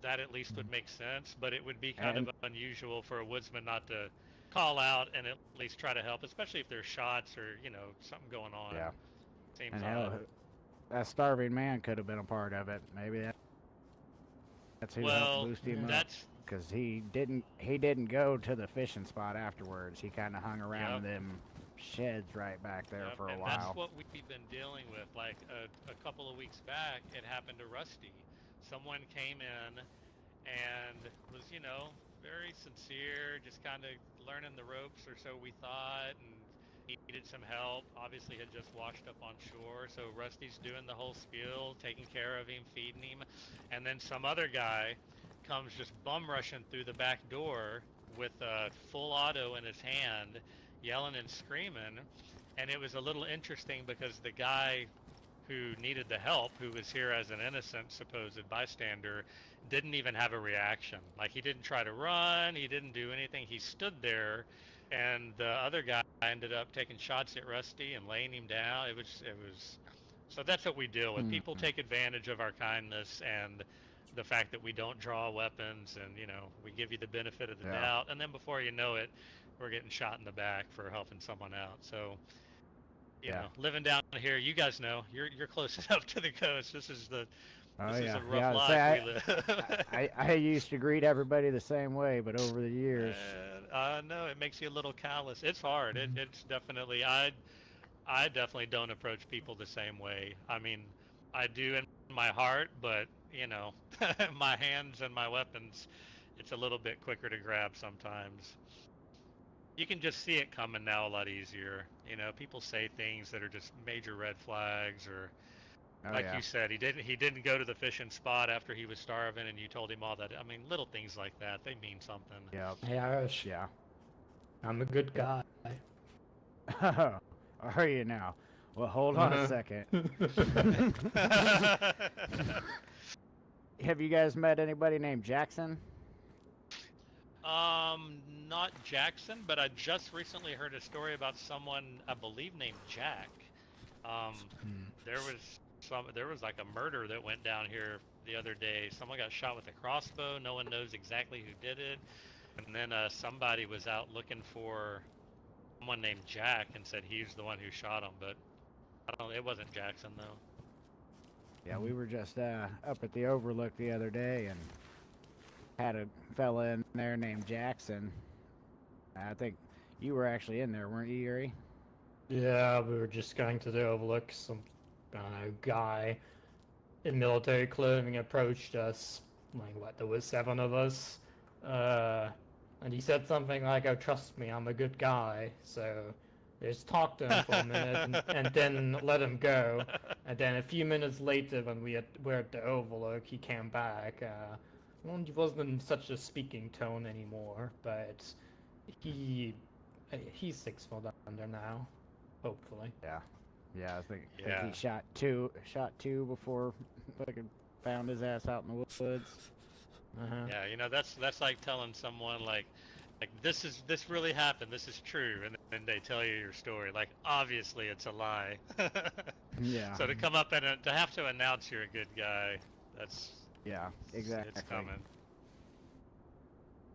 That at least would make sense, but it would be kind And- of unusual for a woodsman not to call out and at least try to help, especially if there's shots or you know something going on. Yeah. Seems And odd. hell, that starving man could have been a part of it. Maybe that's who Well, helped boost him up. that's Because he didn't go to the fishing spot afterwards. He kind of hung around Yep. them sheds right back there Yep, for a and while. that's what we've been dealing with. Like a couple of weeks back, it happened to Rusty. Someone came in and was, you know, very sincere, just kind of learning the ropes, or so we thought, and he needed some help. Obviously, had just washed up on shore, so Rusty's doing the whole spiel, taking care of him, feeding him, and then some other guy comes just bum rushing through the back door with a full auto in his hand, yelling and screaming. And it was a little interesting because the guy who needed the help, who was here as an innocent supposed bystander, didn't even have a reaction. Like he didn't try to run, he didn't do anything. He stood there, and the other guy ended up taking shots at Rusty and laying him down. It was so that's what we deal with. People take advantage of our kindness and the fact that we don't draw weapons, and you know we give you the benefit of the Yeah. doubt, and then before you know it, we're getting shot in the back for helping someone out. So you Yeah. know, living down here, you guys know you're close enough to the coast. This is the Oh this is yeah, a rough yeah. I'd life say we live. I used to greet everybody the same way, but over the years, No, it makes you a little callous. It's hard. It's definitely I definitely don't approach people the same way. I mean, I do in my heart, but you know, my hands and my weapons, it's a little bit quicker to grab sometimes. You can just see it coming now a lot easier. You know, people say things that are just major red flags, or oh like yeah, you said, he didn't go to the fishing spot after he was starving, and you told him all that. I mean, little things like that, they mean something. yeah, Yeah, yeah. I'm a good guy. Are you now? Well, hold on a Uh-huh. second. Have you guys met anybody named Jackson? Not Jackson, but I just recently heard a story about someone I believe named Jack. There was like a murder that went down here the other day. Someone got shot with a crossbow. No one knows exactly who did it. And then somebody was out looking for someone named Jack and said he's the one who shot him, but I don't. It wasn't Jackson though. Yeah, we were just up at the Overlook the other day and had a fella in there named Jackson. I think You were actually in there, weren't you, Yuri? Yeah, we were just going to the Overlook. Some guy in military clothing approached us. Like, what, there was 7 of us. And he said something like, "Oh, trust me, I'm a good guy." So they just talked to him for a minute and then let him go. And then a few minutes later, when were at the Overlook, he came back. Well, he wasn't in such a speaking tone anymore, but he's 6 foot under now, hopefully. Yeah. Yeah, I think Yeah. he shot two before fucking found his ass out in the woods. Yeah, you know, that's like telling someone like this really happened, this is true, and then they tell you your story. Like, obviously it's a lie. Yeah. So to come up and to have to announce you're a good guy, that's Yeah, exactly. it's coming.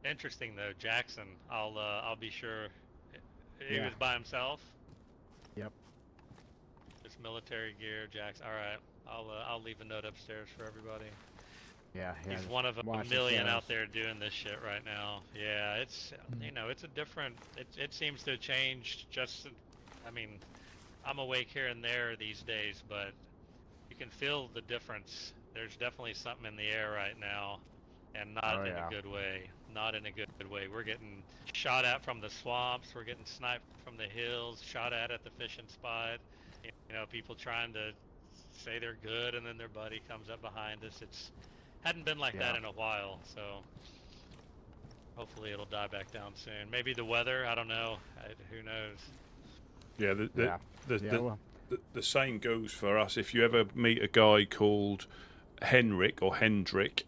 Interesting though, Jackson. I'll be sure. He was by himself. Yep. Just military gear, Jackson. All right, I'll leave a note upstairs for everybody. Yeah, He's one of a watch million yourselves. out there doing this shit right now. Yeah, it's, you know, it's a different, it seems to have changed just, I mean, I'm awake here and there these days, but you can feel the difference. There's definitely something in the air right now, and not in a good way. Not in a good way. We're getting shot at from the swamps, we're getting sniped from the hills, shot at the fishing spot. You know, people trying to say they're good, and then their buddy comes up behind us. It's hadn't been like that in a while, so hopefully it'll die back down soon. Maybe the weather, I don't know. Who knows? Yeah, well, the same goes for us. If you ever meet a guy called Henrik or Hendrik,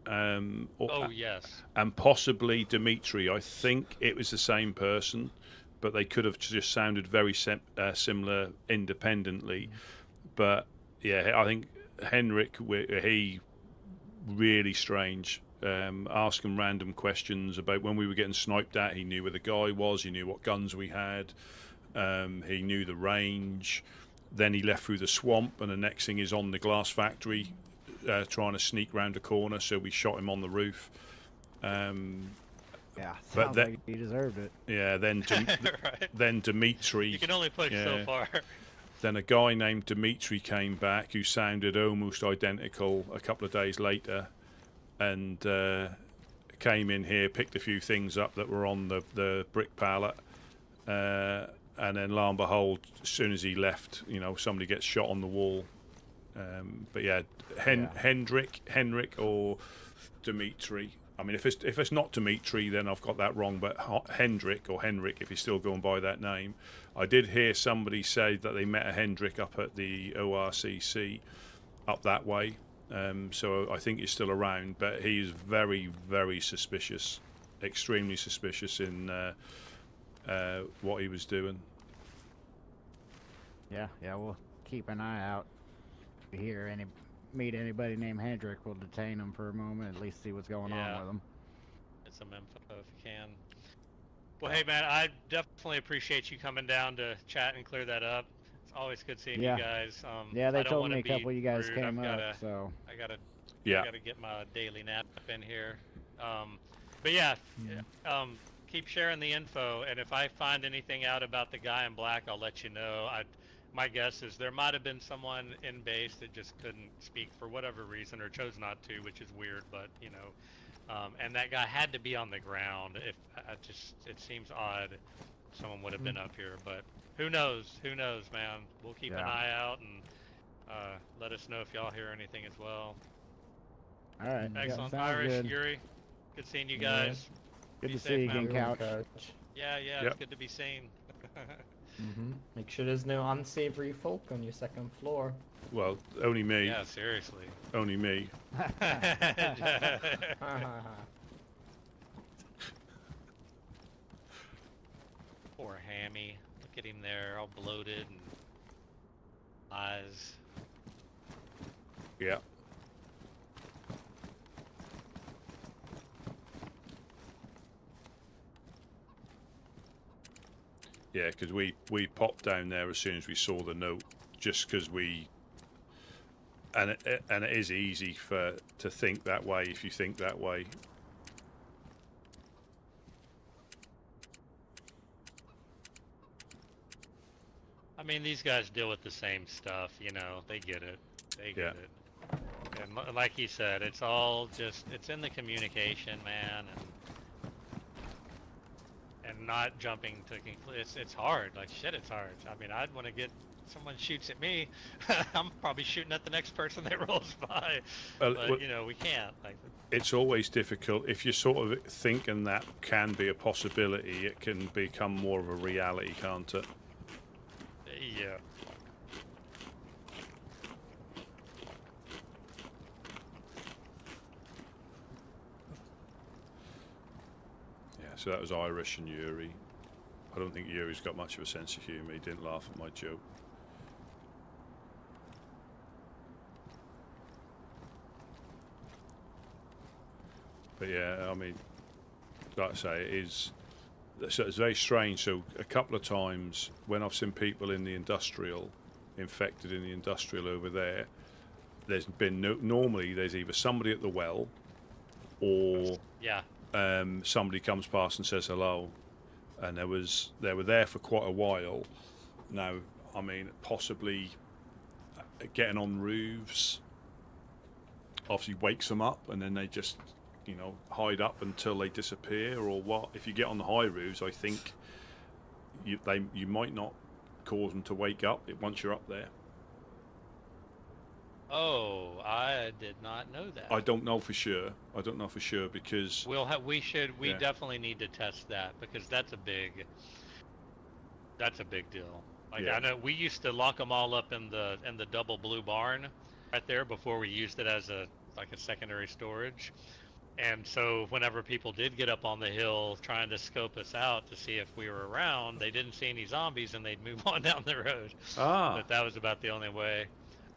Yes, and possibly Dimitri, I think it was the same person, but they could have just sounded very similar independently. But yeah, I think Henrik, he really strange. Asking random questions about when we were getting sniped at. He knew where the guy was. He knew what guns we had. He knew the range. Then he left through the swamp, and the next thing is on the glass factory, trying to sneak round the corner. So we shot him on the roof. yeah, but sounds like he deserved it. Yeah, then right. then Dimitri. You can only push so far. Then a guy named Dimitri came back who sounded almost identical a couple of days later, and came in here, picked a few things up that were on the brick pallet, and then lo and behold, as soon as he left, you know, somebody gets shot on the wall. But yeah, Henrik or Dimitri. I mean, if it's not Dimitri, then I've got that wrong. But Hendrik or Henrik, if he's still going by that name, I did hear somebody say that they met a Hendrik up at the ORCC, up that way. So I think he's still around, but he is very, very suspicious, extremely suspicious in what he was doing. Yeah, we'll keep an eye out. If you meet anybody named Hendrik, we'll detain them for a moment, at least see what's going on with them. Get some info if you can. Well, hey man, I definitely appreciate you coming down to chat and clear that up. It's always good seeing you guys. They I don't told wanna me a be couple of you guys rude. came I up, so gotta get my daily nap in here. But yeah, keep sharing the info, and if I find anything out about the guy in black, I'll let you know. My guess is there might have been someone in base that just couldn't speak for whatever reason or chose not to, which is weird, but you know, and that guy had to be on the ground. It seems odd someone would have been up here, but who knows, man. We'll keep an eye out, and let us know if y'all hear anything as well. all right. Excellent. Sounds Irish, good. Yuri, good seeing you guys. Good Be to safe, see you man. again, Couch. Yeah, Yep. it's good to be seen. Make sure there's no unsavory folk on your second floor. Well, only me. Yeah, seriously. Only me. Poor Hammy. Look at him there, all bloated and eyes. Yeah. Yeah, because we popped down there as soon as we saw the note, just because and it is easy to think that way if you think that way. mean, these guys deal with the same stuff, you know. They get it. They Yeah. get it. And like he said, it's all just, it's in the communication, man, and not jumping to conclusions. It's hard. Like, shit, it's hard. I mean, I'd want to get, someone shoots at me, I'm probably shooting at the next person that rolls by. But, you know, we can't. Like, it's always difficult. If you're sort of thinking that can be a possibility, it can become more of a reality, can't it? yeah. Yeah, so that was Irish and Yuri. I don't think Yuri's got much of a sense of humour. He didn't laugh at my joke. But yeah, I mean, like I say, it is. So it's very strange. So a couple of times when I've seen people in the industrial, infected in the industrial over there, there's been normally there's either somebody at the well, or Yeah. somebody comes past and says hello, and they were there for quite a while. Now, I mean, possibly getting on roofs obviously wakes them up, and then they just, you know, hide up until they disappear, or what. If you get on the high roofs, I think you might not cause them to wake up once you're up there. Oh, I did not know that. I don't know for sure. I don't know for sure because We Yeah. definitely need to test that, because that's a big deal. Like, Yeah. I know we used to lock them all up in the double blue barn right there before we used it as a secondary storage. And so whenever people did get up on the hill trying to scope us out to see if we were around, they didn't see any zombies and they'd move on down the road. But that was about the only way.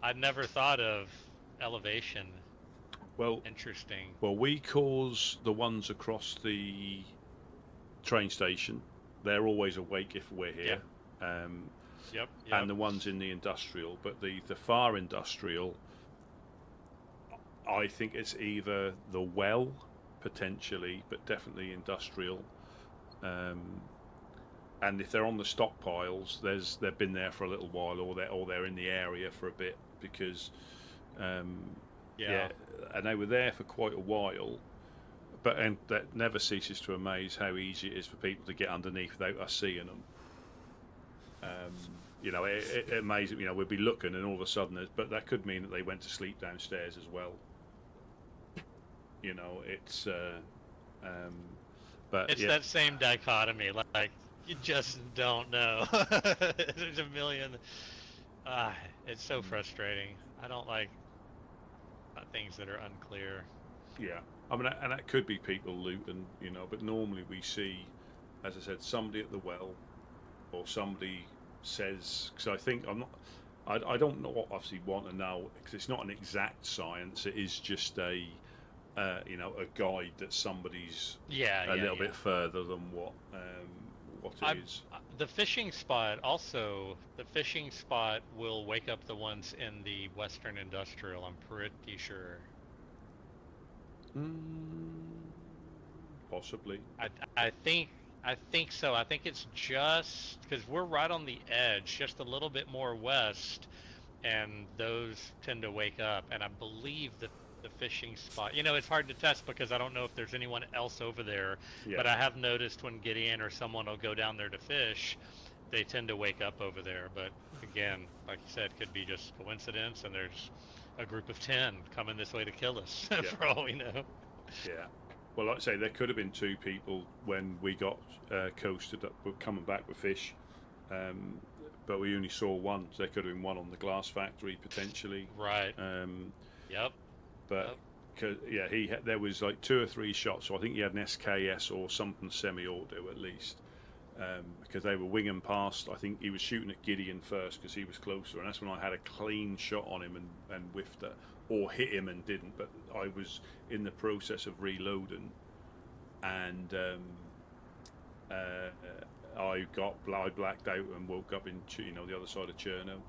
I'd never thought of elevation. well, Interesting. we cause the ones across the train station. They're always awake if we're here. Yep. And the ones in the industrial, but the far industrial, I think it's either the well potentially, but definitely industrial. And if they're on the stockpiles, they've been there for a little while, or they're in the area for a bit, because and they were there for quite a while. And that never ceases to amaze how easy it is for people to get underneath without us seeing them. You know, it amazes. You know, we'd be looking, and all of a sudden, but that could mean that they went to sleep downstairs as well. You know, it's but It's yeah. that same dichotomy. Like, you just don't know. There's a million. It's so frustrating. I don't like things that are unclear. Yeah, I mean, and that could be people looting, you know, but normally we see, as I said, somebody at the well, or somebody says, because I think I don't know, obviously want to know, because it's not an exact science. It is just a you know, a guide that somebody's a little bit further than what it is. The fishing spot will wake up the ones in the Western Industrial, I'm pretty sure. Possibly. I think so. I think it's just because we're right on the edge, just a little bit more west, and those tend to wake up. And I believe that the fishing spot, you know, it's hard to test because I don't know if there's anyone else over there. Yeah. But I have noticed when Gideon or someone will go down there to fish, they tend to wake up over there. But again, like you said, could be just coincidence, and there's a group of 10 coming this way to kill us, for all we know. Yeah. Well, like I say, there could have been 2 people when we got coasted up, coming back with fish, but we only saw one. So there could have been one on the glass factory potentially. Right. Yep. But there was like 2 or 3 shots. So I think he had an SKS or something semi-auto at least, because they were winging past. I think he was shooting at Gideon first because he was closer, and that's when I had a clean shot on him and whiffed it, or hit him and didn't. But I was in the process of reloading, and I blacked out and woke up in, you know, the other side of Chernarus,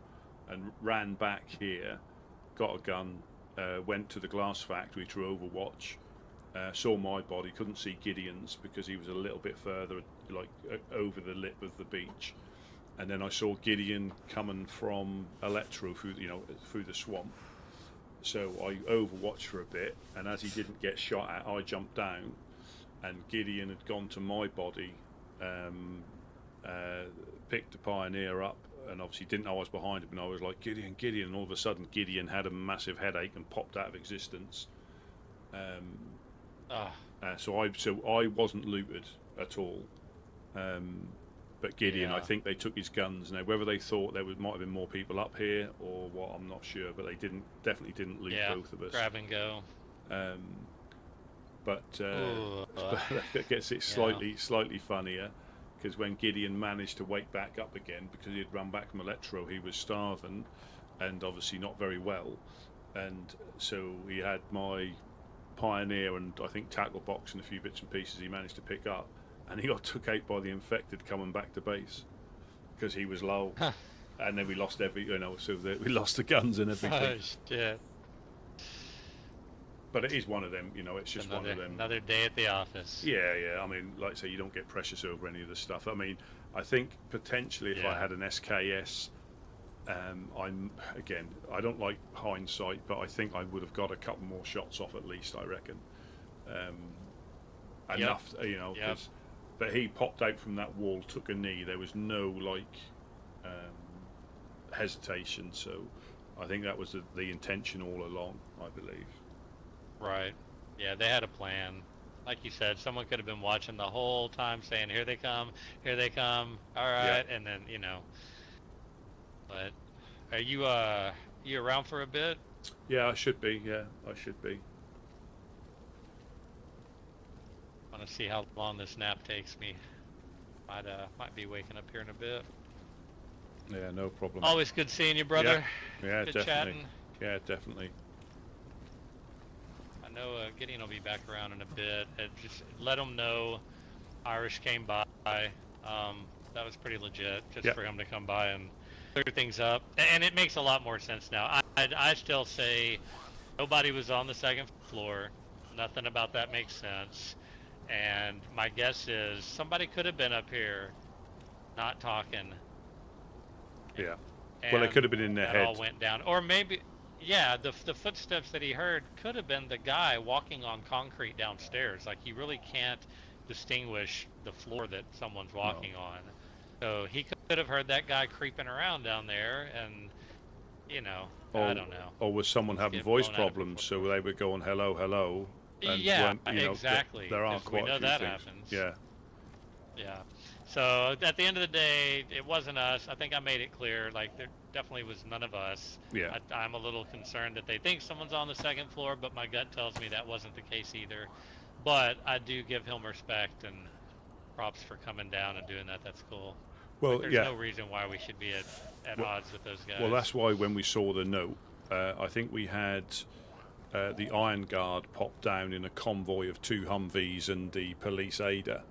and ran back here, got a gun, went to the glass factory to overwatch, saw my body, couldn't see Gideon's because he was a little bit further, like over the lip of the beach, and then I saw Gideon coming from Electro through the swamp. So I overwatched for a bit, and as he didn't get shot at, I jumped down, and Gideon had gone to my body, picked the Pioneer up, and obviously didn't know I was behind him, and I was like, Gideon, Gideon, and all of a sudden Gideon had a massive headache and popped out of existence. So I wasn't looted at all. But Gideon, I think they took his guns. Now, whether they thought might have been more people up here or what, I'm not sure. But they definitely didn't loot both of us. Grab and go. But that gets it slightly funnier, because when Gideon managed to wake back up again, because he had run back from Electro, he was starving and obviously not very well, and so he had my Pioneer and I think tackle box and a few bits and pieces he managed to pick up, and he got took out by the infected coming back to base because he was low. And then we lost we lost the guns and everything. Oh shit. But it is one of them, it's just one of them. Another day at the office. Yeah. I mean, like I say, you don't get precious over any of the stuff. I mean, I think potentially if I had an SKS, I don't like hindsight, but I think I would have got a couple more shots off at least, I reckon. Enough, but he popped out from that wall, took a knee. There was no hesitation. So I think that was the intention all along, I believe. Right. Yeah, they had a plan. Like you said, someone could have been watching the whole time saying, here they come, all right, and then, But are you around for a bit? Yeah, I should be, I should be. Want to see how long this nap takes me. Might be waking up here in a bit. Yeah, no problem. Always good seeing you, brother. Yeah, good definitely. Chatting. Yeah, definitely. I know Gideon will be back around in a bit. Just let him know Irish came by. That was pretty legit, just for him to come by and clear things up. And it makes a lot more sense now. I still say nobody was on the second floor. Nothing about that makes sense. And my guess is somebody could have been up here not talking. Yeah. Well, it could have been in their head. All went down. Or maybe... Yeah, the footsteps that he heard could have been the guy walking on concrete downstairs. Like, you really can't distinguish the floor that someone's walking on. So he could have heard that guy creeping around down there, and, I don't know. Or was someone having voice problems, so they were going, hello, hello. And exactly. There are quite a few that things. Happens. Yeah. Yeah. So at the end of the day, it wasn't us. I think I made it clear. Like, there definitely was none of us. Yeah. I'm a little concerned that they think someone's on the second floor, but my gut tells me that wasn't the case either. But I do give him respect and props for coming down and doing that. That's cool. Well, there's no reason why we should be at odds with those guys. Well, that's why when we saw the note, I think we had the Iron Guard pop down in a convoy of 2 Humvees and the police Ada.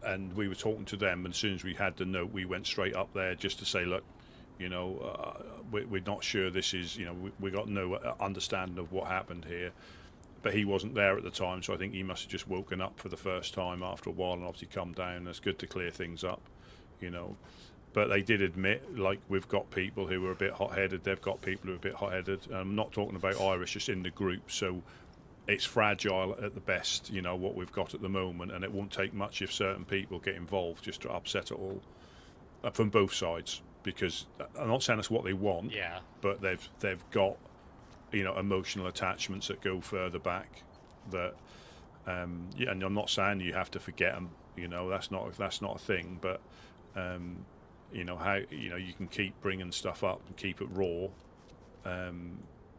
And we were talking to them, and as soon as we had the note, we went straight up there just to say, look, we're not sure this is, we got no understanding of what happened here. But he wasn't there at the time, so I think he must have just woken up for the first time after a while and obviously come down. It's good to clear things up, But they did admit, like, we've got people who are a bit hot-headed, they've got people who are a bit hot-headed. I'm not talking about Irish, just in the group, so it's fragile at the best, what we've got at the moment, and it won't take much if certain people get involved just to upset it all from both sides, because I'm not saying that's what they want, but they've got, emotional attachments that go further back that, and I'm not saying you have to forget them, that's not a thing, but, how, you can keep bringing stuff up and keep it raw,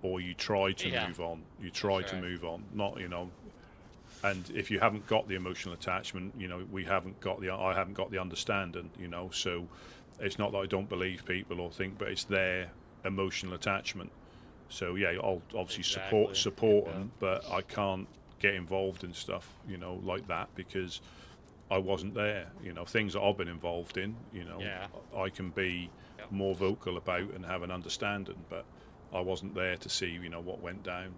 or you try to move on. You try to move on, not, and if you haven't got the emotional attachment, I haven't got the understanding, so it's not that I don't believe people or think, but it's their emotional attachment. So I'll obviously support them, but I can't get involved in stuff, like that, because I wasn't there. Things that I've been involved in, I can be more vocal about and have an understanding, but I wasn't there to see, what went down.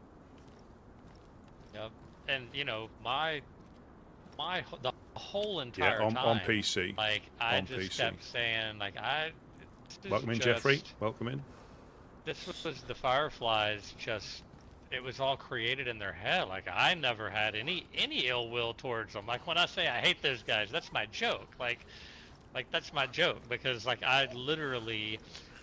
Yep. And the whole entire on time. PC. Like I On just PC. kept saying, like this is Welcome in, just, Jeffrey. Welcome in. This was the Fireflies. Just it was all created in their head. Like I never had any ill will towards them. Like when I say I hate those guys, that's my joke. Like that's my joke because like I literally.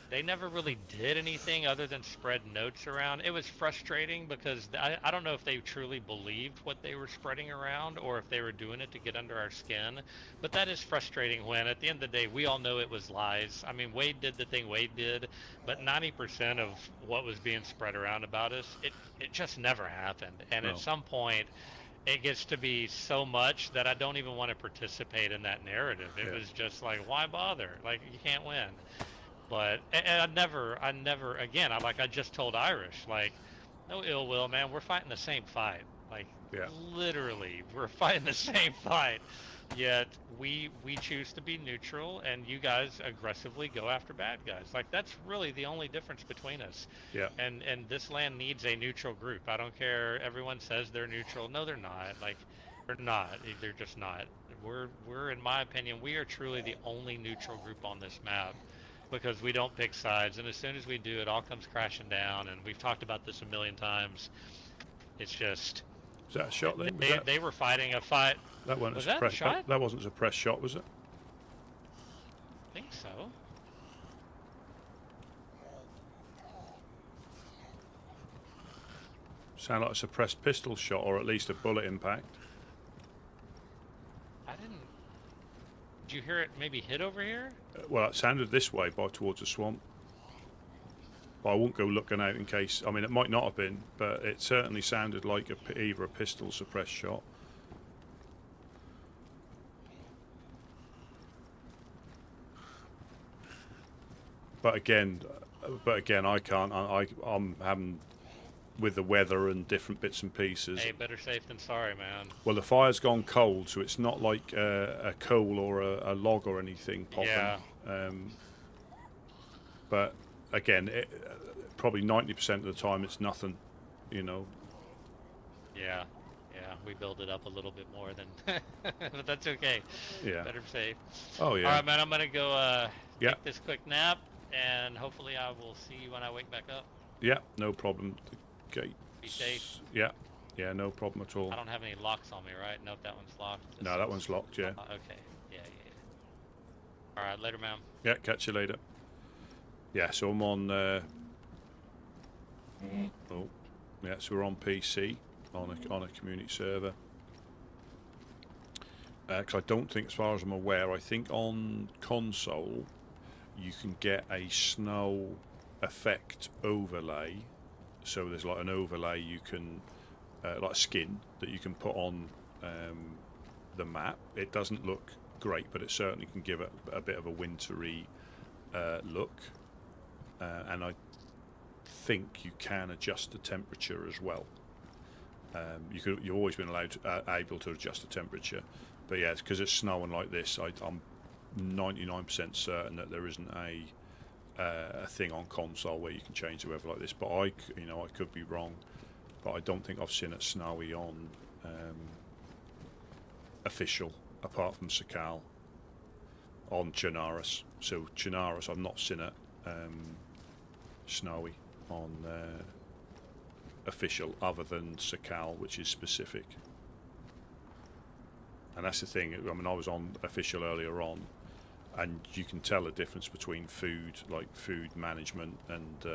They never really did anything other than spread notes around. It was frustrating because I don't know if they truly believed what they were spreading around or if they were doing it to get under our skin. But that is frustrating when, at the end of the day, we all know it was lies. I mean, Wade did the thing Wade did, but 90% of what was being spread around about us, it just never happened. And No. at some point, it gets to be so much that I don't even want to participate in that narrative. It was just like, why bother? Like, you can't win. But and I never again. I just told Irish, like, no ill will, man. We're fighting the same fight. Like, literally, we're fighting the same fight. Yet we choose to be neutral, and you guys aggressively go after bad guys. Like that's really the only difference between us. Yeah. And this land needs a neutral group. I don't care. Everyone says they're neutral. No, they're not. Like, they're not. They're just not. We're in my opinion, we are truly the only neutral group on this map. Because we don't pick sides, and as soon as we do, it all comes crashing down. And we've talked about this a million times. It's just. Was that a shot then? They were fighting a fight. That wasn't Was a that a suppressed shot? That wasn't a suppressed shot, was it? I think so. Sound like a suppressed pistol shot, or at least a bullet impact. I didn't. Did you hear it maybe hit over here? Well, it sounded this way, by towards the swamp. But I won't go looking out in case. I mean, it might not have been, but it certainly sounded like either a pistol suppressed shot. But again, I can't. I'm having with the weather and different bits and pieces. Hey, better safe than sorry, man. Well, the fire's gone cold, so it's not like a coal or a log or anything popping. Yeah. But again, probably 90% of the time it's nothing, you know. Yeah, we build it up a little bit more than, but that's okay. Yeah. Better safe. Oh yeah. All right, man. I'm gonna go Yeah. take this quick nap, and hopefully I will see you when I wake back up. Yeah, no problem. The gate. Be safe. Yeah, no problem at all. I don't have any locks on me, right? Nope, that one's locked. No, that one's locked. Yeah. Okay. Yeah. All right, later, man. Yeah, catch you later. Yeah, so I'm on. Oh, yeah, so we're on PC on a community server. Because I don't think, as far as I'm aware, I think on console you can get a snow effect overlay. So there's like an overlay you can, like a skin that you can put on the map. It doesn't look great, but it certainly can give it a bit of a wintry look. And I think you can adjust the temperature as well. You've always been able to adjust the temperature, but yeah, because it's snowing like this, I'm 99% certain that there isn't a thing on console where you can change the weather like this. But I could be wrong, but I don't think I've seen it snowy on official, apart from Sakal on Chernarus. So Chernarus, I've not seen it snowy on official, other than Sakal, which is specific. And that's the thing. I mean, I was on official earlier on, and you can tell the difference between food, like food management, and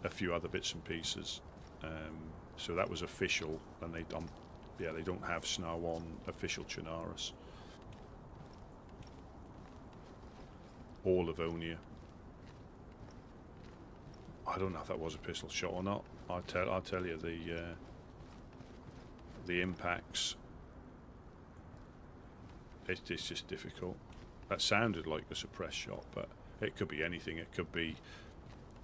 a few other bits and pieces. So that was official, and they don't have snow on official Chernarus or Livonia. I don't know if that was a pistol shot or not. I'll tell you the impacts. It's just difficult. That sounded like a suppressed shot, but it could be anything. It could be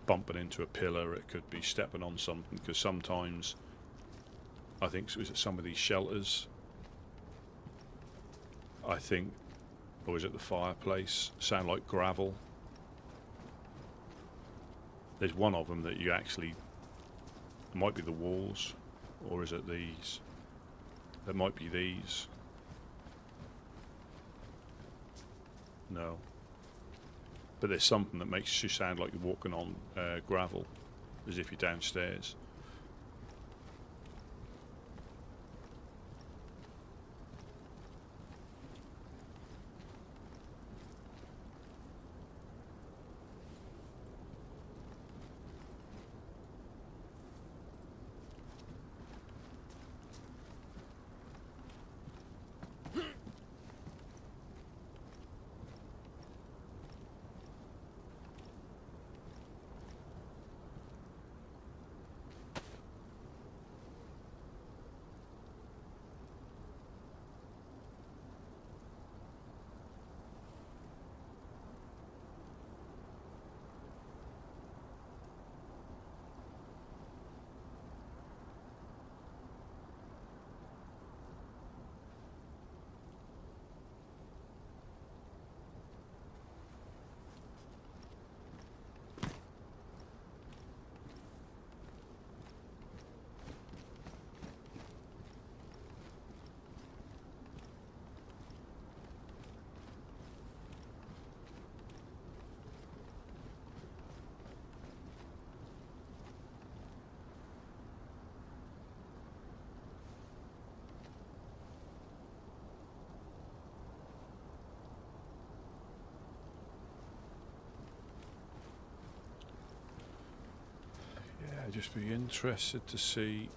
bumping into a pillar. It could be stepping on something. Because sometimes, I think, was it some of these shelters? I think, or was it the fireplace? Sound like gravel. There's one of them that you actually, it might be the walls, or is it these? It might be these. No. But there's something that makes you sound like you're walking on gravel, as if you're downstairs. I'd just be interested to see.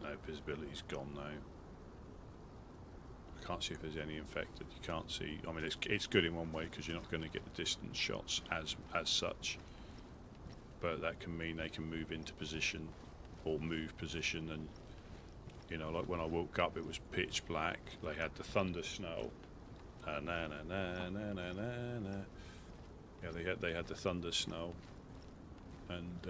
No, visibility's gone now. I can't see if there's any infected. You can't see. I mean, it's good in one way because you're not going to get the distance shots as such. But that can mean they can move into position or move position, and you know, like when I woke up, it was pitch black. They had the thunder snow. Na na na na na na na. Yeah, they had the thunder snow, and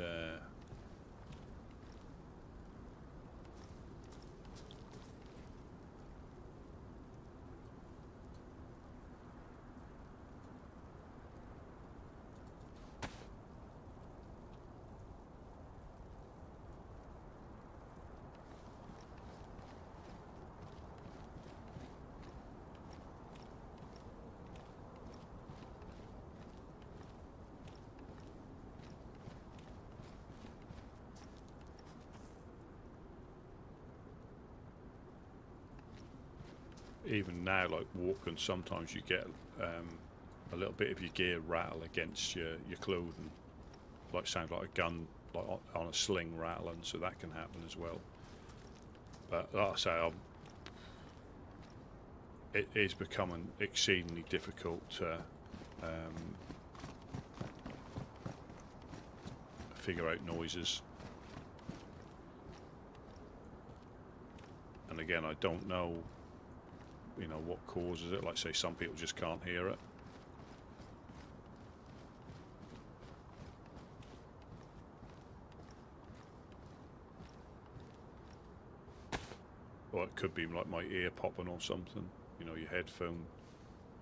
even now, like walking, sometimes you get a little bit of your gear rattle against your clothing, like sound like a gun, like on a sling rattling, so that can happen as well. But like I say, it is becoming exceedingly difficult to figure out noises. And again, I don't know, you know, what causes it. Like say some people just can't hear it. Or it could be like my ear popping or something. You know, your headphone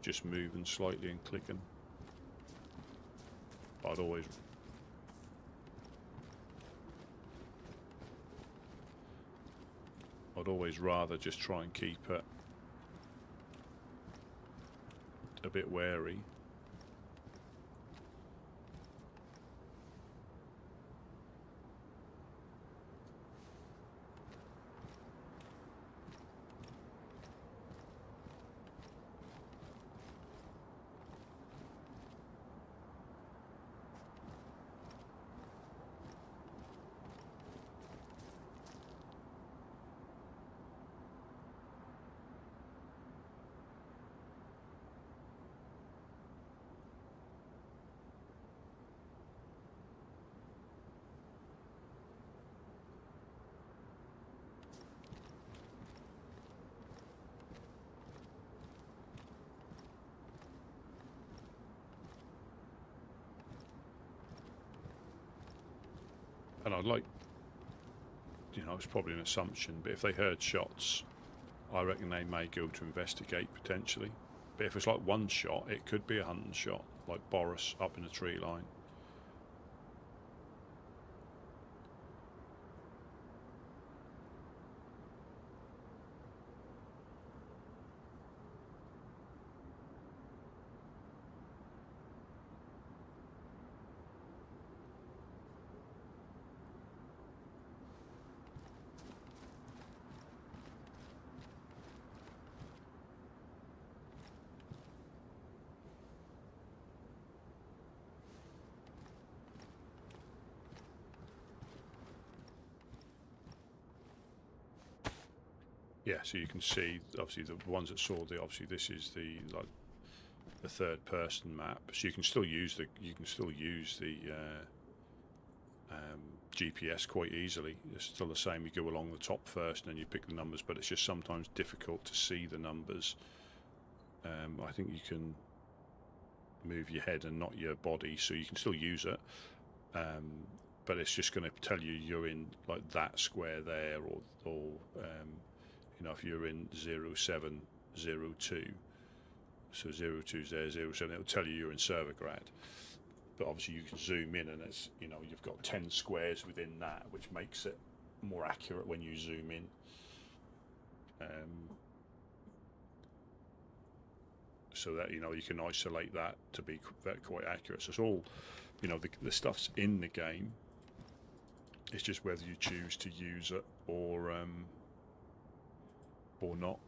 just moving slightly and clicking. But I'd always rather just try and keep it a bit wary. And I'd like, you know, it's probably an assumption, but if they heard shots, I reckon they may go to investigate potentially. But if it's like one shot, it could be a hunting shot, like Boris up in a tree line. Yeah, so you can see obviously the ones that saw the obviously this is the the third person map, so you can still use the GPS quite easily. It's still the same. You go along the top first, and then you pick the numbers, but it's just sometimes difficult to see the numbers. I think you can move your head and not your body, so you can still use it. But it's just going to tell you you're in like that square there, or you know, if you're in 0702, so 02's there, 07, it'll tell you you're in Servergrad. But obviously you can zoom in, and it's, you know, you've got 10 squares within that, which makes it more accurate when you zoom in. So that, you know, you can isolate that to be quite accurate. So it's all, you know, the stuff's in the game. It's just whether you choose to use it or not.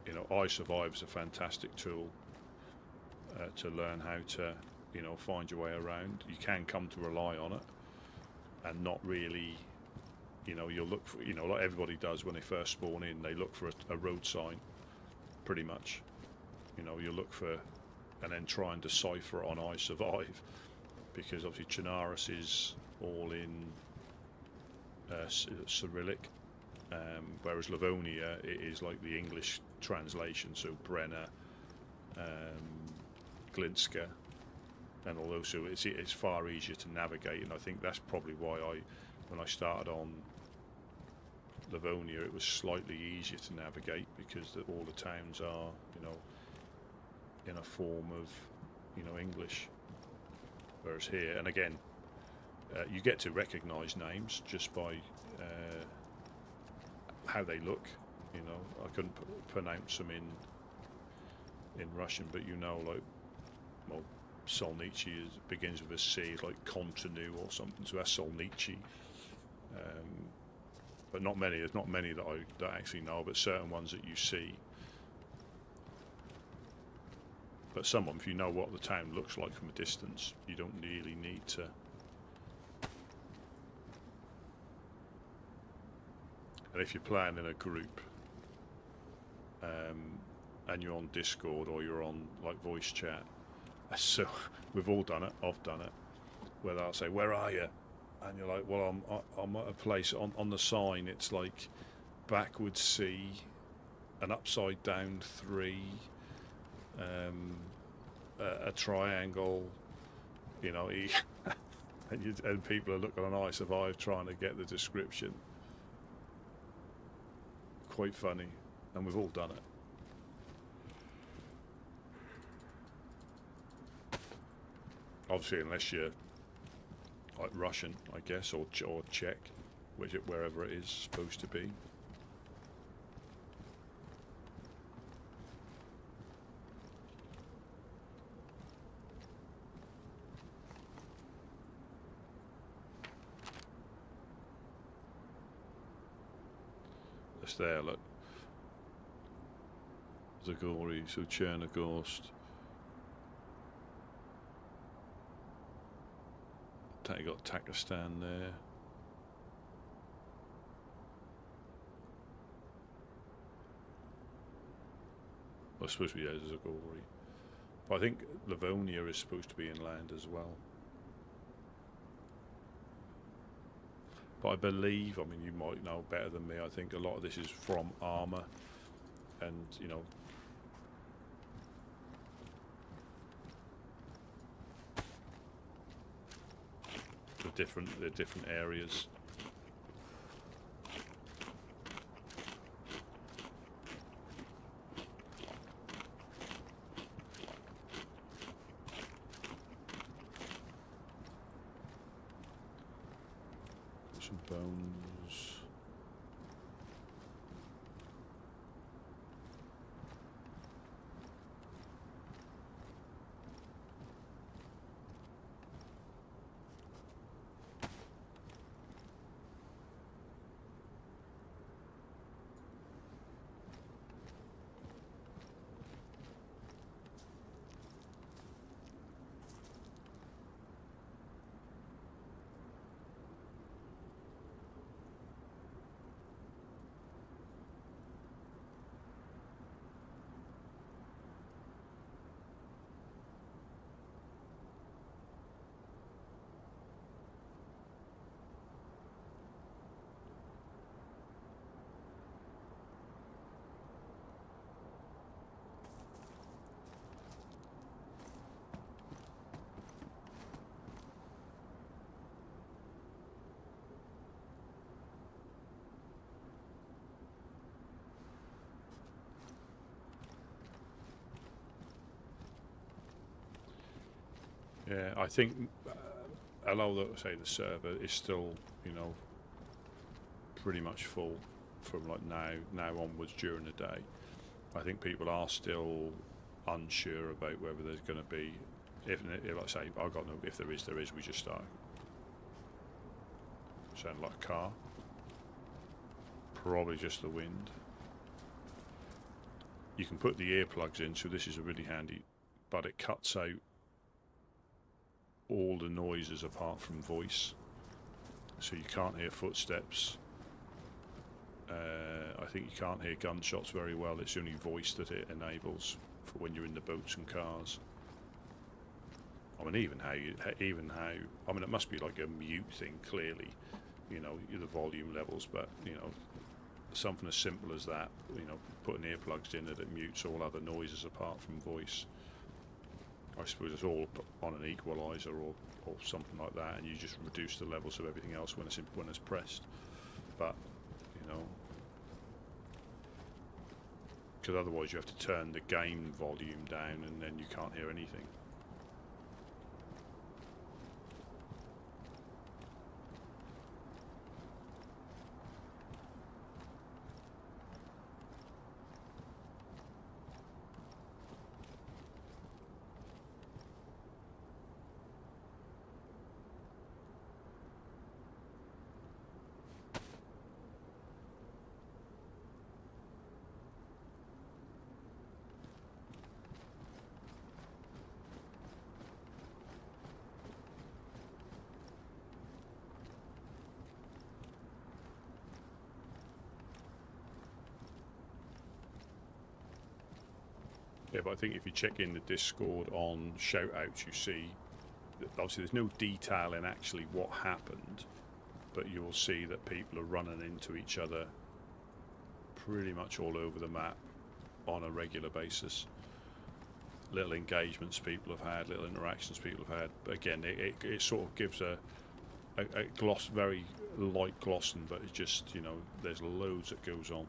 You know, iSurvive is a fantastic tool to learn how to, you know, find your way around. You can come to rely on it and not really, you know, you'll look for, you know, like everybody does when they first spawn in, they look for a road sign, pretty much. You know, you look for, and then try and decipher it on iSurvive, because obviously Chernarus is all in Cyrillic, whereas Livonia, it is like the English translation, so Brenner, Glinska, and all those, so it's far easier to navigate, and I think that's probably why when I started on Livonia, it was slightly easier to navigate, because all the towns are, you know, in a form of, you know, English. Whereas here, and again, you get to recognise names just by how they look. You know, I couldn't pronounce them in Russian, but you know, like, well, Solnichi begins with a C, like Contenu or something, so that's Solnichi. But not many. There's not many that I actually know, but certain ones that you see. But some of them, if you know what the town looks like from a distance, you don't really need to. And if you're playing in a group, and you're on Discord or you're on like voice chat, so we've all done it. I've done it, where they'll say, "Where are you?" And you're like, "Well, I'm at a place on the sign. It's like backwards C, an upside down 3, a triangle." You know, and people are looking on iSurvive trying to get the description. Quite funny, and we've all done it. Obviously, unless you're like Russian, I guess, or Czech, wherever it is supposed to be. It's there, look. Zagori, so Chernarus. You got Takistan there. Well, it's supposed to be Zagori. But I think Livonia is supposed to be inland as well. But I believe, I mean, you might know better than me, I think a lot of this is from Armour, and, you know, the different areas. Some bones. Yeah, I think, although say the server is still, you know, pretty much full from like now onwards during the day, I think people are still unsure about whether there's going to be, if like I say, I've got no, if there is, we just start. Sound like a car. Probably just the wind. You can put the earplugs in, so this is a really handy, but it cuts out all the noises apart from voice, so you can't hear footsteps. I think you can't hear gunshots very well. It's only voice that it enables for when you're in the boats and cars. I mean, even how I mean, it must be like a mute thing, clearly, you know, the volume levels, but you know, something as simple as that, you know, putting earplugs in that it mutes all other noises apart from voice. I suppose it's all on an equalizer or something like that, and you just reduce the levels of everything else when it's pressed. But you know, because otherwise you have to turn the game volume down, and then you can't hear anything. Yeah, but I think if you check in the Discord on shoutouts, you see that obviously there's no detail in actually what happened, but you will see that people are running into each other pretty much all over the map on a regular basis. Little engagements people have had, little interactions people have had. But again, it sort of gives a gloss, very light glossing, but it's just, you know, there's loads that goes on.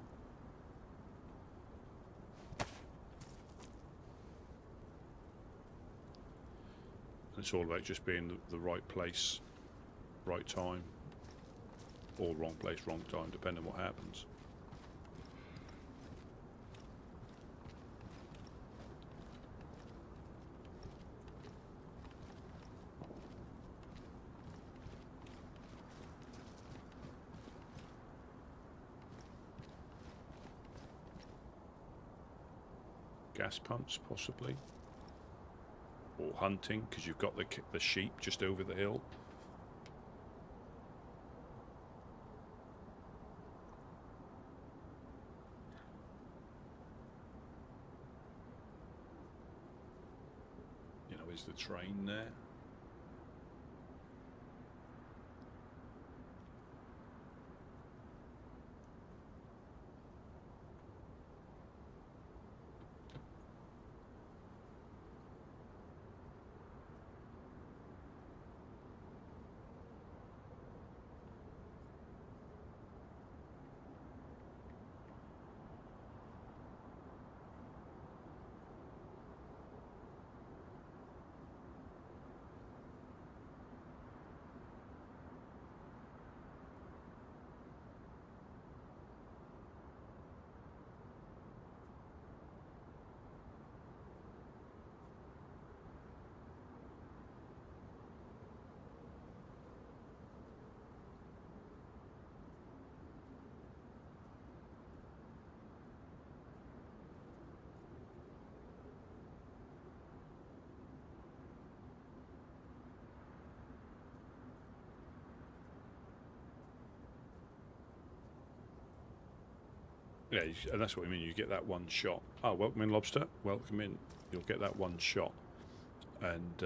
It's all about just being the right place, right time, or wrong place, wrong time, depending on what happens. Gas pumps, possibly. Or hunting, because you've got the sheep just over the hill. You know, is the train there? Yeah, and that's what I mean. You get that one shot. Oh, welcome in, lobster. Welcome in. You'll get that one shot, and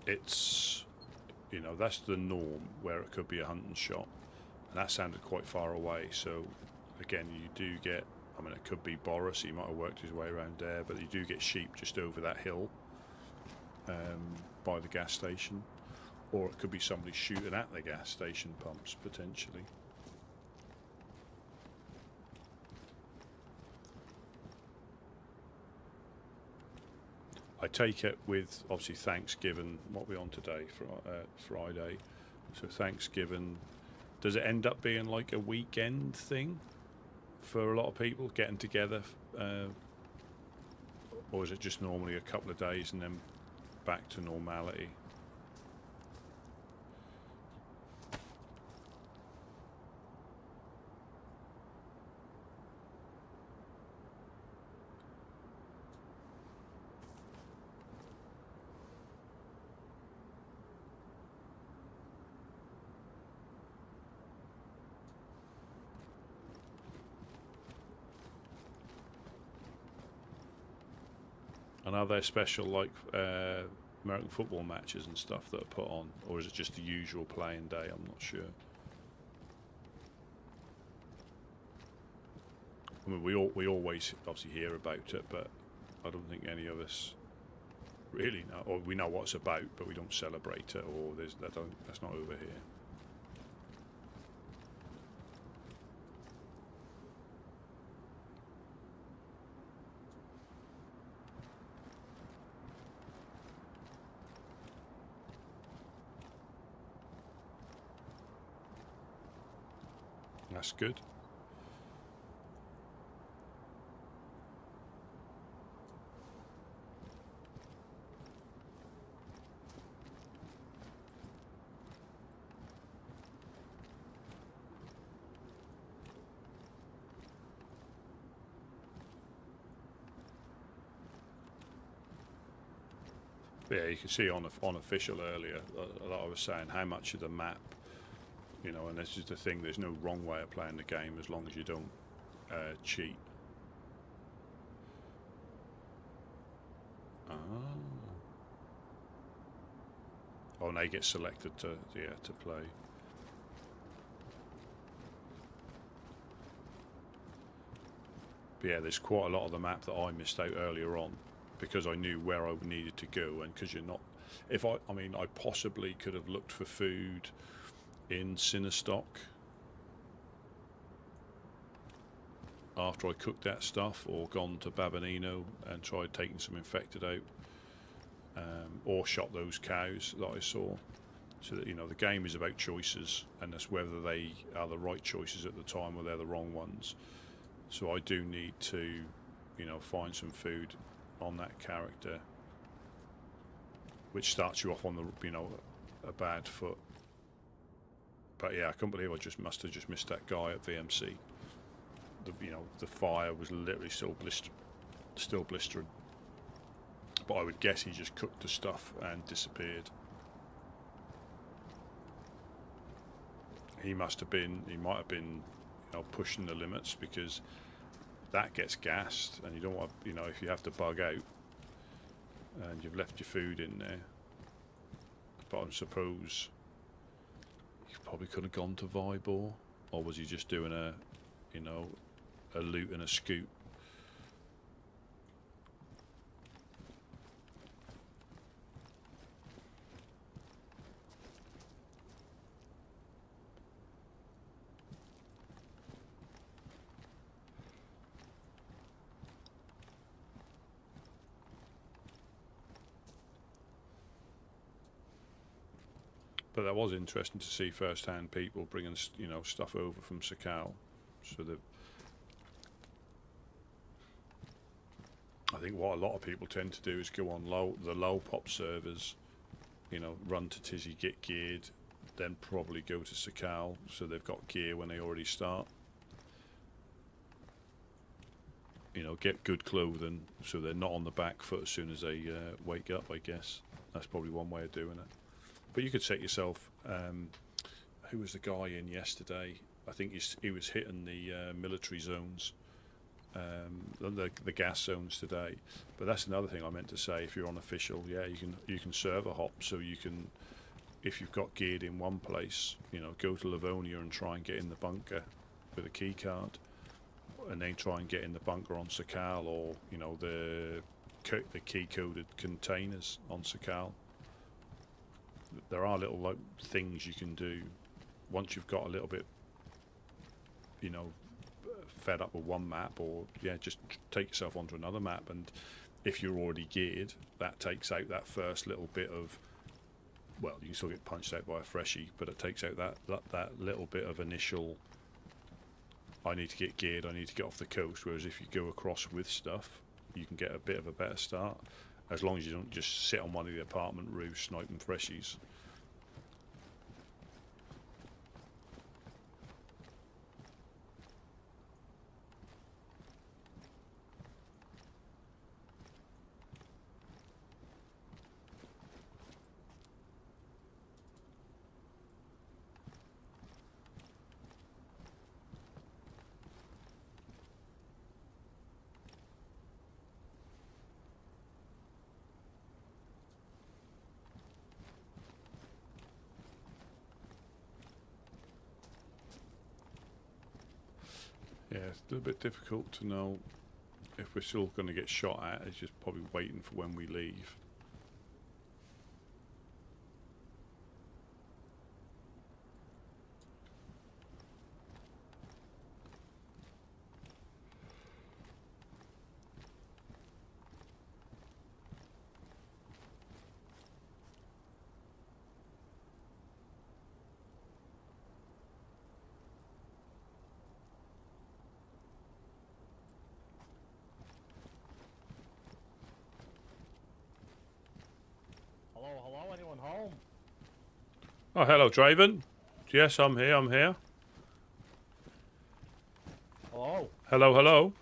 it's, you know, that's the norm where it could be a hunting shot, and that sounded quite far away. So again, you do get. I mean, it could be Boris. He might have worked his way around there, but you do get sheep just over that hill by the gas station, or it could be somebody shooting at the gas station pumps potentially. I take it with obviously Thanksgiving. What we're on today, Friday. So Thanksgiving, does it end up being like a weekend thing for a lot of people getting together, or is it just normally a couple of days and then back to normality? And are there special like American football matches and stuff that are put on, or is it just the usual playing day? I'm not sure. I mean, we always obviously hear about it, but I don't think any of us really know, or we know what it's about, but we don't celebrate it, or that's not over here. That's good. Yeah, you can see on official earlier, I was saying how much of the map, you know, and this is the thing, there's no wrong way of playing the game as long as you don't cheat. Ah. Oh, and they get selected to play. But yeah, there's quite a lot of the map that I missed out earlier on because I knew where I needed to go, and because you're not. I mean, I possibly could have looked for food in Sinistock after I cooked that stuff, or gone to Babonino and tried taking some infected out, or shot those cows that I saw. So that, you know, the game is about choices, and that's whether they are the right choices at the time or they're the wrong ones. So I do need to, you know, find some food on that character, which starts you off on the, you know, a bad foot. But yeah, I can't believe I must have just missed that guy at VMC. You know, the fire was literally still blistering. But I would guess he just cooked the stuff and disappeared. He might have been, you know, pushing the limits, because that gets gassed, and you don't want, you know, if you have to bug out and you've left your food in there. But I suppose you probably could have gone to Vybor, or was he just doing a, you know, a loot and a scoop? But that was interesting to see first-hand people bringing, you know, stuff over from Sakal. So that, I think what a lot of people tend to do is go on the low pop servers, you know, run to Tizzy, get geared, then probably go to Sakal, so they've got gear when they already start. You know, get good clothing so they're not on the back foot as soon as they wake up, I guess. That's probably one way of doing it. But you could set yourself, who was the guy in yesterday? I think he was hitting the military zones, the gas zones today. But that's another thing I meant to say. If you're on official, yeah, you can server hop, so you can, if you've got geared in one place, you know, go to Livonia and try and get in the bunker with a key card, and then try and get in the bunker on Sakal, or, you know, the key coded containers on Sakal. There are little like things you can do once you've got a little bit, you know, fed up with one map, or yeah, just take yourself onto another map. And if you're already geared, that takes out that first little bit of, well, you can still get punched out by a freshie, but it takes out that little bit of initial, I need to get geared, I need to get off the coast. Whereas if you go across with stuff, you can get a bit of a better start, as long as you don't just sit on one of the apartment roofs sniping freshies. Yeah, it's a little bit difficult to know if we're still going to get shot at. It's just probably waiting for when we leave. Hello, anyone home? Oh, hello, Draven. Yes, I'm here, I'm here. Hello? Hello, hello.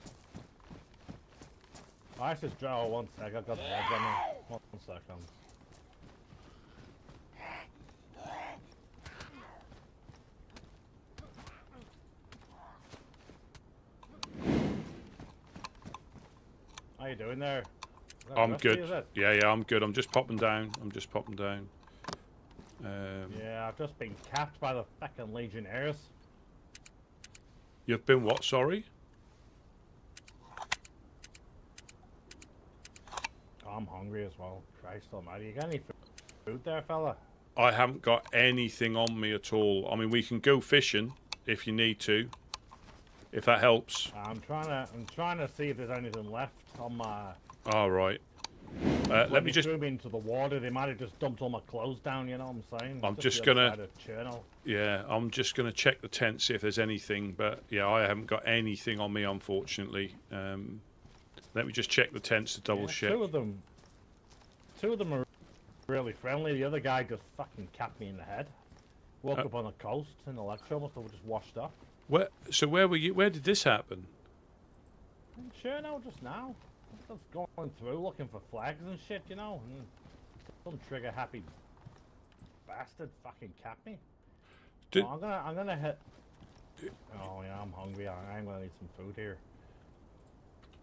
I just draw 1 sec, I've got the heads on me. 1 second. How you doing there? Is that I'm Rusty, good. is it? Yeah, I'm good. I'm just popping down. Yeah, I've just been capped by the fucking Legionnaires. You've been what, sorry? Oh, I'm hungry as well. Christ almighty. You got any food there, fella? I haven't got anything on me at all. I mean, we can go fishing if you need to, if that helps. I'm trying to see if there's anything left on my... All right. Let me just... threw me into the water, they might have just dumped all my clothes down, you know what I'm saying? I'm just the other gonna... side of Chernarus. Yeah, I'm just going to check the tent, see if there's anything. But, yeah, I haven't got anything on me, unfortunately. Let me just check the tents to double check. Two of them are really friendly. The other guy just fucking capped me in the head. Woke up on the coast in Electro, must have just washed up. So where were you? Where did this happen? I'm sure now, just now. Just going through looking for flags and shit, you know. And some trigger happy bastard fucking capped me. Did, I'm gonna hit. Oh yeah, I'm hungry. I'm gonna need some food here.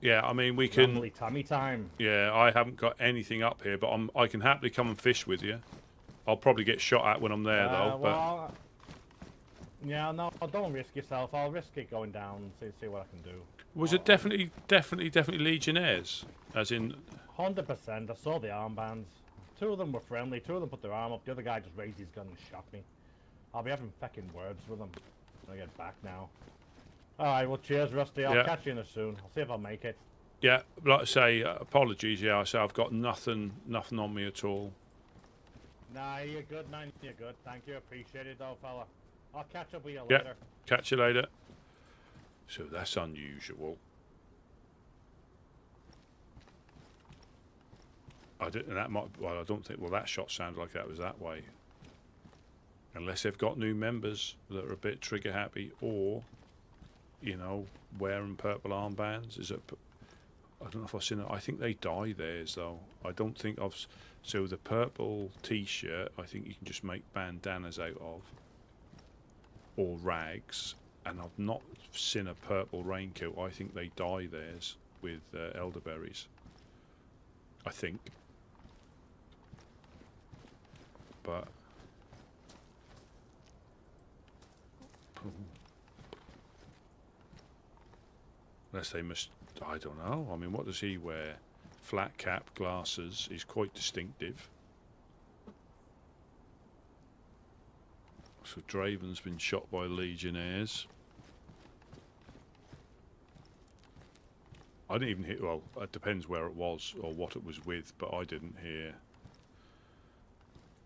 yeah, I mean we can. Normally tummy time. Yeah, I haven't got anything up here, but I can happily come and fish with you. I'll probably get shot at when I'm there though. Well, yeah, no, don't risk yourself. I'll risk it going down and see what I can do. But was it definitely Legionnaires? As in, 100%. I saw the armbands. Two of them were friendly. Two of them put their arm up. The other guy just raised his gun and shot me. I'll be having fucking words with him when I get back now. Alright, well cheers Rusty. I'll catch you in there soon. I'll see if I'll make it. yeah, like I say, apologies. Yeah, I say I've got nothing on me at all. Nah, you're good, man. You're good. Thank you. Appreciate it, though, fella. I'll catch up with you Yeah, later. catch you later. So that's unusual. I didn't. That might. Well, I don't think. Well, that shot sounded like that was that way. Unless they've got new members that are a bit trigger happy, or, you know, wearing purple armbands. Is it? I don't know if I've seen it. I think they dye theirs though. I don't think I've. So the purple T-shirt, I think you can just make bandanas out of, or rags. And I've not seen a purple raincoat. I think they dye theirs with elderberries. I think. But unless they must, I don't know. I mean, what does he wear? Flat cap, glasses. He's quite distinctive. So Draven's been shot by Legionnaires. I didn't even hear. Well, it depends where it was or what it was with, but I didn't hear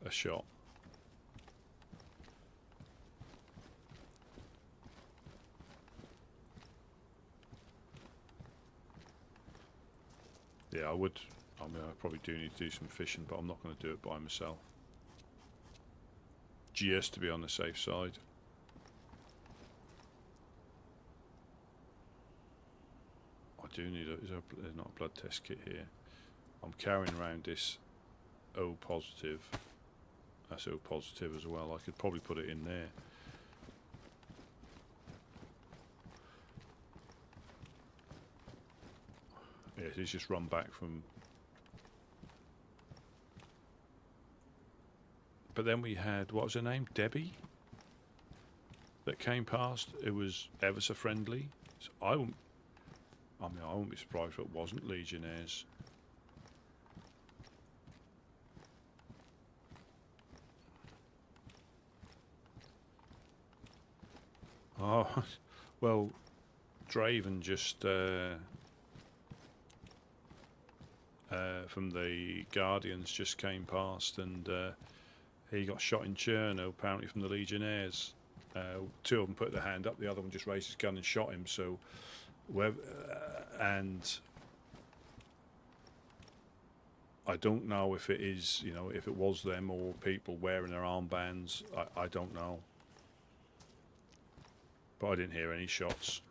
a shot. Yeah, I would. I mean, I probably do need to do some fishing, but I'm not going to do it by myself. Just to be on the safe side. I do need a. There's not a blood test kit here. I'm carrying around this O positive. That's O positive as well. I could probably put it in there. Yeah, he's just run back from. But then we had, what was her name? Debbie? That came past. It was ever so friendly. So I wouldn't be surprised if it wasn't Legionnaires. Oh, well, Draven just from the Guardians just came past, and he got shot in Chernarus, apparently from the Legionnaires. Two of them put their hand up, the other one just raised his gun and shot him. So, and I don't know if it is, if it was them or people wearing their armbands. I don't know. But I didn't hear any shots.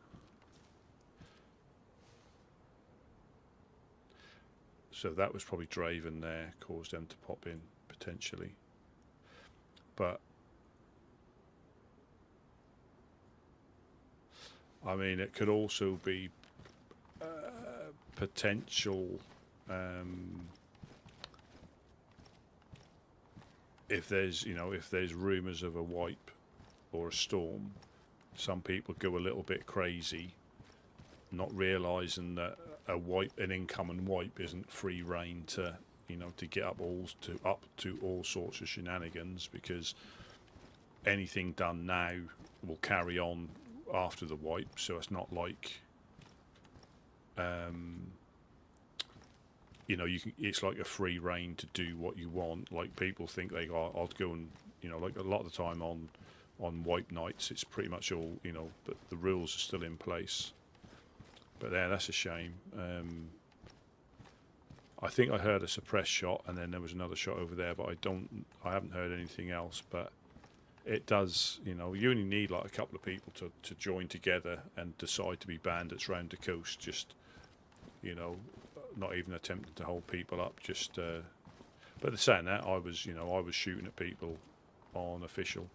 So that was probably Draven there, caused them to pop in, potentially. But I mean, it could also be potential if there's rumours of a wipe or a storm. Some people go a little bit crazy, not realising that an incoming wipe isn't free reign to get up to all sorts of shenanigans, because anything done now will carry on after the wipe. So it's not like it's like a free reign to do what you want. Like people think I'll go and like a lot of the time on wipe nights, it's pretty much all but the rules are still in place. But yeah, that's a shame. I think I heard a suppressed shot, and then there was another shot over there, but I haven't heard anything else. But it does, you only need like a couple of people to join together and decide to be bandits round the coast. Just, not even attempting to hold people up. Just, but saying that, I was shooting at people on official,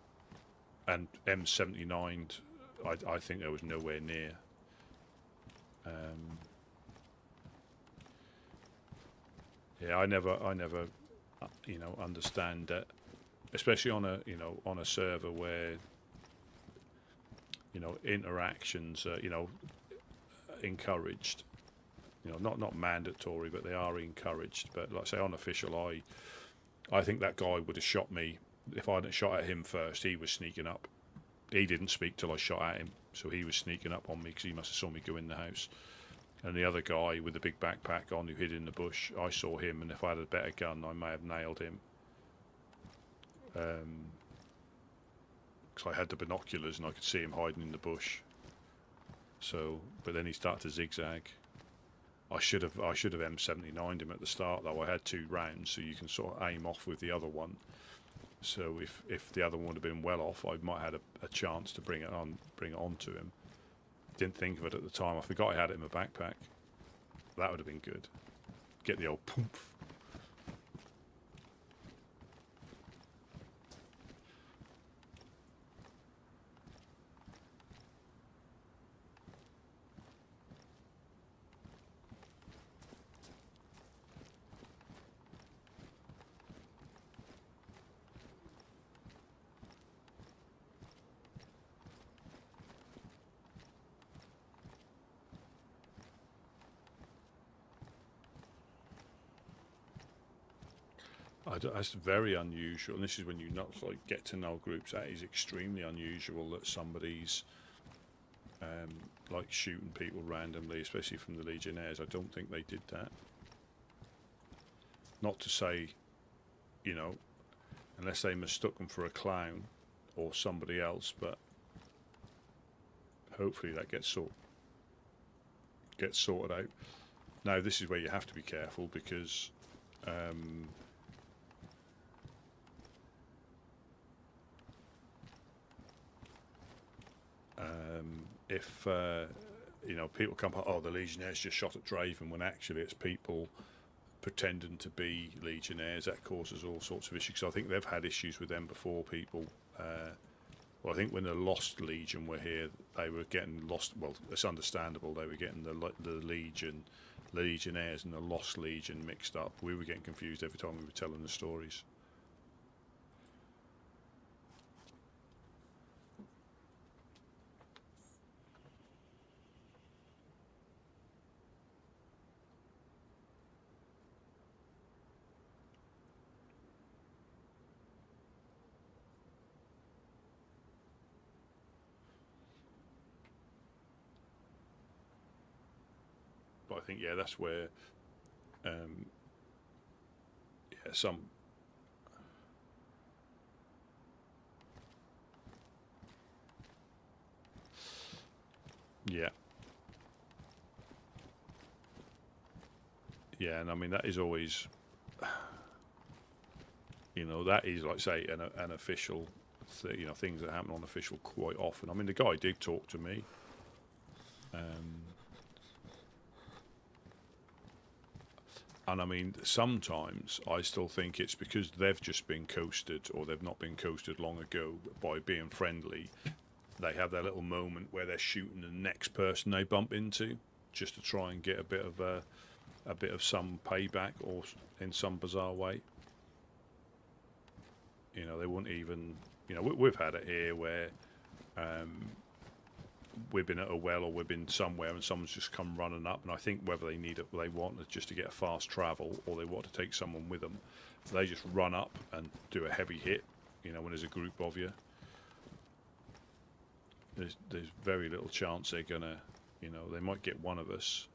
and M79. I think there was nowhere near. Yeah, I never, understand that, especially on a server where, interactions are, encouraged. Not mandatory, but they are encouraged. But like I say, on official, I think that guy would have shot me if I hadn't shot at him first. He was sneaking up. He didn't speak till I shot at him, so he was sneaking up on me because he must have saw me go in the house. And the other guy with the big backpack on who hid in the bush, I saw him, and if I had a better gun, I may have nailed him. Because I had the binoculars and I could see him hiding in the bush. So, but then he started to zigzag. I should have M79'd him at the start though. I had 2 rounds, so you can sort of aim off with the other one. So if the other one would have been well off, I might have had a chance to bring it on to him. Didn't think of it at the time. I forgot I had it in my backpack. That would have been good. Get the old poof. That's very unusual, and this is when you not get to know groups. That is extremely unusual that somebody's like shooting people randomly, especially from the Legionnaires. I don't think they did that. Not to say, you know, unless they mistook them for a clown or somebody else, but hopefully that gets sorted out. Now this is where you have to be careful, because if you know, people come up, oh, the Legionnaires just shot at Draven, when actually it's people pretending to be Legionnaires. That causes all sorts of issues. So I think they've had issues with them before. People, well, I think when the Lost Legion were here, they were getting lost. Well, it's understandable. They were getting the Legionnaires and the Lost Legion mixed up. We were getting confused every time we were telling the stories. But I think, yeah, that's where yeah, some yeah, and I mean that is always, you know, that is, like say, an official you know, things that happen on official quite often. I mean, the guy did talk to me. And I mean, sometimes I still think it's because they've just been coasted, or they've not been coasted long ago by being friendly. They have their little moment where they're shooting the next person they bump into, just to try and get a bit of some payback, or in some bizarre way. You know, they won't even. You know, we've had it here where we've been at a well, or we've been somewhere, and someone's just come running up, and I think whether they need it, they want it just to get a fast travel, or they want to take someone with them, they just run up and do a heavy hit. You know, when there's a group of you, there's very little chance they're gonna, you know, they might get one of us.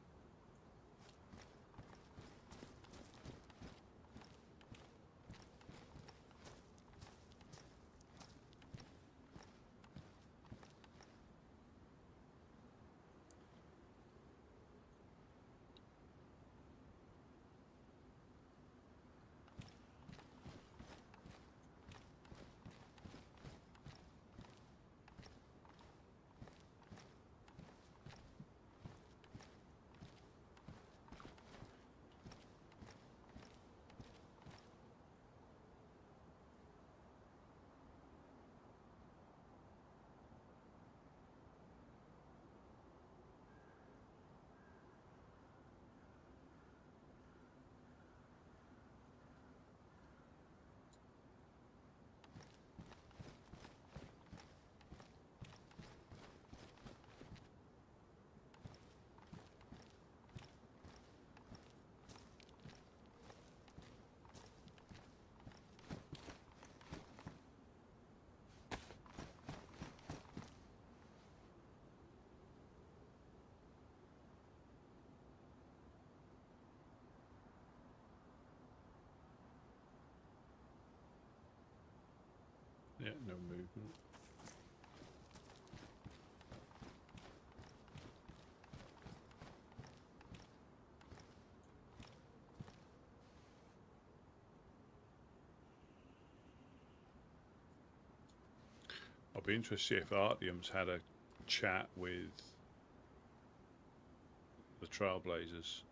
Yeah, no movement. I'll be interested to see if Artyom's had a chat with the Trailblazers,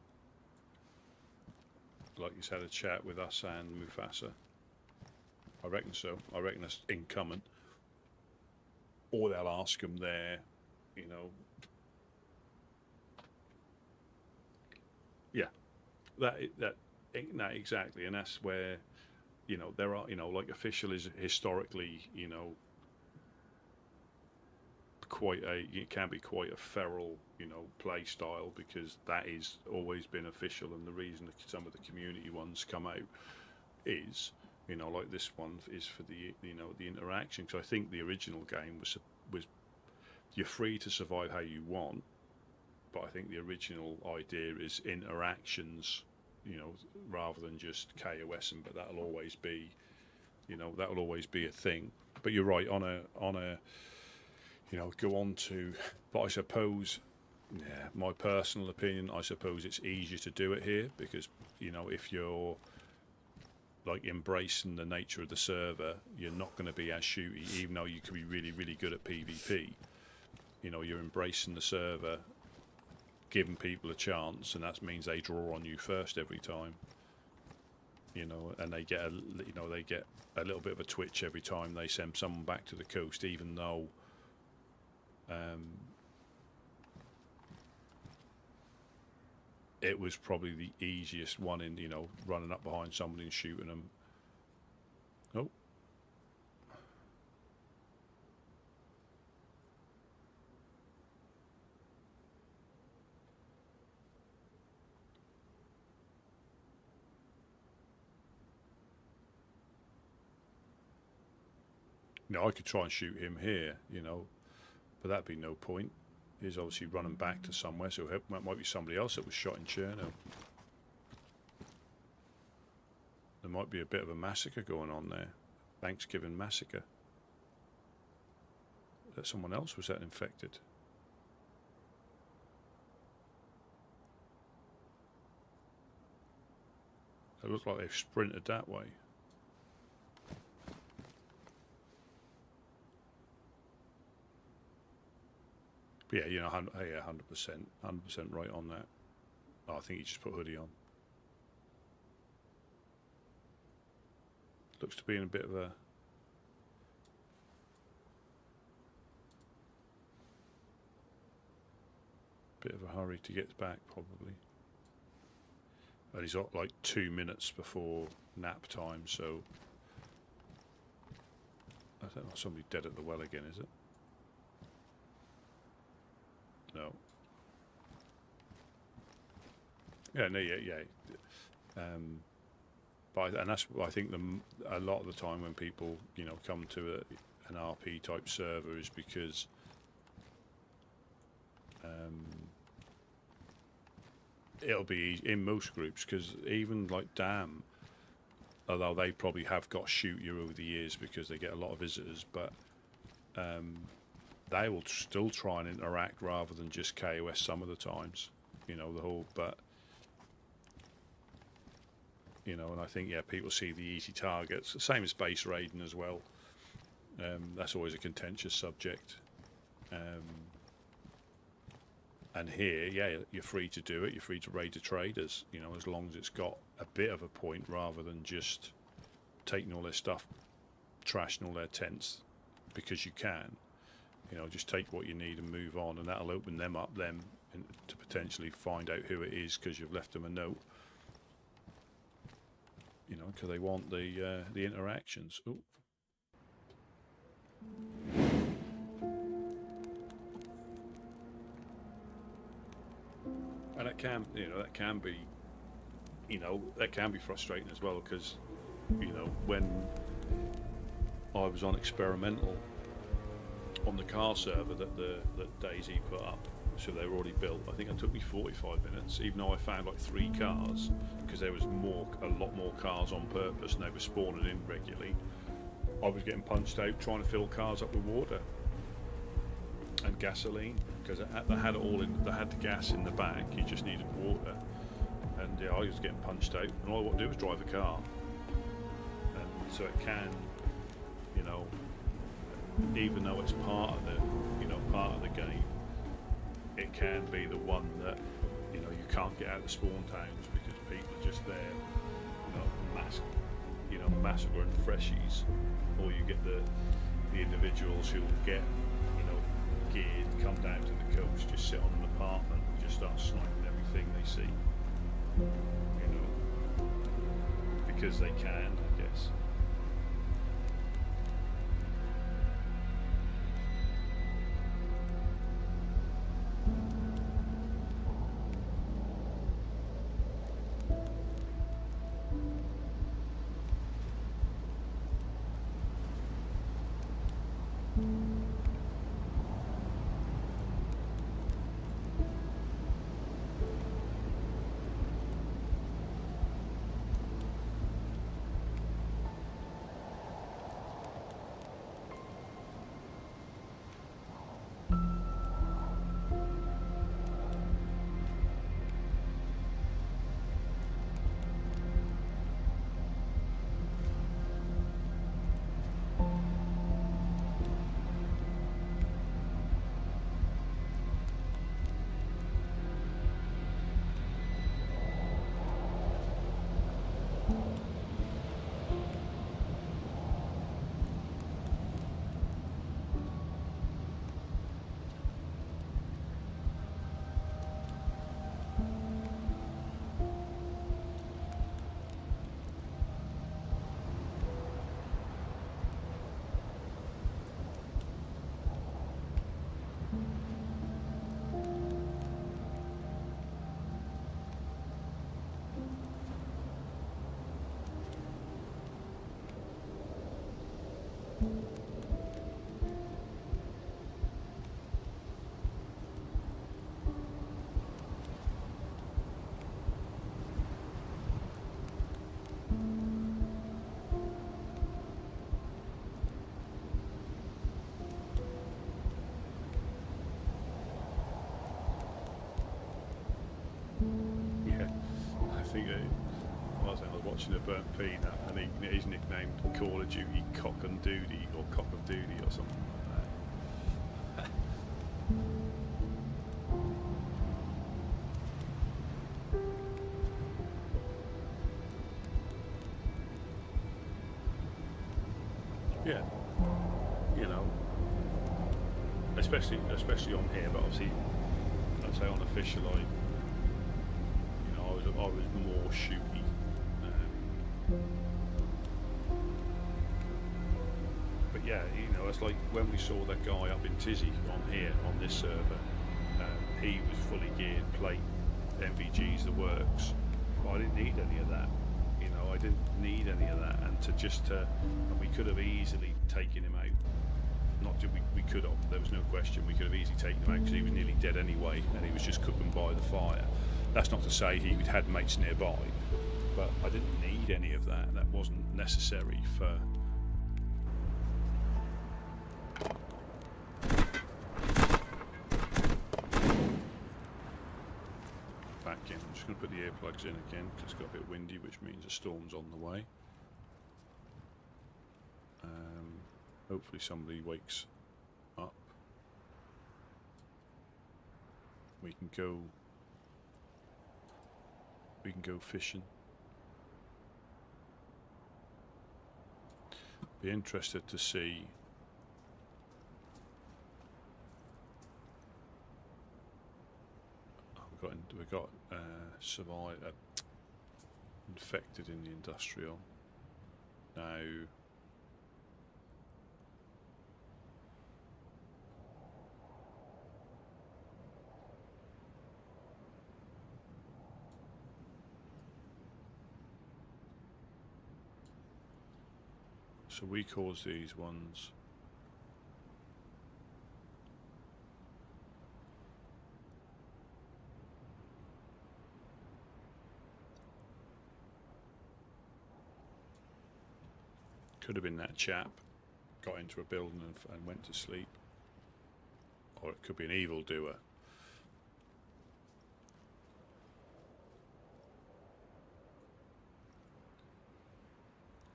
like he's had a chat with us and Mufasa. I reckon so. I reckon that's incoming. Or they'll ask him there, you know. Yeah, that exactly, and that's where, you know, there are, you know, like official is historically, you know, it can be quite a feral, you know, play style, because that is always been official, and the reason that some of the community ones come out is, you know, like this one is for the, you know, the interaction. Because I think the original game was you're free to survive how you want, but I think the original idea is interactions, you know, rather than just KOSing. But that'll always be, you know, that'll always be a thing. But you're right, on a you know, go on to, but I suppose, yeah, my personal opinion, I suppose it's easier to do it here because, you know, if you're like embracing the nature of the server, you're not going to be as shooty, even though you could be really, really good at PvP. You know, you're embracing the server, giving people a chance, and that means they draw on you first every time. You know, and they get a little bit of a twitch every time they send someone back to the coast, even though it was probably the easiest one in, you know, running up behind somebody and shooting them. Oh. No, I could try and shoot him here, you know, but that'd be no point. He's obviously running back to somewhere, so it might be somebody else that was shot in Chernarus. There might be a bit of a massacre going on there. Thanksgiving massacre. Is that someone else? Was that infected? It looked like they've sprinted that way. But yeah, you know, 100%, 100% right on that. Oh, I think he just put hoodie on. Looks to be in a bit of a hurry to get back, probably. And he's got like 2 minutes before nap time, so I don't know. Somebody dead at the well again, is it? No. Yeah, no, yeah. But and that's, I think, a lot of the time when people, you know, come to an RP type server is because it'll be in most groups, because even like Damn, although they probably have got shoot you over the years because they get a lot of visitors, but they will still try and interact rather than just KOS some of the times, you know, the whole, but, you know, and I think, yeah, people see the easy targets, the same as base raiding as well. That's always a contentious subject. And here, yeah, you're free to do it, you're free to raid the traders, you know, as long as it's got a bit of a point rather than just taking all their stuff, trashing all their tents because you can. You know, just take what you need and move on, and that'll open them up then to potentially find out who it is because you've left them a note. You know, because they want the interactions. Ooh. And that can, you know, that can be, you know, that can be frustrating as well, because, you know, when I was on experimental on the car server that DayZ put up, so they were already built, I think it took me 45 minutes, even though I found like 3 cars, because there was a lot more cars on purpose and they were spawning in regularly. I was getting punched out trying to fill cars up with water and gasoline, because they had it all in, they had the gas in the back, you just needed water, and yeah, I was getting punched out, and all I want to do was drive a car. And so it can, you know, even though it's part of the game, it can be the one that, you know, you can't get out of the spawn towns because people are just there, you know, massacring freshies, or you get the individuals who will get, you know, geared, come down to the coast, just sit on an apartment and just start sniping everything they see, you know, because they can, I guess. I think I was watching a Burnt Pea, and he's nicknamed Call of Duty Cock and Doody or Cock of Doody or something like that. Yeah, you know, especially on here, but obviously, I'd say on official, I was more shooty. But yeah, you know, it's like when we saw that guy up in Tizzy on here on this server. He was fully geared, plate, MVGs, the works. But I didn't need any of that. You know, I didn't need any of that, and and we could have easily taken him out. Not that we could have. There was no question. We could have easily taken him out because he was nearly dead anyway, and he was just cooking by the fire. That's not to say he had mates nearby, but I didn't need any of that. That wasn't necessary for. Back in. I'm just going to put the earplugs in again because it's got a bit windy, which means a storm's on the way. Hopefully somebody wakes up. We can go fishing. Be interested to see we got infected in the industrial now. So we cause these ones. Could have been that chap got into a building and went to sleep, or it could be an evildoer.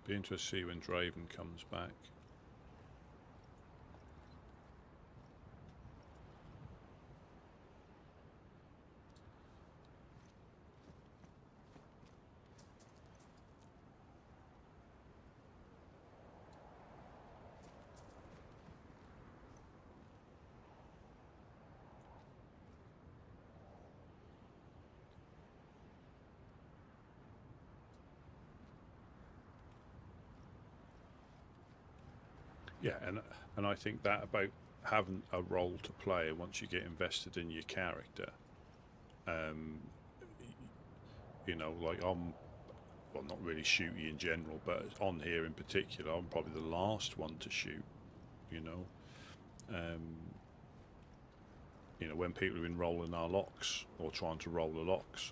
Be interested to see when Draven comes back. Yeah, and I think that about having a role to play once you get invested in your character. You know, like I'm, well, not really shooty in general, but on here in particular, I'm probably the last one to shoot. You know, when people have been rolling our locks or trying to roll the locks,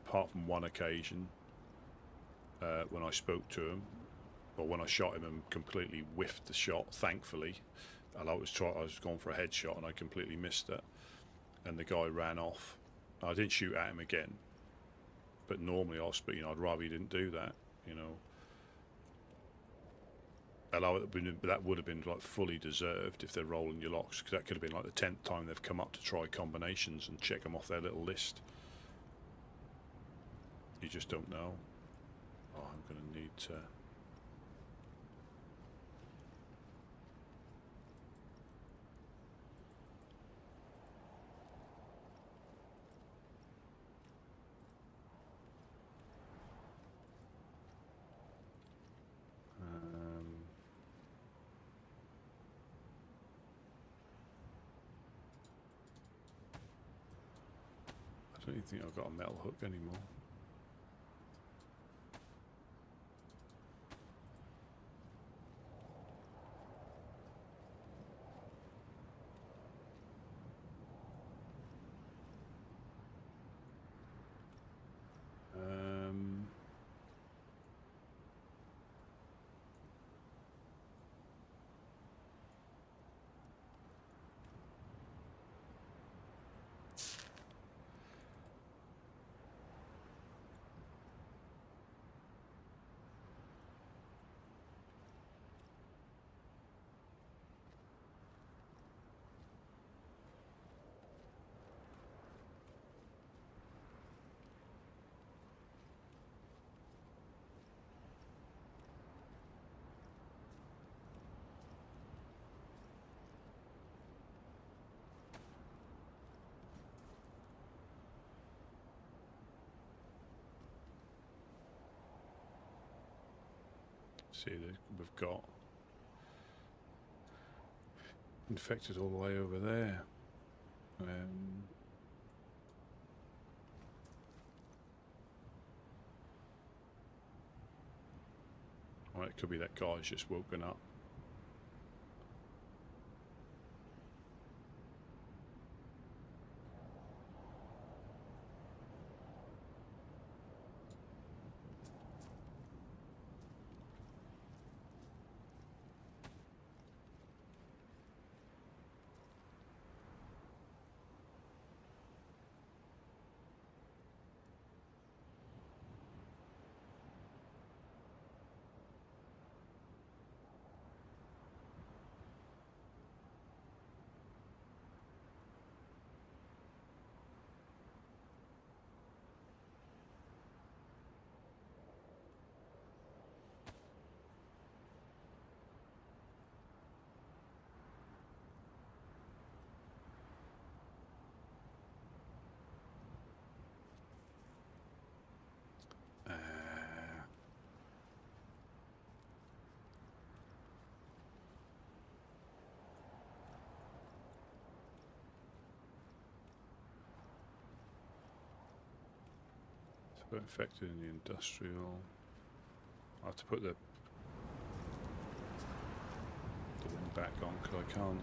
apart from one occasion when I spoke to him. Or when I shot him and completely whiffed the shot, thankfully, and I was going for a headshot and I completely missed it, and the guy ran off. I didn't shoot at him again, but normally I'd rather he didn't do that, you know. That would have been like fully deserved if they're rolling your locks, because that could have been like the 10th time they've come up to try combinations and check them off their little list. You just don't know. Oh, I'm going to need to. I don't even think I've got a metal hook anymore. See, we've got infected all the way over there. Well, it could be that guy's just woken up. Got infected in the industrial. I have to put the wind back on because I can't.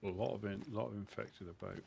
A lot of infected about.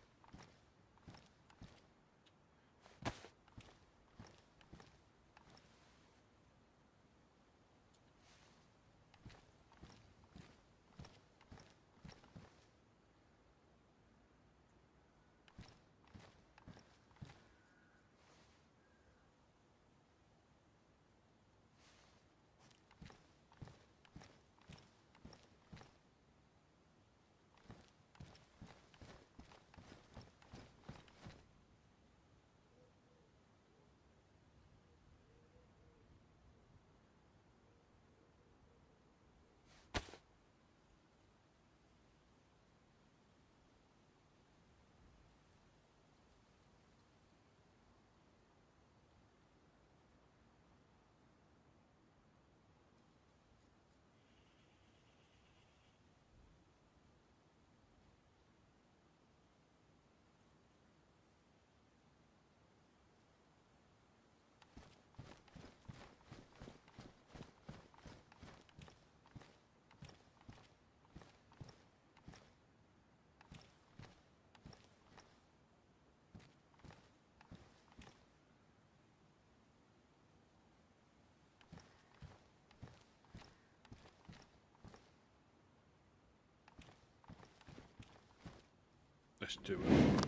Let's do it.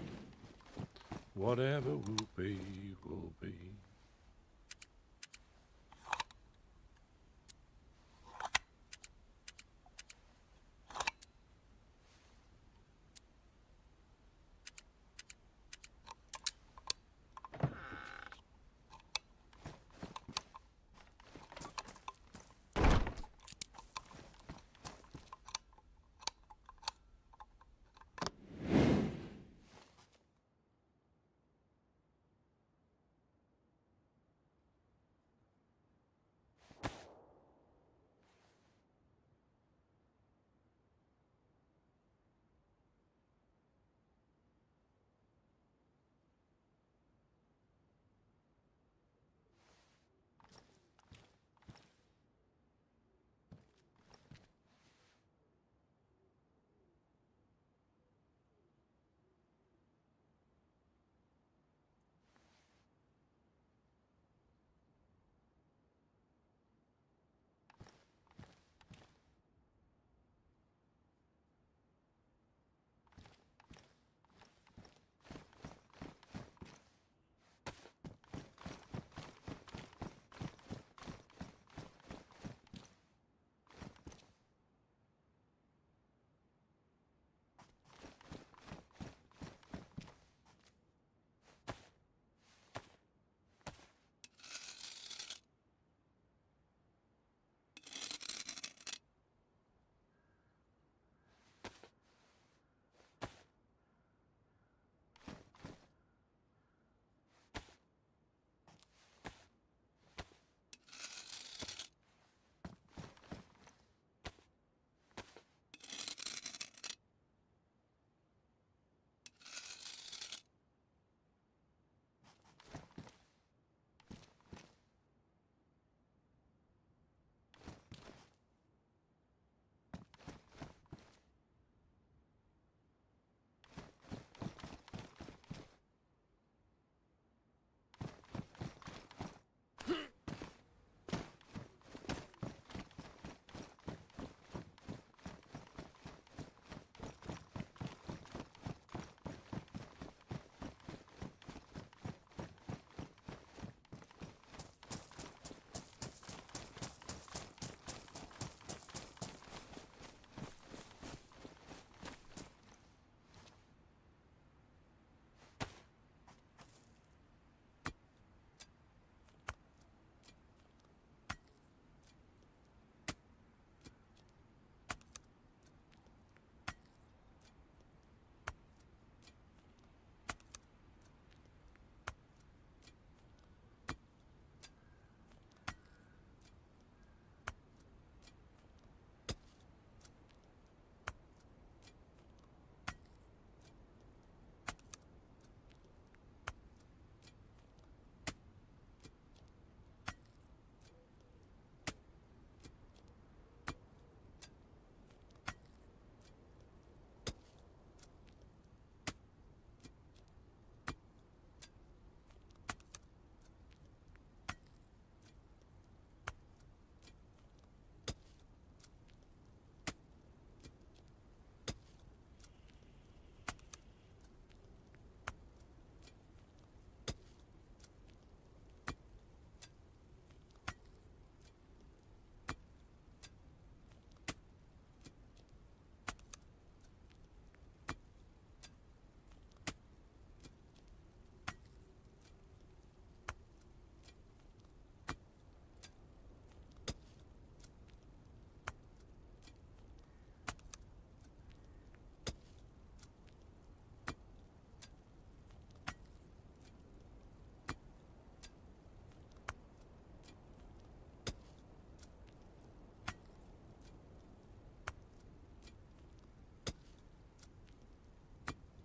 Whatever will be, will be.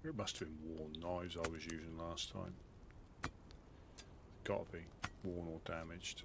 It must have been worn knives I was using last time. Gotta be worn or damaged.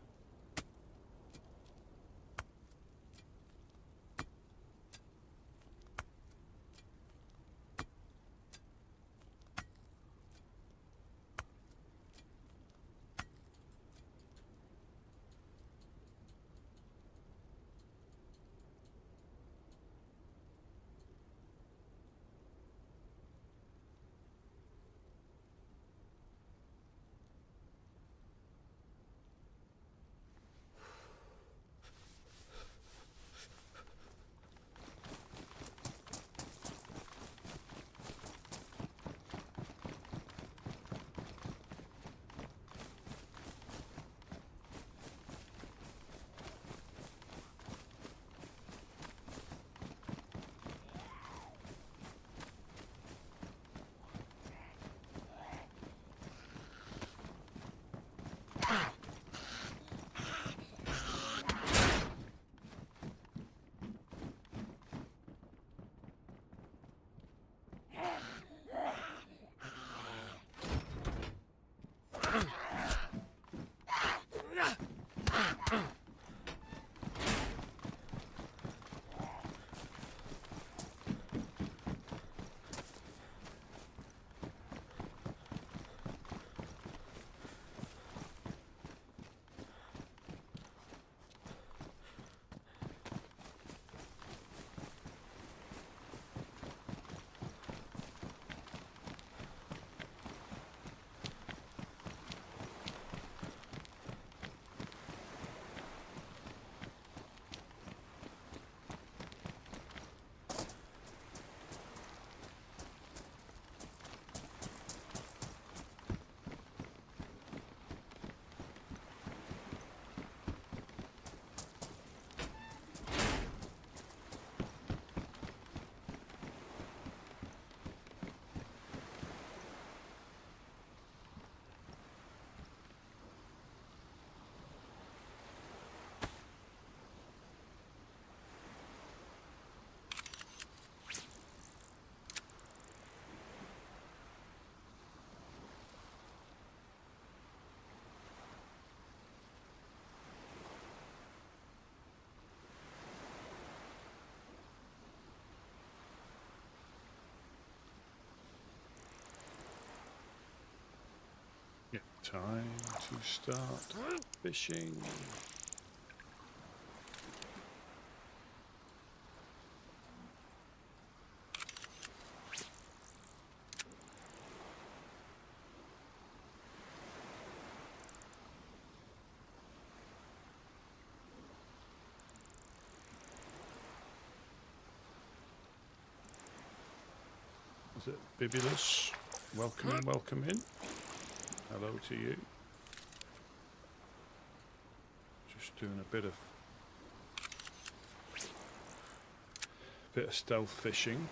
Time to start fishing. Is it Bibulus? Welcome in. Hello to you. Just doing a bit of stealth fishing.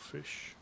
fish.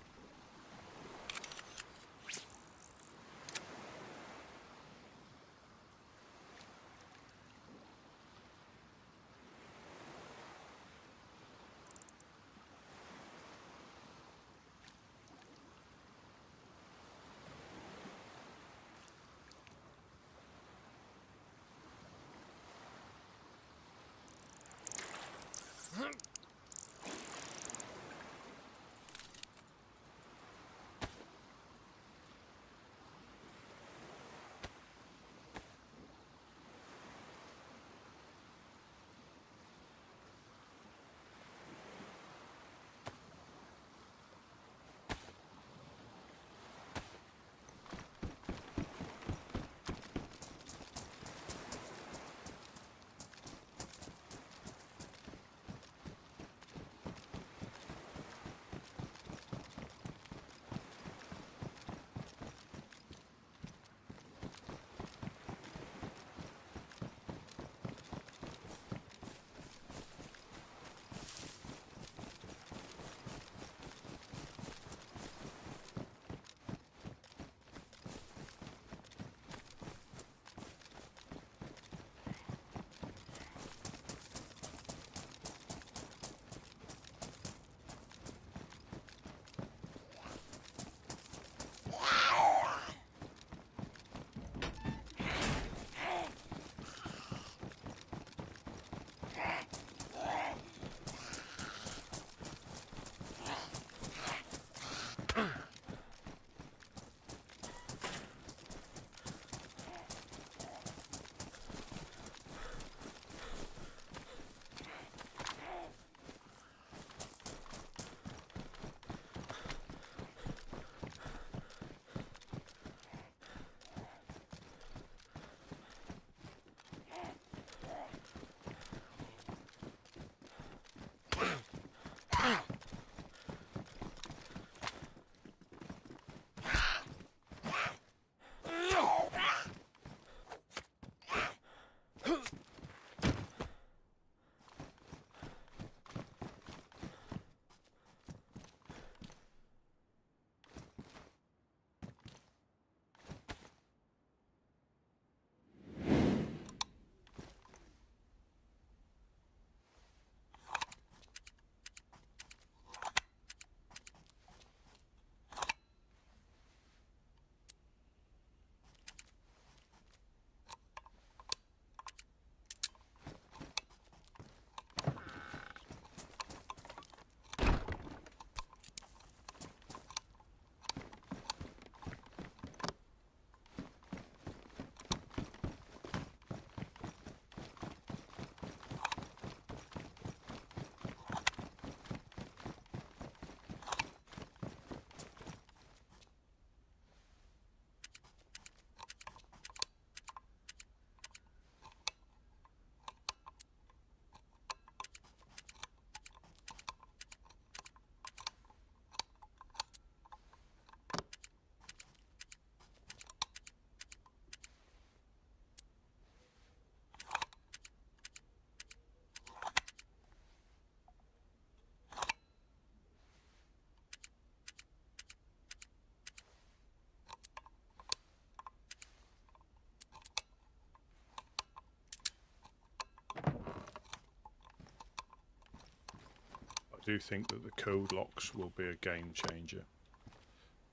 I do think that the code locks will be a game changer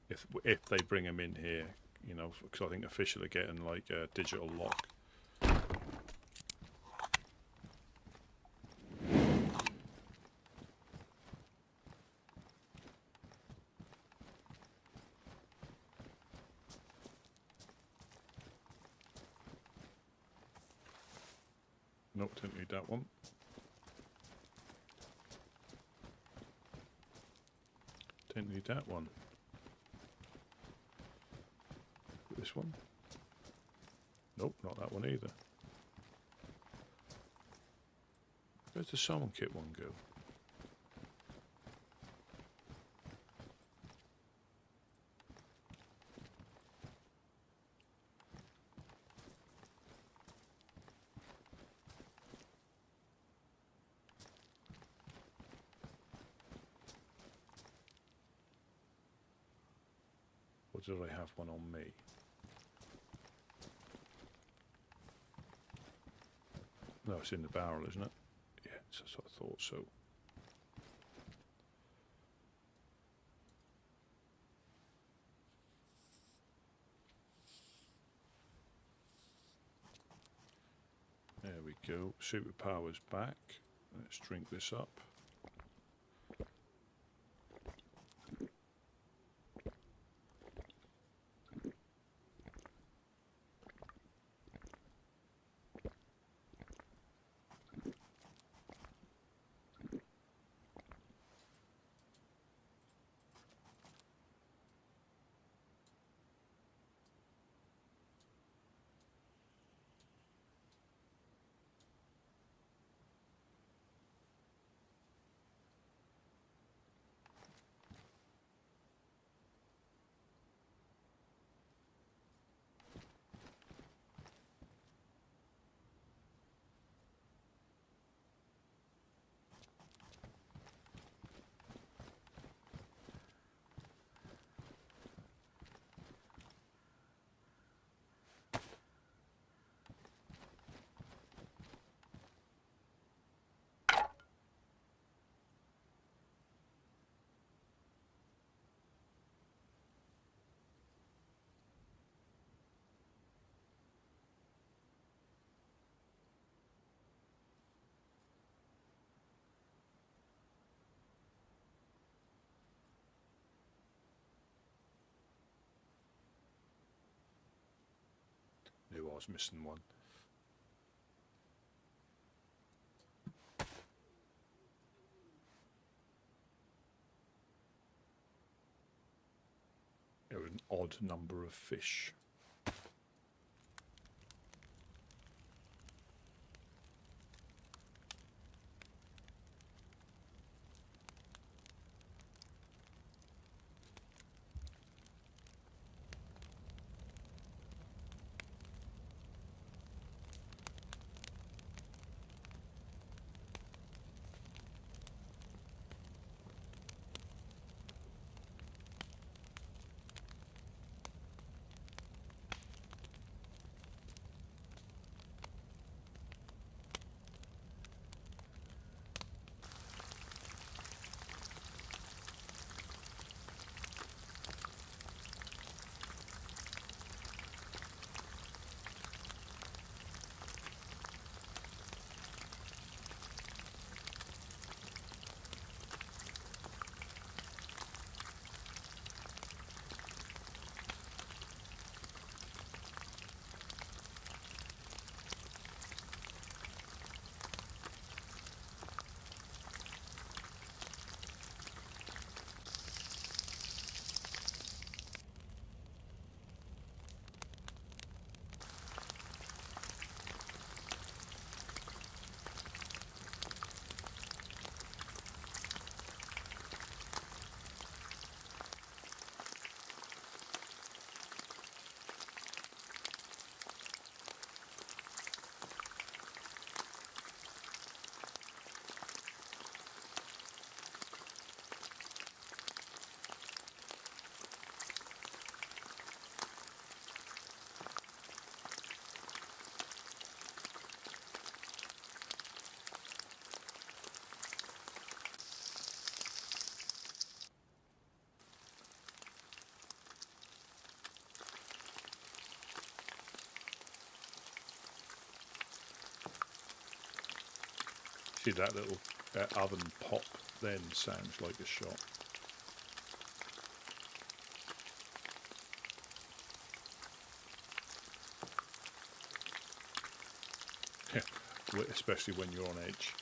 if they bring them in here, you know, because I think official are getting like a digital lock. Nope, didn't need that one. Didn't need that one. This one? Nope, not that one either. Where's the salmon kit one go? Or did I have one on me? No, it's in the barrel, isn't it? Yeah, that's what I thought so. There we go. Superpower's back. Let's drink this up. Knew I was missing one. There were an odd number of fish. See that little oven pop then sounds like a shot. Yeah, especially when you're on edge.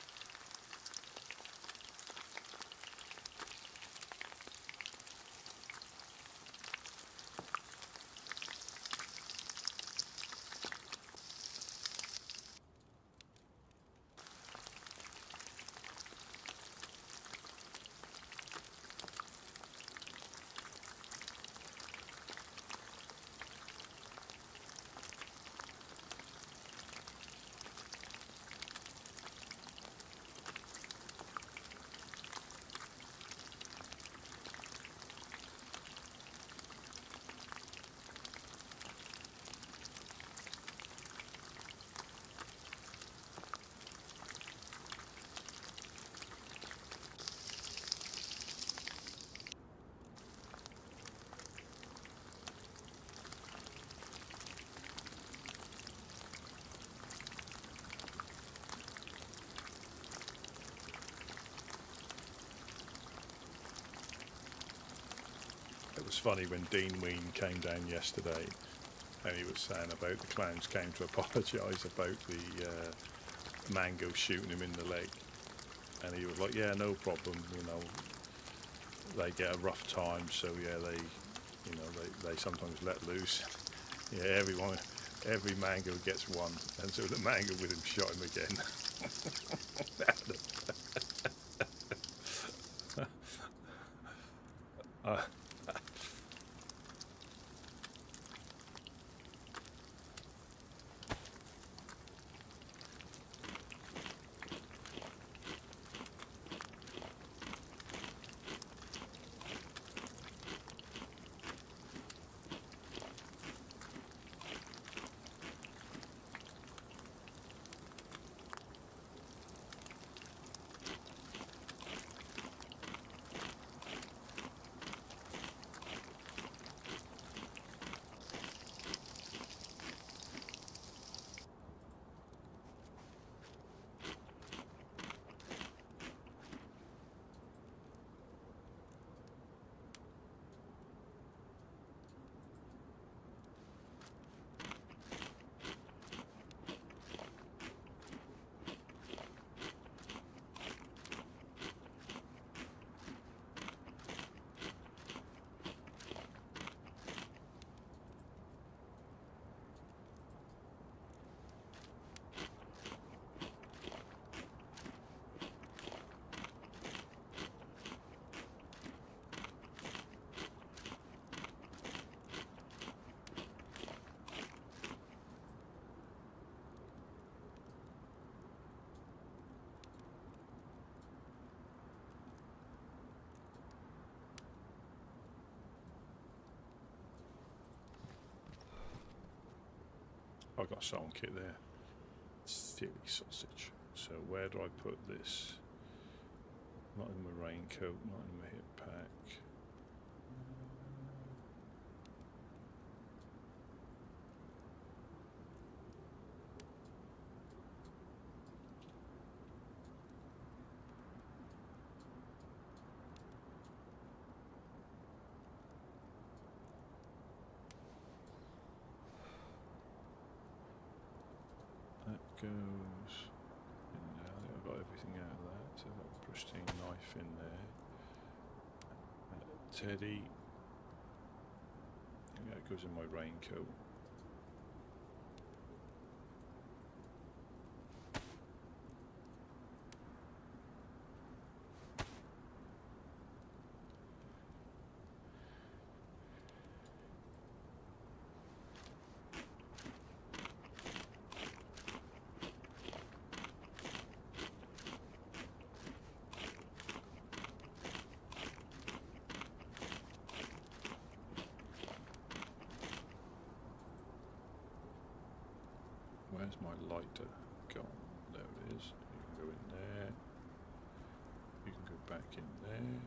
funny when Dean Ween came down yesterday, and he was saying about the clowns came to apologise about the mango shooting him in the leg, and he was like, "Yeah, no problem. You know, they get a rough time, so yeah, they sometimes let loose. Yeah, every mango gets one, and so the mango with him shot him again." I've got a song kit there. Silly sausage. So where do I put this? Not in my raincoat, not in my hip pack. That goes in there. I think I've got everything out of that. So I've got a pristine knife in there. Teddy. Yeah, it goes in my raincoat. Where's my lighter gone? There it is. You can go in there. You can go back in there.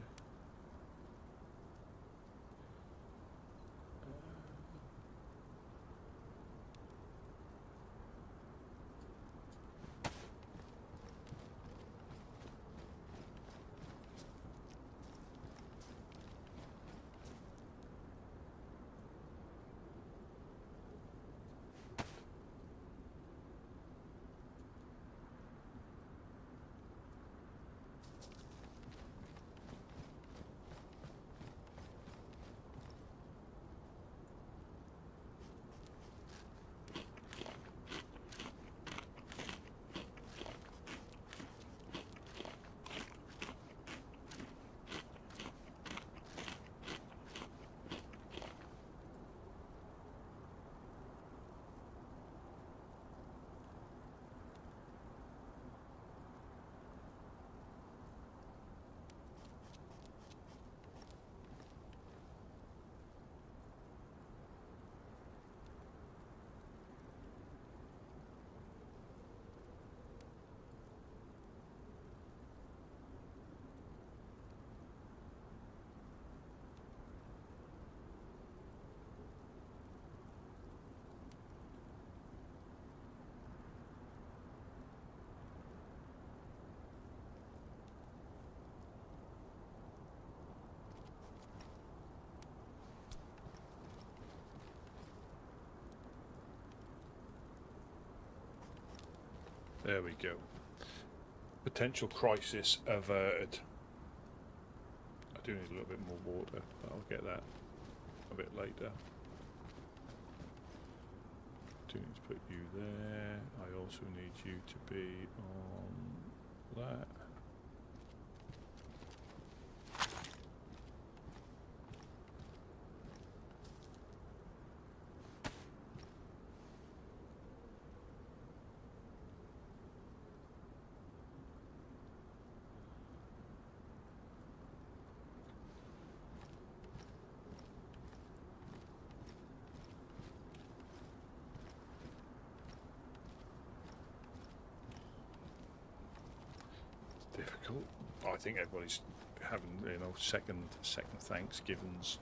There we go. Potential crisis averted. I do need a little bit more water, but I'll get that a bit later. Do need to put you there. I also need you to be on that. Difficult. I think everybody's having, you know, second Thanksgivings.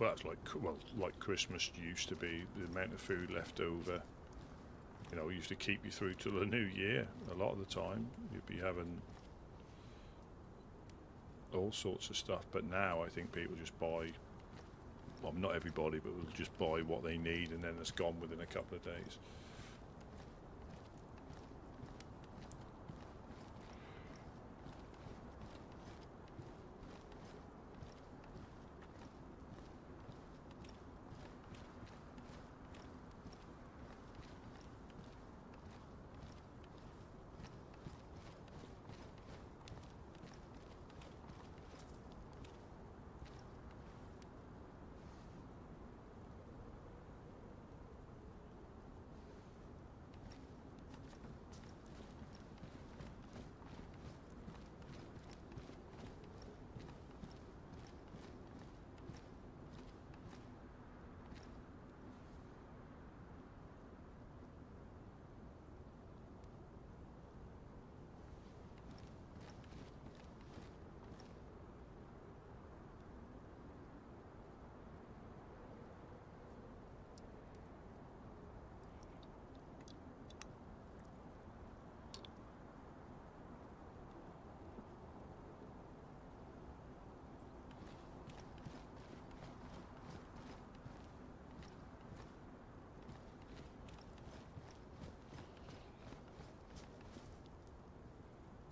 Well, that's like Christmas used to be. The amount of food left over, you know, used to keep you through till the new year. A lot of the time, you'd be having all sorts of stuff. But now, I think people just buy. Well, not everybody, but will just buy what they need, and then it's gone within a couple of days.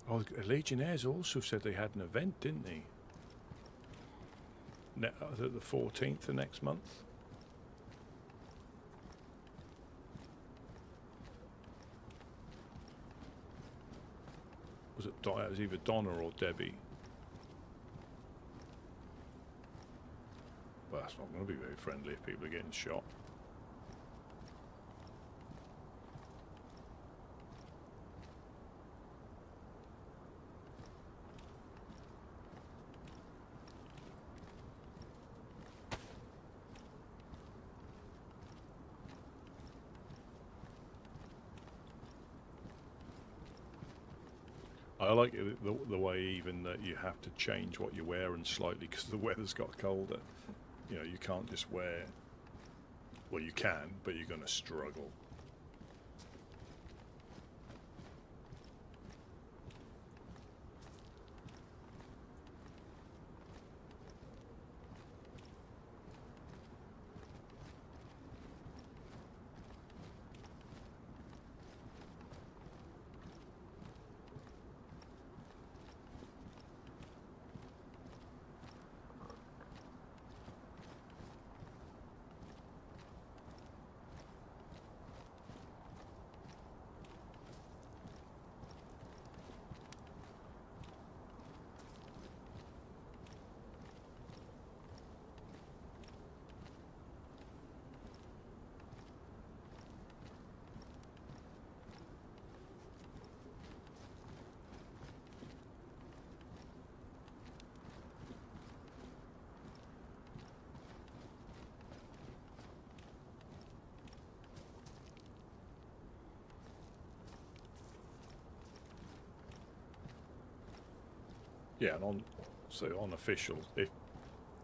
Oh, the Legionnaires also said they had an event, didn't they? The 14th of next month. Was it? It was either Donna or Debbie. But that's not going to be very friendly if people are getting shot. I like the way even that you have to change what you're wearing slightly because the weather's got colder. You know, you can't just wear... Well, you can, but you're going to struggle. Yeah, and on official, if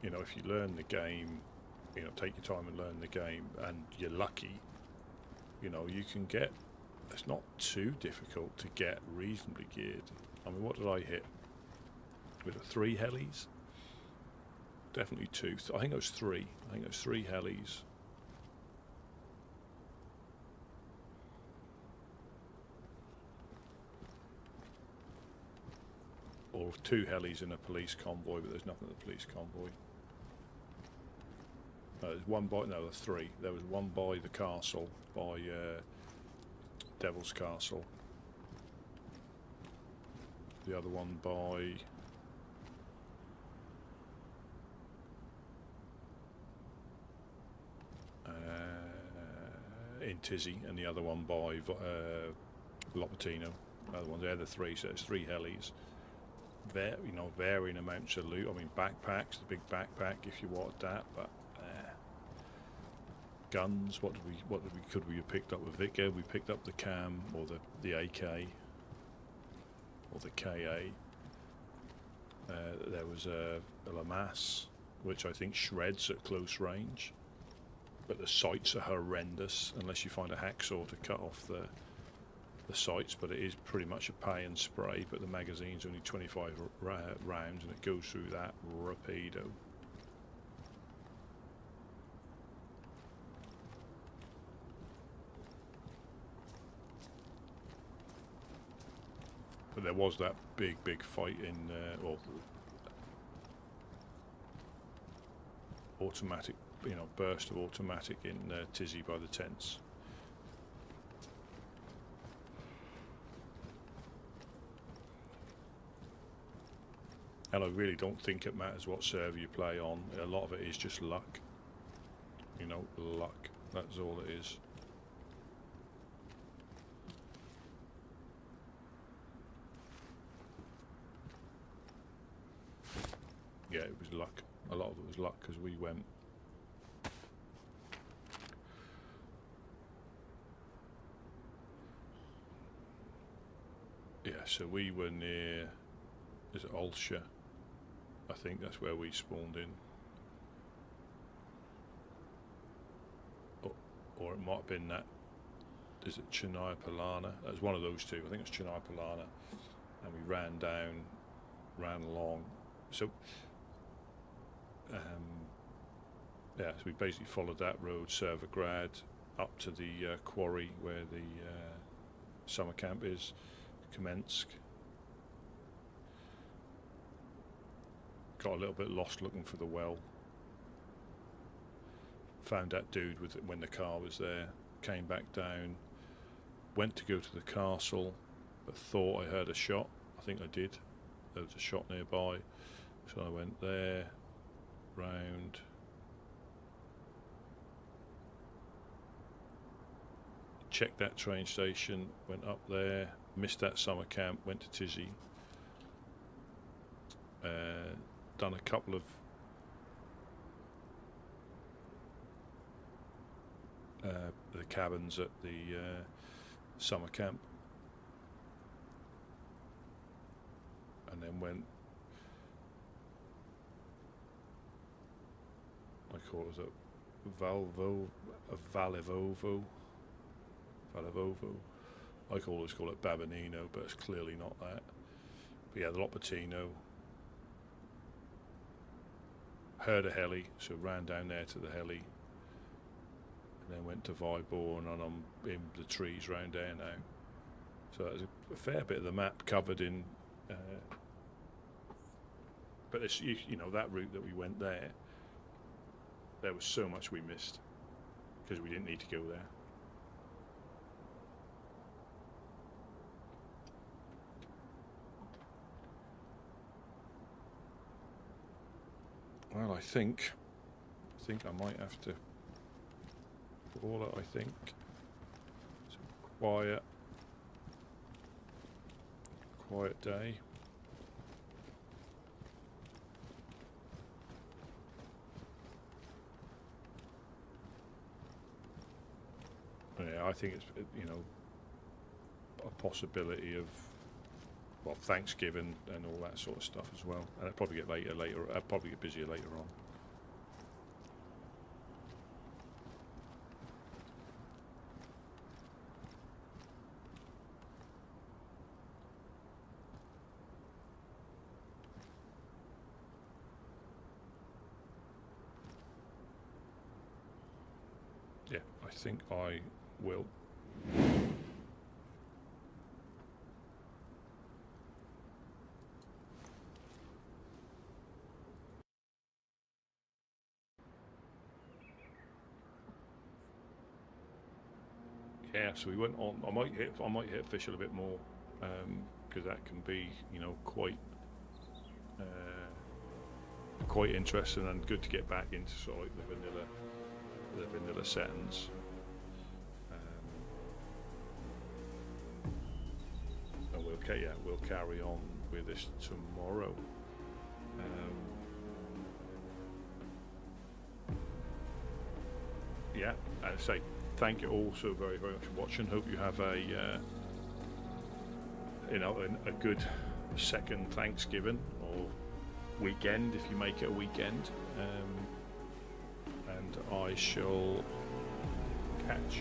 you know, if you learn the game, you know, take your time and learn the game, and you're lucky, you know, you can get it's not too difficult to get reasonably geared. I mean, what did I hit? Was it 3 helis? Definitely 2. I think it was 3. I think it was 3 helis. Or 2 helis in a police convoy, but there's nothing in the police convoy. No, there's one by, no, there's 3. There was one by the castle, by Devil's Castle. The other one by in Tizzy, and the other one by Lopatino. Other ones, they're the 3. So there's 3 helis. Varying amounts of loot. I mean, backpacks, the big backpack if you wanted that, but guns. Could we have picked up with Vicar? We picked up the Cam or the AK or the KA. There was a Lamass, which I think shreds at close range, but the sights are horrendous unless you find a hacksaw to cut off the sights, but it is pretty much a pay and spray, but the magazine's only 25 rounds and it goes through that rapido. But there was that big fight in automatic, burst of automatic in Tizzy by the tents. And I really don't think it matters what server you play on. A lot of it is just luck. Luck. That's all it is. Yeah, it was luck. A lot of it was luck because we went. Yeah, so we were near. Is it Ulsha? I think that's where we spawned in. Or it might have been that. Is it Chernarus? That was one of those two. I think it's Chernarus. And we ran along. So, so we basically followed that road, Servergrad, up to the quarry where the summer camp is, Kamensk. Got a little bit lost looking for the well. Found that dude when the car was there. Came back down. Went to go to the castle, but thought I heard a shot. I think I did. There was a shot nearby. So I went there, round. Checked that train station, went up there, missed that summer camp, went to Tizzy. Done a couple of the cabins at the summer camp, and then went. I call it a Valivovo. I always call it Babinino, but it's clearly not that. But yeah, the Lopatino. Heard a heli, so ran down there to the heli, and then went to Viborn, and I'm in the trees round there now. So there's a fair bit of the map covered in. But it's, that route that we went there was so much we missed because we didn't need to go there. Well, I think I might have to call it. I think it's a quiet day. Yeah, I think it's a possibility of Thanksgiving and all that sort of stuff as well, and it'll probably get later. I'll probably get busier later on. Yeah, I think I will. Yeah, so we went on. I might hit fish a little bit more, because that can be, you know, quite interesting and good to get back into sort of like the vanilla settings. And we'll carry on with this tomorrow. Yeah, I say thank you all so very much for watching. Hope you have a a good second Thanksgiving or weekend if you make it a weekend. And I shall catch